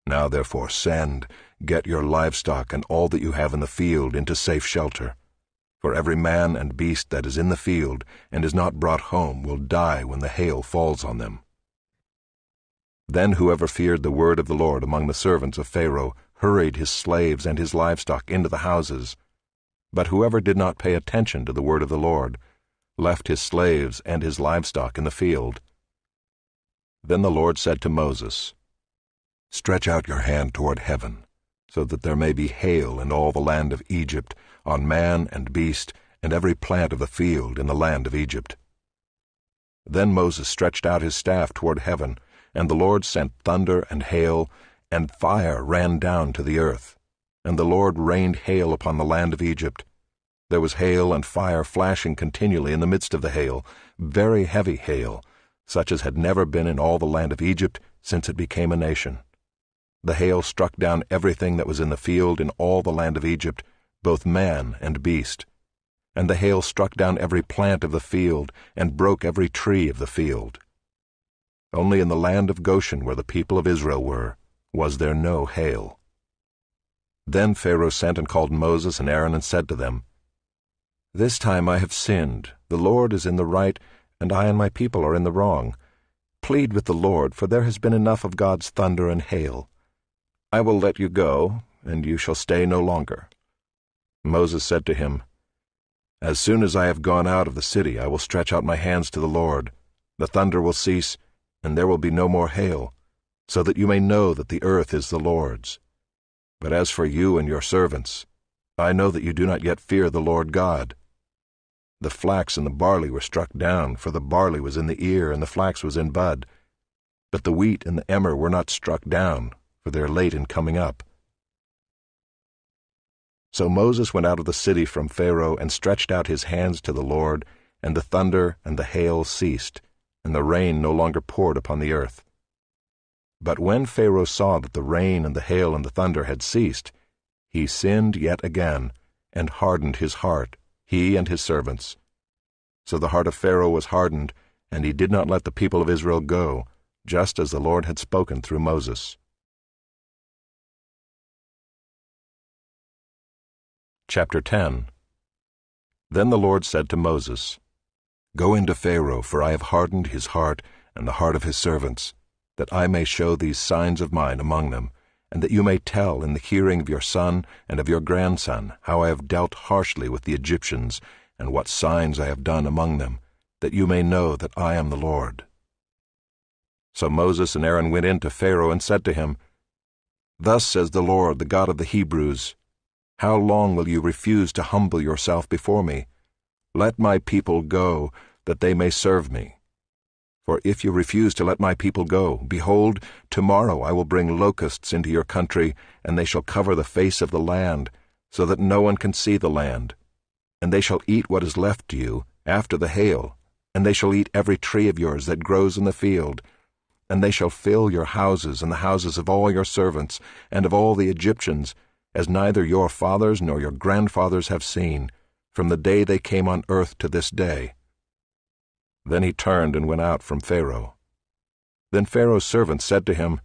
Speaker 2: Now therefore send, get your livestock and all that you have in the field into safe shelter. For every man and beast that is in the field and is not brought home will die when the hail falls on them. Then whoever feared the word of the Lord among the servants of Pharaoh hurried his slaves and his livestock into the houses. But whoever did not pay attention to the word of the Lord left his slaves and his livestock in the field. Then the Lord said to Moses, Stretch out your hand toward heaven, so that there may be hail in all the land of Egypt, on man and beast, and every plant of the field in the land of Egypt. Then Moses stretched out his staff toward heaven, and the Lord sent thunder and hail, and fire ran down to the earth. And the Lord rained hail upon the land of Egypt. There was hail and fire flashing continually in the midst of the hail, very heavy hail, such as had never been in all the land of Egypt since it became a nation. The hail struck down everything that was in the field in all the land of Egypt, both man and beast. And the hail struck down every plant of the field, and broke every tree of the field. Only in the land of Goshen, where the people of Israel were, was there no hail. Then Pharaoh sent and called Moses and Aaron and said to them, This time I have sinned. The Lord is in the right, and I and my people are in the wrong. Plead with the Lord, for there has been enough of God's thunder and hail. I will let you go, and you shall stay no longer. Moses said to him, As soon as I have gone out of the city, I will stretch out my hands to the Lord. The thunder will cease, and there will be no more hail, so that you may know that the earth is the Lord's. But as for you and your servants, I know that you do not yet fear the Lord God. The flax and the barley were struck down, for the barley was in the ear and the flax was in bud. But the wheat and the emmer were not struck down, for they are late in coming up. So Moses went out of the city from Pharaoh and stretched out his hands to the Lord, and the thunder and the hail ceased, and the rain no longer poured upon the earth. But when Pharaoh saw that the rain and the hail and the thunder had ceased, he sinned yet again, and hardened his heart, he and his servants. So the heart of Pharaoh was hardened, and he did not let the people of Israel go, just as the Lord had spoken through Moses. Chapter 10. Then the Lord said to Moses, Go into Pharaoh, for I have hardened his heart and the heart of his servants, that I may show these signs of mine among them,
Speaker 1: and that you may tell in the hearing of your son and of your grandson how I have dealt harshly with the Egyptians, and what signs I have done among them, that you may know that I am the Lord." So Moses and Aaron went in to Pharaoh and said to him, "Thus says the Lord, the God of the Hebrews, how long will you refuse to humble yourself before me? Let my people go, that they may serve me. For if you refuse to let my people go, behold, tomorrow I will bring locusts into your country, and they shall cover the face of the land, so that no one can see the land. And they shall eat what is left to you after the hail, and they shall eat every tree of yours that grows in the field. And they shall fill your houses and the houses of all your servants and of all the Egyptians, as neither your fathers nor your grandfathers have seen, from the day they came on earth to this day." Then he turned and went out from Pharaoh. Then Pharaoh's servants said to him,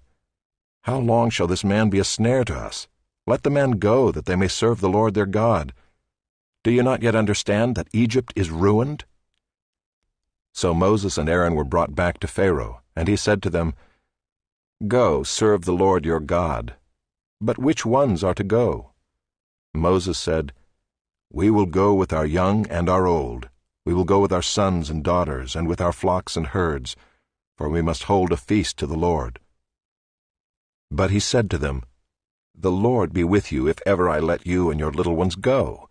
Speaker 1: "How long shall this man be a snare to us? Let the men go, that they may serve the Lord their God. Do you not yet understand that Egypt is ruined?" So Moses and Aaron were brought back to Pharaoh, and he said to them, "Go, serve the Lord your God. But which ones are to go?" Moses said, "We will go with our young and our old. We will go with our sons and daughters, and with our flocks and herds, for we must hold a feast to the Lord." But he said to them, "The Lord be with you if ever I let you and your little ones go.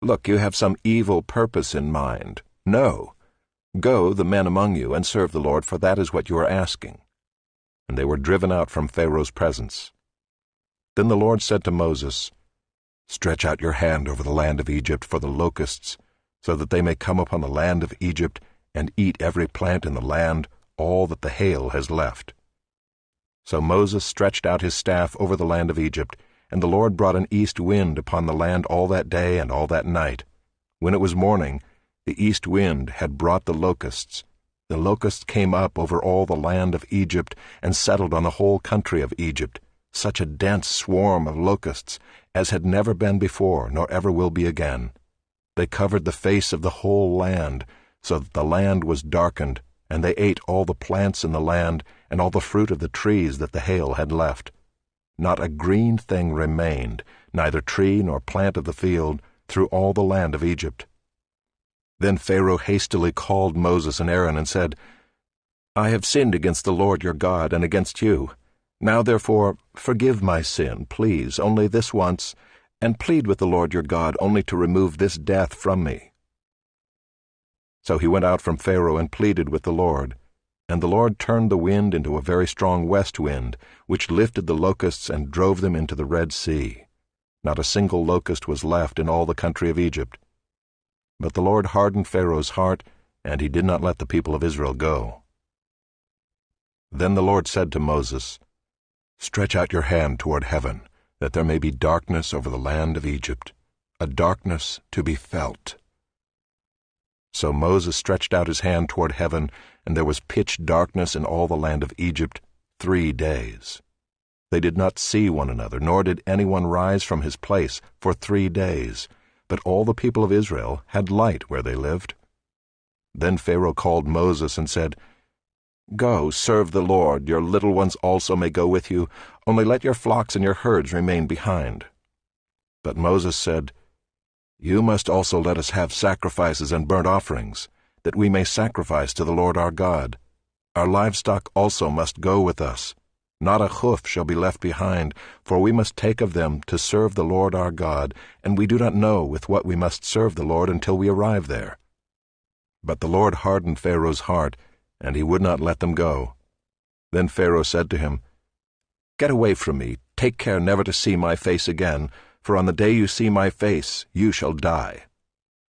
Speaker 1: Look, you have some evil purpose in mind. No. Go, the men among you, and serve the Lord, for that is what you are asking." And they were driven out from Pharaoh's presence. Then the Lord said to Moses, "Stretch out your hand over the land of Egypt for the locusts, so that they may come upon the land of Egypt and eat every plant in the land, all that the hail has left." So Moses stretched out his staff over the land of Egypt, and the Lord brought an east wind upon the land all that day and all that night. When it was morning, the east wind had brought the locusts. The locusts came up over all the land of Egypt and settled on the whole country of Egypt, such a dense swarm of locusts as had never been before, nor ever will be again. They covered the face of the whole land, so that the land was darkened, and they ate all the plants in the land and all the fruit of the trees that the hail had left. Not a green thing remained, neither tree nor plant of the field, through all the land of Egypt. Then Pharaoh hastily called Moses and Aaron and said, "I have sinned against the Lord your God and against you. Now therefore forgive my sin, please, only this once, and plead with the Lord your God only to remove this death from me." So he went out from Pharaoh and pleaded with the Lord, and the Lord turned the wind into a very strong west wind, which lifted the locusts and drove them into the Red Sea. Not a single locust was left in all the country of Egypt. But the Lord hardened Pharaoh's heart, and he did not let the people of Israel go. Then the Lord said to Moses, "Stretch out your hand toward heaven, that there may be darkness over the land of Egypt, a darkness to be felt." So Moses stretched out his hand toward heaven, and there was pitch darkness in all the land of Egypt 3 days. They did not see one another, nor did anyone rise from his place for 3 days, but all the people of Israel had light where they lived. Then Pharaoh called Moses and said, "Go, serve the Lord, your little ones also may go with you, only let your flocks and your herds remain behind." But Moses said, "You must also let us have sacrifices and burnt offerings, that we may sacrifice to the Lord our God. Our livestock also must go with us. Not a hoof shall be left behind, for we must take of them to serve the Lord our God, and we do not know with what we must serve the Lord until we arrive there." But the Lord hardened Pharaoh's heart, and he would not let them go. Then Pharaoh said to him, "Get away from me, take care never to see my face again, for on the day you see my face you shall die."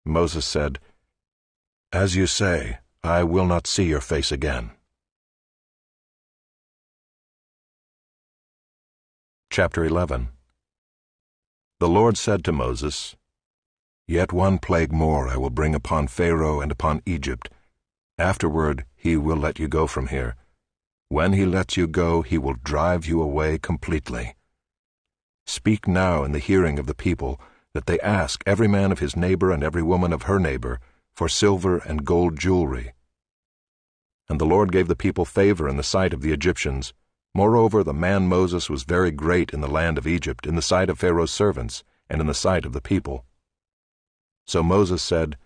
Speaker 1: Moses said, "As you say, I will not see your face again." Chapter 11. The Lord said to Moses, "Yet one plague more I will bring upon Pharaoh and upon Egypt. Afterward he will let you go from here. When he lets you go, he will drive you away completely. Speak now in the hearing of the people, that they ask every man of his neighbor and every woman of her neighbor for silver and gold jewelry." And the Lord gave the people favor in the sight of the Egyptians, Moreover, the man Moses was very great in the land of Egypt, in the sight of Pharaoh's servants, and in the sight of the people. So Moses said,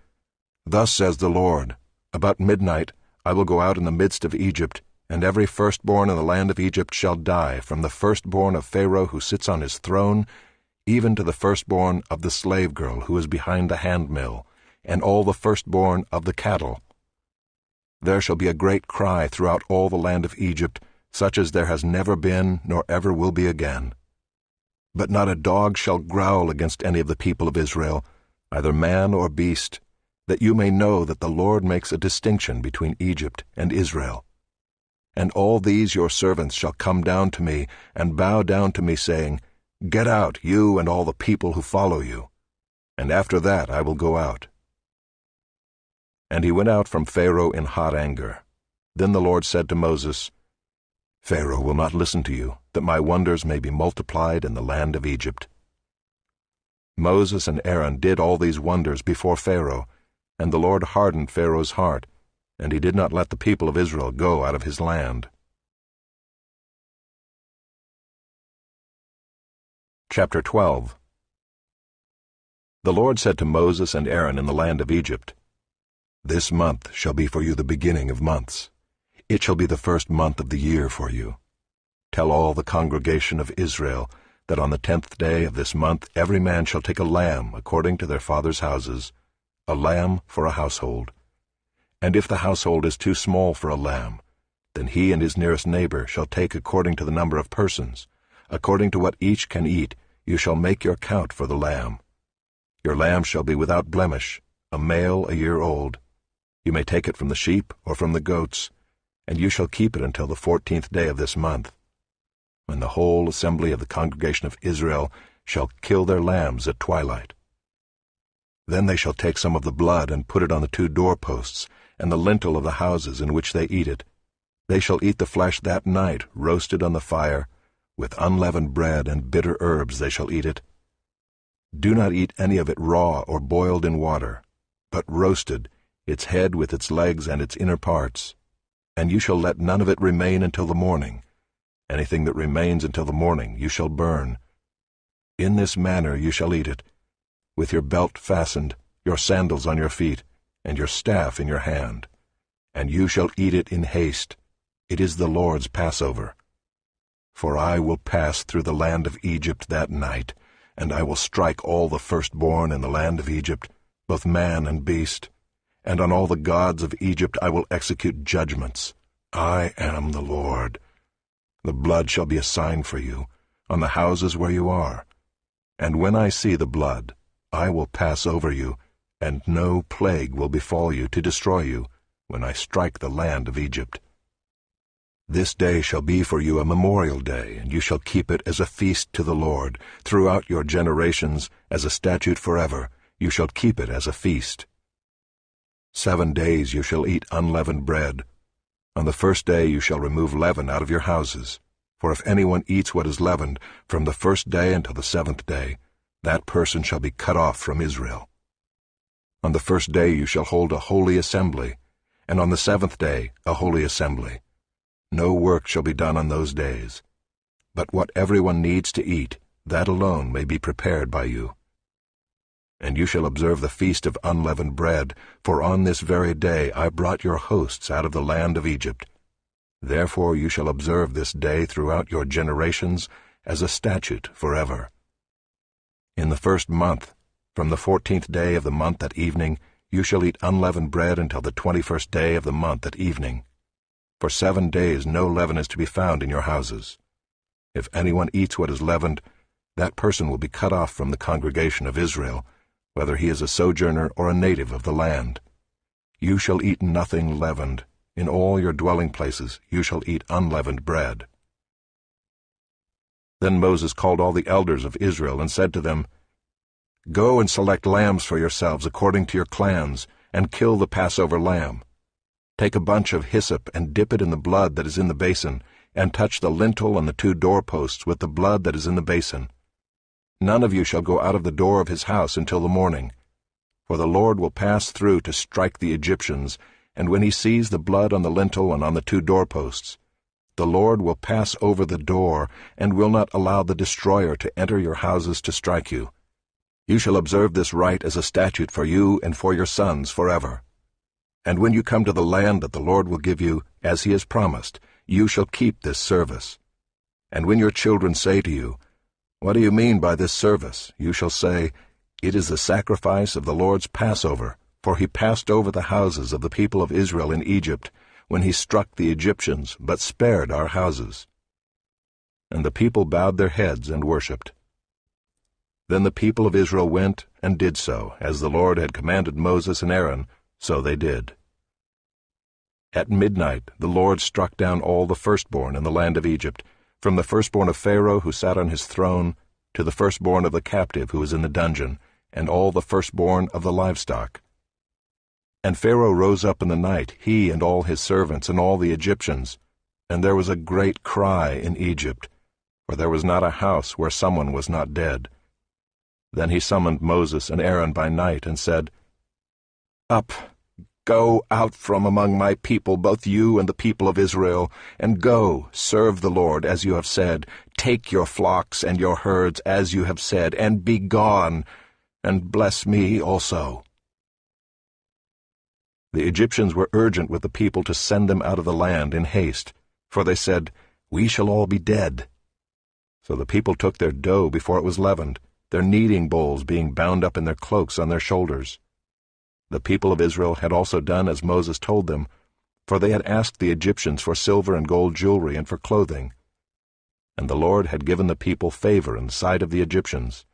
Speaker 1: Thus says the Lord, About midnight I will go out in the midst of Egypt, and every firstborn in the land of Egypt shall die, from the firstborn of Pharaoh who sits on his throne, even to the firstborn of the slave girl who is behind the handmill, and all the firstborn of the cattle. There shall be a great cry throughout all the land of Egypt, such as there has never been, nor ever will be again. But not a dog shall growl against any of the people of Israel, either man or beast, that you may know that the Lord makes a distinction between Egypt and Israel. And all these your servants shall come down to me, and bow down to me, saying, Get out, you and all the people who follow you. And after that I will go out. And he went out from Pharaoh in hot anger. Then the Lord said to Moses, Pharaoh will not listen to you, that my wonders may be multiplied in the land of Egypt. Moses and Aaron did all these wonders before Pharaoh, and the Lord hardened Pharaoh's heart, and he did not let the people of Israel go out of his land. Chapter 12. The Lord said to Moses and Aaron in the land of Egypt, This month shall be for you the beginning of months. It shall be the first month of the year for you. Tell all the congregation of Israel that on the 10th day of this month every man shall take a lamb according to their fathers' houses, a lamb for a household. And if the household is too small for a lamb, then he and his nearest neighbor shall take according to the number of persons. According to what each can eat, you shall make your count for the lamb. Your lamb shall be without blemish, a male a year old. You may take it from the sheep or from the goats, and you shall keep it until the 14th day of this month, when the whole assembly of the congregation of Israel shall kill their lambs at twilight. Then they shall take some of the blood and put it on the 2 doorposts and the lintel of the houses in which they eat it. They shall eat the flesh that night, roasted on the fire. With unleavened bread and bitter herbs they shall eat it. Do not eat any of it raw or boiled in water, but roasted, its head with its legs and its inner parts. And you shall let none of it remain until the morning. Anything that remains until the morning you shall burn. In this manner you shall eat it, with your belt fastened, your sandals on your feet, and your staff in your hand. And you shall eat it in haste. It is the Lord's Passover. For I will pass through the land of Egypt that night, and I will strike all the firstborn in the land of Egypt, both man and beast. And on all the gods of Egypt I will execute judgments. I am the Lord. The blood shall be a sign for you, on the houses where you are. And when I see the blood, I will pass over you, and no plague will befall you to destroy you, when I strike the land of Egypt. This day shall be for you a memorial day, and you shall keep it as a feast to the Lord. Throughout your generations, as a statute forever, you shall keep it as a feast. 7 days you shall eat unleavened bread. On the first day you shall remove leaven out of your houses. For if anyone eats what is leavened, from the first day until the 7th day, that person shall be cut off from Israel. On the first day you shall hold a holy assembly, and on the 7th day a holy assembly. No work shall be done on those days. But what everyone needs to eat, that alone may be prepared by you. And you shall observe the feast of unleavened bread, for on this very day I brought your hosts out of the land of Egypt. Therefore you shall observe this day throughout your generations as a statute forever. In the 1st month, from the 14th day of the month at evening, you shall eat unleavened bread until the 21st day of the month at evening. For 7 days no leaven is to be found in your houses. If anyone eats what is leavened, that person will be cut off from the congregation of Israel, whether he is a sojourner or a native of the land. You shall eat nothing leavened. In all your dwelling places you shall eat unleavened bread. Then Moses called all the elders of Israel and said to them, Go and select lambs for yourselves according to your clans, and kill the Passover lamb. Take a bunch of hyssop and dip it in the blood that is in the basin, and touch the lintel and the 2 doorposts with the blood that is in the basin. None of you shall go out of the door of his house until the morning. For the Lord will pass through to strike the Egyptians, and when he sees the blood on the lintel and on the 2 doorposts,
Speaker 2: The Lord will pass over the door, and will not allow the destroyer to enter your houses to strike you. You shall observe this rite as a statute for you and for your sons forever. And when you come to the land that the Lord will give you, as he has promised, you shall keep this service. And when your children say to you, "What do you mean by this service?" you shall say, "It is the sacrifice of the Lord's Passover, for he passed over the houses of the people of Israel in Egypt, when he struck the Egyptians, but spared our houses." And the people bowed their heads and worshipped. Then the people of Israel went and did so, as the Lord had commanded Moses and Aaron, so they did. At midnight the Lord struck down all the firstborn in the land of Egypt, from the firstborn of Pharaoh who sat on his throne, to the firstborn of the captive who was in the dungeon, and all the firstborn of the livestock. And Pharaoh rose up in the night, he and all his servants and all the Egyptians, and there was a great cry in Egypt, for there was not a house where someone was not dead. Then he summoned Moses and Aaron by night and said, "Up, go out from among my people, both you and the people of Israel, and go, serve the Lord as you have said. Take your flocks and your herds as you have said, and be gone, and bless me also." The Egyptians were urgent with the people to send them out of the land in haste, for they said, "We shall all be dead." So the people took their dough before it was leavened, their kneading bowls being bound up in their cloaks on their shoulders. The people of Israel had also done as Moses told them, for they had asked the Egyptians for silver and gold jewelry and for clothing. And the Lord had given the people favor in the sight of the Egyptians,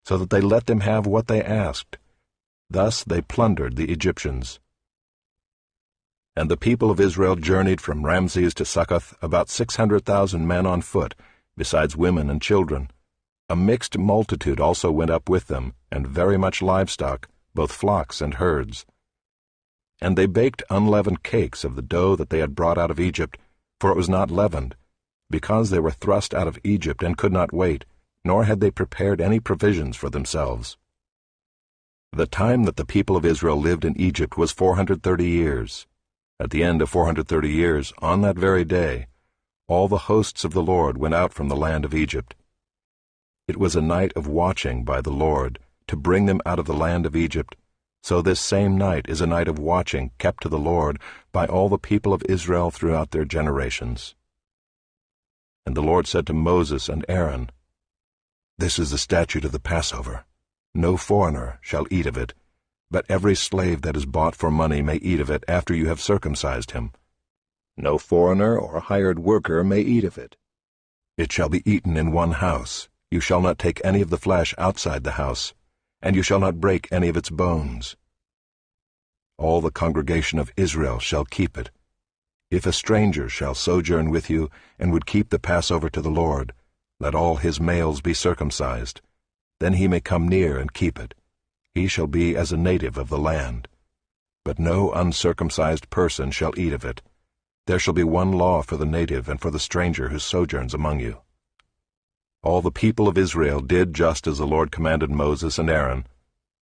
Speaker 2: so that they let them have what they asked. Thus they plundered the Egyptians. And the people of Israel journeyed from Ramses to Succoth, about 600,000 men on foot, besides women and children. A mixed multitude also went up with them, and very much livestock, both flocks and herds. And they baked unleavened cakes of the dough that they had brought out of Egypt, for it was not leavened, because they were thrust out of Egypt and could not wait, nor had they prepared any provisions for themselves. The time that the people of Israel lived in Egypt was 430 years. At the end of 430 years, on that very day, all the hosts of the Lord went out from the land of Egypt. It was a night of watching by the Lord, to bring them out of the land of Egypt. So this same night is a night of watching kept to the Lord by all the people of Israel throughout their generations. And the Lord said to Moses and Aaron, "This is the statute of the Passover. No foreigner shall eat of it, but every slave that is bought for money may eat of it after you have circumcised him. No foreigner or hired worker may eat of it. It shall be eaten in one house. You shall not take any of the flesh outside the house, and you shall not break any of its bones. All the congregation of Israel shall keep it. If a stranger shall sojourn with you, and would keep the Passover to the Lord, let all his males be circumcised. Then he may come near and keep it. He shall be as a native of the land. But no uncircumcised person shall eat of it. There shall be one law for the native and for the stranger who sojourns among you." All the people of Israel did just as the Lord commanded Moses and Aaron,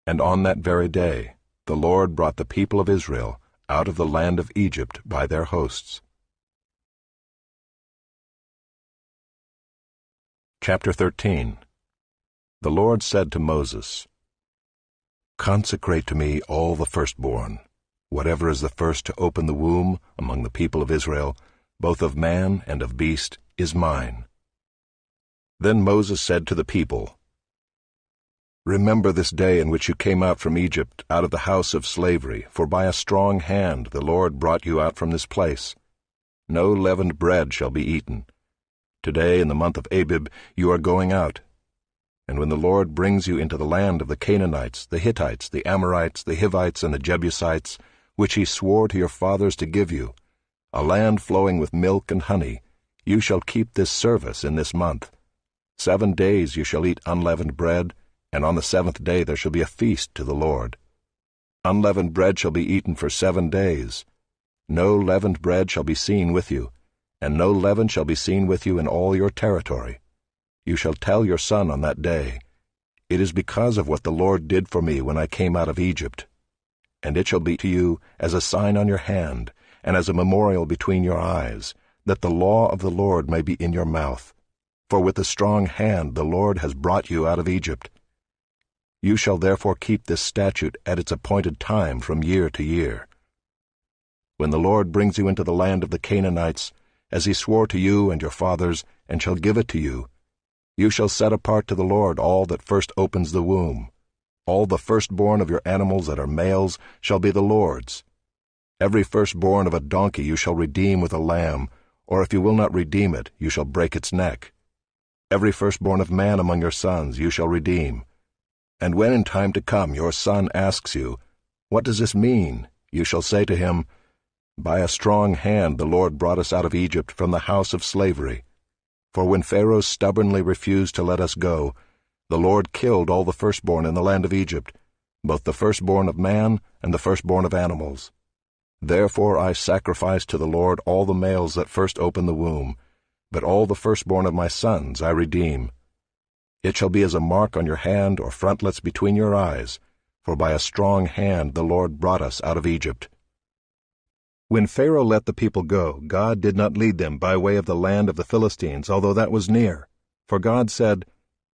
Speaker 2: and on that very day the Lord brought the people of Israel out of the land of Egypt by their hosts. Chapter 13. The Lord said to Moses, "Consecrate to me all the firstborn. Whatever is the first to open the womb among the people of Israel, both of man and of beast, is mine." Then Moses said to the people, "Remember this day in which you came out from Egypt, out of the house of slavery, for by a strong hand the Lord brought you out from this place. No leavened bread shall be eaten. Today, in the month of Abib, you are going out. And when the Lord brings you into the land of the Canaanites, the Hittites, the Amorites, the Hivites, and the Jebusites, which he swore to your fathers to give you, a land flowing with milk and honey, you shall keep this service in this month. 7 days you shall eat unleavened bread, and on the 7th day there shall be a feast to the Lord. Unleavened bread shall be eaten for 7 days. No leavened bread shall be seen with you, and no leaven shall be seen with you in all your territory. You shall tell your son on that day, 'It is because of what the Lord did for me when I came out of Egypt.' And it shall be to you as a sign on your hand, and as a memorial between your eyes, that the law of the Lord may be in your mouth. For with a strong hand the Lord has brought you out of Egypt. You shall therefore keep this statute at its appointed time from year to year. When the Lord brings you into the land of the Canaanites, as he swore to you and your fathers, and shall give it to you, you shall set apart to the Lord all that first opens the womb. All the firstborn of your animals that are males shall be the Lord's. Every firstborn of a donkey you shall redeem with a lamb, or if you will not redeem it, you shall break its neck. Every firstborn of man among your sons you shall redeem. And when in time to come your son asks you, "What does this mean?" you shall say to him, "By a strong hand the Lord brought us out of Egypt from the house of slavery. For when Pharaoh stubbornly refused to let us go, the Lord killed all the firstborn in the land of Egypt, both the firstborn of man and the firstborn of animals. Therefore I sacrifice to the Lord all the males that first open the womb, but all the firstborn of my sons I redeem. It shall be as a mark on your hand or frontlets between your eyes, for by a strong hand the Lord brought us out of Egypt." When Pharaoh let the people go, God did not lead them by way of the land of the Philistines, although that was near. For God said,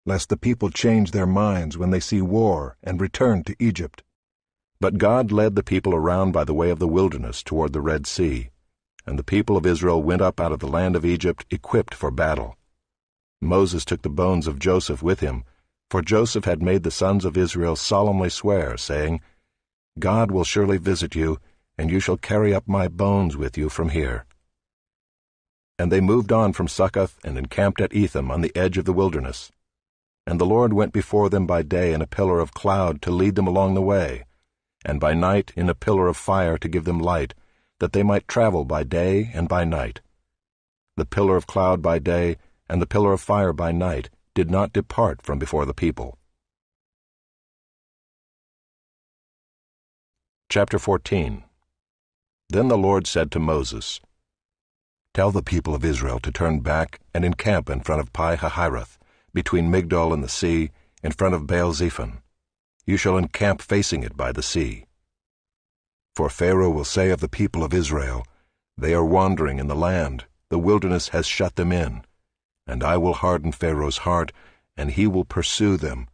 Speaker 2: "Lest the people change their minds when they see war and return to Egypt." But God led the people around by the way of the wilderness toward the Red Sea, and the people of Israel went up out of the land of Egypt equipped for battle. Moses took the bones of Joseph with him, for Joseph had made the sons of Israel solemnly swear, saying, "God will surely visit you, and you shall carry up my bones with you from here." And they moved on from Succoth and encamped at Etham on the edge of the wilderness. And the Lord went before them by day in a pillar of cloud to lead them along the way, and by night in a pillar of fire to give them light, that they might travel by day and by night. The pillar of cloud by day and the pillar of fire by night did not depart from before the people. Chapter 14. Then the Lord said to Moses, "Tell the people of Israel to turn back and encamp in front of Pi-hahiroth, between Migdol and the sea, in front of Baal-zephon. You shall encamp facing it by the sea. For Pharaoh will say of the people of Israel, 'They are wandering in the land, the wilderness has shut them in.' And I will harden Pharaoh's heart, and he will pursue them,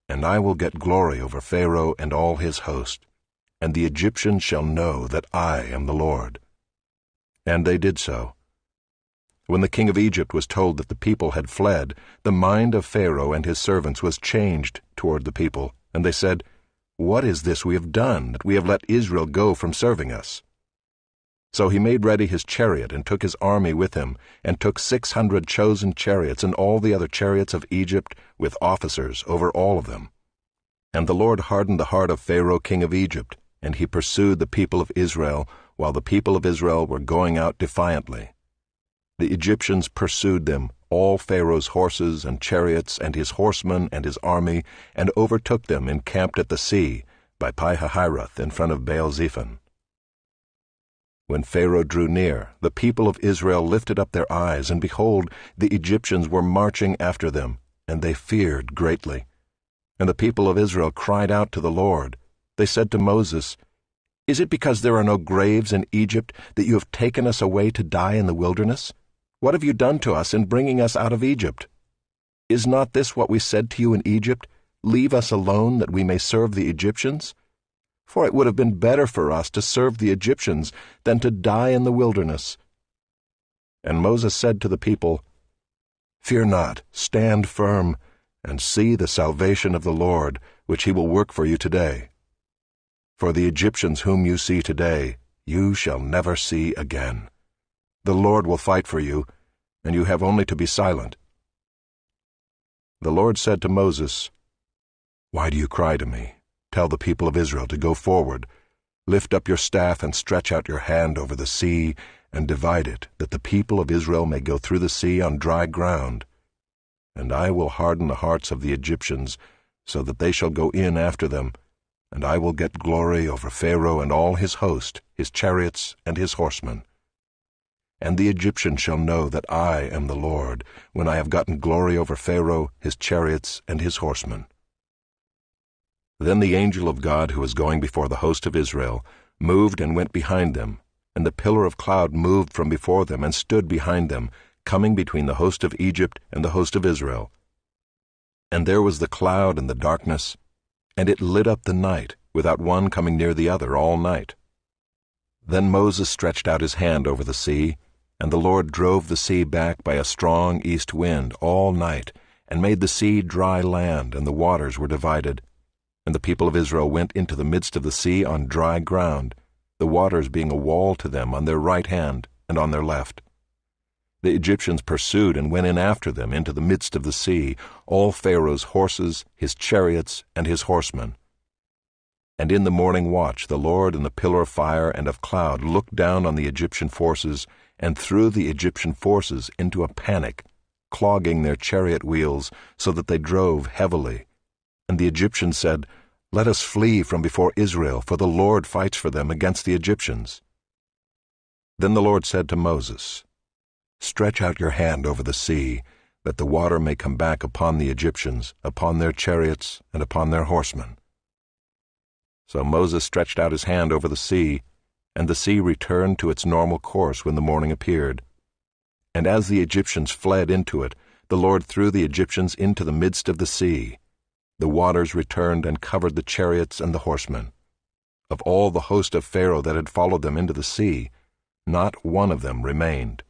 Speaker 2: and I will get glory over Pharaoh and all his host, and the Egyptians shall know that I am the Lord." And they did so. When the king of Egypt was told that the people had fled, the mind of Pharaoh and his servants was changed toward the people, and they said, "What is this we have done, that we have let Israel go from serving us?" So he made ready his chariot and took his army with him, and took 600 chosen chariots and all the other chariots of Egypt, with officers over all of them. And the Lord hardened the heart of Pharaoh king of Egypt, and he pursued the people of Israel, while the people of Israel were going out defiantly. The Egyptians pursued them, all Pharaoh's horses and chariots and his horsemen and his army, and overtook them encamped at the sea, by Pi-hahiroth in front of Baal-zephon. When Pharaoh drew near, the people of Israel lifted up their eyes, and behold, the Egyptians were marching after them, and they feared greatly. And the people of Israel cried out to the Lord. They said to Moses, "Is it because there are no graves in Egypt that you have taken us away to die in the wilderness? What have you done to us in bringing us out of Egypt? Is not this what we said to you in Egypt? Leave us alone that we may serve the Egyptians? For it would have been better for us to serve the Egyptians than to die in the wilderness." And Moses said to the people, "Fear not, stand firm, and see the salvation of the Lord, which he will work for you today. For the Egyptians whom you see today, you shall never see again. The Lord will fight for you, and you have only to be silent." The Lord said to Moses, "Why do you cry to me? Tell the people of Israel to go forward. Lift up your staff and stretch out your hand over the sea, and divide it, that the people of Israel may go through the sea on dry ground. And I will harden the hearts of the Egyptians, so that they shall go in after them, and I will get glory over Pharaoh and all his host, his chariots and his horsemen. And the Egyptians shall know that I am the Lord, when I have gotten glory over Pharaoh, his chariots, and his horsemen." Then the angel of God who was going before the host of Israel moved and went behind them,
Speaker 1: and the pillar of cloud moved from before them and stood behind them, coming between the host of Egypt and the host of Israel. And there was the cloud and the darkness, and it lit up the night, without one coming near the other all night. Then Moses stretched out his hand over the sea, and the Lord drove the sea back by a strong east wind all night, and made the sea dry land, and the waters were divided. And the people of Israel went into the midst of the sea on dry ground, the waters being a wall to them on their right hand and on their left. The Egyptians pursued and went in after them into the midst of the sea, all Pharaoh's horses, his chariots, and his horsemen. And in the morning watch the Lord in the pillar of fire and of cloud looked down on the Egyptian forces and threw the Egyptian forces into a panic, clogging their chariot wheels so that they drove heavily. And the Egyptians said, "Let us flee from before Israel, for the Lord fights for them against the Egyptians." Then the Lord said to Moses, "Stretch out your hand over the sea, that the water may come back upon the Egyptians, upon their chariots, and upon their horsemen." So Moses stretched out his hand over the sea, and the sea returned to its normal course when the morning appeared. And as the Egyptians fled into it, the Lord threw the Egyptians into the midst of the sea. The waters returned and covered the chariots and the horsemen. Of all the host of Pharaoh that had followed them into the sea, not one of them remained.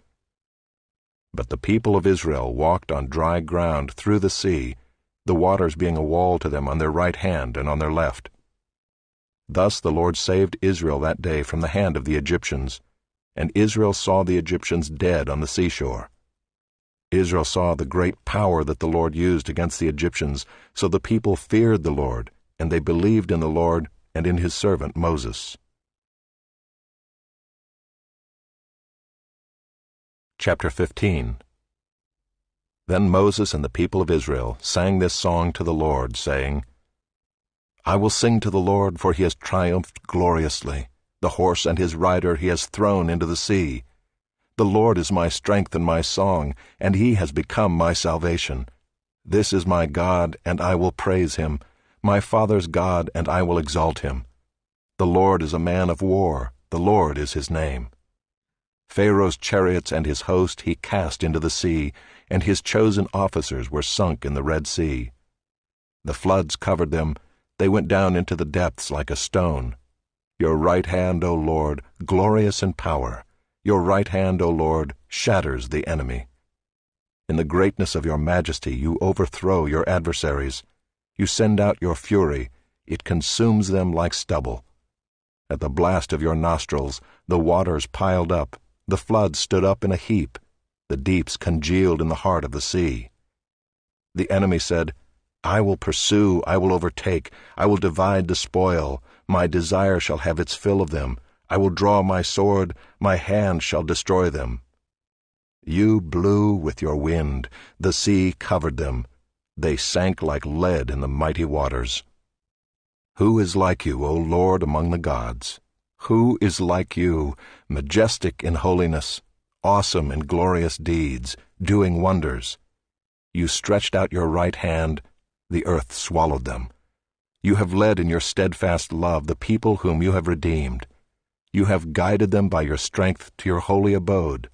Speaker 1: But the people of Israel walked on dry ground through the sea, the waters being a wall to them on their right hand and on their left. Thus the Lord saved Israel that day from the hand of the Egyptians, and Israel saw the Egyptians dead on the seashore. Israel saw the great power that the Lord used against the Egyptians, so the people feared the Lord, and they believed in the Lord and in his servant Moses. Chapter 15. Then Moses and the people of Israel sang this song to the Lord, saying, "I will sing to the Lord, for he has triumphed gloriously. The horse and his rider he has thrown into the sea. The Lord is my strength and my song, and he has become my salvation. This is my God, and I will praise him, my father's God, and I will exalt him. The Lord is a man of war, the Lord is his name. Pharaoh's chariots and his host he cast into the sea, and his chosen officers were sunk in the Red Sea. The floods covered them, they went down into the depths like a stone. Your right hand, O Lord, glorious in power. Your right hand, O Lord, shatters the enemy. In the greatness of your majesty you overthrow your adversaries. You send out your fury, it consumes them like stubble. At the blast of your nostrils the waters piled up, the floods stood up in a heap, the deeps congealed in the heart of the sea. The enemy said, I will pursue, I will overtake, I will divide the spoil, my desire shall have its fill of them. I will draw my sword, my hand shall destroy them. You blew with your wind, the sea covered them. They sank like lead in the mighty waters. Who is like you, O Lord, among the gods? Who is like you, majestic in holiness, awesome in glorious deeds, doing wonders? You stretched out your right hand, the earth swallowed them. You have led in your steadfast love the people whom you have redeemed. You have guided them by your strength to your holy abode.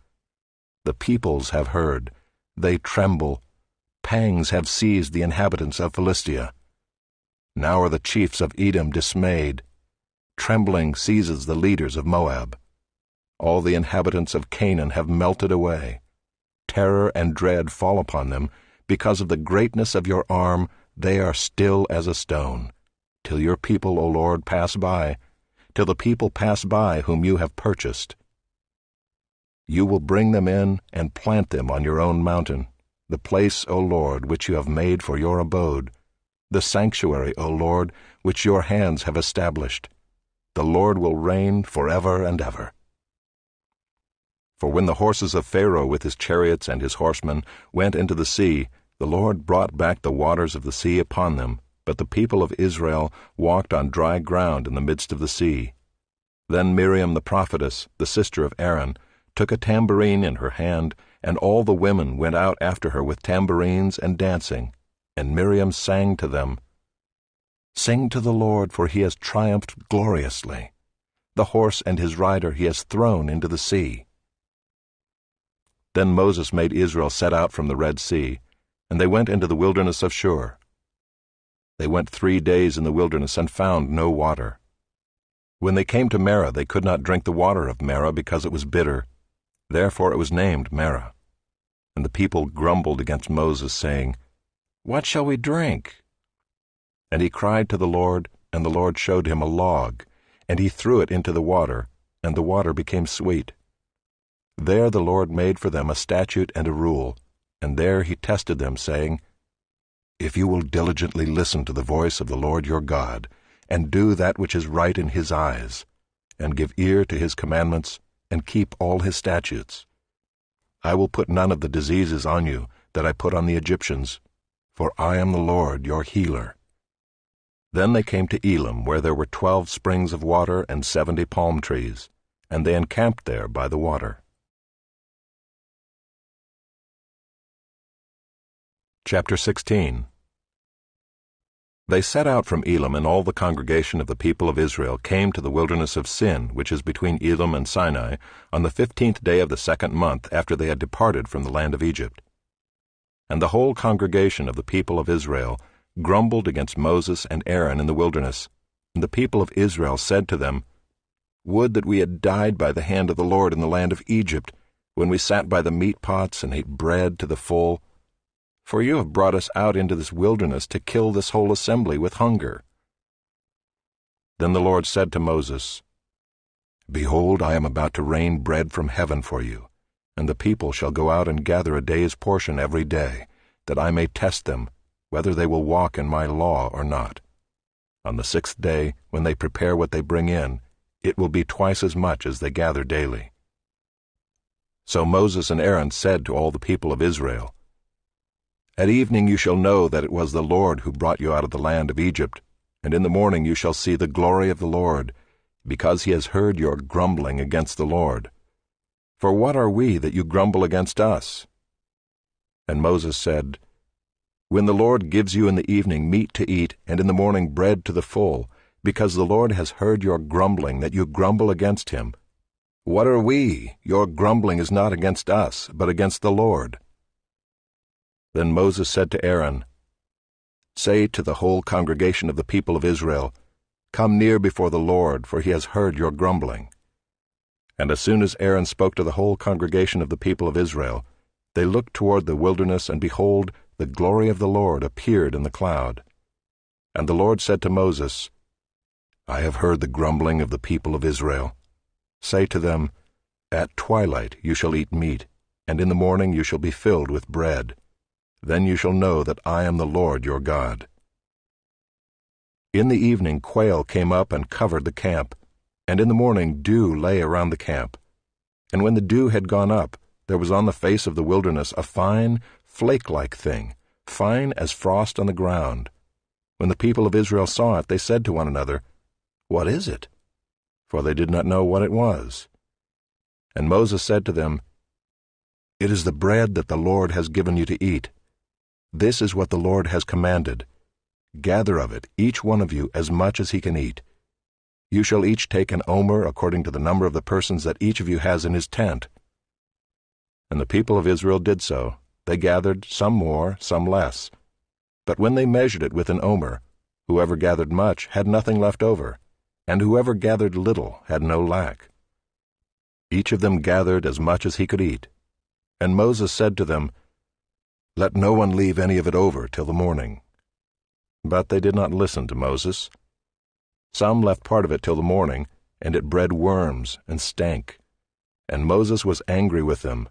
Speaker 1: The peoples have heard, they tremble. Pangs have seized the inhabitants of Philistia. Now are the chiefs of Edom dismayed. Trembling seizes the leaders of Moab. All the inhabitants of Canaan have melted away. Terror and dread fall upon them. Because of the greatness of your arm, they are still as a stone. Till your people, O Lord, pass by, till the people pass by whom you have purchased. You will bring them in and plant them on your own mountain, the place, O Lord, which you have made for your abode, the sanctuary, O Lord, which your hands have established. The Lord will reign forever and ever. For when the horses of Pharaoh with his chariots and his horsemen went into the sea, the Lord brought back the waters of the sea upon them, but the people of Israel walked on dry ground in the midst of the sea. Then Miriam the prophetess, the sister of Aaron, took a tambourine in her hand, and all the women went out after her with tambourines and dancing. And Miriam sang to them, Sing to the Lord, for he has triumphed gloriously. The horse and his rider he has thrown into the sea." Then Moses made Israel set out from the Red Sea, and they went into the wilderness of Shur. They went 3 days in the wilderness and found no water. When they came to Marah, they could not drink the water of Marah because it was bitter. Therefore it was named Marah. And the people grumbled against Moses, saying, "What shall we drink?" And he cried to the Lord, and the Lord showed him a log, and he threw it into the water, and the water became sweet. There the Lord made for them a statute and a rule, and there he tested them, saying, "If you will diligently listen to the voice of the Lord your God, and do that which is right in his eyes, and give ear to his commandments, and keep all his statutes, I will put none of the diseases on you that I put on the Egyptians, for I am the Lord your healer." Then they came to Elim, where there were 12 springs of water and 70 palm trees, and they encamped there by the water. Chapter 16. They set out from Elim, and all the congregation of the people of Israel came to the wilderness of Sin, which is between Elim and Sinai, on the 15th day of the 2nd month after they had departed from the land of Egypt. And the whole congregation of the people of Israel grumbled against Moses and Aaron in the wilderness, and the people of Israel said to them, "Would that we had died by the hand of the Lord in the land of Egypt, when we sat by the meat pots and ate bread to the full. For you have brought us out into this wilderness to kill this whole assembly with hunger." Then the Lord said to Moses, "Behold, I am about to rain bread from heaven for you, and the people shall go out and gather a day's portion every day, that I may test them, whether they will walk in my law or not. On the 6th day, when they prepare what they bring in, it will be twice as much as they gather daily." So Moses and Aaron said to all the people of Israel, "At evening you shall know that it was the Lord who brought you out of the land of Egypt, and in the morning you shall see the glory of the Lord, because he has heard your grumbling against the Lord. For what are we that you grumble against us?" And Moses said, "When the Lord gives you in the evening meat to eat, and in the morning bread to the full, because the Lord has heard your grumbling, that you grumble against him, what are we? Your grumbling is not against us, but against the Lord." Then Moses said to Aaron, "Say to the whole congregation of the people of Israel, Come near before the Lord, for he has heard your grumbling." And as soon as Aaron spoke to the whole congregation of the people of Israel, they looked toward the wilderness, and behold, the glory of the Lord appeared in the cloud. And the Lord said to Moses, "I have heard the grumbling of the people of Israel. Say to them, At twilight you shall eat meat, and in the morning you shall be filled with bread. Then you shall know that I am the Lord your God." In the evening quail came up and covered the camp, and in the morning dew lay around the camp. And when the dew had gone up, there was on the face of the wilderness a fine, flake-like thing, fine as frost on the ground. When the people of Israel saw it, they said to one another, "What is it?" For they did not know what it was. And Moses said to them, "It is the bread that the Lord has given you to eat. This is what the Lord has commanded. Gather of it, each one of you, as much as he can eat. You shall each take an omer according to the number of the persons that each of you has in his tent." And the people of Israel did so. They gathered, some more, some less. But when they measured it with an omer, whoever gathered much had nothing left over, and whoever gathered little had no lack. Each of them gathered as much as he could eat. And Moses said to them, "Let no one leave any of it over till the morning." But they did not listen to Moses. Some left part of it till the morning, and it bred worms and stank. And Moses was angry with them.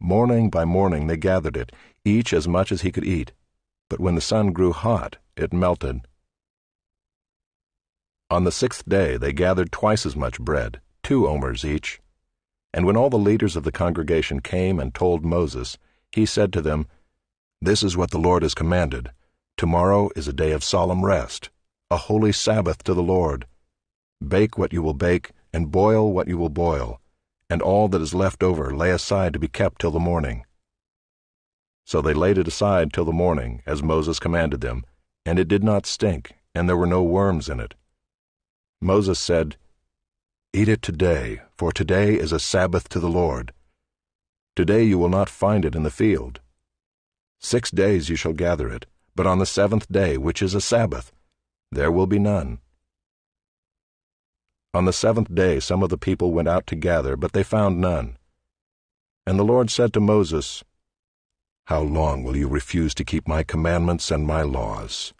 Speaker 1: Morning by morning they gathered it, each as much as he could eat. But when the sun grew hot, it melted. On the 6th day they gathered twice as much bread, 2 omers each. And when all the leaders of the congregation came and told Moses, he said to them, "This is what the Lord has commanded. Tomorrow is a day of solemn rest, a holy Sabbath to the Lord. Bake what you will bake, and boil what you will boil, and all that is left over lay aside to be kept till the morning." So they laid it aside till the morning, as Moses commanded them, and it did not stink, and there were no worms in it. Moses said,
Speaker 2: Eat it today, for today is a Sabbath to the Lord. Today you will not find it in the field. 6 days you shall gather it, but on the 7th day, which is a Sabbath, there will be none. On the 7th day some of the people went out to gather, but they found none. And the Lord said to Moses, How long will you refuse to keep my commandments and my laws?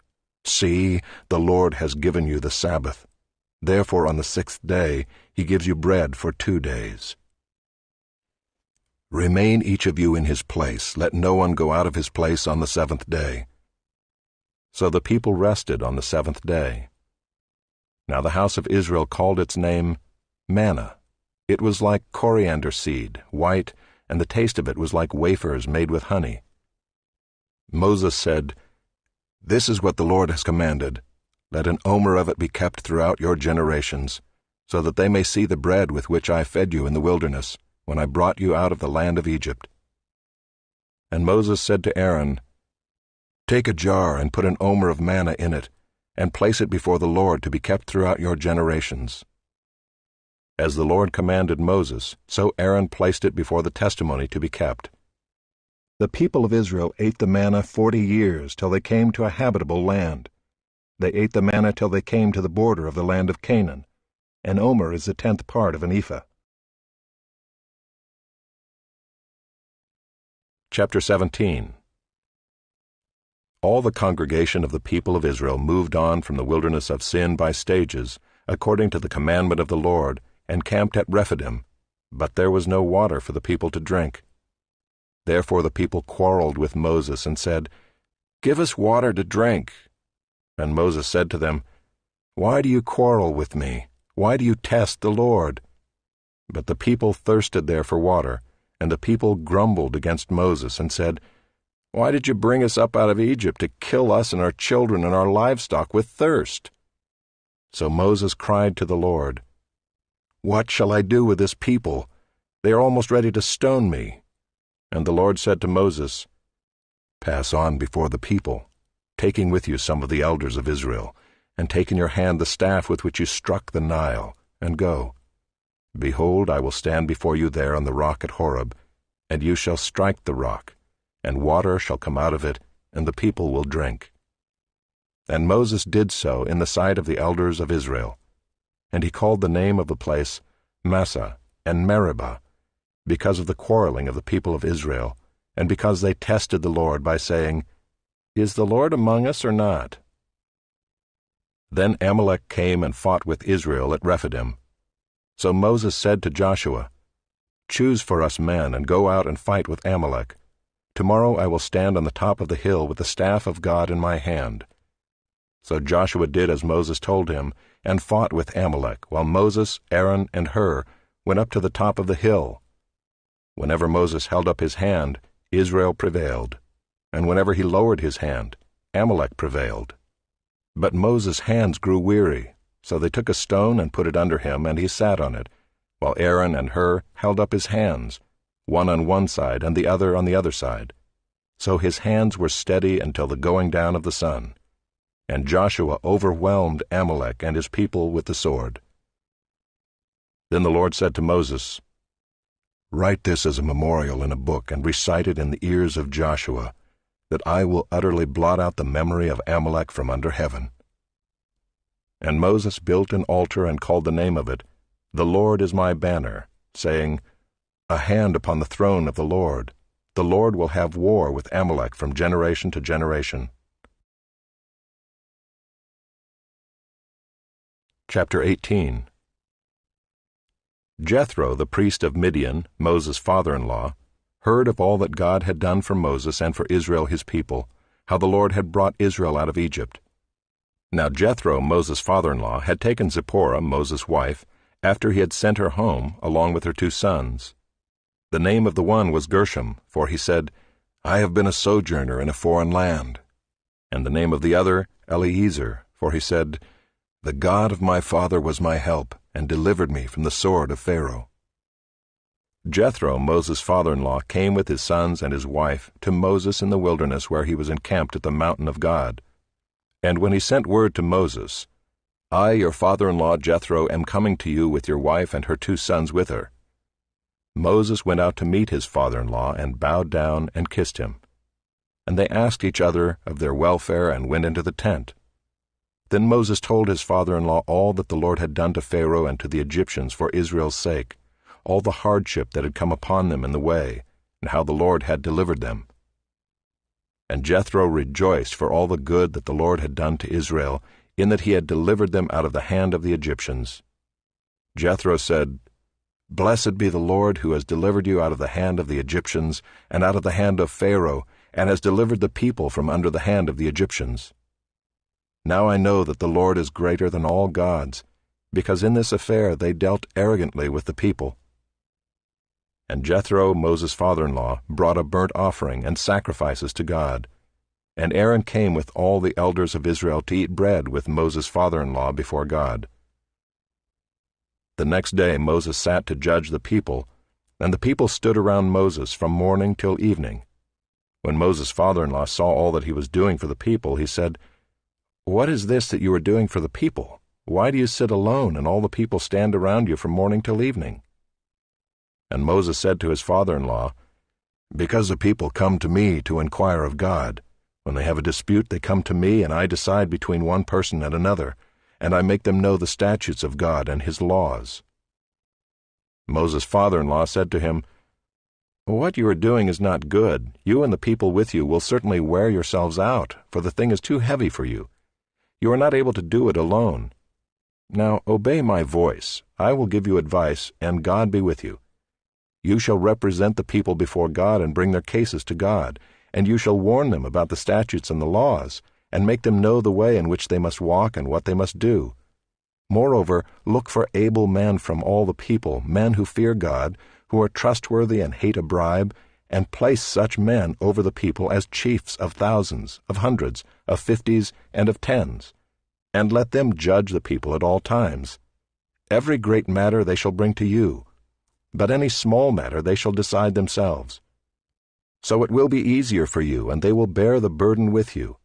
Speaker 2: See, the Lord has given you the Sabbath. Therefore on the 6th day he gives you bread for 2 days. Remain each of you in his place. Let no one go out of his place on the 7th day. So the people rested on the 7th day. Now the house of Israel called its name manna. It was like coriander seed, white, and the taste of it was like wafers made with honey. Moses said, This is what the Lord has commanded. Let an omer of it be kept throughout your generations, so that they may see the bread with which I fed you in the wilderness, when I brought you out of the land of Egypt. And Moses said to Aaron, Take a jar and put an omer of manna in it, and place it before the Lord to be kept throughout your generations. As the Lord commanded Moses, so Aaron placed it before the testimony to be kept. The people of Israel ate the manna 40 years, till they came to a habitable land. They ate the manna till they came to the border of the land of Canaan. An omer is the 10th part of an ephah. Chapter 17. All the congregation of the people of Israel moved on from the wilderness of Sin by stages, according to the commandment of the Lord, and camped at Rephidim, but there was no water for the people to drink. Therefore the people quarreled with Moses and said, Give us water to drink. And Moses said to them, Why do you quarrel with me? Why do you test the Lord? But the people thirsted there for water, and the people grumbled against Moses and said, Why did you bring us up out of Egypt to kill us and our children and our livestock with thirst? So Moses cried to the Lord, What shall I do with this people? They are almost ready to stone me. And the Lord said to Moses, Pass on before the people, taking with you some of the elders of Israel, and take in your hand the staff with which you struck the Nile, and go. Behold, I will stand before you there on the rock at Horeb, and you shall strike the rock, and water shall come out of it, and the people will drink. And Moses did so in the sight of the elders of Israel. And he called the name of the place Massah and Meribah, because of the quarreling of the people of Israel, and because they tested the Lord by saying, Is the Lord among us or not? Then Amalek came and fought with Israel at Rephidim. So Moses said to Joshua, Choose for us men, and go out and fight with Amalek. Tomorrow I will stand on the top of the hill with the staff of God in my hand. So Joshua did as Moses told him, and fought with Amalek, while Moses, Aaron, and Hur went up to the top of the hill. Whenever Moses held up his hand, Israel prevailed, and whenever he lowered his hand, Amalek prevailed. But Moses' hands grew weary, so they took a stone and put it under him, and he sat on it, while Aaron and Hur held up his hands, one on one side and the other on the other side. So his hands were steady until the going down of the sun. And Joshua overwhelmed Amalek and his people with the sword. Then the Lord said to Moses, Write this as a memorial in a book, and recite it in the ears of Joshua, that I will utterly blot out the memory of Amalek from under heaven. And Moses built an altar and called the name of it, The Lord is my banner, saying, A hand upon the throne of the Lord will have war with Amalek from generation to generation. Chapter 18. Jethro, the priest of Midian, Moses' father-in-law, heard of all that God had done for Moses and for Israel his people, how the Lord had brought Israel out of Egypt. Now Jethro, Moses' father-in-law, had taken Zipporah, Moses' wife, after he had sent her home, along with her 2 sons. The name of the one was Gershom, for he said, I have been a sojourner in a foreign land. And the name of the other, Eliezer, for he said, The God of my father was my help, and delivered me from the sword of Pharaoh. Jethro, Moses' father-in-law, came with his sons and his wife to Moses in the wilderness where he was encamped at the mountain of God. And when he sent word to Moses,
Speaker 1: I, your father-in-law Jethro, am coming to you with your wife and her 2 sons with her." Moses went out to meet his father-in-law and bowed down and kissed him. And they asked each other of their welfare and went into the tent. Then Moses told his father-in-law all that the Lord had done to Pharaoh and to the Egyptians for Israel's sake, all the hardship that had come upon them in the way, and how the Lord had delivered them. And Jethro rejoiced for all the good that the Lord had done to Israel, in that he had delivered them out of the hand of the Egyptians. Jethro said, "Blessed be the Lord who has delivered you out of the hand of the Egyptians, and out of the hand of Pharaoh, and has delivered the people from under the hand of the Egyptians. Now I know that the Lord is greater than all gods, because in this affair they dealt arrogantly with the people." And Jethro, Moses' father-in-law, brought a burnt offering and sacrifices to God. And Aaron came with all the elders of Israel to eat bread with Moses' father-in-law before God. The next day Moses sat to judge the people, and the people stood around Moses from morning till evening. When Moses' father-in-law saw all that he was doing for the people, he said, "What is this that you are doing for the people? Why do you sit alone, and all the people stand around you from morning till evening?" And Moses said to his father-in-law, "Because the people come to me to inquire of God. When they have a dispute, they come to me, and I decide between one person and another, and I make them know the statutes of God and his laws." Moses' father-in-law said to him, "What you are doing is not good. You and the people with you will certainly wear yourselves out, for the thing is too heavy for you. You are not able to do it alone. Now obey my voice. I will give you advice, and God be with you. You shall represent the people before God and bring their cases to God, and you shall warn them about the statutes and the laws, and make them know the way in which they must walk and what they must do. Moreover, look for able men from all the people, men who fear God, who are trustworthy and hate a bribe, and place such men over the people as chiefs of thousands, of hundreds, of 50s, and of 10s, and let them judge the people at all times. Every great matter they shall bring to you, but any small matter they shall decide themselves. So it will be easier for you, and they will bear the burden with you.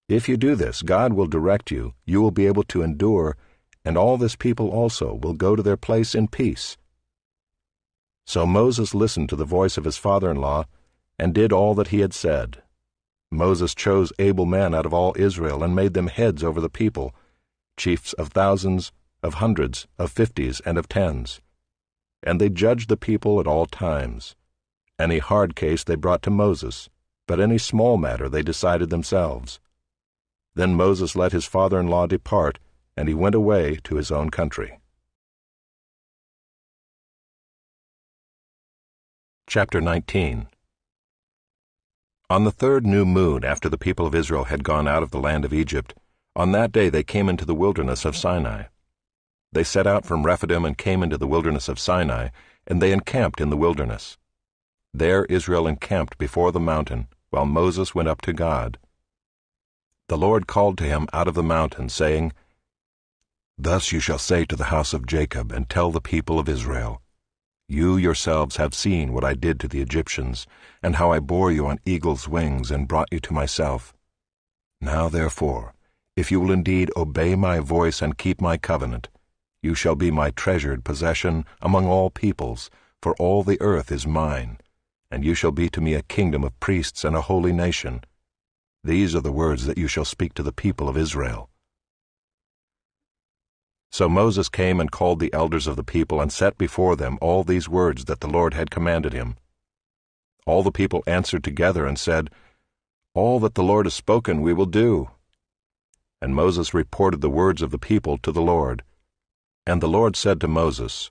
Speaker 1: If you do this, God will direct you, you will be able to endure, and all this people also will go to their place in peace." So Moses listened to the voice of his father-in-law, and did all that he had said. Moses chose able men out of all Israel, and made them heads over the people, chiefs of thousands, of hundreds, of 50s, and of 10s. And they judged the people at all times. Any hard case they brought to Moses, but any small matter they decided themselves. Then Moses let his father-in-law depart, and he went away to his own country. Chapter 19. On the 3rd new moon after the people of Israel had gone out of the land of Egypt, on that day they came into the wilderness of Sinai. They set out from Rephidim and came into the wilderness of Sinai, and they encamped in the wilderness. There Israel encamped before the mountain, while Moses went up to God. The Lord called to him out of the mountain, saying, "Thus you shall say to the house of Jacob, and tell the people of Israel, You yourselves have seen what I did to the Egyptians, and how I bore you on eagle's wings and brought you to myself. Now therefore, if you will indeed obey my voice and keep my covenant, you shall be my treasured possession among all peoples, for all the earth is mine, and you shall be to me a kingdom of priests and a holy nation. These are the words that you shall speak to the people of Israel." So Moses came and called the elders of the people and set before them all these words that the Lord had commanded him. All the people answered together and said, "All that the Lord has spoken we will do." And Moses reported the words of the people to the Lord. And the Lord said to Moses,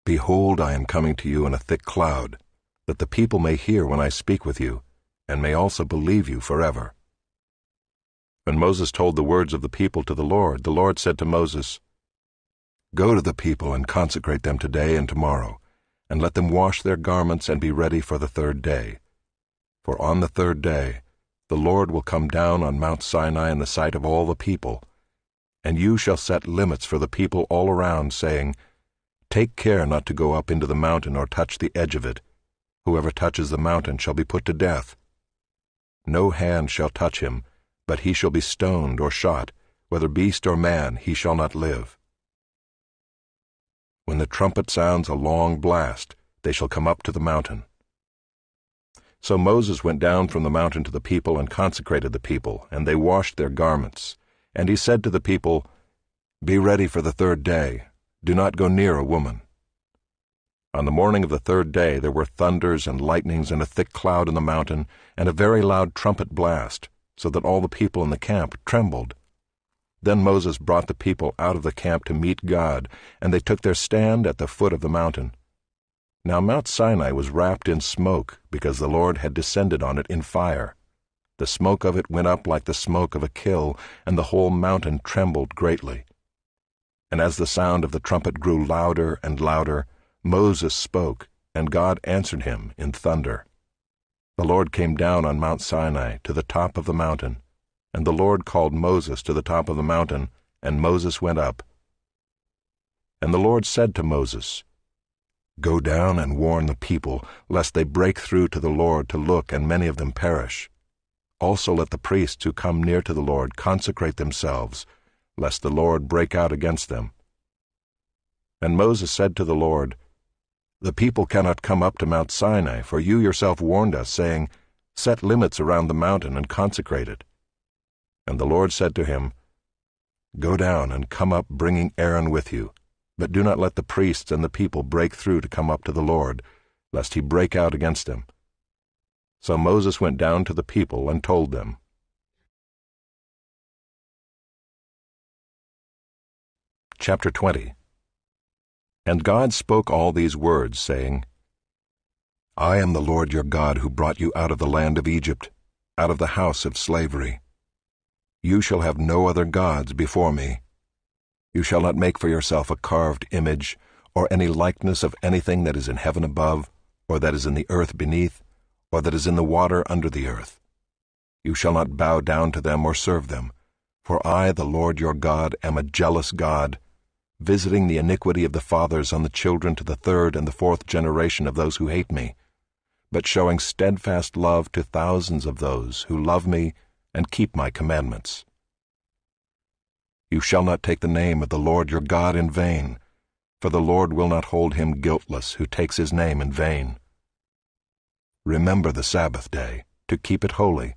Speaker 1: "Behold, I am coming to you in a thick cloud, that the people may hear when I speak with you, and may also believe you forever." When Moses told the words of the people to the Lord said to Moses, "Go to the people and consecrate them today and tomorrow, and let them wash their garments and be ready for the 3rd day. For on the 3rd day the Lord will come down on Mount Sinai in the sight of all the people, and you shall set limits for the people all around, saying, Take care not to go up into the mountain or touch the edge of it. Whoever touches the mountain shall be put to death. No hand shall touch him, but he shall be stoned or shot,
Speaker 2: whether beast or man, he shall not live. When the trumpet sounds a long blast, they shall come up to the mountain. So Moses went down from the mountain to the people and consecrated the people, and they washed their garments. And he said to the people, Be ready for the third day. Do not go near a woman. On the morning of the third day there were thunders and lightnings and a thick cloud in the mountain, and a very loud trumpet blast, so that all the people in the camp trembled. Then Moses brought the people out of the camp to meet God, and they took their stand at the foot of the mountain. Now Mount Sinai was wrapped in smoke, because the Lord had descended on it in fire. The smoke of it went up like the smoke of a kill, and the whole mountain trembled greatly. And as the sound of the trumpet grew louder and louder, Moses spoke, and God answered him in thunder. The Lord came down on Mount Sinai to the top of the mountain, and the Lord called Moses to the top of the mountain, and Moses went up. And the Lord said to Moses, Go down and warn the people, lest they break through to the Lord to look, and many of them perish. Also let the priests who come near to the Lord consecrate themselves, lest the Lord break out against them. And Moses said to the Lord, The people cannot come up to Mount Sinai, for you yourself warned us, saying, Set limits around the mountain and consecrate it. And the Lord said to him, Go down and come up, bringing Aaron with you, but do not let the priests and the people break through to come up to the Lord, lest he break out against them. So Moses went down to the people and told them. Chapter 20. And God spoke all these words, saying, I am the Lord your God who brought you out of the land of Egypt, out of the house of slavery. You shall have no other gods before me. You shall not make for yourself a carved image, or any likeness of anything that is in heaven above, or that is in the earth beneath, or that is in the water under the earth. You shall not bow down to them or serve them, for I, the Lord your God, am a jealous God, visiting the iniquity of the fathers on the children to the third and the fourth generation of those who hate me, but showing steadfast love to thousands of those who love me and keep my commandments. You shall not take the name of the Lord your God in vain, for the Lord will not hold him guiltless who takes his name in vain. Remember the Sabbath day, to keep it holy.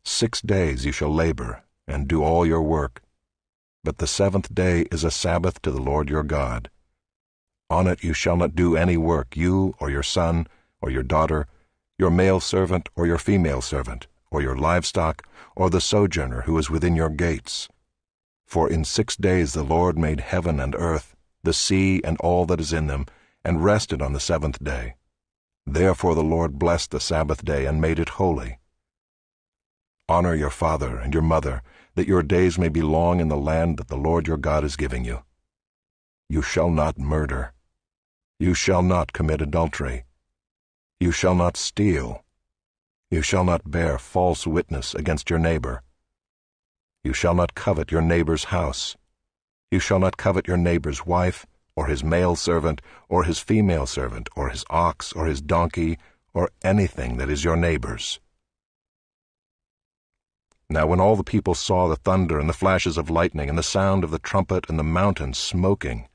Speaker 2: 6 days you shall labor, and do all your work, but the seventh day is a Sabbath to the Lord your God. On it you shall not do any work, you or your son or your daughter, your male servant or your female servant, or your livestock, or the sojourner who is within your gates. For in 6 days the Lord made heaven and earth, the sea and all that is in them, and rested on the seventh day. Therefore the Lord blessed the Sabbath day and made it holy. Honor your father and your mother, that your days may be long in the land that the Lord your God is giving you. You shall not murder. You shall not commit adultery. You shall not steal. You shall not bear false witness against your neighbor. You shall not covet your neighbor's house. You shall not covet your neighbor's wife, or his male servant, or his female servant, or his ox, or his donkey, or anything that is your neighbor's. Now when all the people saw the thunder and the flashes of lightning and the sound of the trumpet and the mountain smoking,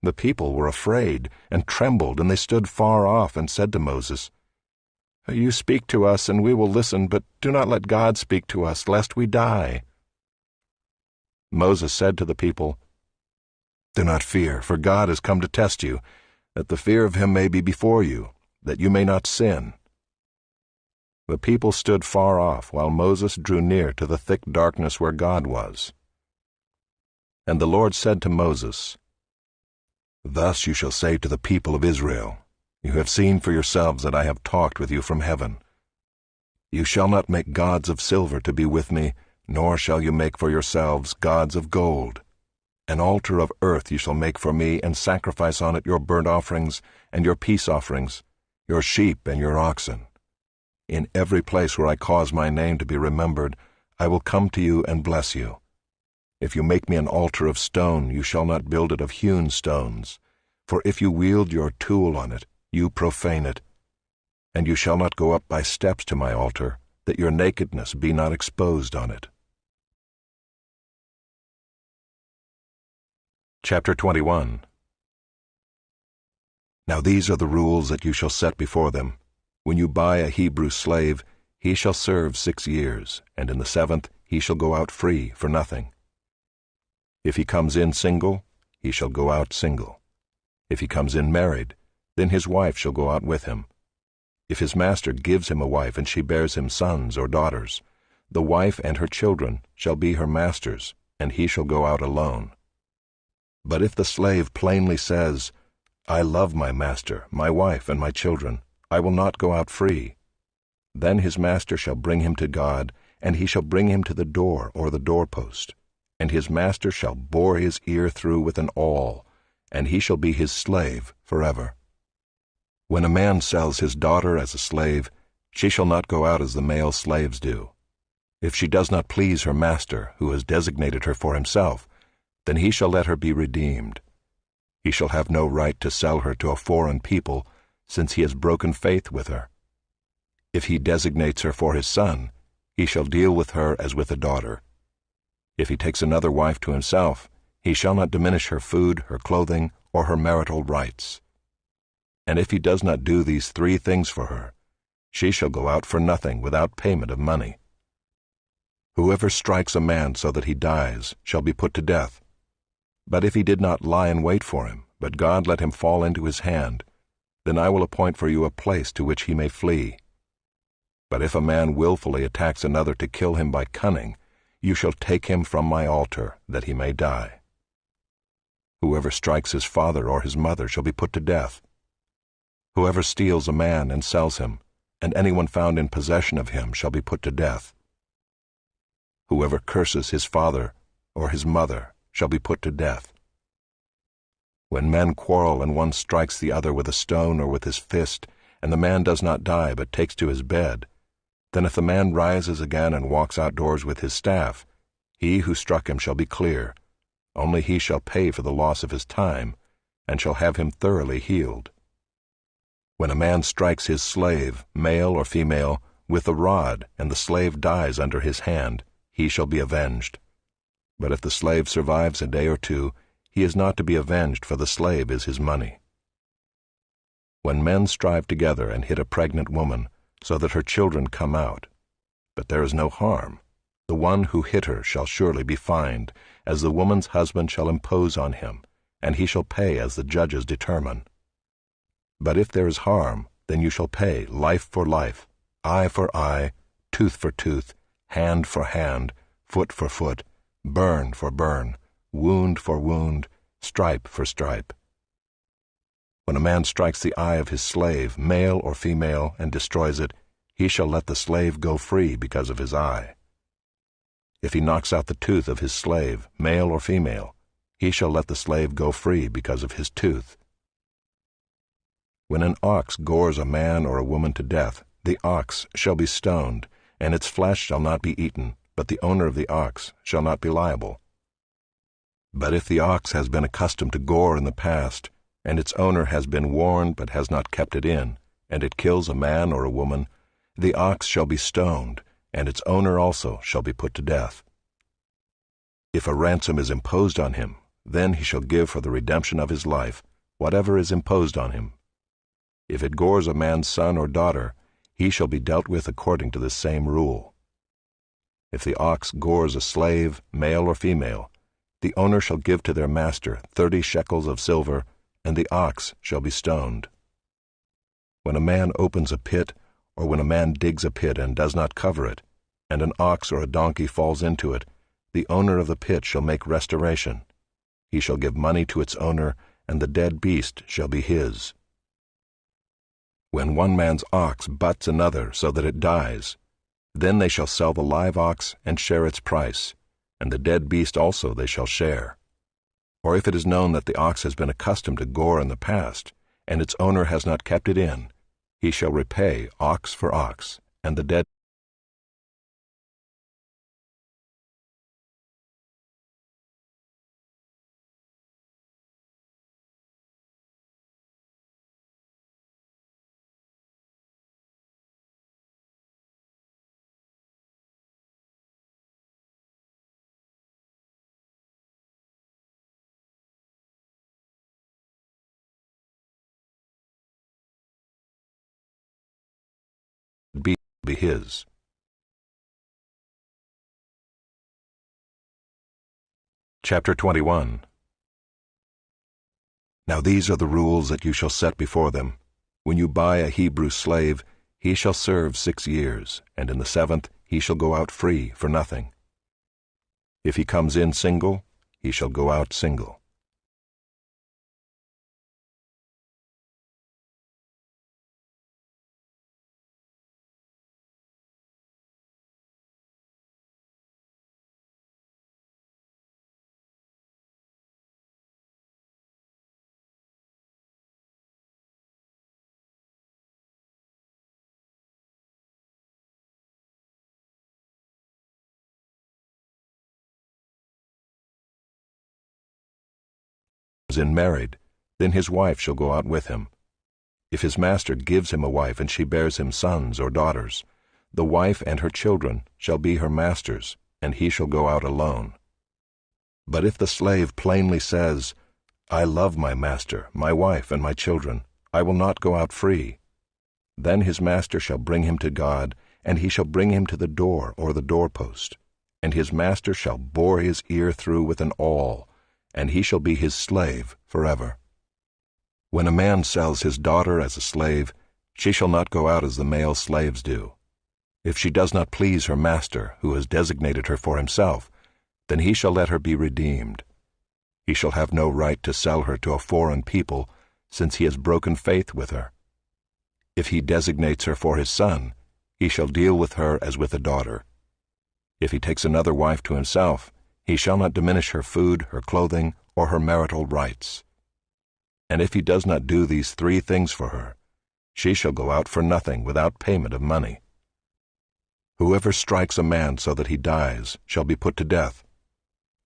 Speaker 2: the people were afraid and trembled, and they stood far off and said to Moses, You speak to us, and we will listen, but do not let God speak to us, lest we die. Moses said to the people, Do not fear, for God has come to test you, that the fear of him may be before you, that you may not sin. The people stood far off, while Moses drew near to the thick darkness where God was. And the Lord said to Moses, Thus you shall say to the people of Israel, You have seen for yourselves that I have talked with you from heaven. You shall not make gods of silver to be with me, nor shall you make for yourselves gods of gold. An altar of earth you shall make for me, and sacrifice on it your burnt offerings and your peace offerings, your sheep and your oxen. In every place where I cause my name to be remembered, I will come to you and bless you. If you make me an altar of stone, you shall not build it of hewn stones. For if you wield your tool on it, you profane it. And you shall not go up by steps to my altar, that your nakedness be not exposed on it.
Speaker 1: Chapter 21. Now these are the rules that you shall set before them. When you buy a Hebrew slave, he shall serve 6 years, and in the 7th he shall go out free for nothing. If he comes in single, he shall go out single. If he comes in married, then his wife shall go out with him. If his master gives him a wife and she bears him sons or daughters, the wife and her children shall be her master's, and he shall go out alone. But if the slave plainly says, I love my master, my wife, and my children, I will not go out free, then his master shall bring him to God, and he shall bring him to the door or the doorpost, and his master shall bore his ear through with an awl, and he shall be his slave forever. When a man sells his daughter as a slave, she shall not go out as the male slaves do. If she does not please her master, who has designated her for himself, then he shall let her be redeemed. He shall have no right to sell her to a foreign people, since he has broken faith with her. If he designates her for his son, he shall deal with her as with a daughter. If he takes another wife to himself, he shall not diminish her food, her clothing, or her marital rights. And if he does not do these 3 things for her, she shall go out for nothing without payment of money. Whoever strikes a man so that he dies shall be put to death. But if he did not lie in wait for him, but God let him fall into his hand, then I will appoint for you a place to which he may flee. But if a man willfully attacks another to kill him by cunning, you shall take him from my altar, that he may die. Whoever strikes his father or his mother shall be put to death. Whoever steals a man and sells him, and anyone found in possession of him shall be put to death. Whoever curses his father or his mother shall be put to death. When men quarrel and one strikes the other with a stone or with his fist, and the man does not die but takes to his bed, then if the man rises again and walks outdoors with his staff, he who struck him shall be clear. Only he shall pay for the loss of his time, and shall have him thoroughly healed. When a man strikes his slave, male or female, with a rod, and the slave dies under his hand, he shall be avenged. But if the slave survives a day or 2, he is not to be avenged, for the slave is his money. When men strive together and hit a pregnant woman, so that her children come out, but there is no harm, the one who hit her shall surely be fined, as the woman's husband shall impose on him, and he shall pay as the judges determine. But if there is harm, then you shall pay life for life, eye for eye, tooth for tooth, hand for hand, foot for foot, burn for burn, wound for wound, stripe for stripe. When a man strikes the eye of his slave, male or female, and destroys it, he shall let the slave go free because of his eye. If he knocks out the tooth of his slave, male or female, he shall let the slave go free because of his tooth. When an ox gores a man or a woman to death, the ox shall be stoned, and its flesh shall not be eaten, but the owner of the ox shall not be liable. But if the ox has been accustomed to gore in the past, and its owner has been warned but has not kept it in, and it kills a man or a woman, the ox shall be stoned, and its owner also shall be put to death. If a ransom is imposed on him, then he shall give for the redemption of his life whatever is imposed on him. If it gores a man's son or daughter, he shall be dealt with according to the same rule. If the ox gores a slave, male or female, the owner shall give to their master 30 shekels of silver, and the ox shall be stoned. When a man opens a pit, or when a man digs a pit and does not cover it, and an ox or a donkey falls into it, the owner of the pit shall make restoration. He shall give money to its owner, and the dead beast shall be his. When one man's ox butts another so that it dies, then they shall sell the live ox and share its price, and the dead beast also they shall share. Or if it is known that the ox has been accustomed to gore in the past, and its owner has not kept it in, he shall repay ox for ox, and the dead be his. Chapter 21. Now these are the rules that you shall set before them. When you buy a Hebrew slave, he shall serve 6 years, and in the 7th he shall go out free for nothing. If he comes in single, he shall go out single. In married, then his wife shall go out with him. If his master gives him a wife and she bears him sons or daughters, the wife and her children shall be her master's, and he shall go out alone. But if the slave plainly says, I love my master, my wife, and my children, I will not go out free, then his master shall bring him to God, and he shall bring him to the door or the doorpost, and his master shall bore his ear through with an awl, and he shall be his slave forever. When a man sells his daughter as a slave, she shall not go out as the male slaves do. If she does not please her master, who has designated her for himself, then he shall let her be redeemed. He shall have no right to sell her to a foreign people, since he has broken faith with her. If he designates her for his son, he shall deal with her as with a daughter. If he takes another wife to himself, he shall not diminish her food, her clothing, or her marital rights. And if he does not do these 3 things for her, she shall go out for nothing without payment of money. Whoever strikes a man so that he dies shall be put to death.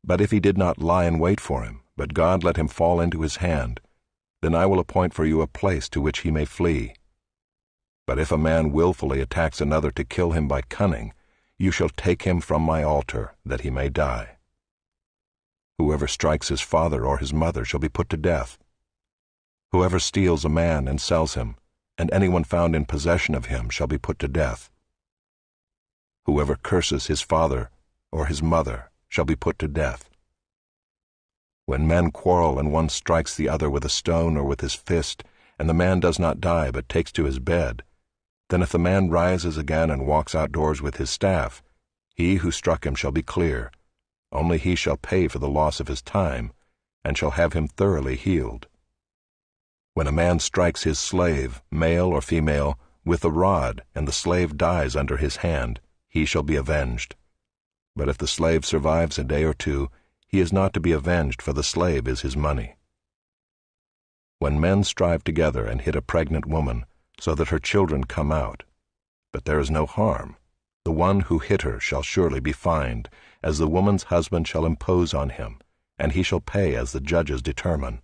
Speaker 1: But if he did not lie in wait for him, but God let him fall into his hand, then I will appoint for you a place to which he may flee. But if a man willfully attacks another to kill him by cunning, you shall take him from my altar, that he may die. Whoever strikes his father or his mother shall be put to death. Whoever steals a man and sells him, and anyone found in possession of him shall be put to death. Whoever curses his father or his mother shall be put to death. When men quarrel and one strikes the other with a stone or with his fist, and the man does not die but takes to his bed, then if the man rises again and walks outdoors with his staff, he who struck him shall be clear. Only he shall pay for the loss of his time, and shall have him thoroughly healed. When a man strikes his slave, male or female, with a rod, and the slave dies under his hand, he shall be avenged. But if the slave survives a day or 2, he is not to be avenged, for the slave is his money. When men strive together and hit a pregnant woman, so that her children come out, but there is no harm, the one who hit her shall surely be fined, as the woman's husband shall impose on him, and he shall pay as the judges determine.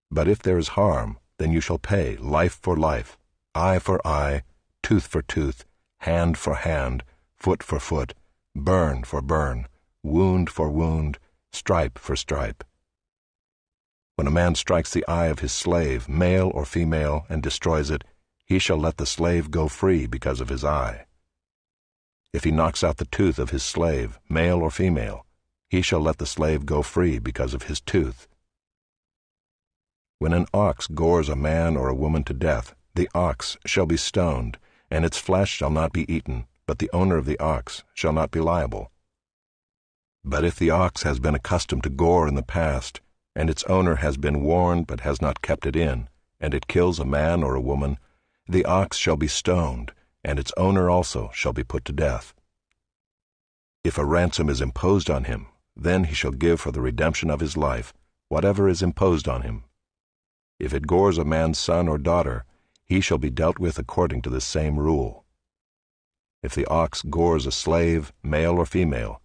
Speaker 1: But if there is harm, then you shall pay life for life, eye for eye, tooth for tooth, hand for hand, foot for foot, burn for burn, wound for wound, stripe for stripe. When a man strikes the eye of his slave, male or female, and destroys it, he shall let the slave go free because of his eye. If he knocks out the tooth of his slave, male or female, he shall let the slave go free because of his tooth. When an ox gores a man or a woman to death, the ox shall be stoned, and its flesh shall not be eaten, but the owner of the ox shall not be liable. But if the ox has been accustomed to gore in the past, and its owner has been warned but has not kept it in, and it kills a man or a woman, the ox shall be stoned, and its owner also shall be put to death. If a ransom is imposed on him, then he shall give for the redemption of his life whatever is imposed on him. If it gores a man's son or daughter, he shall be dealt with according to the same rule. If the ox gores a slave, male or female,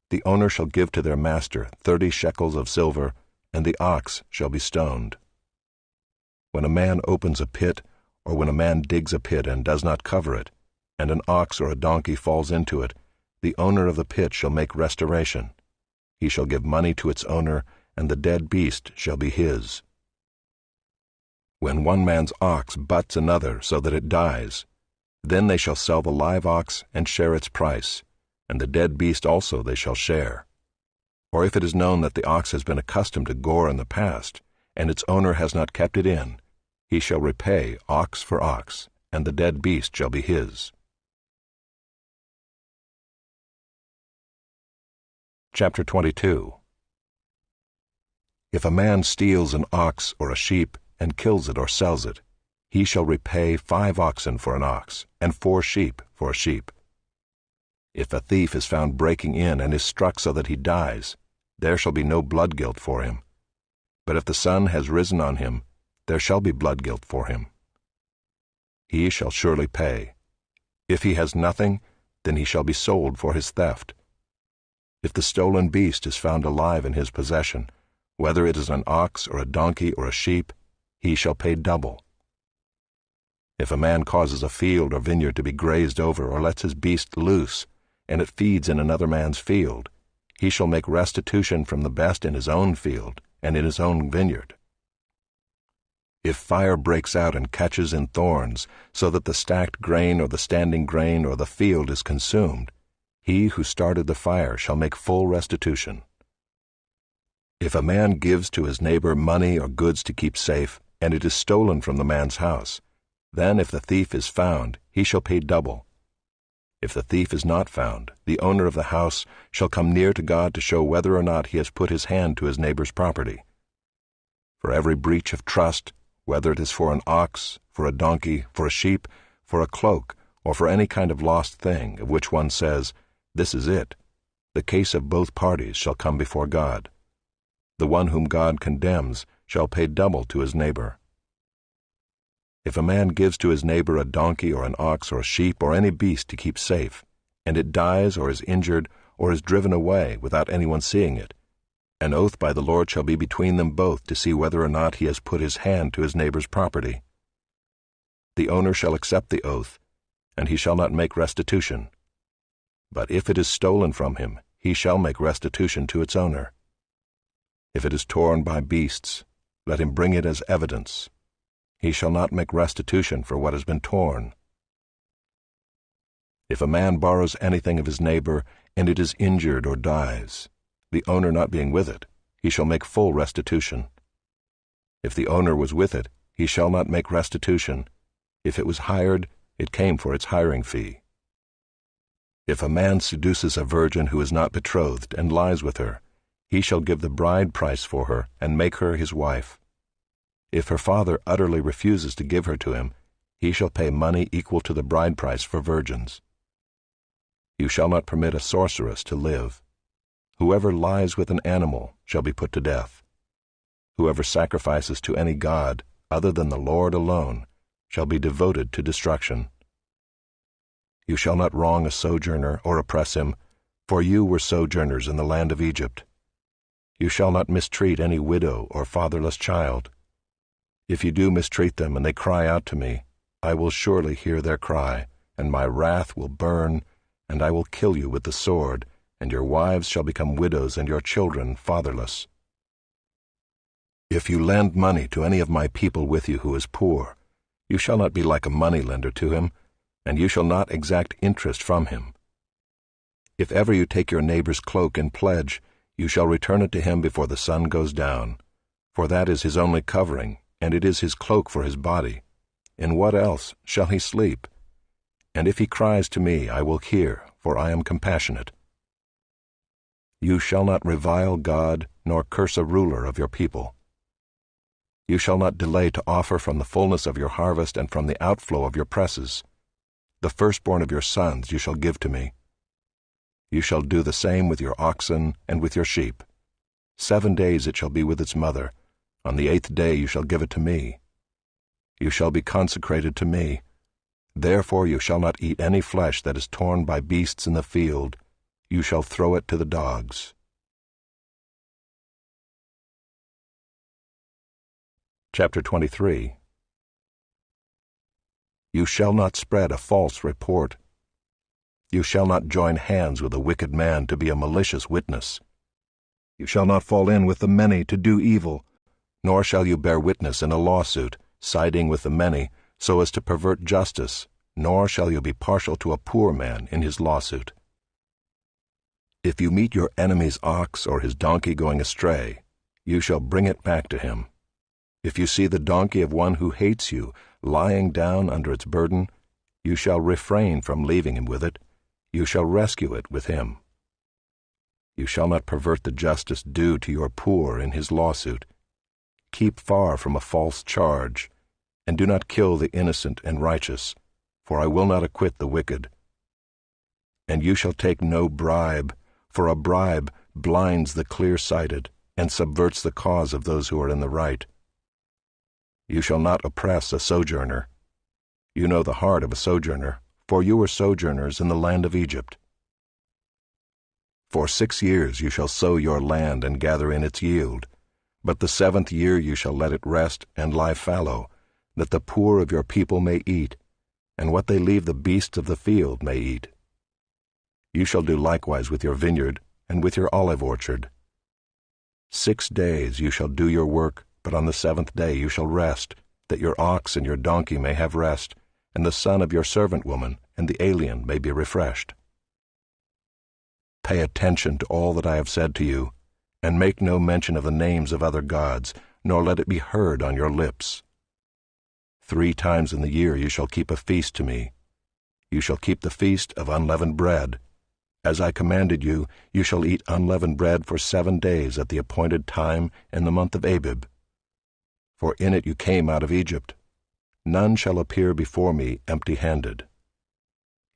Speaker 1: the owner shall give to their master 30 shekels of silver, and the ox shall be stoned. When a man opens a pit, or when a man digs a pit and does not cover it, and an ox or a donkey falls into it, the owner of the pit shall make restoration. He shall give money to its owner, and the dead beast shall be his. When one man's ox butts another so that it dies, Then they shall sell the live ox and share its price, and the dead beast also they shall share. Or if it is known that the ox has been accustomed to gore in the past, and its owner has not kept it in, he shall repay ox for ox, and the dead beast shall be his. Chapter 22. If a man steals an ox or a sheep, and kills it or sells it, he shall repay 5 oxen for an ox, and 4 sheep for a sheep. If a thief is found breaking in and is struck so that he dies, there shall be no blood guilt for him. But if the sun has risen on him, there shall be blood guilt for him. He shall surely pay. If he has nothing, then he shall be sold for his theft. If the stolen beast is found alive in his possession, whether it is an ox or a donkey or a sheep, he shall pay double. If a man causes a field or vineyard to be grazed over or lets his beast loose, and it feeds in another man's field, he shall make restitution from the best in his own field and in his own vineyard. If fire breaks out and catches in thorns, so that the stacked grain or the standing grain or the field is consumed, he who started the fire shall make full restitution. If a man gives to his neighbor money or goods to keep safe, and it is stolen from the man's house, then if the thief is found, he shall pay double. If the thief is not found, the owner of the house shall come near to God to show whether or not he has put his hand to his neighbor's property. For every breach of trust, whether it is for an ox, for a donkey, for a sheep, for a cloak, or for any kind of lost thing, of which one says, "This is it," the case of both parties shall come before God. The one whom God condemns shall pay double to his neighbor. If a man gives to his neighbor a donkey or an ox or a sheep or any beast to keep safe, and it dies or is injured or is driven away without anyone seeing it, an oath by the Lord shall be between them both to see whether or not he has put his hand to his neighbor's property. The owner shall accept the oath, and he shall not make restitution. But if it is stolen from him, he shall make restitution to its owner. If it is torn by beasts, let him bring it as evidence. He shall not make restitution for what has been torn. If a man borrows anything of his neighbor, and it is injured or dies, the owner not being with it, he shall make full restitution. If the owner was with it, he shall not make restitution. If it was hired, it came for its hiring fee. If a man seduces a virgin who is not betrothed and lies with her, he shall give the bride price for her and make her his wife. If her father utterly refuses to give her to him, he shall pay money equal to the bride price for virgins. You shall not permit a sorceress to live. Whoever lies with an animal shall be put to death. Whoever sacrifices to any god other than the Lord alone shall be devoted to destruction. You shall not wrong a sojourner or oppress him, for you were sojourners in the land of Egypt. You shall not mistreat any widow or fatherless child. If you do mistreat them and they cry out to me, I will surely hear their cry, and my wrath will burn, and I will kill you with the sword, and your wives shall become widows and your children fatherless. If you lend money to any of my people with you who is poor, you shall not be like a moneylender to him, and you shall not exact interest from him. If ever you take your neighbor's cloak in pledge, you shall return it to him before the sun goes down, for that is his only covering, and it is his cloak for his body. In what else shall he sleep? And if he cries to me, I will hear, for I am compassionate. You shall not revile God, nor curse a ruler of your people. You shall not delay to offer from the fullness of your harvest and from the outflow of your presses. The firstborn of your sons you shall give to me. You shall do the same with your oxen and with your sheep. 7 days it shall be with its mother. On the 8th day you shall give it to me. You shall be consecrated to me. Therefore you shall not eat any flesh that is torn by beasts in the field. You shall throw it to the dogs. Chapter 23. You shall not spread a false report. You shall not join hands with a wicked man to be a malicious witness. You shall not fall in with the many to do evil, nor shall you bear witness in a lawsuit, siding with the many, so as to pervert justice,
Speaker 2: nor shall you be partial to a poor man in his lawsuit. If you meet your enemy's ox or his donkey going astray, you shall bring it back to him. If you see the donkey of one who hates you lying down under its burden, you shall refrain from leaving him with it. You shall rescue it with him. You shall not pervert the justice due to your poor in his lawsuit. Keep far from a false charge, and do not kill the innocent and righteous, for I will not acquit the wicked. And you shall take no bribe, for a bribe blinds the clear-sighted and subverts the cause of those who are in the right. You shall not oppress a sojourner. You know the heart of a sojourner, for you were sojourners in the land of Egypt. For 6 years you shall sow your land and gather in its yield, but the 7th year you shall let it rest and lie fallow, that the poor of your people may eat, and what they leave the beasts of the field may eat. You shall do likewise with your vineyard and with your olive orchard. 6 days you shall do your work, but on the 7th day you shall rest, that your ox and your donkey may have rest, and the son of your servant woman and the alien may be refreshed. Pay attention to all that I have said to you, and make no mention of the names of other gods, nor let it be heard on your lips. 3 times in the year you shall keep a feast to me. You shall keep the feast of unleavened bread. As I commanded you, you shall eat unleavened bread for 7 days at the appointed time in the month of Abib. For in it you came out of Egypt. None shall appear before me empty-handed.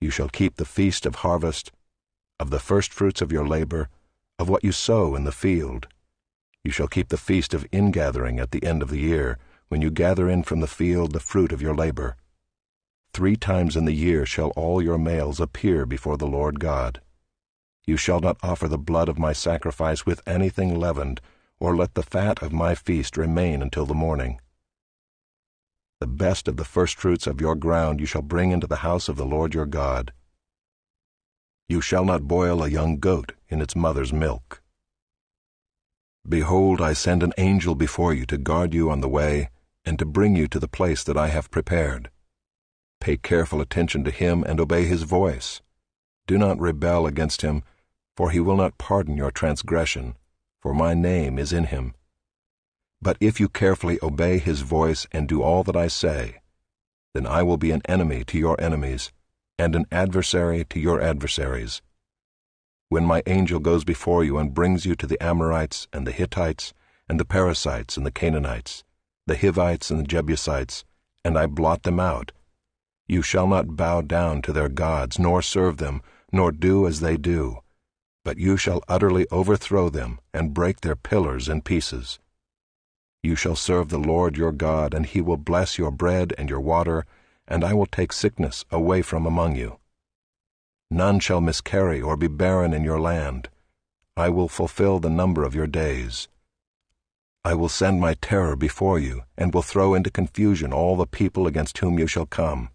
Speaker 2: You shall keep the feast of harvest, of the firstfruits of your labor, of what you sow in the field. You shall keep the feast of ingathering at the end of the year, when you gather in from the field the fruit of your labor. 3 times in the year shall all your males appear before the Lord God. You shall not offer the blood of my sacrifice with anything leavened, or let the fat of my feast remain until the morning. The best of the firstfruits of your ground you shall bring into the house of the Lord your God. You shall not boil a young goat in its mother's milk. Behold, I send an angel before you to guard you on the way, and to bring you to the place that I have prepared. Pay careful attention to him and obey his voice. Do not rebel against him, for he will not pardon your transgression, for my name is in him. But if you carefully obey his voice and do all that I say, then I will be an enemy to your enemies, and an adversary to your adversaries. When my angel goes before you and brings you to the Amorites and the Hittites and the Perizzites and the Canaanites, the Hivites and the Jebusites, and I blot them out, you shall not bow down to their gods, nor serve them, nor do as they do, but you shall utterly overthrow them and break their pillars in pieces. You shall serve the Lord your God, and he will bless your bread and your water, and I will take sickness away from among you. None shall miscarry or be barren in your land. I will fulfill the number of your days. I will send my terror before you, and will throw into confusion all the people against whom you shall come.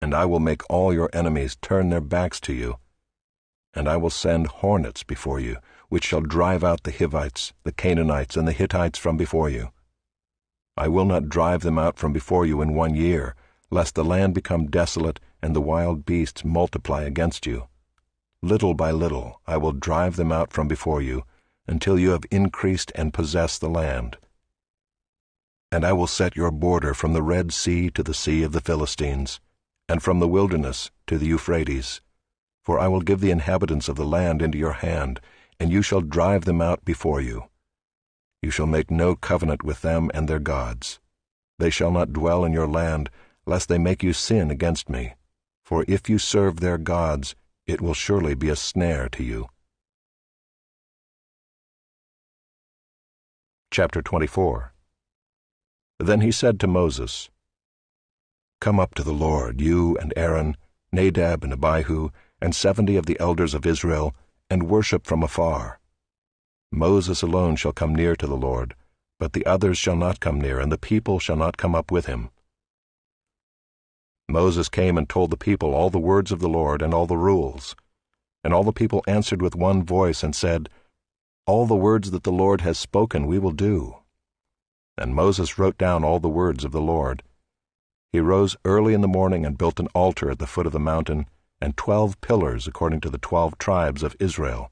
Speaker 2: And I will make all your enemies turn their backs to you. And I will send hornets before you, which shall drive out the Hivites, the Canaanites, and the Hittites from before you. I will not drive them out from before you in 1 year, lest the land become desolate and the wild beasts multiply against you. Little by little I will drive them out from before you, until you have increased and possessed the land. And I will set your border from the Red Sea to the Sea of the Philistines, and from the wilderness to the Euphrates. For I will give the inhabitants of the land into your hand, and you shall drive them out before you. You shall make no covenant with them and their gods. They shall not dwell in your land, lest they make you sin against me. For if you serve their gods, it will surely be a snare to you. Chapter 24. Then he said to Moses, Come up to the Lord, you and Aaron, Nadab and Abihu, and 70 of the elders of Israel, and worship from afar. Moses alone shall come near to the Lord, but the others shall not come near, and the people shall not come up with him. Moses came and told the people all the words of the Lord and all the rules. And all the people answered with one voice and said, All the words that the Lord has spoken we will do. And Moses wrote down all the words of the Lord.
Speaker 1: He rose early in the morning and built an altar at the foot of the mountain, and 12 pillars according to the 12 tribes of Israel.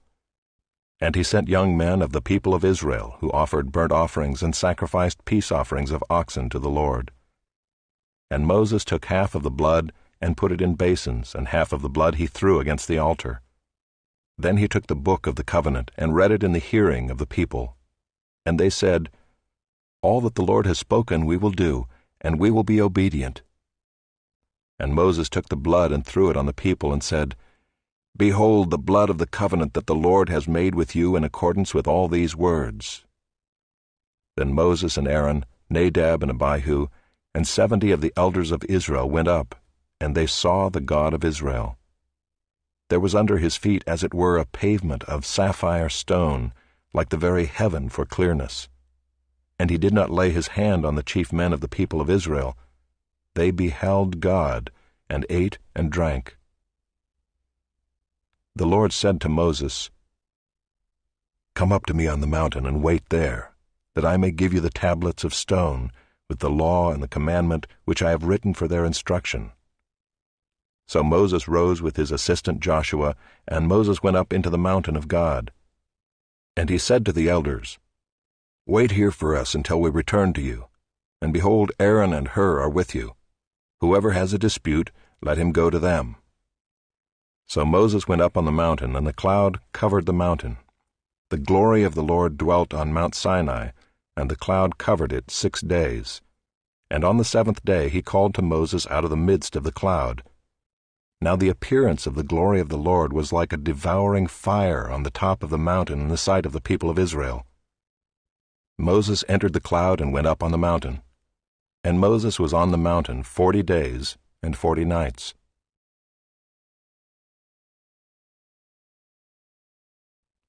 Speaker 1: And he sent young men of the people of Israel, who offered burnt offerings and sacrificed peace offerings of oxen to the Lord. And Moses took half of the blood and put it in basins, and half of the blood he threw against the altar. Then he took the book of the covenant and read it in the hearing of the people. And they said, "All that the Lord has spoken we will do, and we will be obedient." And Moses took the blood and threw it on the people and said, "Behold the blood of the covenant that the Lord has made with you in accordance with all these words." Then Moses and Aaron, Nadab and Abihu, and 70 of the elders of Israel went up, and they saw the God of Israel. There was under his feet as it were a pavement of sapphire stone, like the very heaven for clearness. And he did not lay his hand on the chief men of the people of Israel. They beheld God, and ate and drank. The Lord said to Moses, "Come up to me on the mountain and wait there, that I may give you the tablets of stone, with the law and the commandment which I have written for their instruction." So Moses rose with his assistant Joshua, and Moses went up into the mountain of God. And he said to the elders, "Wait here for us until we return to you. And behold, Aaron and Hur are with you. Whoever has a dispute, let him go to them." So Moses went up on the mountain, and the cloud covered the mountain. The glory of the Lord dwelt on Mount Sinai, and the cloud covered it 6 days. And on the 7th day he called to Moses out of the midst of the cloud. Now the appearance of the glory of the Lord was like a devouring fire on the top of the mountain in the sight of the people of Israel. Moses entered the cloud and went up on the mountain. And Moses was on the mountain 40 days and 40 nights.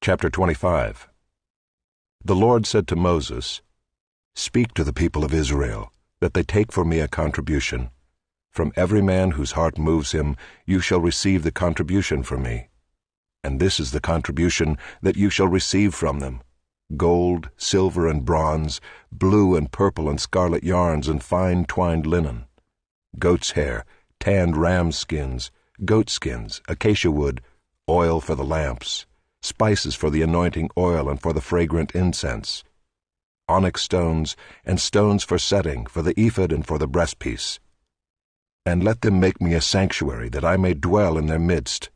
Speaker 1: Chapter 25. The Lord said to Moses, "Speak to the people of Israel, that they take for me a contribution. From every man whose heart moves him, you shall receive the contribution from me. And this is the contribution that you shall receive from them: gold, silver, and bronze, blue and purple and scarlet yarns, and fine twined linen, goat's hair, tanned ram skins, goat skins, acacia wood, oil for the lamps, spices for the anointing oil and for the fragrant incense, onyx stones, and stones for setting, for the ephod and for the breastpiece. And let them make me a sanctuary, that I may dwell in their midst,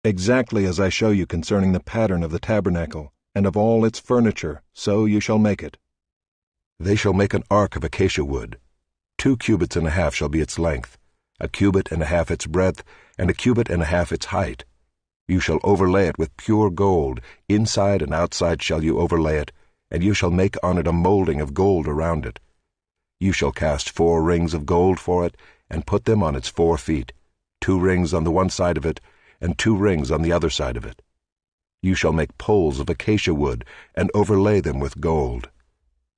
Speaker 1: exactly as I show you concerning the pattern of the tabernacle, and of all its furniture, so you shall make it. They shall make an ark of acacia wood. 2 cubits and a half shall be its length, 1 cubit and a half its breadth, and 1 cubit and a half its height. You shall overlay it with pure gold, inside and outside shall you overlay it, and you shall make on it a molding of gold around it. You shall cast 4 rings of gold for it, and put them on its 4 feet, 2 rings on the one side of it, and 2 rings on the other side of it. You shall make poles of acacia wood, and overlay them with gold.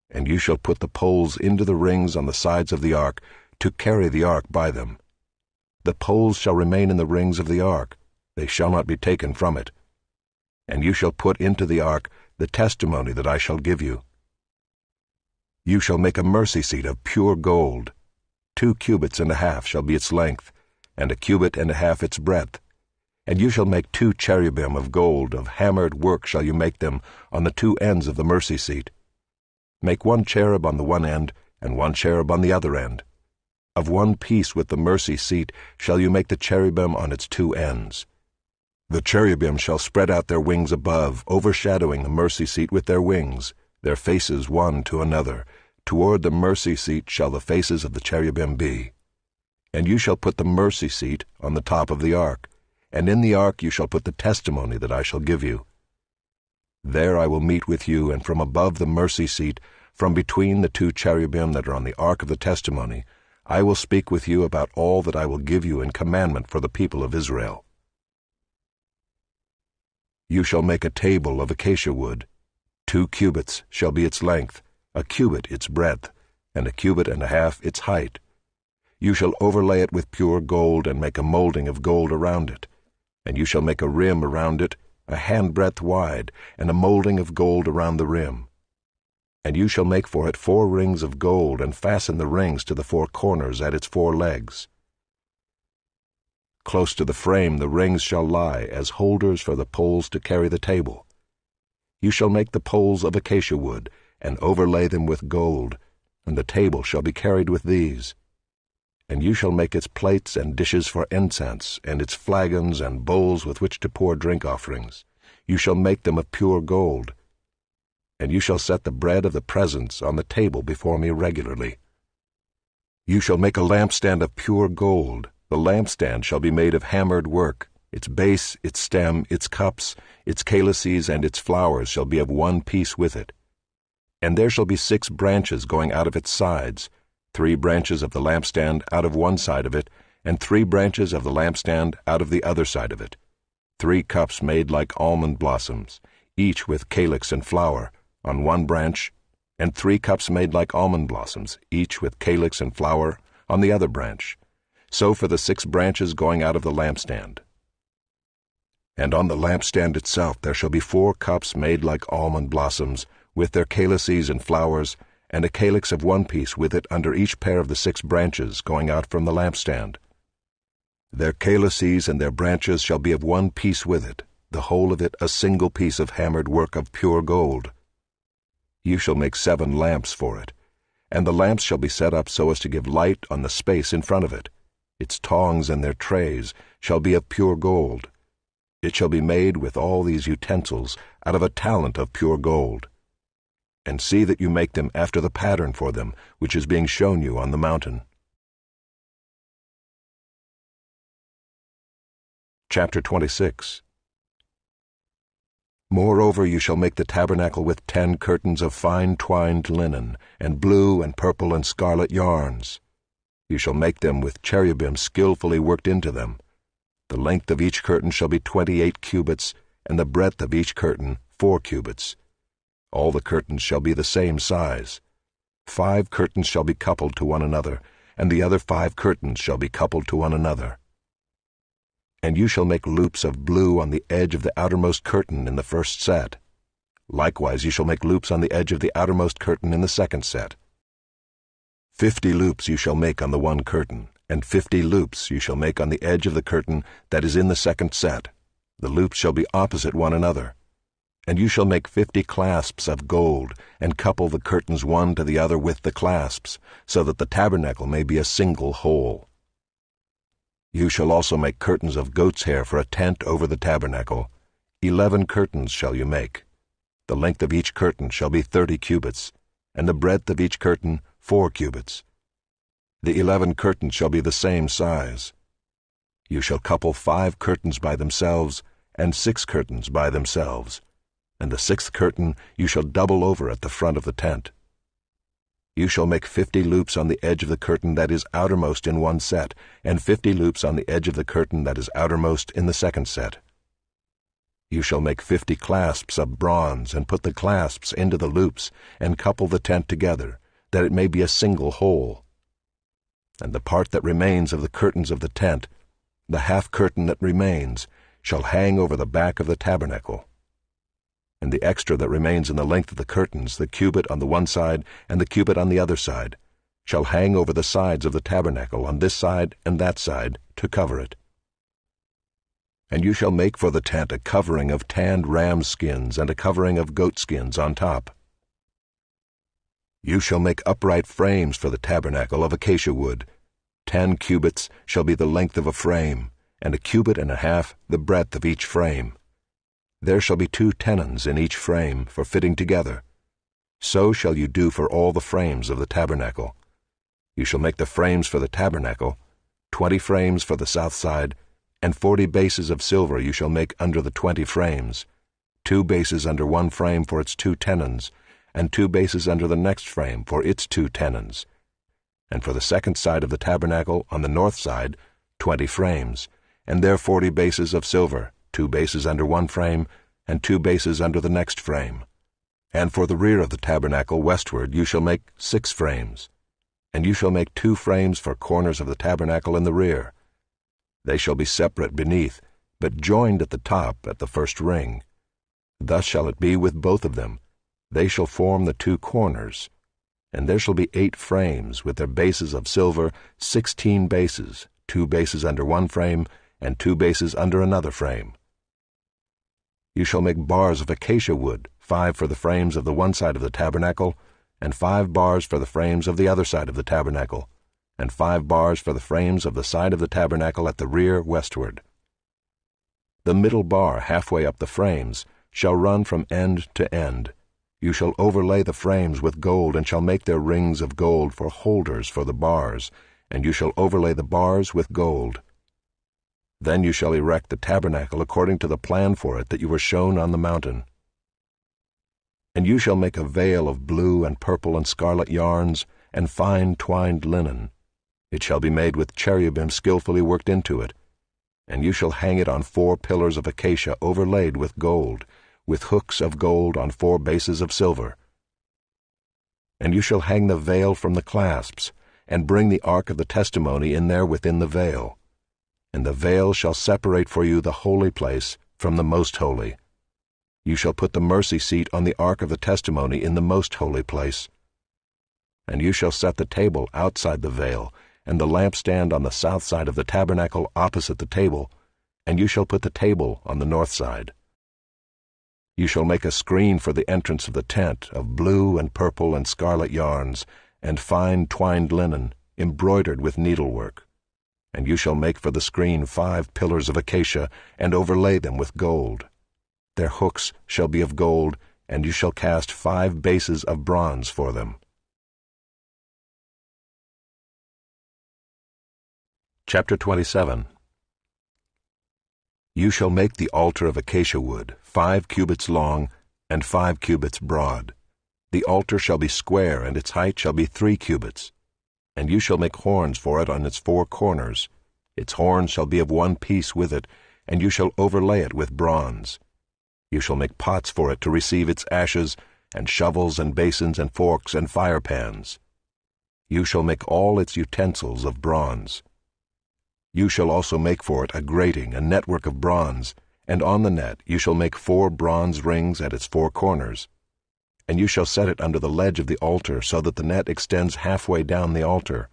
Speaker 1: And you shall put the poles into the rings on the sides of the ark, to carry the ark by them. The poles shall remain in the rings of the ark, they shall not be taken from it. And you shall put into the ark the testimony that I shall give you. You shall make a mercy seat of pure gold. 2 cubits and a half shall be its length, and 1 cubit and a half its breadth. And you shall make 2 cherubim of gold, of hammered work shall you make them, on the 2 ends of the mercy seat. Make 1 cherub on the one end, and 1 cherub on the other end. Of one piece with the mercy seat shall you make the cherubim on its 2 ends. The cherubim shall spread out their wings above, overshadowing the mercy seat with their wings, their faces one to another. Toward the mercy seat shall the faces of the cherubim be. And you shall put the mercy seat on the top of the ark, and in the ark you shall put the testimony that I shall give you. There I will meet with you, and from above the mercy seat, from between the 2 cherubim that are on the ark of the testimony, I will speak with you about all that I will give you in commandment for the people of Israel. You shall make a table of acacia wood. 2 cubits shall be its length, 1 cubit its breadth, and 1 cubit and a half its height. You shall overlay it with pure gold, and make a molding of gold around it. And you shall make a rim around it, a handbreadth wide, and a molding of gold around the rim. And you shall make for it 4 rings of gold, and fasten the rings to the 4 corners at its 4 legs. Close to the frame the rings shall lie as holders for the poles to carry the table. You shall make the poles of acacia wood, and overlay them with gold, and the table shall be carried with these. And you shall make its plates and dishes for incense, and its flagons and bowls with which to pour drink offerings. You shall make them of pure gold. And you shall set the bread of the presence on the table before me regularly. You shall make a lampstand of pure gold. The lampstand shall be made of hammered work. Its base, its stem, its cups, its calices, and its flowers shall be of one piece with it. And there shall be 6 branches going out of its sides, 3 branches of the lampstand out of one side of it, and 3 branches of the lampstand out of the other side of it. 3 cups made like almond blossoms, each with calyx and flower, on one branch, and 3 cups made like almond blossoms, each with calyx and flower, on the other branch. So for the 6 branches going out of the lampstand. And on the lampstand itself there shall be 4 cups made like almond blossoms, with their calices and flowers, and a calyx of one piece with it under each pair of the 6 branches going out from the lampstand. Their calices and their branches shall be of one piece with it, the whole of it a single piece of hammered work of pure gold. You shall make 7 lamps for it, and the lamps shall be set up so as to give light on the space in front of it. Its tongs and their trays shall be of pure gold. It shall be made with all these utensils out of a talent of pure gold. And see that you make them after the pattern for them, which is being shown you on the mountain. Chapter 26. Moreover, you shall make the tabernacle with 10 curtains of fine twined linen, and blue and purple and scarlet yarns. You shall make them with cherubim skillfully worked into them. The length of each curtain shall be 28 cubits, and the breadth of each curtain 4 cubits. All the curtains shall be the same size. 5 curtains shall be coupled to one another, and the other 5 curtains shall be coupled to one another. And you shall make loops of blue on the edge of the outermost curtain in the first set. Likewise you shall make loops on the edge of the outermost curtain in the second set. 50 loops you shall make on the one curtain, and 50 loops you shall make on the edge of the curtain that is in the second set. The loops shall be opposite one another. And you shall make 50 clasps of gold, and couple the curtains one to the other with the clasps, so that the tabernacle may be a single whole. You shall also make curtains of goat's hair for a tent over the tabernacle. 11 curtains shall you make. The length of each curtain shall be 30 cubits, and the breadth of each curtain 4 cubits. The 11 curtains shall be the same size. You shall couple 5 curtains by themselves, and 6 curtains by themselves. And the 6th curtain you shall double over at the front of the tent. You shall make 50 loops on the edge of the curtain that is outermost in one set, and 50 loops on the edge of the curtain that is outermost in the second set. You shall make 50 clasps of bronze, and put the clasps into the loops, and couple the tent together, that it may be a single whole. And the part that remains of the curtains of the tent, the half curtain that remains, shall hang over the back of the tabernacle. And the extra that remains in the length of the curtains, the cubit on the one side and the cubit on the other side, shall hang over the sides of the tabernacle on this side and that side to cover it. And you shall make for the tent a covering of tanned ram skins and a covering of goat skins on top. You shall make upright frames for the tabernacle of acacia wood. 10 cubits shall be the length of a frame, and 1.5 cubits the breadth of each frame. There shall be 2 tenons in each frame for fitting together. So shall you do for all the frames of the tabernacle. You shall make the frames for the tabernacle, 20 frames for the south side, and 40 bases of silver you shall make under the 20 frames, 2 bases under one frame for its 2 tenons, and 2 bases under the next frame for its 2 tenons. And for the second side of the tabernacle on the north side, 20 frames, and there 40 bases of silver, 2 bases under one frame, and 2 bases under the next frame. And for the rear of the tabernacle westward you shall make 6 frames. And you shall make 2 frames for corners of the tabernacle in the rear. They shall be separate beneath, but joined at the top at the first ring. Thus shall it be with both of them. They shall form the 2 corners, and there shall be 8 frames with their bases of silver, 16 bases, 2 bases under one frame, and 2 bases under another frame. You shall make bars of acacia wood, 5 for the frames of the one side of the tabernacle, and 5 bars for the frames of the other side of the tabernacle, and 5 bars for the frames of the side of the tabernacle at the rear westward. The middle bar halfway up the frames shall run from end to end. You shall overlay the frames with gold, and shall make their rings of gold for holders for the bars, and you shall overlay the bars with gold. Then you shall erect the tabernacle according to the plan for it that you were shown on the mountain. And you shall make a veil of blue and purple and scarlet yarns, and fine twined linen. It shall be made with cherubim skillfully worked into it. And you shall hang it on 4 pillars of acacia overlaid with gold, with hooks of gold on 4 bases of silver. And you shall hang the veil from the clasps, and bring the ark of the testimony in there within the veil. And the veil shall separate for you the holy place from the most holy. You shall put the mercy seat on the ark of the testimony in the most holy place. And you shall set the table outside the veil, and the lampstand on the south side of the tabernacle opposite the table, and you shall put the table on the north side. You shall make a screen for the entrance of the tent of blue and purple and scarlet yarns, and fine twined linen, embroidered with needlework. And you shall make for the screen 5 pillars of acacia, and overlay them with gold. Their hooks shall be of gold, and you shall cast 5 bases of bronze for them. Chapter 27. You shall make the altar of acacia wood, 5 cubits long, and 5 cubits broad. The altar shall be square, and its height shall be 3 cubits. And you shall make horns for it on its 4 corners. Its horns shall be of one piece with it, and you shall overlay it with bronze. You shall make pots for it to receive its ashes, and shovels and basins and forks and firepans. You shall make all its utensils of bronze. You shall also make for it a grating, a network of bronze, and on the net you shall make 4 bronze rings at its 4 corners. And you shall set it under the ledge of the altar, so that the net extends halfway down the altar.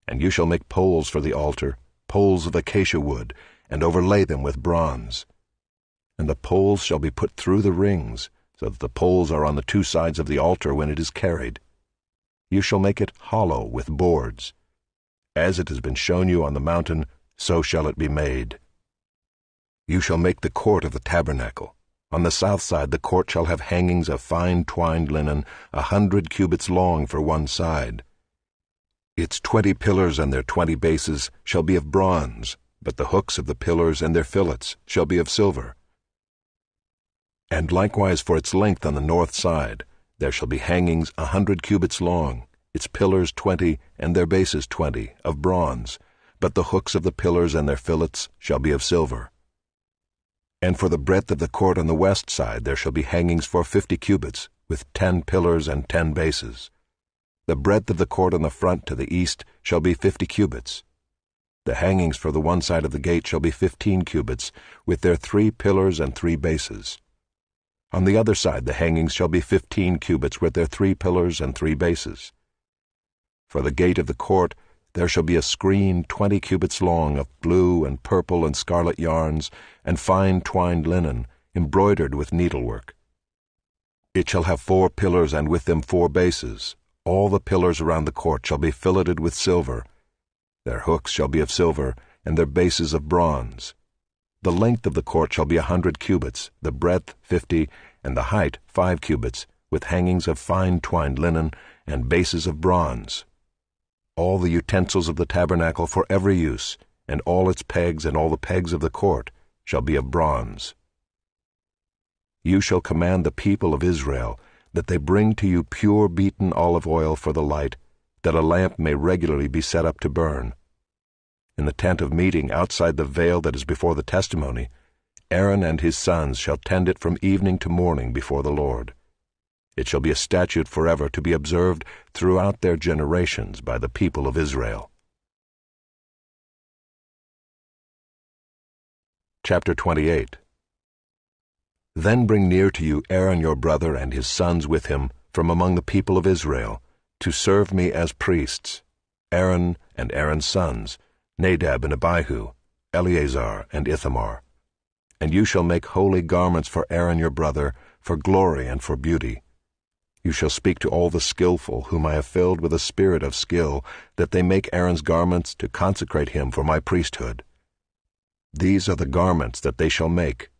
Speaker 1: And you shall make poles for the altar, poles of acacia wood, and overlay them with bronze. And the poles shall be put through the rings, so that the poles are on the 2 sides of the altar when it is carried. You shall make it hollow with boards. As it has been shown you on the mountain, so shall it be made. You shall make the court of the tabernacle. On the south side the court shall have hangings of fine twined linen, 100 cubits long for one side. Its 20 pillars and their 20 bases shall be of bronze, but the hooks of the pillars and their fillets shall be of silver. And likewise for its length on the north side there shall be hangings 100 cubits long, its pillars 20, and their bases 20, of bronze, but the hooks of the pillars and their fillets shall be of silver. And for the breadth of the court on the west side there shall be hangings for 50 cubits, with 10 pillars and 10 bases. The breadth of the court on the front to the east shall be 50 cubits. The hangings for the one side of the gate shall be 15 cubits, with their 3 pillars and 3 bases. On the other side the hangings shall be 15 cubits, with their 3 pillars and 3 bases. For the gate of the court there shall be a screen 20 cubits long of blue and purple and scarlet yarns, and fine twined linen, embroidered with needlework. It shall have 4 pillars, and with them 4 bases. All the pillars around the court shall be filleted with silver. Their hooks shall be of silver, and their bases of bronze. The length of the court shall be 100 cubits, the breadth 50, and the height 5 cubits, with hangings of fine twined linen, and bases of bronze. All the utensils of the tabernacle for every use, and all its pegs and all the pegs of the court, shall be of bronze. You shall command the people of Israel that they bring to you pure beaten olive oil for the light, that a lamp may regularly be set up to burn. In the tent of meeting outside the veil that is before the testimony, Aaron and his sons shall tend it from evening to morning before the Lord. It shall be a statute forever to be observed throughout their generations by the people of Israel. Chapter 28. Then bring near to you Aaron your brother and his sons with him from among the people of Israel, to serve me as priests, Aaron and Aaron's sons, Nadab and Abihu, Eleazar and Ithamar. And you shall make holy garments for Aaron your brother, for glory and for beauty. You shall speak to all the skillful, whom I have filled with a spirit of skill, that they make Aaron's garments to consecrate him for my priesthood. These are the garments that they shall make: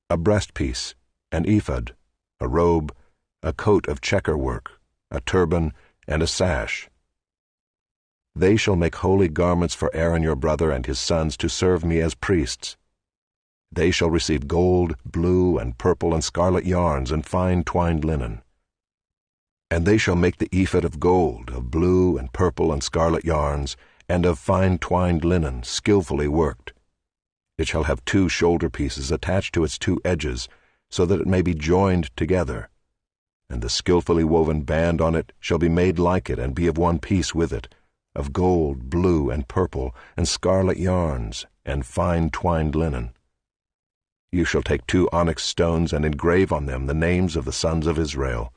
Speaker 1: a breastpiece, an ephod, a robe, a coat of checker work, a turban, and a sash. They shall make holy garments for Aaron your brother and his sons to serve me as priests. They shall receive gold, blue, and purple, and scarlet yarns, and fine twined linen. And they shall make the ephod of gold, of blue, and purple, and scarlet yarns, and of fine twined linen, skillfully worked. It shall have 2 shoulder pieces attached to its 2 edges, so that it may be joined together. And the skillfully woven band on it shall be made like it, and be of one piece with it, of gold, blue, and purple, and scarlet yarns, and fine twined linen. You shall take 2 onyx stones and engrave on them the names of the sons of Israel,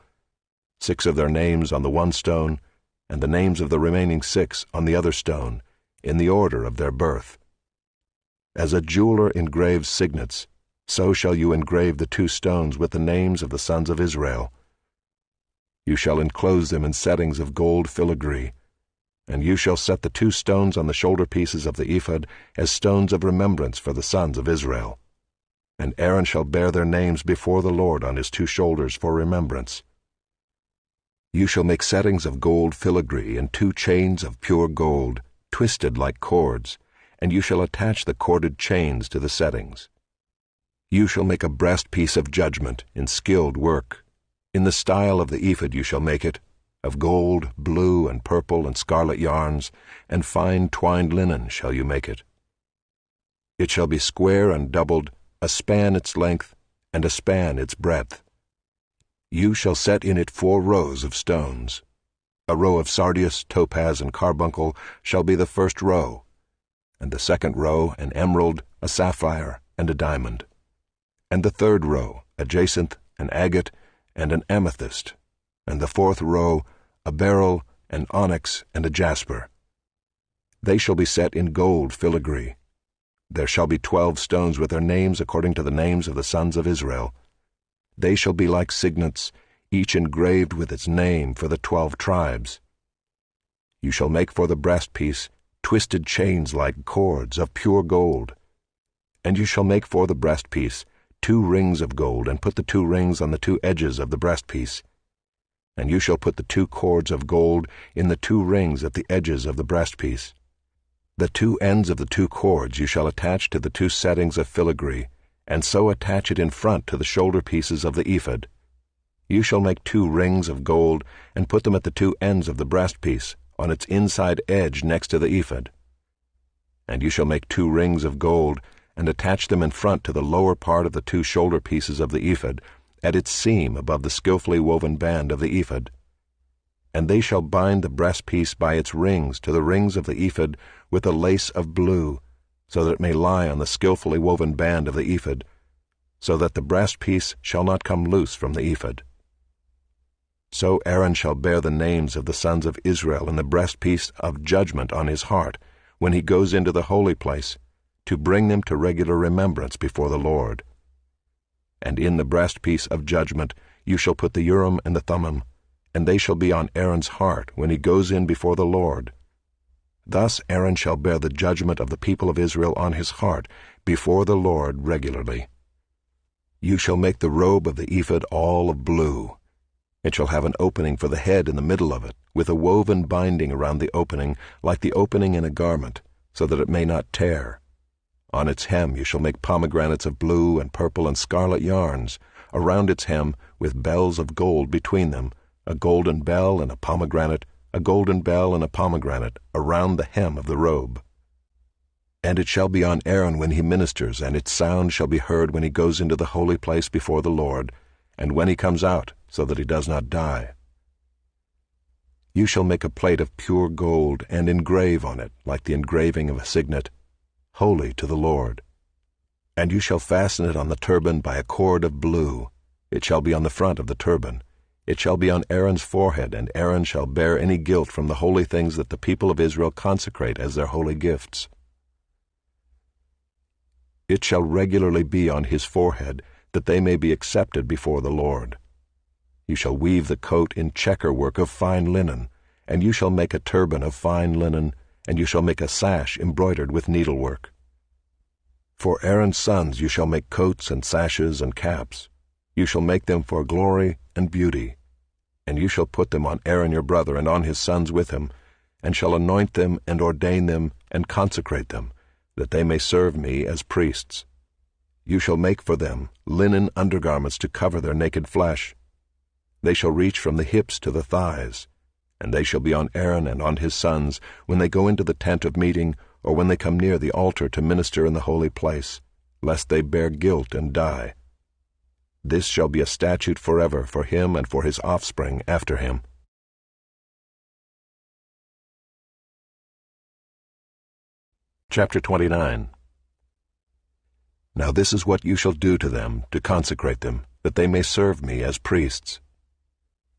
Speaker 1: 6 of their names on the one stone, and the names of the remaining 6 on the other stone, in the order of their birth. As a jeweler engraves signets, so shall you engrave the 2 stones with the names of the sons of Israel. You shall enclose them in settings of gold filigree, and you shall set the 2 stones on the shoulder pieces of the ephod as stones of remembrance for the sons of Israel. And Aaron shall bear their names before the Lord on his 2 shoulders for remembrance. You shall make settings of gold filigree and 2 chains of pure gold, twisted like cords, and you shall attach the corded chains to the settings. You shall make a breastpiece of judgment in skilled work. In the style of the ephod you shall make it, of gold, blue, and purple, and scarlet yarns, and fine twined linen shall you make it. It shall be square and doubled, a span its length, and a span its breadth. You shall set in it 4 rows of stones. A row of sardius, topaz, and carbuncle shall be the first row, and the second row an emerald, a sapphire, and a diamond, and the third row a jacinth, an agate, and an amethyst, and the 4th row a beryl, an onyx, and a jasper. They shall be set in gold filigree. There shall be 12 stones with their names according to the names of the sons of Israel. They shall be like signets, each engraved with its name for the 12 tribes. You shall make for the breastpiece twisted chains like cords of pure gold. And you shall make for the breastpiece 2 rings of gold, and put the 2 rings on the 2 edges of the breastpiece. And you shall put the 2 cords of gold in the 2 rings at the edges of the breastpiece. The 2 ends of the 2 cords you shall attach to the 2 settings of filigree, and so attach it in front to the shoulder pieces of the ephod. You shall make 2 rings of gold, and put them at the 2 ends of the breastpiece, on its inside edge next to the ephod. And you shall make 2 rings of gold, and attach them in front to the lower part of the 2 shoulder pieces of the ephod, at its seam above the skillfully woven band of the ephod. And they shall bind the breastpiece by its rings to the rings of the ephod with a lace of blue, so that it may lie on the skillfully woven band of the ephod, so that the breastpiece shall not come loose from the ephod. So Aaron shall bear the names of the sons of Israel in the breastpiece of judgment on his heart, when he goes into the holy place, to bring them to regular remembrance before the Lord. And in the breastpiece of judgment you shall put the Urim and the Thummim, and they shall be on Aaron's heart when he goes in before the Lord. Thus Aaron shall bear the judgment of the people of Israel on his heart before the Lord regularly. You shall make the robe of the ephod all of blue. It shall have an opening for the head in the middle of it, with a woven binding around the opening, like the opening in a garment, so that it may not tear. On its hem you shall make pomegranates of blue and purple and scarlet yarns, around its hem with bells of gold between them, a golden bell and a pomegranate, a golden bell and a pomegranate, around the hem of the robe. And it shall be on Aaron when he ministers, and its sound shall be heard when he goes into the holy place before the Lord, and when he comes out, so that he does not die. You shall make a plate of pure gold, and engrave on it, like the engraving of a signet, Holy to the Lord.
Speaker 2: And you shall fasten it on the turban by a cord of blue. It shall be on the front of the turban. It shall be on Aaron's forehead, and Aaron shall bear any guilt from the holy things that the people of Israel consecrate as their holy gifts. It shall regularly be on his forehead, that they may be accepted before the Lord. You shall weave the coat in checker work of fine linen, and you shall make a turban of fine linen, and you shall make a sash embroidered with needlework. For Aaron's sons you shall make coats and sashes and caps. You shall make them for glory and beauty. And you shall put them on Aaron your brother and on his sons with him, and shall anoint them and ordain them and consecrate them, that they may serve me as priests. You shall make for them linen undergarments to cover their naked flesh. They shall reach from the hips to the thighs, and they shall be on Aaron and on his sons when they go into the tent of meeting, or when they come near the altar to minister in the holy place, lest they bear guilt and die. This shall be a statute forever for him and for his offspring after him. Chapter 29. Now this is what you shall do to them, to consecrate them, that they may serve me as priests.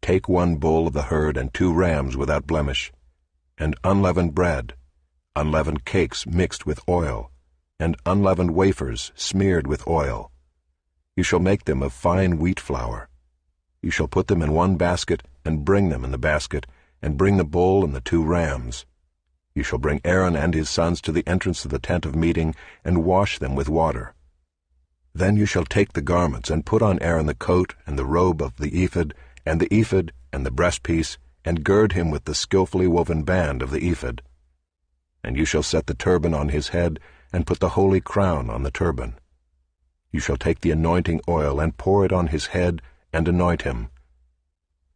Speaker 2: Take 1 bull of the herd and 2 rams without blemish, and unleavened bread, unleavened cakes mixed with oil, and unleavened wafers smeared with oil. You shall make them of fine wheat flour. You shall put them in 1 basket, and bring them in the basket, and bring the bull and the 2 rams. You shall bring Aaron and his sons to the entrance of the tent of meeting, and wash them with water. Then you shall take the garments, and put on Aaron the coat and the robe of the ephod, and the ephod and the breastpiece, and gird him with the skillfully woven band of the ephod. And you shall set the turban on his head, and put the holy crown on the turban. You shall take the anointing oil, and pour it on his head, and anoint him.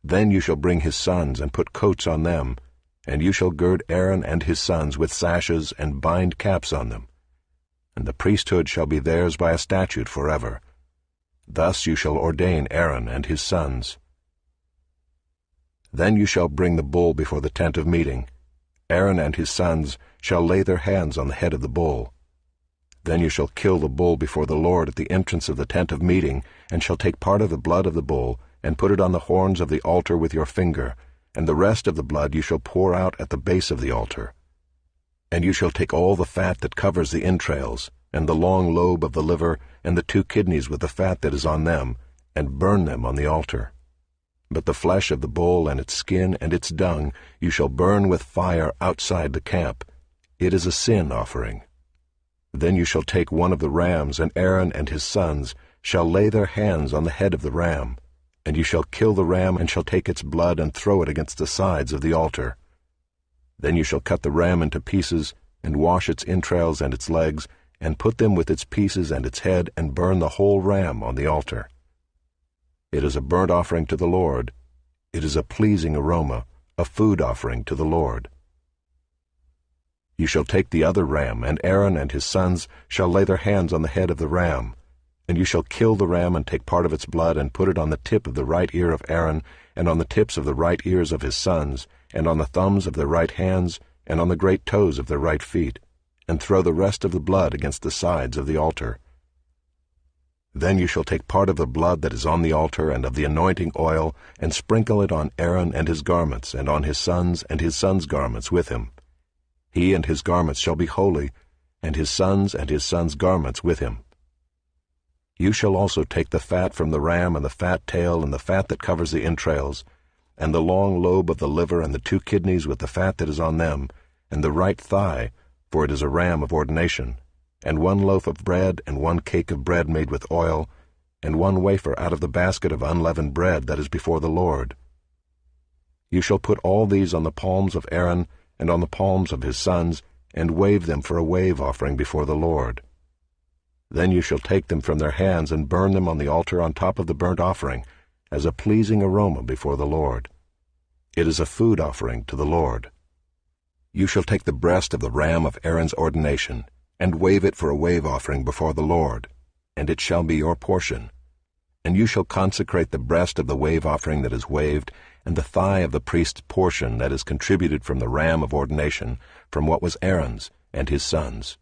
Speaker 2: Then you shall bring his sons, and put coats on them, and you shall gird Aaron and his sons with sashes, and bind caps on them. And the priesthood shall be theirs by a statute forever. Thus you shall ordain Aaron and his sons. Then you shall bring the bull before the tent of meeting. Aaron and his sons shall lay their hands on the head of the bull. Then you shall kill the bull before the Lord at the entrance of the tent of meeting, and shall take part of the blood of the bull, and put it on the horns of the altar with your finger, and the rest of the blood you shall pour out at the base of the altar. And you shall take all the fat that covers the entrails, and the long lobe of the liver, and the 2 kidneys with the fat that is on them, and burn them on the altar. But the flesh of the bull and its skin and its dung you shall burn with fire outside the camp. It is a sin offering. Then you shall take 1 of the rams, and Aaron and his sons shall lay their hands on the head of the ram, and you shall kill the ram, and shall take its blood and throw it against the sides of the altar. Then you shall cut the ram into pieces, and wash its entrails and its legs, and put them with its pieces and its head, and burn the whole ram on the altar. It is a burnt offering to the Lord. It is a pleasing aroma, a food offering to the Lord. You shall take the other ram, and Aaron and his sons shall lay their hands on the head of the ram. And you shall kill the ram, and take part of its blood, and put it on the tip of the right ear of Aaron, and on the tips of the right ears of his sons, and on the thumbs of their right hands, and on the great toes of their right feet, and throw the rest of the blood against the sides of the altar. Then you shall take part of the blood that is on the altar and of the anointing oil, and sprinkle it on Aaron and his garments, and on his sons' garments with him. He and his garments shall be holy, and his sons' garments with him. You shall also take the fat from the ram, and the fat tail, and the fat that covers the entrails, and the long lobe of the liver, and the 2 kidneys with the fat that is on them, and the right thigh, for it is a ram of ordination, and 1 loaf of bread, and 1 cake of bread made with oil, and 1 wafer out of the basket of unleavened bread that is before the Lord. You shall put all these on the palms of Aaron, and on the palms of his sons, and wave them for a wave offering before the Lord. Then you shall take them from their hands, and burn them on the altar on top of the burnt offering, as a pleasing aroma before the Lord. It is a food offering to the Lord. You shall take the breast of the ram of Aaron's ordination, and wave it for a wave offering before the Lord, and it shall be your portion. And you shall consecrate the breast of the wave offering that is waved, and the thigh of the priest's portion that is contributed from the ram of ordination, from what was Aaron's and his sons'.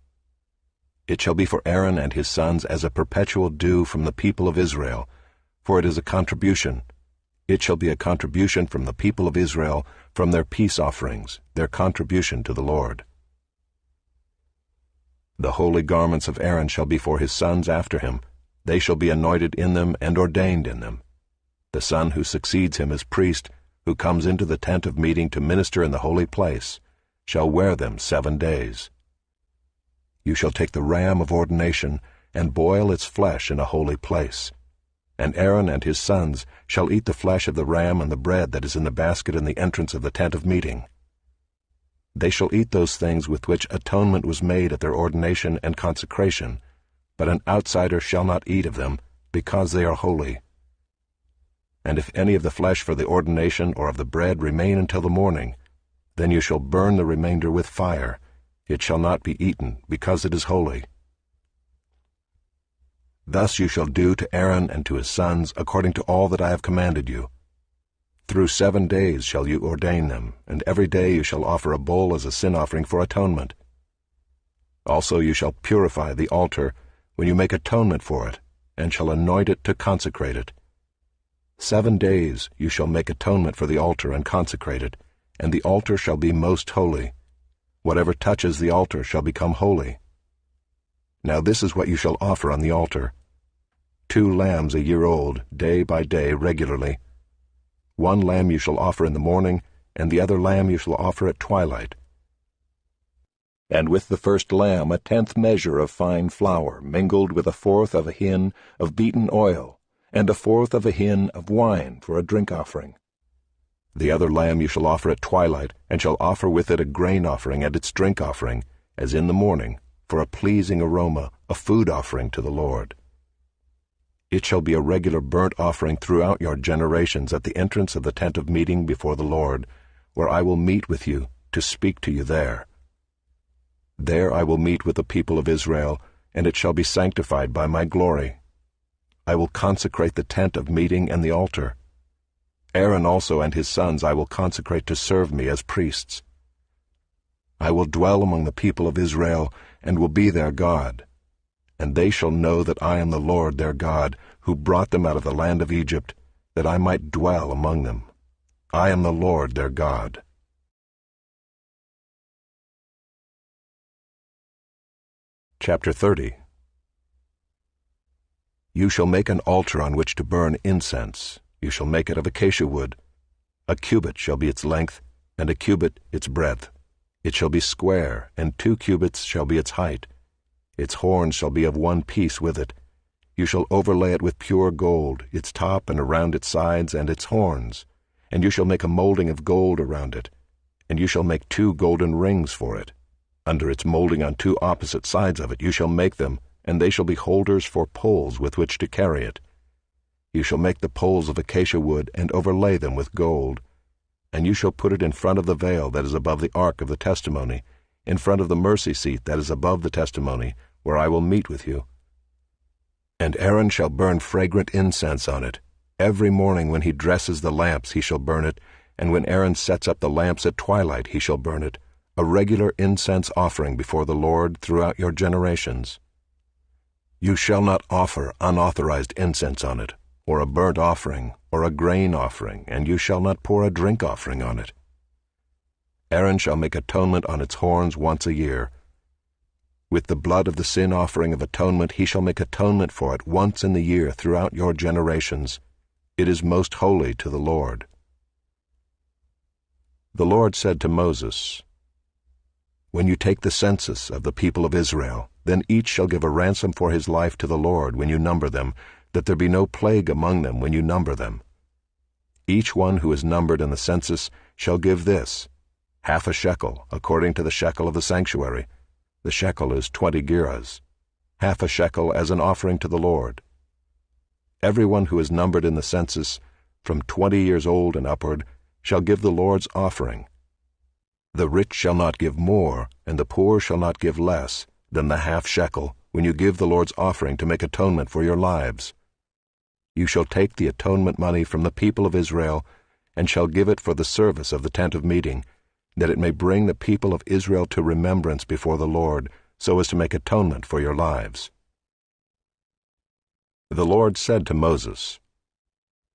Speaker 1: It shall be for Aaron and his sons as a perpetual due from the people of Israel, for it is a contribution. It shall be a contribution from the people of Israel, from their peace offerings, their contribution to the Lord. The holy garments of Aaron shall be for his sons after him. They shall be anointed in them and ordained in them. The son who succeeds him as priest, who comes into the tent of meeting to minister in the holy place, shall wear them 7 days. You shall take the ram of ordination and boil its flesh in a holy place. And Aaron and his sons shall eat the flesh of the ram and the bread that is in the basket in the entrance of the tent of meeting. They shall eat those things with which atonement was made at their ordination and consecration, but an outsider shall not eat of them, because they are holy. And if any of the flesh for the ordination or of the bread remain until the morning, then you shall burn the remainder with fire. It shall not be eaten, because it is holy. Thus you shall do to Aaron and to his sons according to all that I have commanded you. Through 7 days shall you ordain them, and every day you shall offer a bull as a sin offering for atonement. Also you shall purify the altar when you make atonement for it, and shall anoint it to consecrate it. 7 days you shall make atonement for the altar and consecrate it, and the altar shall be most holy. Whatever touches the altar shall become holy. Now this is what you shall offer on the altar: 2 lambs a year old, day by day regularly. 1 lamb you shall offer in the morning, and the other lamb you shall offer at twilight. And with the first lamb 1/10 measure of fine flour, mingled with 1/4 of a hin of beaten oil, and 1/4 of a hin of wine for a drink offering. The other lamb you shall offer at twilight, and shall offer with it a grain offering and its drink offering, as in the morning, for a pleasing aroma, a food offering to the Lord. It shall be a regular burnt offering throughout your generations at the entrance of the tent of meeting before the Lord, where I will meet with you to speak to you there. There I will meet with the people of Israel, and it shall be sanctified by my glory. I will consecrate the tent of meeting and the altar. Aaron also and his sons I will consecrate to serve me as priests. I will dwell among the people of Israel, and will be their God. And they shall know that I am the Lord their God, who brought them out of the land of Egypt, that I might dwell among them. I am the Lord their God. Chapter 30. You shall make an altar on which to burn incense. You shall make it of acacia wood. 1 cubit shall be its length, and 1 cubit its breadth. It shall be square, and 2 cubits shall be its height. Its horns shall be of 1 piece with it. You shall overlay it with pure gold, its top and around its sides and its horns. And you shall make a molding of gold around it. And you shall make 2 golden rings for it. Under its molding on 2 opposite sides of it you shall make them, and they shall be holders for poles with which to carry it. You shall make the poles of acacia wood and overlay them with gold. And you shall put it in front of the veil that is above the ark of the testimony, in front of the mercy seat that is above the testimony, where I will meet with you. And Aaron shall burn fragrant incense on it. Every morning when he dresses the lamps he shall burn it, and when Aaron sets up the lamps at twilight he shall burn it, a regular incense offering before the Lord throughout your generations. You shall not offer unauthorized incense on it, or a burnt offering, or a grain offering, and you shall not pour a drink offering on it. Aaron shall make atonement on its horns once a year. With the blood of the sin offering of atonement he shall make atonement for it once in the year throughout your generations. It is most holy to the Lord. The Lord said to Moses, When you take the census of the people of Israel, then each shall give a ransom for his life to the Lord when you number them, that there be no plague among them when you number them. Each one who is numbered in the census shall give this, 1/2 shekel, according to the shekel of the sanctuary. The shekel is 20 gerahs. 1/2 shekel as an offering to the Lord. Everyone who is numbered in the census, from 20 years old and upward, shall give the Lord's offering. The rich shall not give more, and the poor shall not give less, than the 1/2 shekel, when you give the Lord's offering to make atonement for your lives. You shall take the atonement money from the people of Israel, and shall give it for the service of the tent of meeting, that it may bring the people of Israel to remembrance before the Lord, so as to make atonement for your lives. The Lord said to Moses,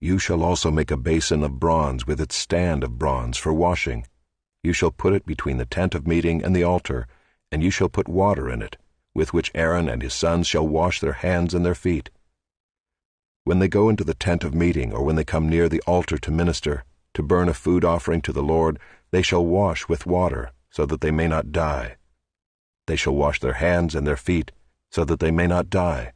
Speaker 1: You shall also make a basin of bronze with its stand of bronze for washing. You shall put it between the tent of meeting and the altar, and you shall put water in it, with which Aaron and his sons shall wash their hands and their feet. When they go into the tent of meeting, or when they come near the altar to minister, to burn a food offering to the Lord, they shall wash with water, so that they may not die. They shall wash their hands and their feet, so that they may not die.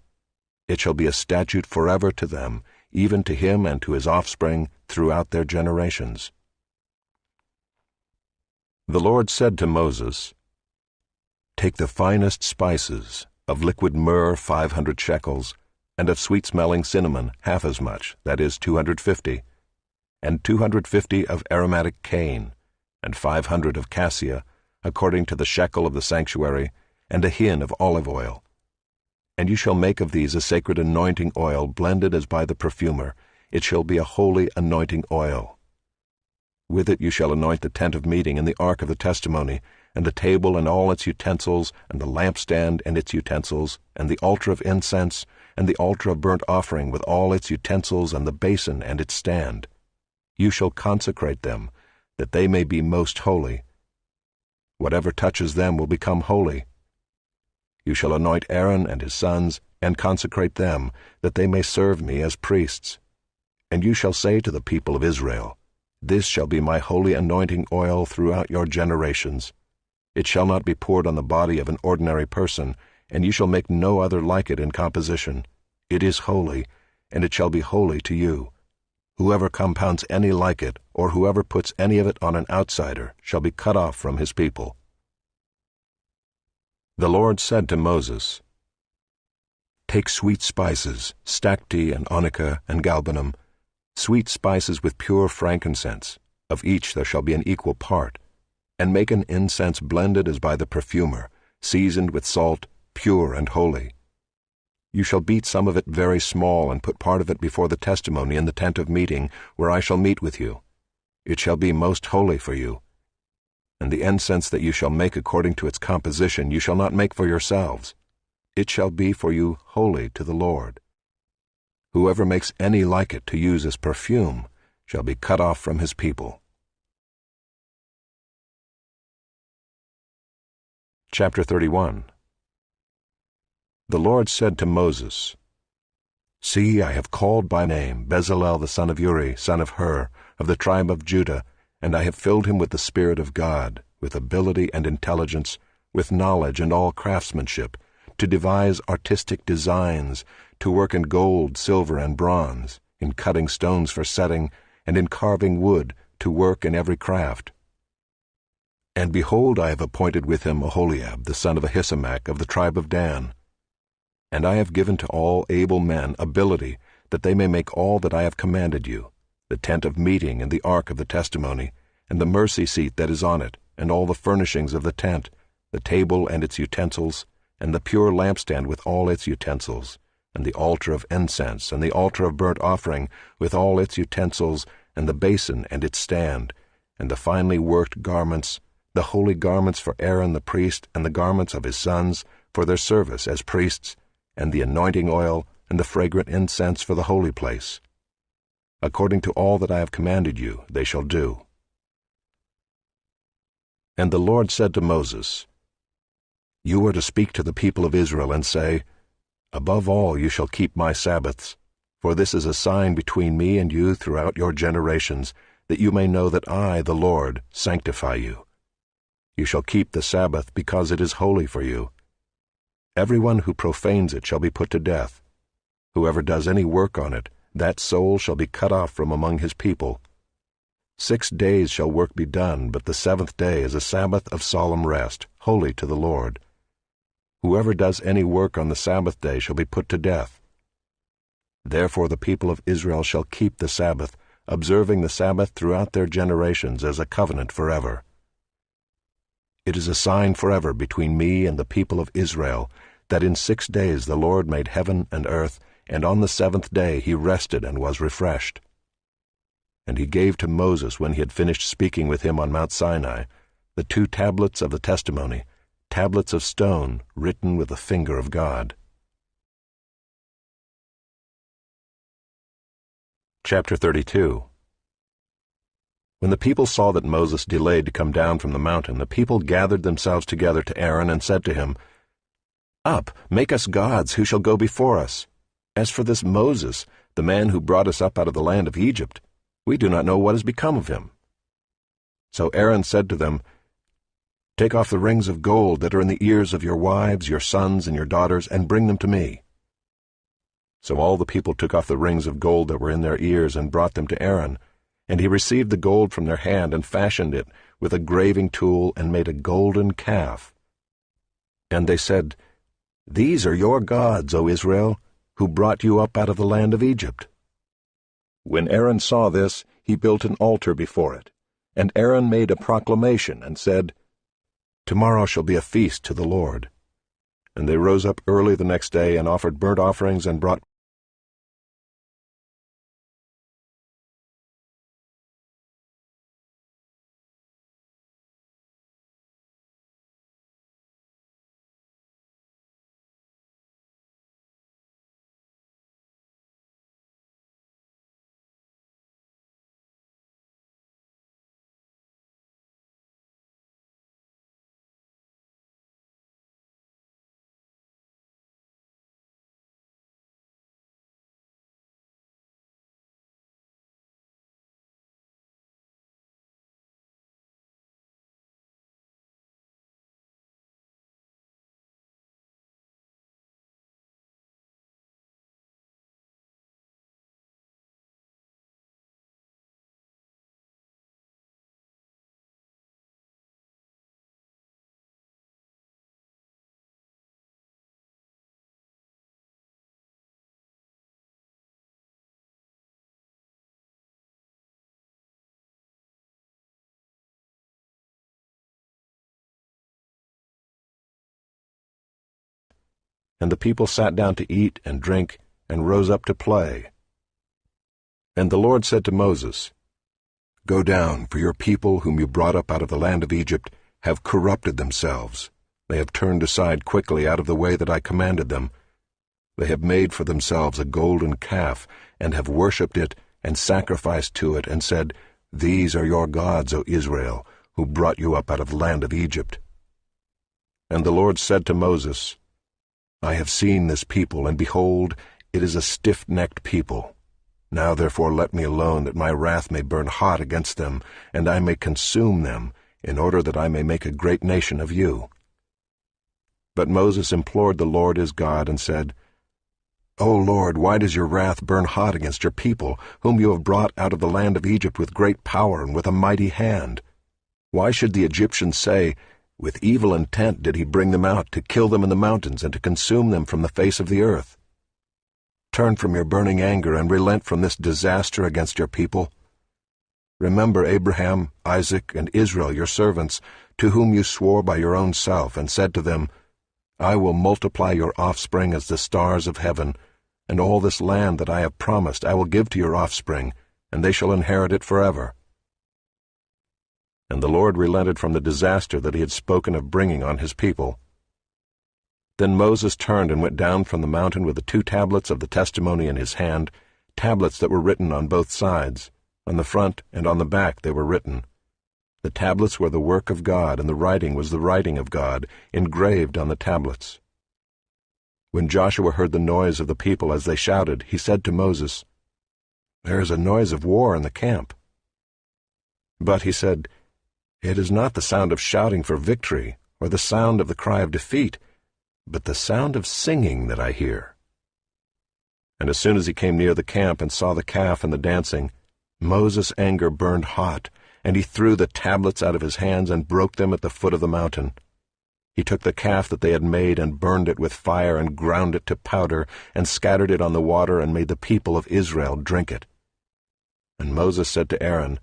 Speaker 1: It shall be a statute forever to them, even to him and to his offspring throughout their generations. The Lord said to Moses, Take the finest spices, of liquid myrrh 500 shekels, and of sweet-smelling cinnamon half as much, that is 250, and 250 of aromatic cane, and 500 of cassia, according to the shekel of the sanctuary, and a hin of olive oil. And you shall make of these a sacred anointing oil blended as by the perfumer. It shall be a holy anointing oil. With it you shall anoint the tent of meeting and the ark of the testimony, and the table and all its utensils, and the lampstand and its utensils, and the altar of incense, and the altar of burnt offering with all its utensils, and the basin and its stand. You shall consecrate them, that they may be most holy. Whatever touches them will become holy. You shall anoint Aaron and his sons, and consecrate them, that they may serve me as priests. And you shall say to the people of Israel, This shall be my holy anointing oil throughout your generations. It shall not be poured on the body of an ordinary person, and you shall make no other like it in composition. It is holy, and it shall be holy to you. Whoever compounds any like it, or whoever puts any of it on an outsider, shall be cut off from his people. The Lord said to Moses, Take sweet spices, stacte and onycha and galbanum, sweet spices with pure frankincense, of each there shall be an equal part, and make an incense blended as by the perfumer, seasoned with salt, pure and holy. You shall beat some of it very small, and put part of it before the testimony in the tent of meeting, where I shall meet with you. It shall be most holy for you. And the incense that you shall make according to its composition you shall not make for yourselves. It shall be for you holy to the Lord. Whoever makes any like it to use as perfume shall be cut off from his people. Chapter 31. The Lord said to Moses, See, I have called by name Bezalel the son of Uri, son of Hur, of the tribe of Judah, and I have filled him with the Spirit of God, with ability and intelligence, with knowledge and all craftsmanship, to devise artistic designs, to work in gold, silver, and bronze, in cutting stones for setting, and in carving wood, to work in every craft. And behold, I have appointed with him Aholiab, the son of Ahisamach, of the tribe of Dan. And I have given to all able men ability, that they may make all that I have commanded you, the tent of meeting and the ark of the testimony, and the mercy seat that is on it, and all the furnishings of the tent, the table and its utensils, and the pure lampstand with all its utensils, and the altar of incense, and the altar of burnt offering with all its utensils, and the basin and its stand, and the finely worked garments, the holy garments for Aaron the priest, and the garments of his sons, for their service as priests, and the anointing oil, and the fragrant incense for the holy place. According to all that I have commanded you, they shall do. And the Lord said to Moses, You are to speak to the people of Israel, and say, Above all you shall keep my Sabbaths, for this is a sign between me and you throughout your generations, that you may know that I, the Lord, sanctify you. You shall keep the Sabbath, because it is holy for you. Everyone who profanes it shall be put to death. Whoever does any work on it, that soul shall be cut off from among his people. 6 days shall work be done, but the 7th day is a Sabbath of solemn rest, holy to the Lord. Whoever does any work on the Sabbath day shall be put to death. Therefore the people of Israel shall keep the Sabbath, observing the Sabbath throughout their generations as a covenant forever. It is a sign forever between me and the people of Israel, that in 6 days the Lord made heaven and earth, and on the 7th day he rested and was refreshed. And he gave to Moses, when he had finished speaking with him on Mount Sinai, the 2 tablets of the testimony,
Speaker 2: tablets of stone written with the finger of God. Chapter 32. When the people saw that Moses delayed to come down from the mountain, the people gathered themselves together to Aaron and said to him, "Up, make us gods who shall go before us. As for this Moses, the man who brought us up out of the land of Egypt, we do not know what has become of him." So Aaron said to them, "Take off the rings of gold that are in the ears of your wives, your sons, and your daughters, and bring them to me." So all the people took off the rings of gold that were in their ears and brought them to Aaron, and he received the gold from their hand and fashioned it with a graving tool and made a golden calf. And they said, "These are your gods, O Israel, who brought you up out of the land of Egypt." When Aaron saw this, he built an altar before it, and Aaron made a proclamation and said, "Tomorrow shall be a feast to the Lord." And they rose up early the next day and offered burnt offerings and brought And the people sat down to eat and drink, and rose up to play. And the Lord said to Moses, "Go down, for your people whom you brought up out of the land of Egypt have corrupted themselves. They have turned aside quickly out of the way that I commanded them. They have made for themselves a golden calf, and have worshipped it, and sacrificed to it, and said, 'These are your gods, O Israel, who brought you up out of the land of Egypt.' And the Lord said to Moses, I have seen this people, and behold, it is a stiff-necked people. Now therefore let me alone, that my wrath may burn hot against them, and I may consume them, in order that I may make a great nation of you." But Moses implored the Lord his God, and said, "O Lord, why does your wrath burn hot against your people, whom you have brought out of the land of Egypt with great power and with a mighty hand? Why should the Egyptians say, 'With evil intent did he bring them out, to kill them in the mountains, and to consume them from the face of the earth'? Turn from your burning anger, and relent from this disaster against your people. Remember Abraham, Isaac, and Israel your servants, to whom you swore by your own self, and said to them, 'I will multiply your offspring as the stars of heaven, and all this land that I have promised I will give to your offspring, and they shall inherit it forever.' And the Lord relented from the disaster that he had spoken of bringing on his people. Then Moses turned and went down from the mountain with the 2 tablets of the testimony in his hand, tablets that were written on both sides. On the front and on the back they were written. The tablets were the work of God, and the writing was the writing of God, engraved on the tablets. When Joshua heard the noise of the people as they shouted, he said to Moses, "There is a noise of war in the camp." But he said, "It is not the sound of shouting for victory, or the sound of the cry of defeat, but the sound of singing that I hear." And as soon as he came near the camp and saw the calf and the dancing, Moses' anger burned hot, and he threw the tablets out of his hands and broke them at the foot of the mountain. He took the calf that they had made and burned it with fire and ground it to powder and scattered it on the water and made the people of Israel drink it. And Moses said to Aaron,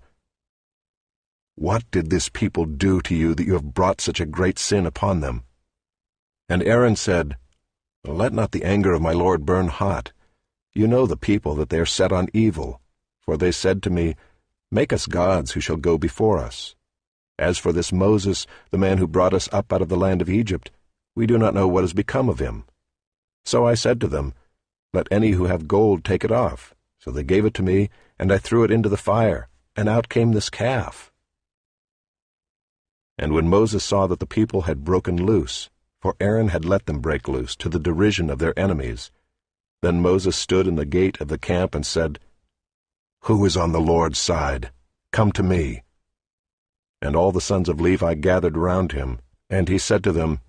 Speaker 2: "What did this people do to you that you have brought such a great sin upon them?" And Aaron said, "Let not the anger of my Lord burn hot. You know the people, that they are set on evil. For they said to me, 'Make us gods who shall go before us.' As for this Moses, the man who brought us up out of the land of Egypt, we do not know what has become of him. So I said to them, Let any who have gold take it off. So they gave it to me, and I threw it into the fire, and out came this calf. And when Moses saw that the people had broken loose, for Aaron had let them break loose, to the derision of their enemies, then Moses stood in the gate of the camp and said, Who is on the Lord's side? Come to me. And all the sons of Levi gathered round him, and he said to them,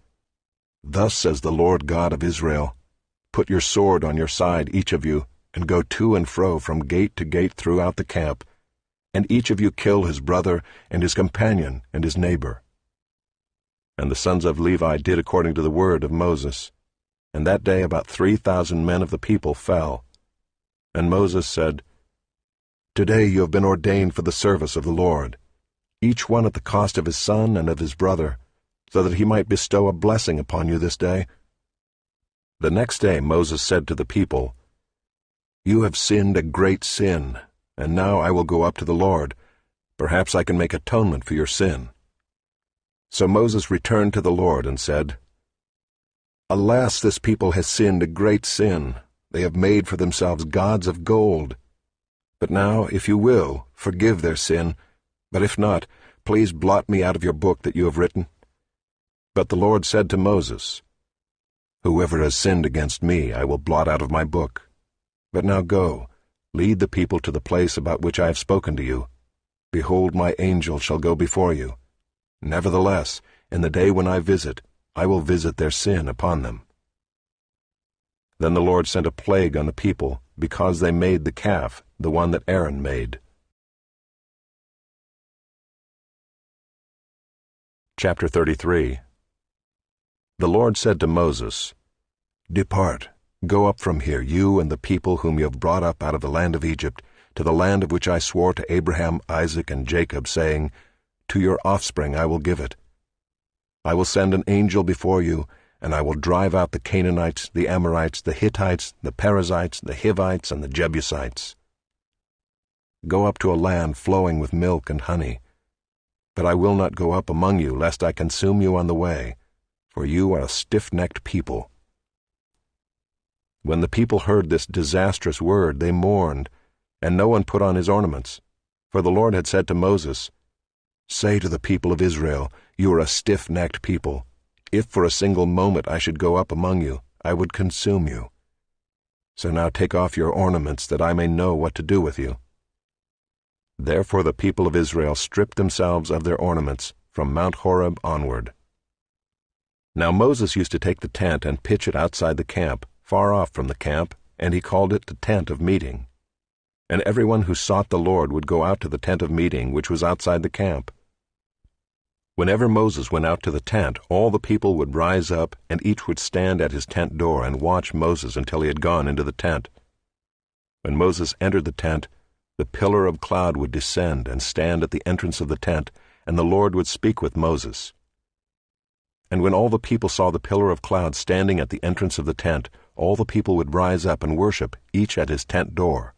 Speaker 2: Thus says the Lord God of Israel, Put your sword on your side, each of you, and go to and fro from gate to gate throughout the camp, and each of you kill his brother and his companion and his neighbor. And the sons of Levi did according to the word of Moses. And that day about 3,000 men of the people fell. And Moses said, Today you have been ordained for the service of the Lord, each one at the cost of his son and of his brother, so that he might bestow a blessing upon you this day. The next day Moses said to the people, You have sinned a great sin, and now I will go up to the Lord. Perhaps I can make atonement for your sin. So Moses returned to the Lord and said, Alas, this people has sinned a great sin. They have made for themselves gods of gold. But now, if you will, forgive their sin, but if not, please blot me out of your book that you have written. But the Lord said to Moses, Whoever has sinned against me I will blot out of my book. But now go, lead the people to the place about which I have spoken to you. Behold, my angel shall go before you. Nevertheless, in the day when I will visit their sin upon them. Then the Lord sent a plague on the people, because they made the calf, the one that Aaron made. Chapter 33. The Lord said to Moses, Depart, go up from here, you and the people whom you have brought up out of the land of Egypt, to the land of which I swore to Abraham, Isaac, and Jacob, saying, To your offspring I will give it. I will send an angel before you, and I will drive out the Canaanites, the Amorites, the Hittites, the Perizzites, the Hivites, and the Jebusites. Go up to a land flowing with milk and honey. But I will not go up among you, lest I consume you on the way, for you are a stiff-necked people. When the people heard this disastrous word, they mourned, and no one put on his ornaments. For the Lord had said to Moses, Say to the people of Israel, You are a stiff-necked people. If for a single moment I should go up among you, I would consume you. So now take off your ornaments, that I may know what to do with you. Therefore the people of Israel stripped themselves of their ornaments from Mount Horeb onward. Now Moses used to take the tent and pitch it outside the camp, far off from the camp, and he called it the tent of meeting. And everyone who sought the Lord would go out to the tent of meeting, which was outside the camp. Whenever Moses went out to the tent, all the people would rise up, and each would stand at his tent door and watch Moses until he had gone into the tent. When Moses entered the tent, the pillar of cloud would descend and stand at the entrance of the tent, and the Lord would speak with Moses. And when all the people saw the pillar of cloud standing at the entrance of the tent, all the people would rise up and worship, each at his tent door.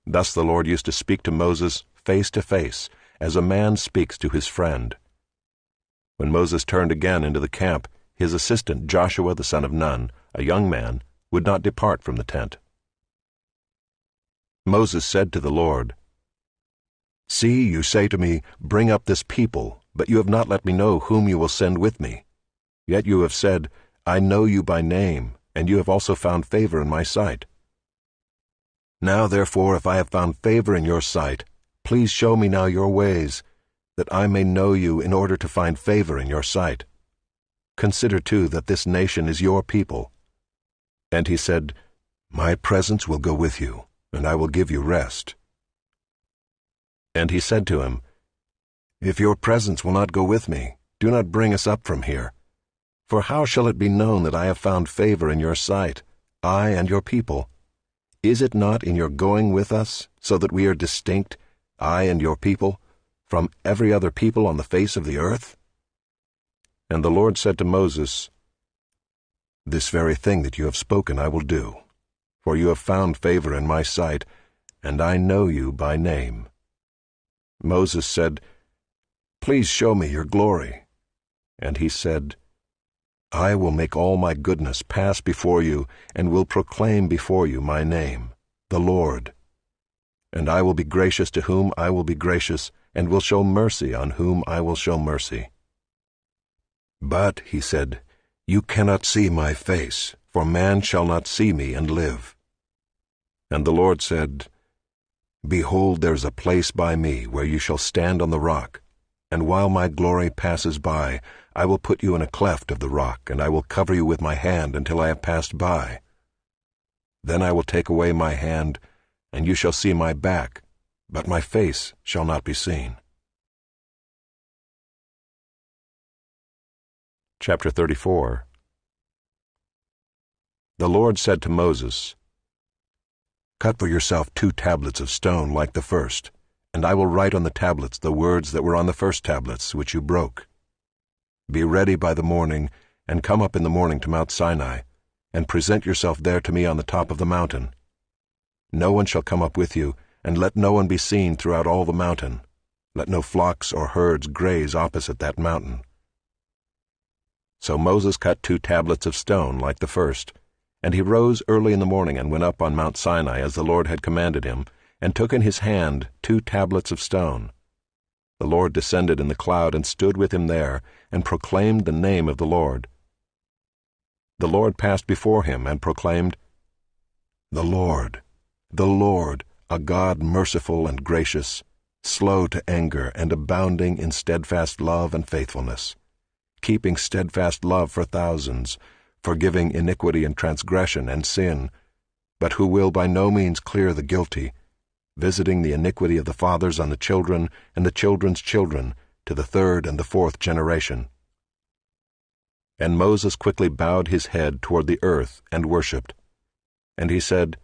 Speaker 2: Thus the Lord used to speak to Moses face to face, as a man speaks to his friend. When Moses turned again into the camp, his assistant Joshua the son of Nun, a young man, would not depart from the tent. Moses said to the Lord, See, you say to me, Bring up this people, but you have not let me know whom you will send with me. Yet you have said, I know you by name, and you have also found favor in my sight. Now therefore, if I have found favor in your sight, please show me now your ways, that I may know you in order to find favor in your sight. Consider too that this nation is your people. And he said, My presence will go with you, and I will give you rest. And he said to him, If your presence will not go with me, do not bring us up from here. For how shall it be known that I have found favor in your sight, I and your people? Is it not in your going with us, so that we are distinct, I and your people, from every other people on the face of the earth? And the Lord said to Moses, This very thing that you have spoken I will do, for you have found favor in my sight, and I know you by name. Moses said, Please show me your glory." And he said, "I will make all my goodness pass before you, and will proclaim before you my name, the Lord. And I will be gracious to whom I will be gracious, and will show mercy on whom I will show mercy." "But," he said, "you cannot see my face, for man shall not see me and live." And the Lord said, "Behold, there is a place by me where you shall stand on the rock, and while my glory passes by, I will put you in a cleft of the rock, and I will cover you with my hand until I have passed by. Then I will take away my hand, and you shall see my back, but my face shall not be seen." Chapter 34. The Lord said to Moses, "Cut for yourself 2 tablets of stone like the first, and I will write on the tablets the words that were on the first tablets, which you broke. Be ready by the morning, and come up in the morning to Mount Sinai, and present yourself there to me on the top of the mountain. No one shall come up with you, and let no one be seen throughout all the mountain. Let no flocks or herds graze opposite that mountain." So Moses cut 2 tablets of stone like the first, and he rose early in the morning and went up on Mount Sinai as the Lord had commanded him, and took in his hand 2 tablets of stone. The Lord descended in the cloud and stood with him there, and proclaimed the name of the Lord. The Lord passed before him and proclaimed, the Lord, a God merciful and gracious, slow to anger and abounding in steadfast love and faithfulness, keeping steadfast love for thousands, forgiving iniquity and transgression and sin, but who will by no means clear the guilty, visiting the iniquity of the fathers on the children and the children's children to the 3rd and the 4th generation. And Moses quickly bowed his head toward the earth and worshipped. And he said,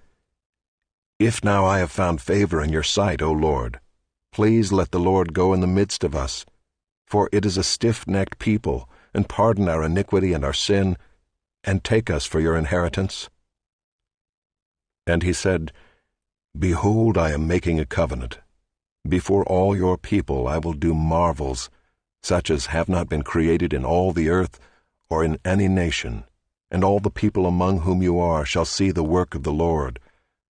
Speaker 2: "If now I have found favor in your sight, O Lord, please let the Lord go in the midst of us, for it is a stiff-necked people, and pardon our iniquity and our sin, and take us for your inheritance." And he said, "Behold, I am making a covenant. Before all your people I will do marvels, such as have not been created in all the earth or in any nation, and all the people among whom you are shall see the work of the Lord,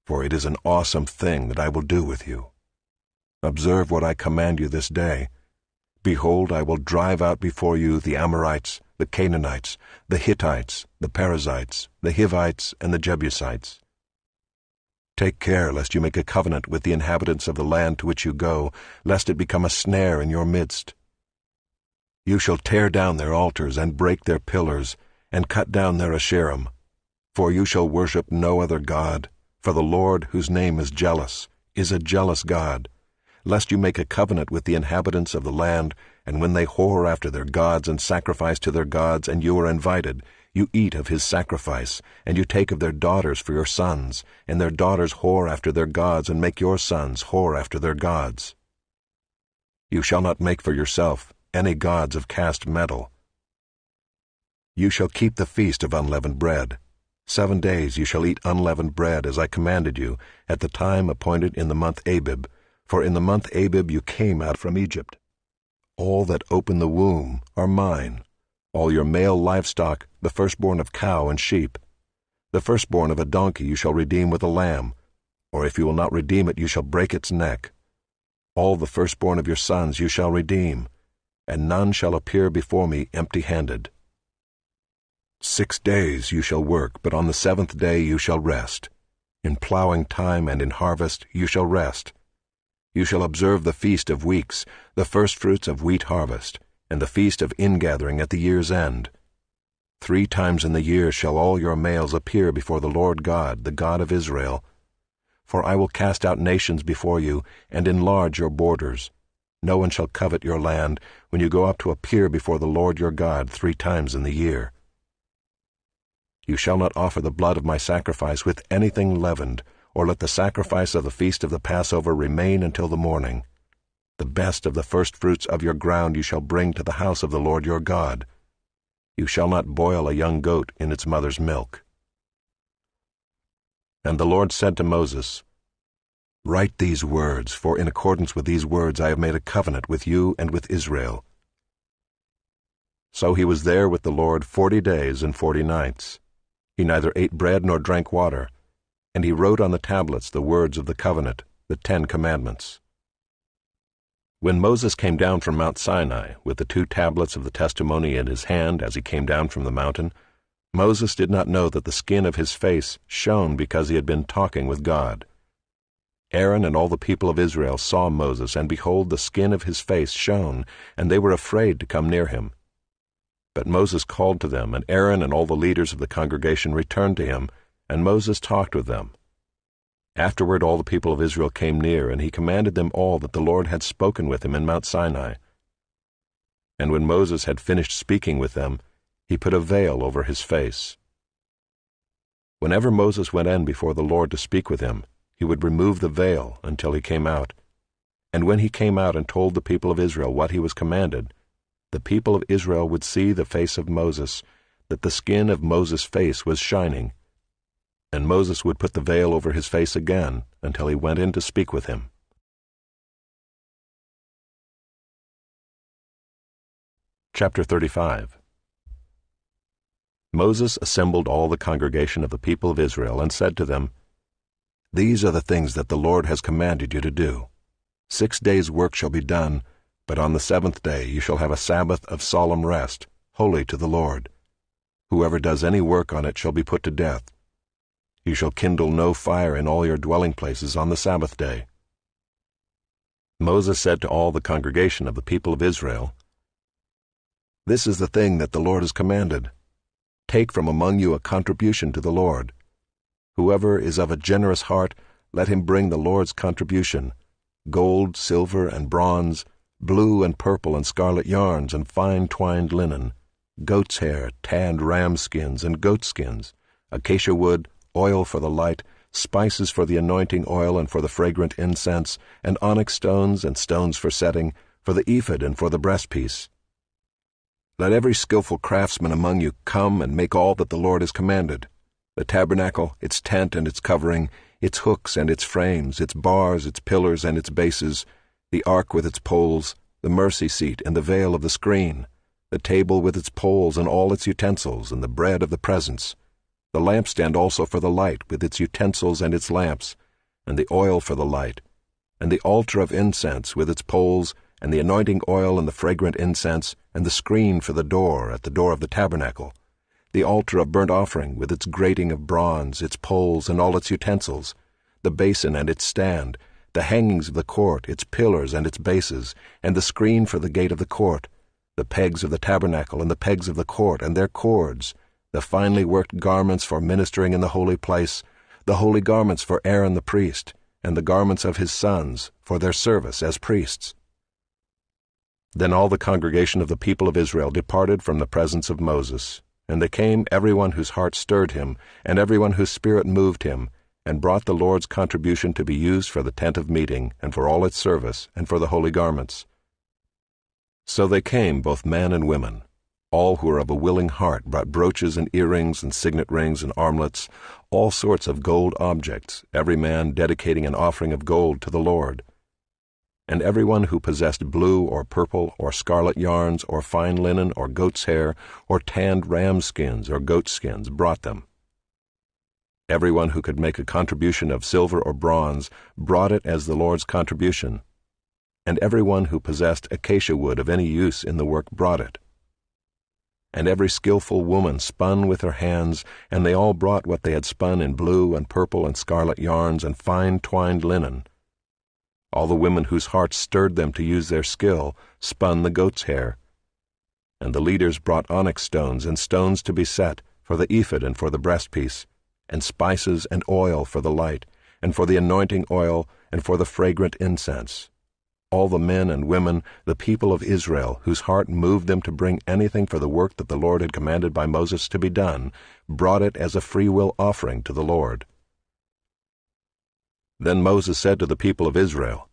Speaker 2: for it is an awesome thing that I will do with you. Observe what I command you this day. Behold, I will drive out before you the Amorites, the Canaanites, the Hittites, the Perizzites, the Hivites, and the Jebusites. Take care lest you make a covenant with the inhabitants of the land to which you go, lest it become a snare in your midst. You shall tear down their altars and break their pillars, and cut down their Asherim. For you shall worship no other God, for the Lord, whose name is jealous, is a jealous God, lest you make a covenant with the inhabitants of the land, and when they whore after their gods and sacrifice to their gods, and you are invited, you eat of his sacrifice, and you take of their daughters for your sons, and their daughters whore after their gods, and make your sons whore after their gods. You shall not make for yourself any gods of cast metal. You shall keep the feast of unleavened bread. 7 days you shall eat unleavened bread, as I commanded you, at the time appointed in the month Abib, for in the month Abib you came out from Egypt. All that open the womb are mine, all your male livestock, the firstborn of cow and sheep. The firstborn of a donkey you shall redeem with a lamb, or if you will not redeem it, you shall break its neck. All the firstborn of your sons you shall redeem, and none shall appear before me empty-handed. 6 days you shall work, but on the 7th day you shall rest. In plowing time and in harvest you shall rest. You shall observe the feast of weeks, the firstfruits of wheat harvest, and the feast of ingathering at the year's end. 3 times in the year shall all your males appear before the Lord God, the God of Israel. For I will cast out nations before you, and enlarge your borders. No one shall covet your land when you go up to appear before the Lord your God 3 times in the year. You shall not offer the blood of my sacrifice with anything leavened, or let the sacrifice of the feast of the Passover remain until the morning. The best of the firstfruits of your ground you shall bring to the house of the Lord your God. You shall not boil a young goat in its mother's milk. And the Lord said to Moses, Write these words, for in accordance with these words I have made a covenant with you and with Israel."
Speaker 1: So he was there with the Lord 40 days and 40 nights. He neither ate bread nor drank water, and he wrote on the tablets the words of the covenant, the 10 Commandments. When Moses came down from Mount Sinai with the 2 tablets of the testimony in his hand as he came down from the mountain, Moses did not know that the skin of his face shone because he had been talking with God. Aaron and all the people of Israel saw Moses, and behold, the skin of his face shone, and they were afraid to come near him. But Moses called to them, and Aaron and all the leaders of the congregation returned to him, and Moses talked with them. Afterward all the people of Israel came near, and he commanded them all that the Lord had spoken with him in Mount Sinai. And when Moses had finished speaking with them, he put a veil over his face. Whenever Moses went in before the Lord to speak with him, he would remove the veil until he came out. And when he came out and told the people of Israel what he was commanded, the people of Israel would see the face of Moses, that the skin of Moses' face was shining. And Moses would put the veil over his face again until he went in to speak with him. Chapter 35. Moses assembled all the congregation of the people of Israel and said to them, "These are the things that the Lord has commanded you to do. 6 days' work shall be done, but on the 7th day you shall have a Sabbath of solemn rest, holy to the Lord. Whoever does any work on it shall be put to death. You shall kindle no fire in all your dwelling places on the Sabbath day." Moses said to all the congregation of the people of Israel, "This is the thing that the Lord has commanded. Take from among you a contribution to the Lord. Whoever is of a generous heart, let him bring the Lord's contribution, gold, silver, and bronze, blue and purple and scarlet yarns, and fine twined linen, goat's hair, tanned ram skins and goat skins, acacia wood, oil for the light, spices for the anointing oil and for the fragrant incense, and onyx stones and stones for setting, for the ephod and for the breastpiece. Let every skillful craftsman among you come and make all that the Lord has commanded: the tabernacle, its tent and its covering, its hooks and its frames, its bars, its pillars and its bases, the ark with its poles, the mercy seat and the veil of the screen, the table with its poles and all its utensils, and the bread of the presence, the lampstand also for the light with its utensils and its lamps, and the oil for the light, and the altar of incense with its poles, and the anointing oil and the fragrant incense, and the screen for the door at the door of the tabernacle, the altar of burnt offering with its grating of bronze, its poles and all its utensils, the basin and its stand, the hangings of the court, its pillars and its bases, and the screen for the gate of the court, the pegs of the tabernacle and the pegs of the court and their cords, the finely worked garments for ministering in the holy place, the holy garments for Aaron the priest, and the garments of his sons for their service as priests." Then all the congregation of the people of Israel departed from the presence of Moses, and they came, everyone whose heart stirred him, and everyone whose spirit moved him, and brought the Lord's contribution to be used for the tent of meeting, and for all its service, and for the holy garments. So they came, both men and women. All who were of a willing heart brought brooches and earrings and signet rings and armlets, all sorts of gold objects, every man dedicating an offering of gold to the Lord. And everyone who possessed blue or purple or scarlet yarns or fine linen or goat's hair or tanned ram skins or goat skins brought them. Everyone who could make a contribution of silver or bronze brought it as the Lord's contribution. And everyone who possessed acacia wood of any use in the work brought it. And every skillful woman spun with her hands, and they all brought what they had spun in blue and purple and scarlet yarns and fine twined linen. All the women whose hearts stirred them to use their skill spun the goat's hair. And the leaders brought onyx stones and stones to be set for the ephod and for the breastpiece, and spices and oil for the light, and for the anointing oil, and for the fragrant incense. All the men and women, the people of Israel, whose heart moved them to bring anything for the work that the Lord had commanded by Moses to be done, brought it as a freewill offering to the Lord. Then Moses said to the people of Israel,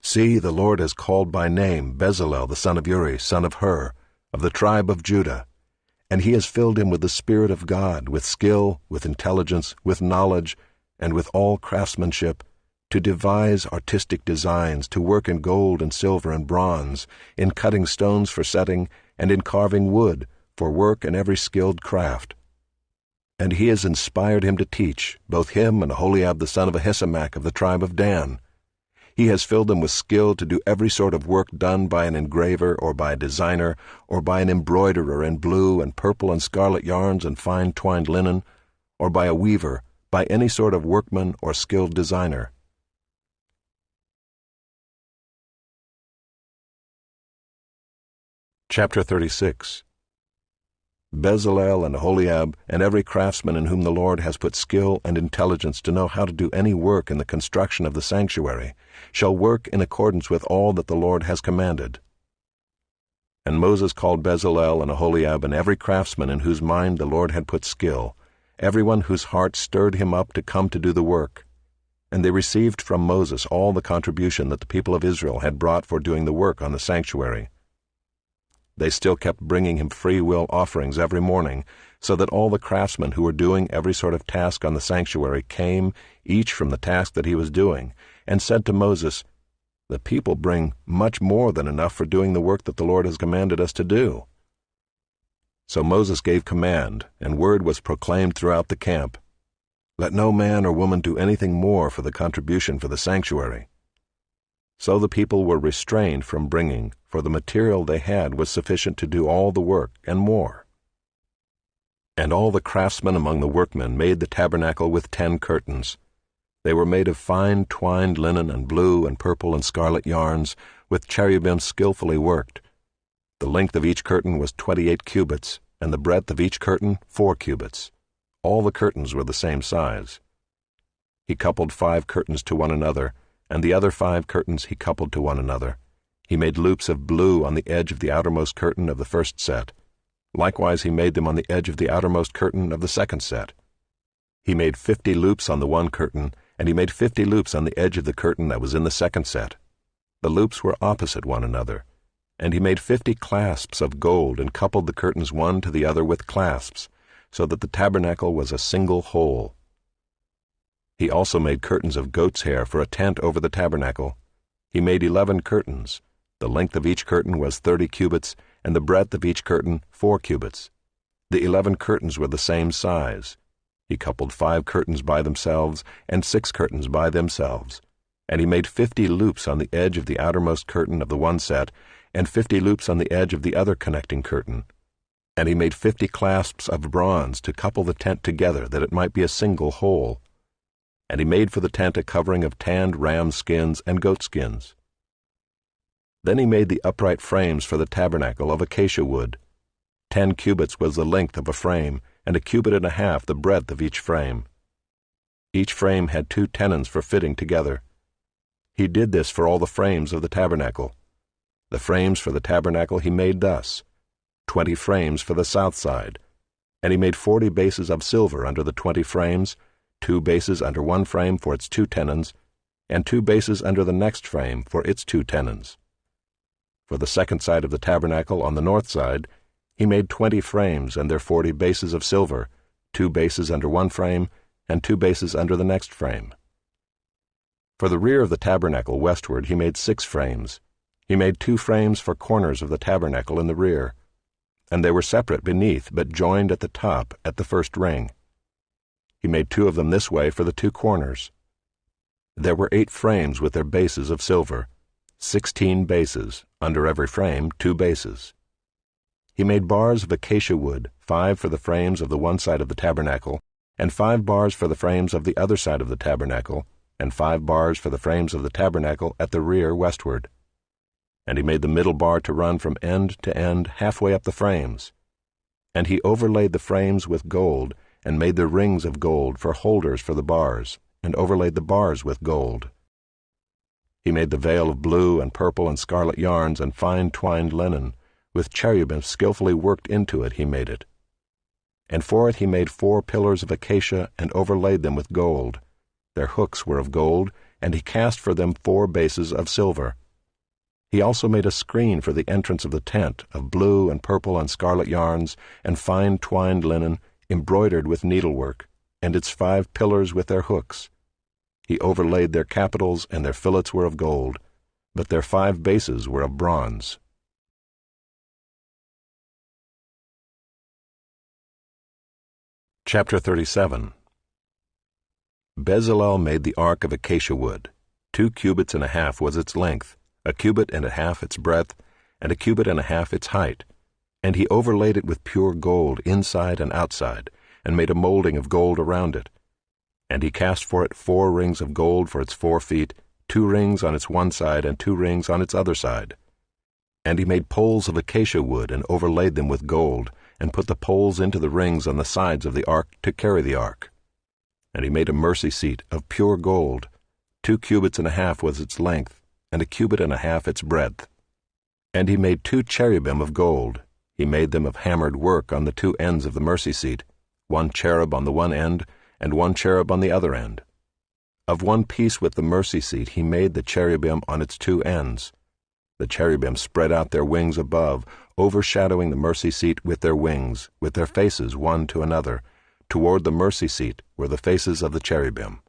Speaker 1: "See, the Lord has called by name Bezalel the son of Uri, son of Hur, of the tribe of Judah, and he has filled him with the Spirit of God, with skill, with intelligence, with knowledge, and with all craftsmanship,
Speaker 2: to devise artistic designs, to work in gold and silver and bronze, in cutting stones for setting, and in carving wood, for work in every skilled craft. And he has inspired him to teach, both him and Aholiab the son of Ahisamach of the tribe of Dan. He has filled them with skill to do every sort of work done by an engraver or by a designer or by an embroiderer in blue and purple and scarlet yarns and fine twined linen, or by a weaver, by any sort of workman or skilled designer. Chapter 36. Bezalel and Aholiab and every craftsman in whom the Lord has put skill and intelligence to know how to do any work in the construction of the sanctuary shall work in accordance with all that the Lord has commanded. And Moses called Bezalel and Aholiab and every craftsman in whose mind the Lord had put skill, everyone whose heart stirred him up to come to do the work. And they received from Moses all the contribution that the people of Israel had brought for doing the work on the sanctuary. They still kept bringing him free will offerings every morning, so that all the craftsmen who were doing every sort of task on the sanctuary came, each from the task that he was doing, and said to Moses, "The people bring much more than enough for doing the work that the Lord has commanded us to do." So Moses gave command, and word was proclaimed throughout the camp, "Let no man or woman do anything more for the contribution for the sanctuary." So the people were restrained from bringing, for the material they had was sufficient to do all the work and more. And all the craftsmen among the workmen made the tabernacle with 10 curtains. They were made of fine twined linen and blue and purple and scarlet yarns, with cherubim skillfully worked. The length of each curtain was 28 cubits, and the breadth of each curtain 4 cubits. All the curtains were the same size. He coupled 5 curtains to one another, and the other 5 curtains he coupled to one another. He made loops of blue on the edge of the outermost curtain of the first set. Likewise he made them on the edge of the outermost curtain of the second set. He made 50 loops on the one curtain, and he made 50 loops on the edge of the curtain that was in the second set. The loops were opposite one another. And he made 50 clasps of gold and coupled the curtains one to the other with clasps, so that the tabernacle was a single whole. He also made curtains of goat's hair for a tent over the tabernacle. He made 11 curtains. The length of each curtain was 30 cubits, and the breadth of each curtain 4 cubits. The 11 curtains were the same size. He coupled 5 curtains by themselves, and 6 curtains by themselves. And he made 50 loops on the edge of the outermost curtain of the one set, and 50 loops on the edge of the other connecting curtain. And he made 50 clasps of bronze to couple the tent together, that it might be a single whole. And he made for the tent a covering of tanned ram skins and goat skins. Then he made the upright frames for the tabernacle of acacia wood. 10 cubits was the length of a frame, and 1.5 cubits the breadth of each frame. Each frame had 2 tenons for fitting together. He did this for all the frames of the tabernacle. The frames for the tabernacle he made thus: 20 frames for the south side, and he made 40 bases of silver under the 20 frames, 2 bases under one frame for its 2 tenons, and 2 bases under the next frame for its 2 tenons. For the second side of the tabernacle on the north side, he made 20 frames and their 40 bases of silver, 2 bases under one frame, and 2 bases under the next frame. For the rear of the tabernacle westward he made 6 frames. He made 2 frames for corners of the tabernacle in the rear, and they were separate beneath, but joined at the top at the first ring. He made 2 of them this way for the 2 corners. There were 8 frames with their bases of silver, 16 bases, under every frame 2 bases. He made bars of acacia wood, 5 for the frames of the one side of the tabernacle, and 5 bars for the frames of the other side of the tabernacle, and 5 bars for the frames of the tabernacle at the rear westward. And he made the middle bar to run from end to end halfway up the frames. And he overlaid the frames with gold, and made the rings of gold for holders for the bars, and overlaid the bars with gold. He made the veil of blue and purple and scarlet yarns and fine twined linen, with cherubim skillfully worked into it he made it. And for it he made 4 pillars of acacia and overlaid them with gold. Their hooks were of gold, and he cast for them 4 bases of silver. He also made a screen for the entrance of the tent of blue and purple and scarlet yarns and fine twined linen, embroidered with needlework, and its 5 pillars with their hooks.
Speaker 1: He overlaid their capitals, and their fillets were of gold, but their 5 bases were of bronze. Chapter 37. Bezalel made the ark of acacia wood. 2 cubits and a half was its length, 1 cubit and a half its breadth, and 1 cubit and a half its height. And he overlaid it with pure gold inside and outside, and made a molding of gold around it. And he cast for it 4 rings of gold for its 4 feet, 2 rings on its one side and 2 rings on its other side. And he made poles of acacia wood and overlaid them with gold, and put the poles into the rings on the sides of the ark to carry the ark. And he made a mercy seat of pure gold. 2 cubits and a half was its length, and 1 cubit and a half its breadth. And he made 2 cherubim of gold. He made them of hammered work on the 2 ends of the mercy seat, 1 cherub on the one end, and 1 cherub on the other end. Of one piece with the mercy seat he made the cherubim on its 2 ends. The cherubim spread out their wings above, overshadowing the mercy seat with their wings, with their faces one to another. Toward the mercy seat were the faces of the cherubim.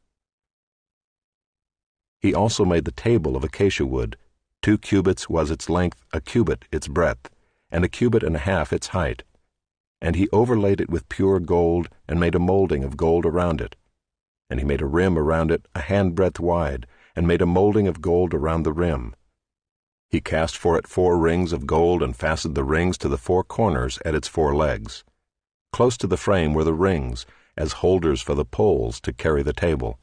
Speaker 1: He also made the table of acacia wood. 2 cubits was its length, 1 cubit its breadth, and 1 cubit and a half its height. And he overlaid it with pure gold, and made a molding of gold around it. And he made a rim around it 1 handbreadth wide, and made a molding of gold around the rim. He cast for it 4 rings of gold, and fastened the rings to the 4 corners at its 4 legs. Close to the frame were the rings, as holders for the poles to carry the table.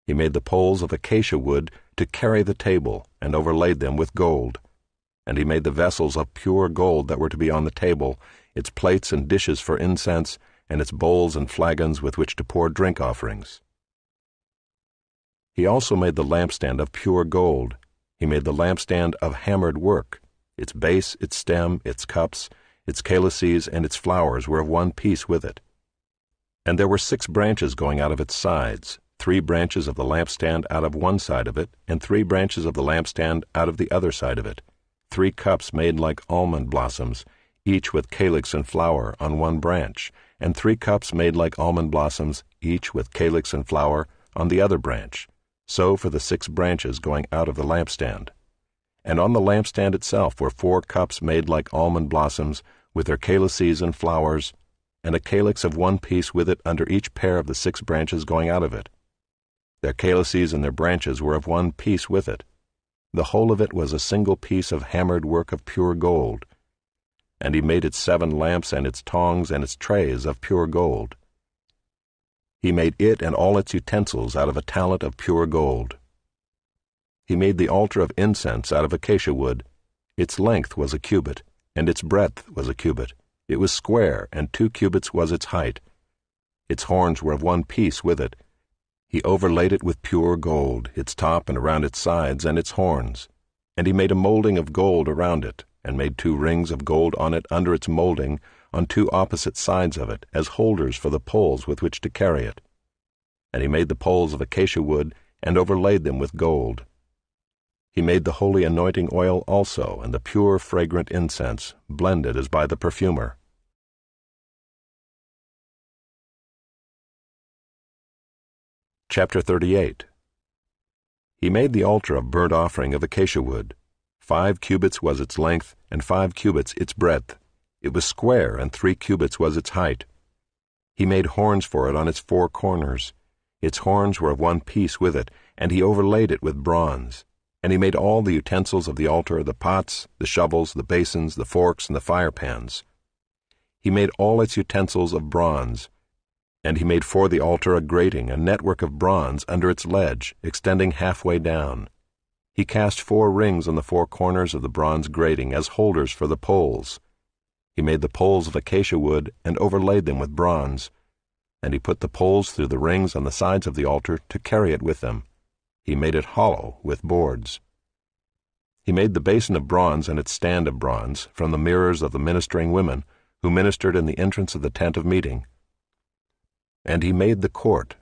Speaker 1: He made the poles of acacia wood to carry the table, and overlaid them with gold. And he made the vessels of pure gold that were to be on the table, its plates and dishes for incense, and its bowls and flagons with which to pour drink offerings. He also made the lampstand of pure gold. He made the lampstand of hammered work. Its base, its stem, its cups, its calices, and its flowers were of one piece with it. And there were 6 branches going out of its sides, 3 branches of the lampstand out of one side of it, and 3 branches of the lampstand out of the other side of it, 3 cups made like almond blossoms, each with calyx and flower on one branch, and 3 cups made like almond blossoms, each with calyx and flower on the other branch, so for the 6 branches going out of the lampstand. And on the lampstand itself were 4 cups made like almond blossoms, with their calices and flowers, and a calyx of one piece with it under each pair of the 6 branches going out of it. Their calices and their branches were of one piece with it. The whole of it was a single piece of hammered work of pure gold. And he made its 7 lamps and its tongs and its trays of pure gold. He made it and all its utensils out of a talent of pure gold. He made the altar of incense out of acacia wood. Its length was 1 cubit, and its breadth was 1 cubit. It was square, and 2 cubits was its height. Its horns were of one piece with it. He overlaid it with pure gold, its top and around its sides and its horns. And he made a molding of gold around it, and made 2 rings of gold on it under its molding, on 2 opposite sides of it, as holders for the poles with which to carry it. And he made the poles of acacia wood, and overlaid them with gold. He made the holy anointing oil also, and the pure fragrant incense, blended as by the perfumer. Chapter 38. He made the altar of burnt offering of acacia wood. 5 cubits was its length, and 5 cubits its breadth. It was square, and 3 cubits was its height. He made horns for it on its 4 corners. Its horns were of one piece with it, and he overlaid it with bronze. And he made all the utensils of the altar, the pots, the shovels, the basins, the forks, and the fire pans. He made all its utensils of bronze. And he made for the altar a grating, a network of bronze under its ledge, extending halfway down. He cast 4 rings on the 4 corners of the bronze grating as holders for the poles. He made the poles of acacia wood and overlaid them with bronze. And he put the poles through the rings on the sides of the altar to carry it with them. He made it hollow with boards. He made the basin of bronze and its stand of bronze from the mirrors of the ministering women who ministered in the entrance of the tent of meeting. And he made the court.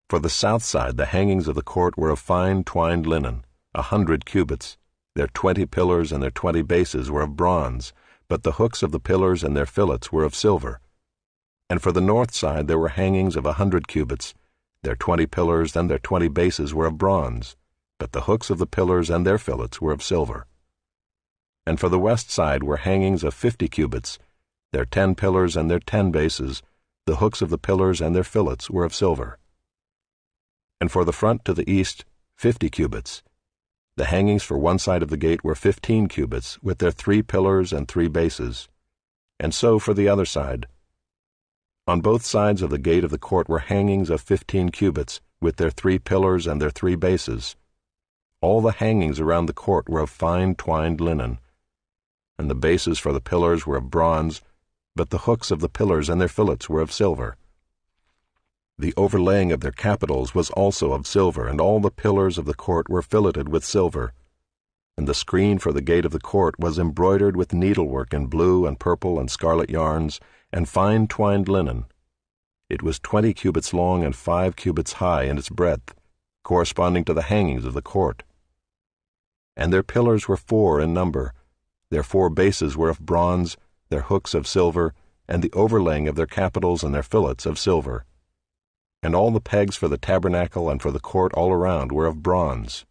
Speaker 1: For the south side the hangings of the court were of fine twined linen, 100 cubits. Their 20 pillars and their 20 bases were of bronze, but the hooks of the pillars and their fillets were of silver. And for the north side there were hangings of 100 cubits. Their 20 pillars and their 20 bases were of bronze, but the hooks of the pillars and their fillets were of silver. And for the west side were hangings of 50 cubits, their 10 pillars and their 10 bases, the hooks of the pillars and their fillets were of silver. And for the front to the east, 50 cubits. The hangings for one side of the gate were 15 cubits, with their 3 pillars and 3 bases. And so for the other side. On both sides of the gate of the court were hangings of 15 cubits, with their 3 pillars and their 3 bases. All the hangings around the court were of fine twined linen, and the bases for the pillars were of bronze, but the hooks of the pillars and their fillets were of silver. The overlaying of their capitals was also of silver, and all the pillars of the court were filleted with silver. And the screen for the gate of the court was embroidered with needlework in blue and purple and scarlet yarns, and fine twined linen. It was 20 cubits long and 5 cubits high in its breadth, corresponding to the hangings of the court. And their pillars were 4 in number. Their 4 bases were of bronze, their hooks of silver, and the overlaying of their capitals and their fillets of silver. And all the pegs for the tabernacle and for the court all around were of bronze.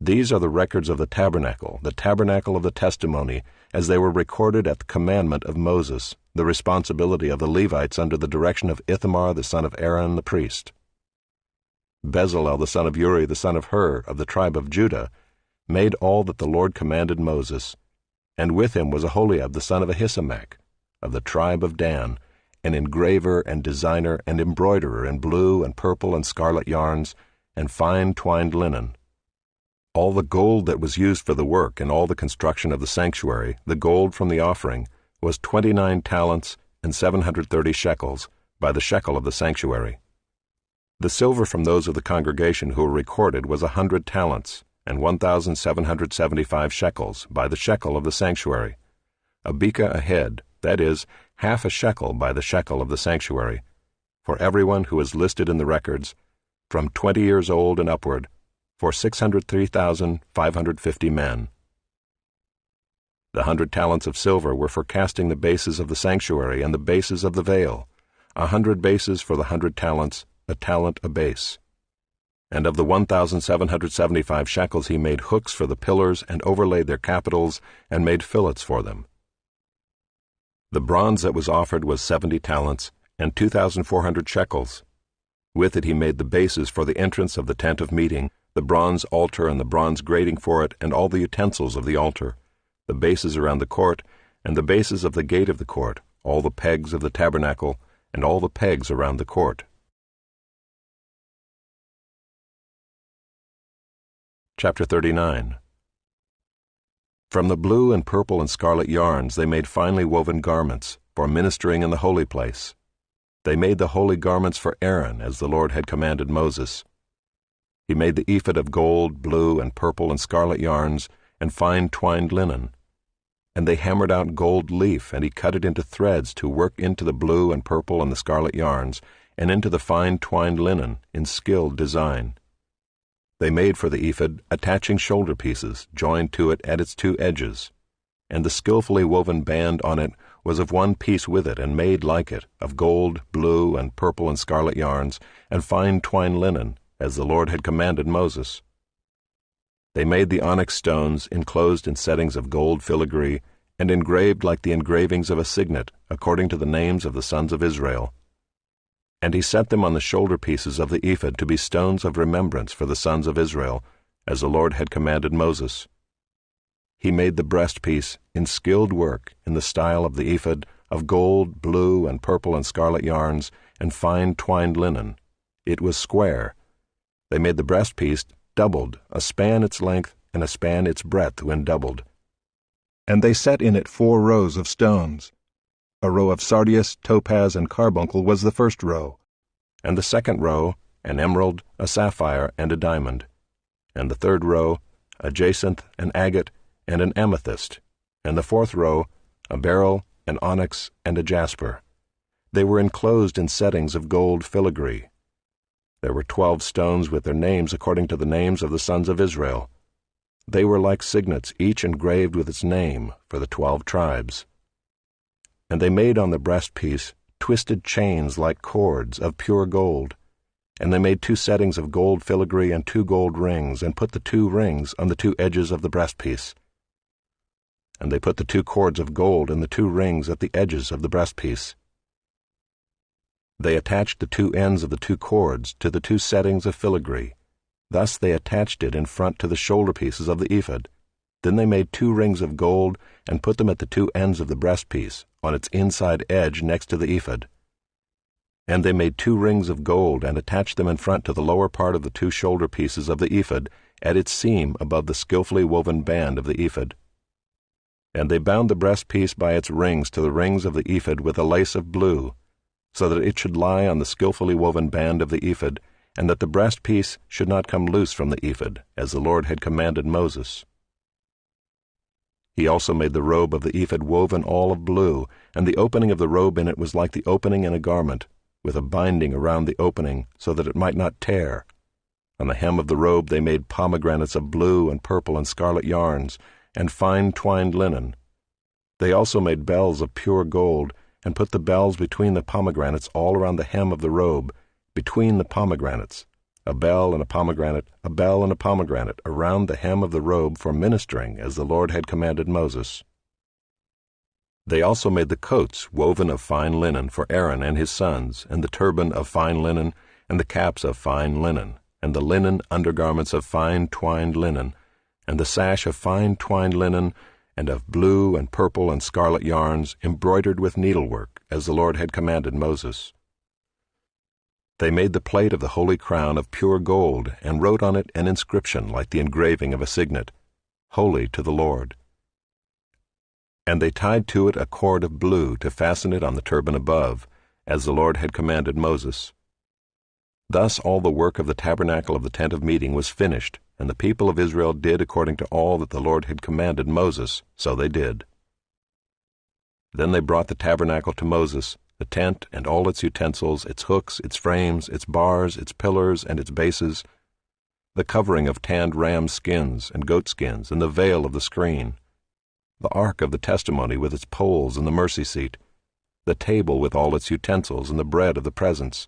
Speaker 1: These are the records of the tabernacle of the testimony, as they were recorded at the commandment of Moses, the responsibility of the Levites under the direction of Ithamar the son of Aaron the priest. Bezalel the son of Uri the son of Hur of the tribe of Judah made all that the Lord commanded Moses, and with him was Aholiab the son of Ahisamach of the tribe of Dan, an engraver and designer and embroiderer in blue and purple and scarlet yarns, and fine twined linen. All the gold that was used for the work and all the construction of the sanctuary, the gold from the offering, was 29 talents and 730 shekels, by the shekel of the sanctuary. The silver from those of the congregation who were recorded was 100 talents, and 1,775 shekels, by the shekel of the sanctuary. A beka a head, that is, half a shekel by the shekel of the sanctuary, for everyone who is listed in the records, from 20 years old and upward, for 603,550 men. The 100 talents of silver were for casting the bases of the sanctuary and the bases of the veil, 100 bases for the 100 talents, a talent a base. And of the 1,775 shekels he made hooks for the pillars and overlaid their capitals and made fillets for them. The bronze that was offered was 70 talents and 2,400 shekels. With it he made the bases for the entrance of the tent of meeting, the bronze altar and the bronze grating for it, and all the utensils of the altar, the bases around the court, and the bases of the gate of the court, all the pegs of the tabernacle, and all the pegs around the court. Chapter 39. From the blue and purple and scarlet yarns they made finely woven garments, for ministering in the holy place. They made the holy garments for Aaron, as the Lord had commanded Moses. He made the ephod of gold, blue, and purple and scarlet yarns, and fine twined linen. And they hammered out gold leaf, and he cut it into threads to work into the blue and purple and the scarlet yarns, and into the fine twined linen, in skilled design. They made for the ephod attaching shoulder pieces, joined to it at its 2 edges, and the skillfully woven band on it was of one piece with it, and made like it, of gold, blue, and purple and scarlet yarns, and fine twined linen, as the Lord had commanded Moses. They made the onyx stones, enclosed in settings of gold filigree, and engraved like the engravings of a signet, according to the names of the sons of Israel. And he set them on the shoulder pieces of the ephod to be stones of remembrance for the sons of Israel, as the Lord had commanded Moses. He made the breastpiece in skilled work, in the style of the ephod, of gold, blue, and purple and scarlet yarns, and fine twined linen. It was square. They made the breastpiece doubled, a span its length, and a span its breadth when doubled.
Speaker 2: And they set in it 4 rows of stones. A row of sardius, topaz, and carbuncle was the first row,
Speaker 1: and the second row, an emerald, a sapphire, and a diamond, and the third row, a jacinth, an agate, and an amethyst, and the fourth row, a beryl, an onyx, and a jasper. They were enclosed in settings of gold filigree. There were 12 stones with their names according to the names of the sons of Israel. They were like signets, each engraved with its name, for the 12 tribes. And they made on the breastpiece twisted chains like cords of pure gold, And they made 2 settings of gold filigree and 2 gold rings, and put the 2 rings on the 2 edges of the breastpiece. And they put the 2 cords of gold and the 2 rings at the edges of the breastpiece. They attached the 2 ends of the 2 cords to the 2 settings of filigree. Thus they attached it in front to the shoulder pieces of the ephod. Then they made 2 rings of gold and put them at the 2 ends of the breastpiece, on its inside edge next to the ephod. And they made 2 rings of gold and attached them in front to the lower part of the 2 shoulder pieces of the ephod, at its seam above the skillfully woven band of the ephod. And they bound the breastpiece by its rings to the rings of the ephod with a lace of blue, so that it should lie on the skillfully woven band of the ephod, and that the breastpiece should not come loose from the ephod, as the Lord had commanded Moses. He also made the robe of the ephod woven all of blue, and the opening of the robe in it was like the opening in a garment, with a binding around the opening, so that it might not tear. On the hem of the robe they made pomegranates of blue and purple and scarlet yarns, and fine twined linen. They also made bells of pure gold, and put the bells between the pomegranates all around the hem of the robe, between the pomegranates, a bell and a pomegranate, a bell and a pomegranate, around the hem of the robe for ministering, as the Lord had commanded Moses. They also made the coats woven of fine linen for Aaron and his sons, and the turban of fine linen, and the caps of fine linen, and the linen undergarments of fine twined linen, and the sash of fine twined linen, and of blue and purple and scarlet yarns, embroidered with needlework, as the Lord had commanded Moses. They made the plate of the holy crown of pure gold, and wrote on it an inscription like the engraving of a signet, Holy to the Lord. And they tied to it a cord of blue to fasten it on the turban above, as the Lord had commanded Moses. Thus all the work of the tabernacle of the tent of meeting was finished, and the people of Israel did according to all that the Lord had commanded Moses, so they did. Then they brought the tabernacle to Moses, the tent and all its utensils, its hooks, its frames, its bars, its pillars, and its bases, the covering of tanned ram skins and goat skins, and the veil of the screen, the ark of the testimony with its poles and the mercy seat, the table with all its utensils and the bread of the presence,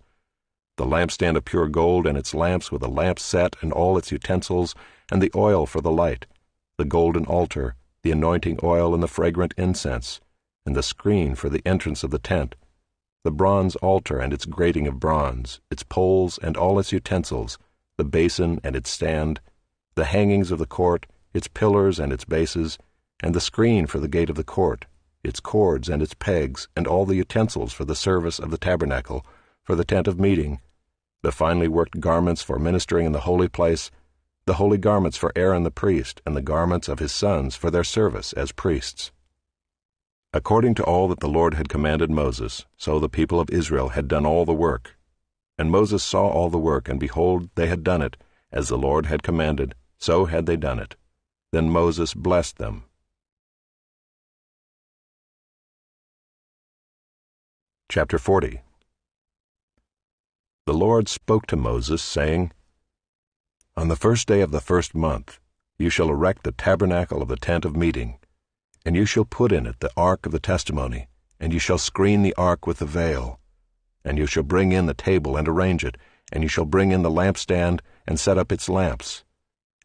Speaker 1: the lampstand of pure gold and its lamps with a lamp set and all its utensils, and the oil for the light, the golden altar, the anointing oil and the fragrant incense, and the screen for the entrance of the tent, the bronze altar and its grating of bronze, its poles and all its utensils, the basin and its stand, the hangings of the court, its pillars and its bases, and the screen for the gate of the court, its cords and its pegs, and all the utensils for the service of the tabernacle, for the tent of meeting, the finely worked garments for ministering in the holy place, the holy garments for Aaron the priest, and the garments of his sons for their service as priests. According to all that the Lord had commanded Moses, so the people of Israel had done all the work. And Moses saw all the work, and behold, they had done it, as the Lord had commanded, so had they done it. Then Moses blessed them. Chapter 40. The Lord spoke to Moses, saying, On the 1st day of the 1st month you shall erect the tabernacle of the tent of meeting, and you shall put in it the ark of the testimony, and you shall screen the ark with the veil. And you shall bring in the table and arrange it, and you shall bring in the lampstand and set up its lamps.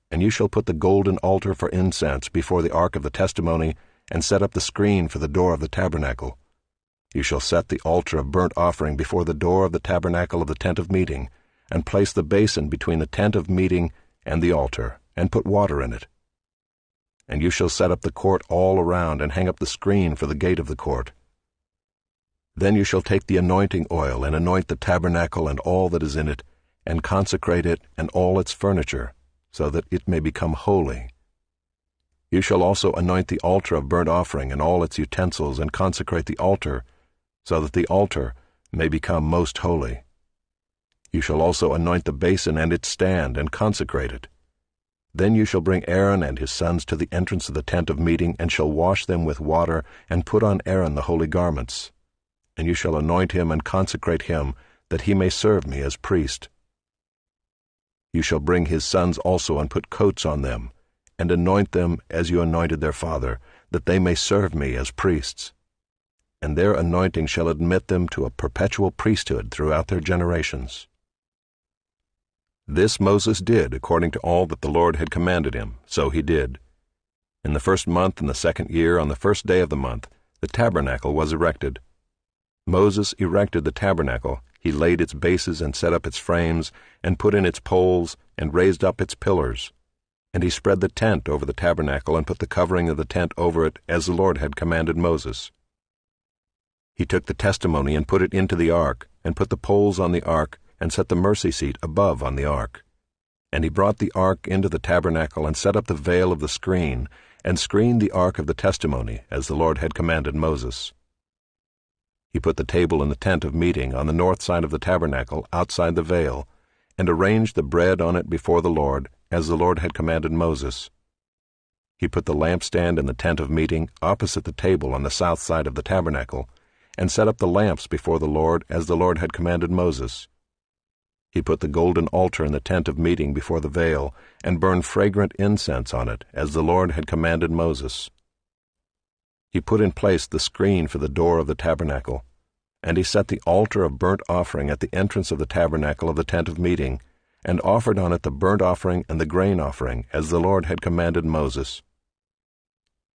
Speaker 1: And you shall put the golden altar for incense before the ark of the testimony, and set up the screen for the door of the tabernacle. You shall set the altar of burnt offering before the door of the tabernacle of the tent of meeting, and place the basin between the tent of meeting and the altar, and put water in it. And you shall set up the court all around, and hang up the screen for the gate of the court. Then you shall take the anointing oil, and anoint the tabernacle and all that is in it, and consecrate it and all its furniture, so that it may become holy. You shall also anoint the altar of burnt offering and all its utensils, and consecrate the altar, so that the altar may become most holy. You shall also anoint the basin and its stand, and consecrate it. Then you shall bring Aaron and his sons to the entrance of the tent of meeting, and shall wash them with water, and put on Aaron the holy garments. And you shall anoint him and consecrate him, that he may serve me as priest. You shall bring his sons also, and put coats on them, and anoint them as you anointed their father, that they may serve me as priests. And their anointing shall admit them to a perpetual priesthood throughout their generations. This Moses did according to all that the Lord had commanded him, so he did. In the 1st month in the 2nd year, on the 1st day of the month, the tabernacle was erected. Moses erected the tabernacle. He laid its bases and set up its frames, and put in its poles, and raised up its pillars. And he spread the tent over the tabernacle, and put the covering of the tent over it, as the Lord had commanded Moses. He took the testimony and put it into the ark, and put the poles on the ark, and set the mercy seat above on the ark. And he brought the ark into the tabernacle, and set up the veil of the screen, and screened the ark of the testimony, as the Lord had commanded Moses. He put the table in the tent of meeting on the north side of the tabernacle, outside the veil, and arranged the bread on it before the Lord, as the Lord had commanded Moses. He put the lampstand in the tent of meeting, opposite the table on the south side of the tabernacle, and set up the lamps before the Lord, as the Lord had commanded Moses. He put the golden altar in the tent of meeting before the veil, and burned fragrant incense on it, as the Lord had commanded Moses. He put in place the screen for the door of the tabernacle, and he set the altar of burnt offering at the entrance of the tabernacle of the tent of meeting, and offered on it the burnt offering and the grain offering, as the Lord had commanded Moses.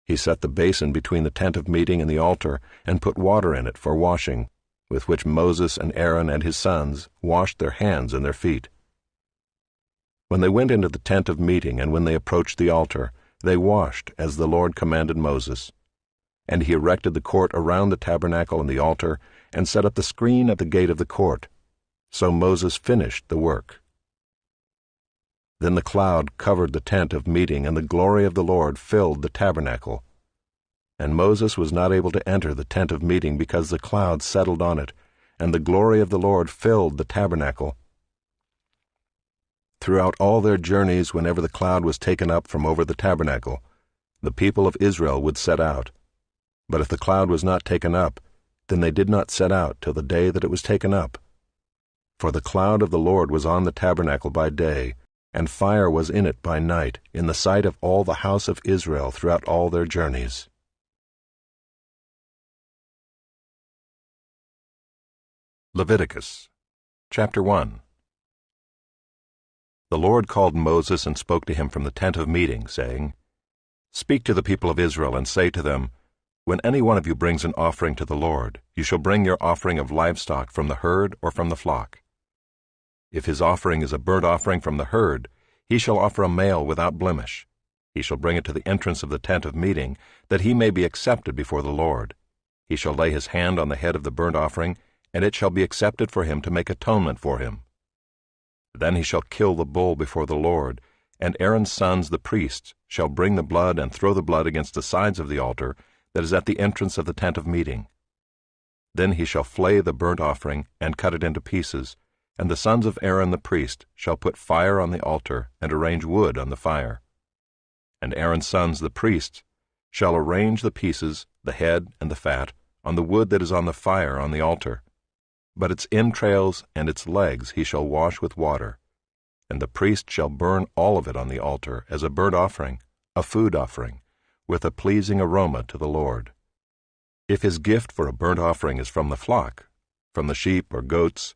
Speaker 1: He set the basin between the tent of meeting and the altar, and put water in it for washing, with which Moses and Aaron and his sons washed their hands and their feet. When they went into the tent of meeting and when they approached the altar, they washed as the Lord commanded Moses. And he erected the court around the tabernacle and the altar, and set up the screen at the gate of the court. So Moses finished the work. Then the cloud covered the tent of meeting, and the glory of the Lord filled the tabernacle. And Moses was not able to enter the tent of meeting because the cloud settled on it, and the glory of the Lord filled the tabernacle. Throughout all their journeys, whenever the cloud was taken up from over the tabernacle, the people of Israel would set out. But if the cloud was not taken up, then they did not set out till the day that it was taken up. For the cloud of the Lord was on the tabernacle by day, and fire was in it by night, in the sight of all the house of Israel throughout all their journeys. Leviticus chapter 1. The Lord called Moses and spoke to him from the tent of meeting, saying, Speak to the people of Israel, and say to them, When any one of you brings an offering to the Lord, you shall bring your offering of livestock from the herd or from the flock. If his offering is a burnt offering from the herd, he shall offer a male without blemish. He shall bring it to the entrance of the tent of meeting, that he may be accepted before the Lord. He shall lay his hand on the head of the burnt offering, and it shall be accepted for him to make atonement for him. Then he shall kill the bull before the Lord, and Aaron's sons the priests shall bring the blood and throw the blood against the sides of the altar that is at the entrance of the tent of meeting. Then he shall flay the burnt offering and cut it into pieces, and the sons of Aaron the priest shall put fire on the altar and arrange wood on the fire. And Aaron's sons the priests shall arrange the pieces, the head and the fat, on the wood that is on the fire on the altar. But its entrails and its legs he shall wash with water, and the priest shall burn all of it on the altar as a burnt offering, a food offering, with a pleasing aroma to the Lord. If his gift for a burnt offering is from the flock, from the sheep or goats,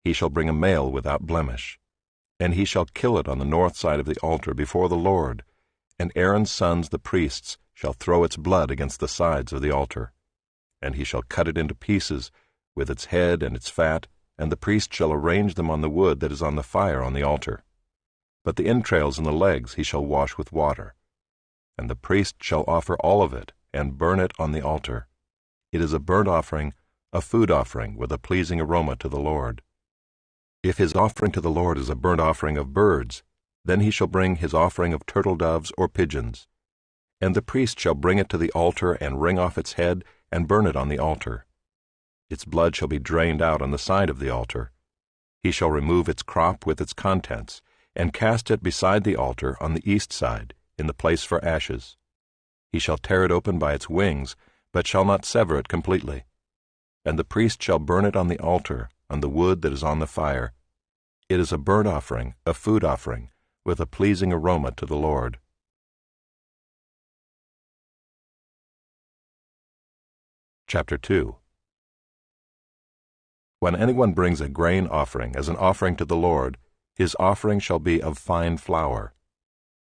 Speaker 1: he shall bring a male without blemish, and he shall kill it on the north side of the altar before the Lord, and Aaron's sons the priests shall throw its blood against the sides of the altar. And he shall cut it into pieces, with its head and its fat, and the priest shall arrange them on the wood that is on the fire on the altar. But the entrails and the legs he shall wash with water. And the priest shall offer all of it, and burn it on the altar. It is a burnt offering, a food offering, with a pleasing aroma to the Lord. If his offering to the Lord is a burnt offering of birds, then he shall bring his offering of turtle doves or pigeons. And the priest shall bring it to the altar and wring off its head, and burn it on the altar. Its blood shall be drained out on the side of the altar. He shall remove its crop with its contents, and cast it beside the altar on the east side, in the place for ashes. He shall tear it open by its wings, but shall not sever it completely. And the priest shall burn it on the altar, on the wood that is on the fire. It is a burnt offering, a food offering, with a pleasing aroma to the Lord. Chapter 2. When anyone brings a grain offering as an offering to the Lord, His offering shall be of fine flour.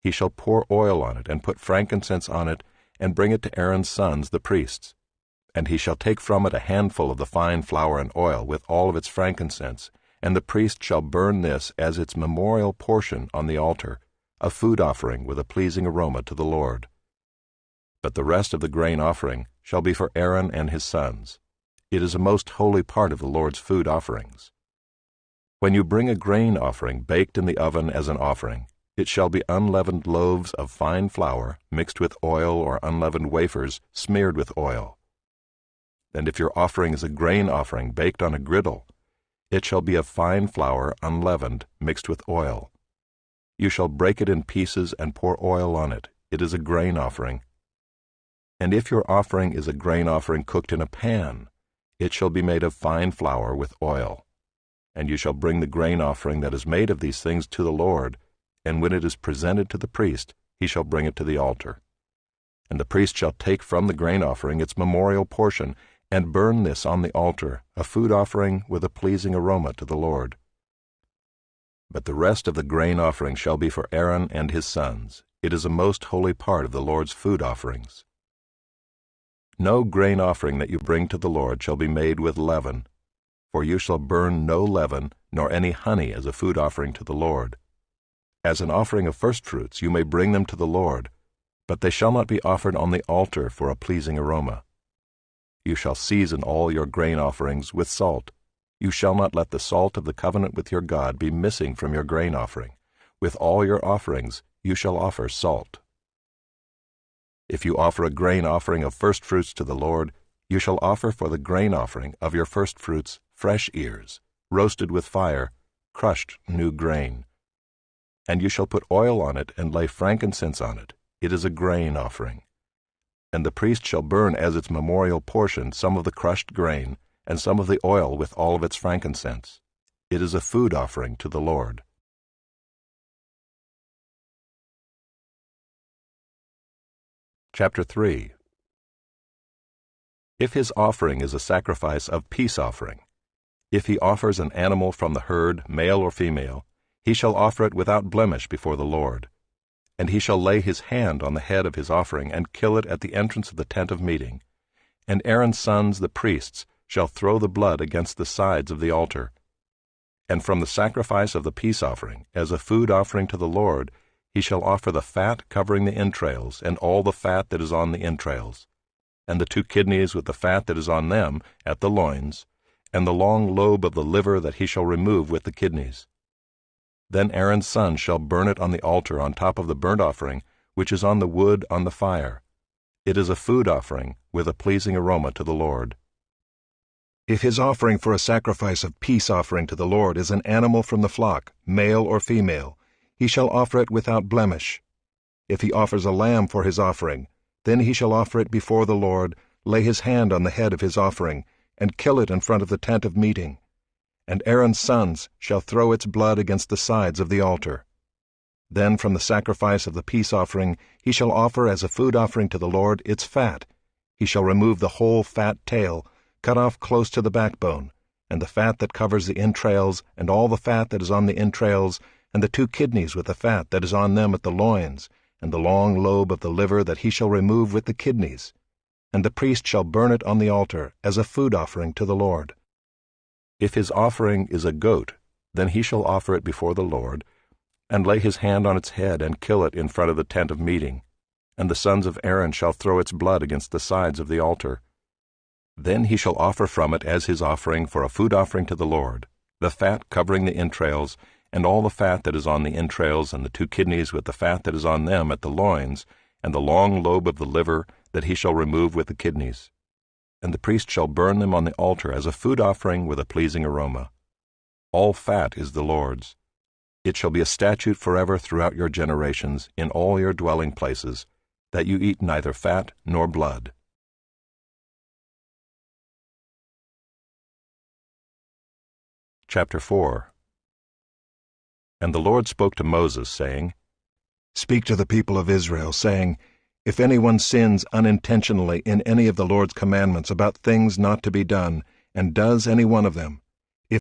Speaker 1: He shall pour oil on it, and put frankincense on it, and bring it to Aaron's sons the priests. And he shall take from it a handful of the fine flour and oil with all of its frankincense, and the priest shall burn this as its memorial portion on the altar, a food offering with a pleasing aroma to the Lord. But the rest of the grain offering shall be for Aaron and his sons. It is a most holy part of the Lord's food offerings. When you bring a grain offering baked in the oven as an offering, it shall be unleavened loaves of fine flour mixed with oil, or unleavened wafers smeared with oil. And if your offering is a grain offering baked on a griddle, it shall be of fine flour unleavened mixed with oil. You shall break it in pieces and pour oil on it. It is a grain offering. And if your offering is a grain offering cooked in a pan, it shall be made of fine flour with oil. And you shall bring the grain offering that is made of these things to the Lord, and when it is presented to the priest, he shall bring it to the altar. And the priest shall take from the grain offering its memorial portion, and burn this on the altar, a food offering with a pleasing aroma to the Lord. But the rest of the grain offering shall be for Aaron and his sons. It is a most holy part of the Lord's food offerings. No grain offering that you bring to the Lord shall be made with leaven, for you shall burn no leaven, nor any honey as a food offering to the Lord. As an offering of firstfruits you may bring them to the Lord, but they shall not be offered on the altar for a pleasing aroma. You shall season all your grain offerings with salt. You shall not let the salt of the covenant with your God be missing from your grain offering. With all your offerings you shall offer salt. If you offer a grain offering of firstfruits to the Lord, you shall offer for the grain offering of your firstfruits fresh ears, roasted with fire, crushed new grain. And you shall put oil on it and lay frankincense on it. It is a grain offering. And the priest shall burn as its memorial portion some of the crushed grain, and some of the oil with all of its frankincense. It is a food offering to the Lord. Chapter 3. If his offering is a sacrifice of peace offering, if he offers an animal from the herd, male or female, he shall offer it without blemish before the Lord. And he shall lay his hand on the head of his offering, and kill it at the entrance of the tent of meeting. And Aaron's sons, the priests, shall throw the blood against the sides of the altar. And from the sacrifice of the peace offering, as a food offering to the Lord, he shall offer the fat covering the entrails, and all the fat that is on the entrails, and the 2 kidneys with the fat that is on them at the loins, and the long lobe of the liver that he shall remove with the kidneys. Then Aaron's son shall burn it on the altar on top of the burnt offering, which is on the wood on the fire. It is a food offering with a pleasing aroma to the Lord.
Speaker 2: If his offering for a sacrifice of peace offering to the Lord is an animal from the flock, male or female, he shall offer it without blemish. If he offers a lamb for his offering, then he shall offer it before the Lord, lay his hand on the head of his offering, and kill it in front of the tent of meeting. And Aaron's sons shall throw its blood against the sides of the altar. Then from the sacrifice of the peace offering he shall offer as a food offering to the Lord its fat. He shall remove the whole fat tail, cut off close to the backbone, and the fat that covers the entrails, and all the fat that is on the entrails, and the 2 kidneys with the fat that is on them at the loins, and the long lobe of the liver that he shall remove with the kidneys. And the priest shall burn it on the altar as a food offering to the Lord.
Speaker 1: If his offering is a goat, then he shall offer it before the Lord, and lay his hand on its head, and kill it in front of the tent of meeting. And the sons of Aaron shall throw its blood against the sides of the altar. Then he shall offer from it as his offering for a food offering to the Lord, the fat covering the entrails, and all the fat that is on the entrails, and the 2 kidneys with the fat that is on them at the loins, and the long lobe of the liver that he shall remove with the kidneys. And the priest shall burn them on the altar as a food offering with a pleasing aroma. All fat is the Lord's. It shall be a statute forever throughout your generations in all your dwelling places, that you eat neither fat nor blood. Chapter 4. And the Lord spoke to Moses, saying,
Speaker 2: Speak to the people of Israel, saying, If anyone sins unintentionally in any of the Lord's commandments about things not to be done, and does any one of them,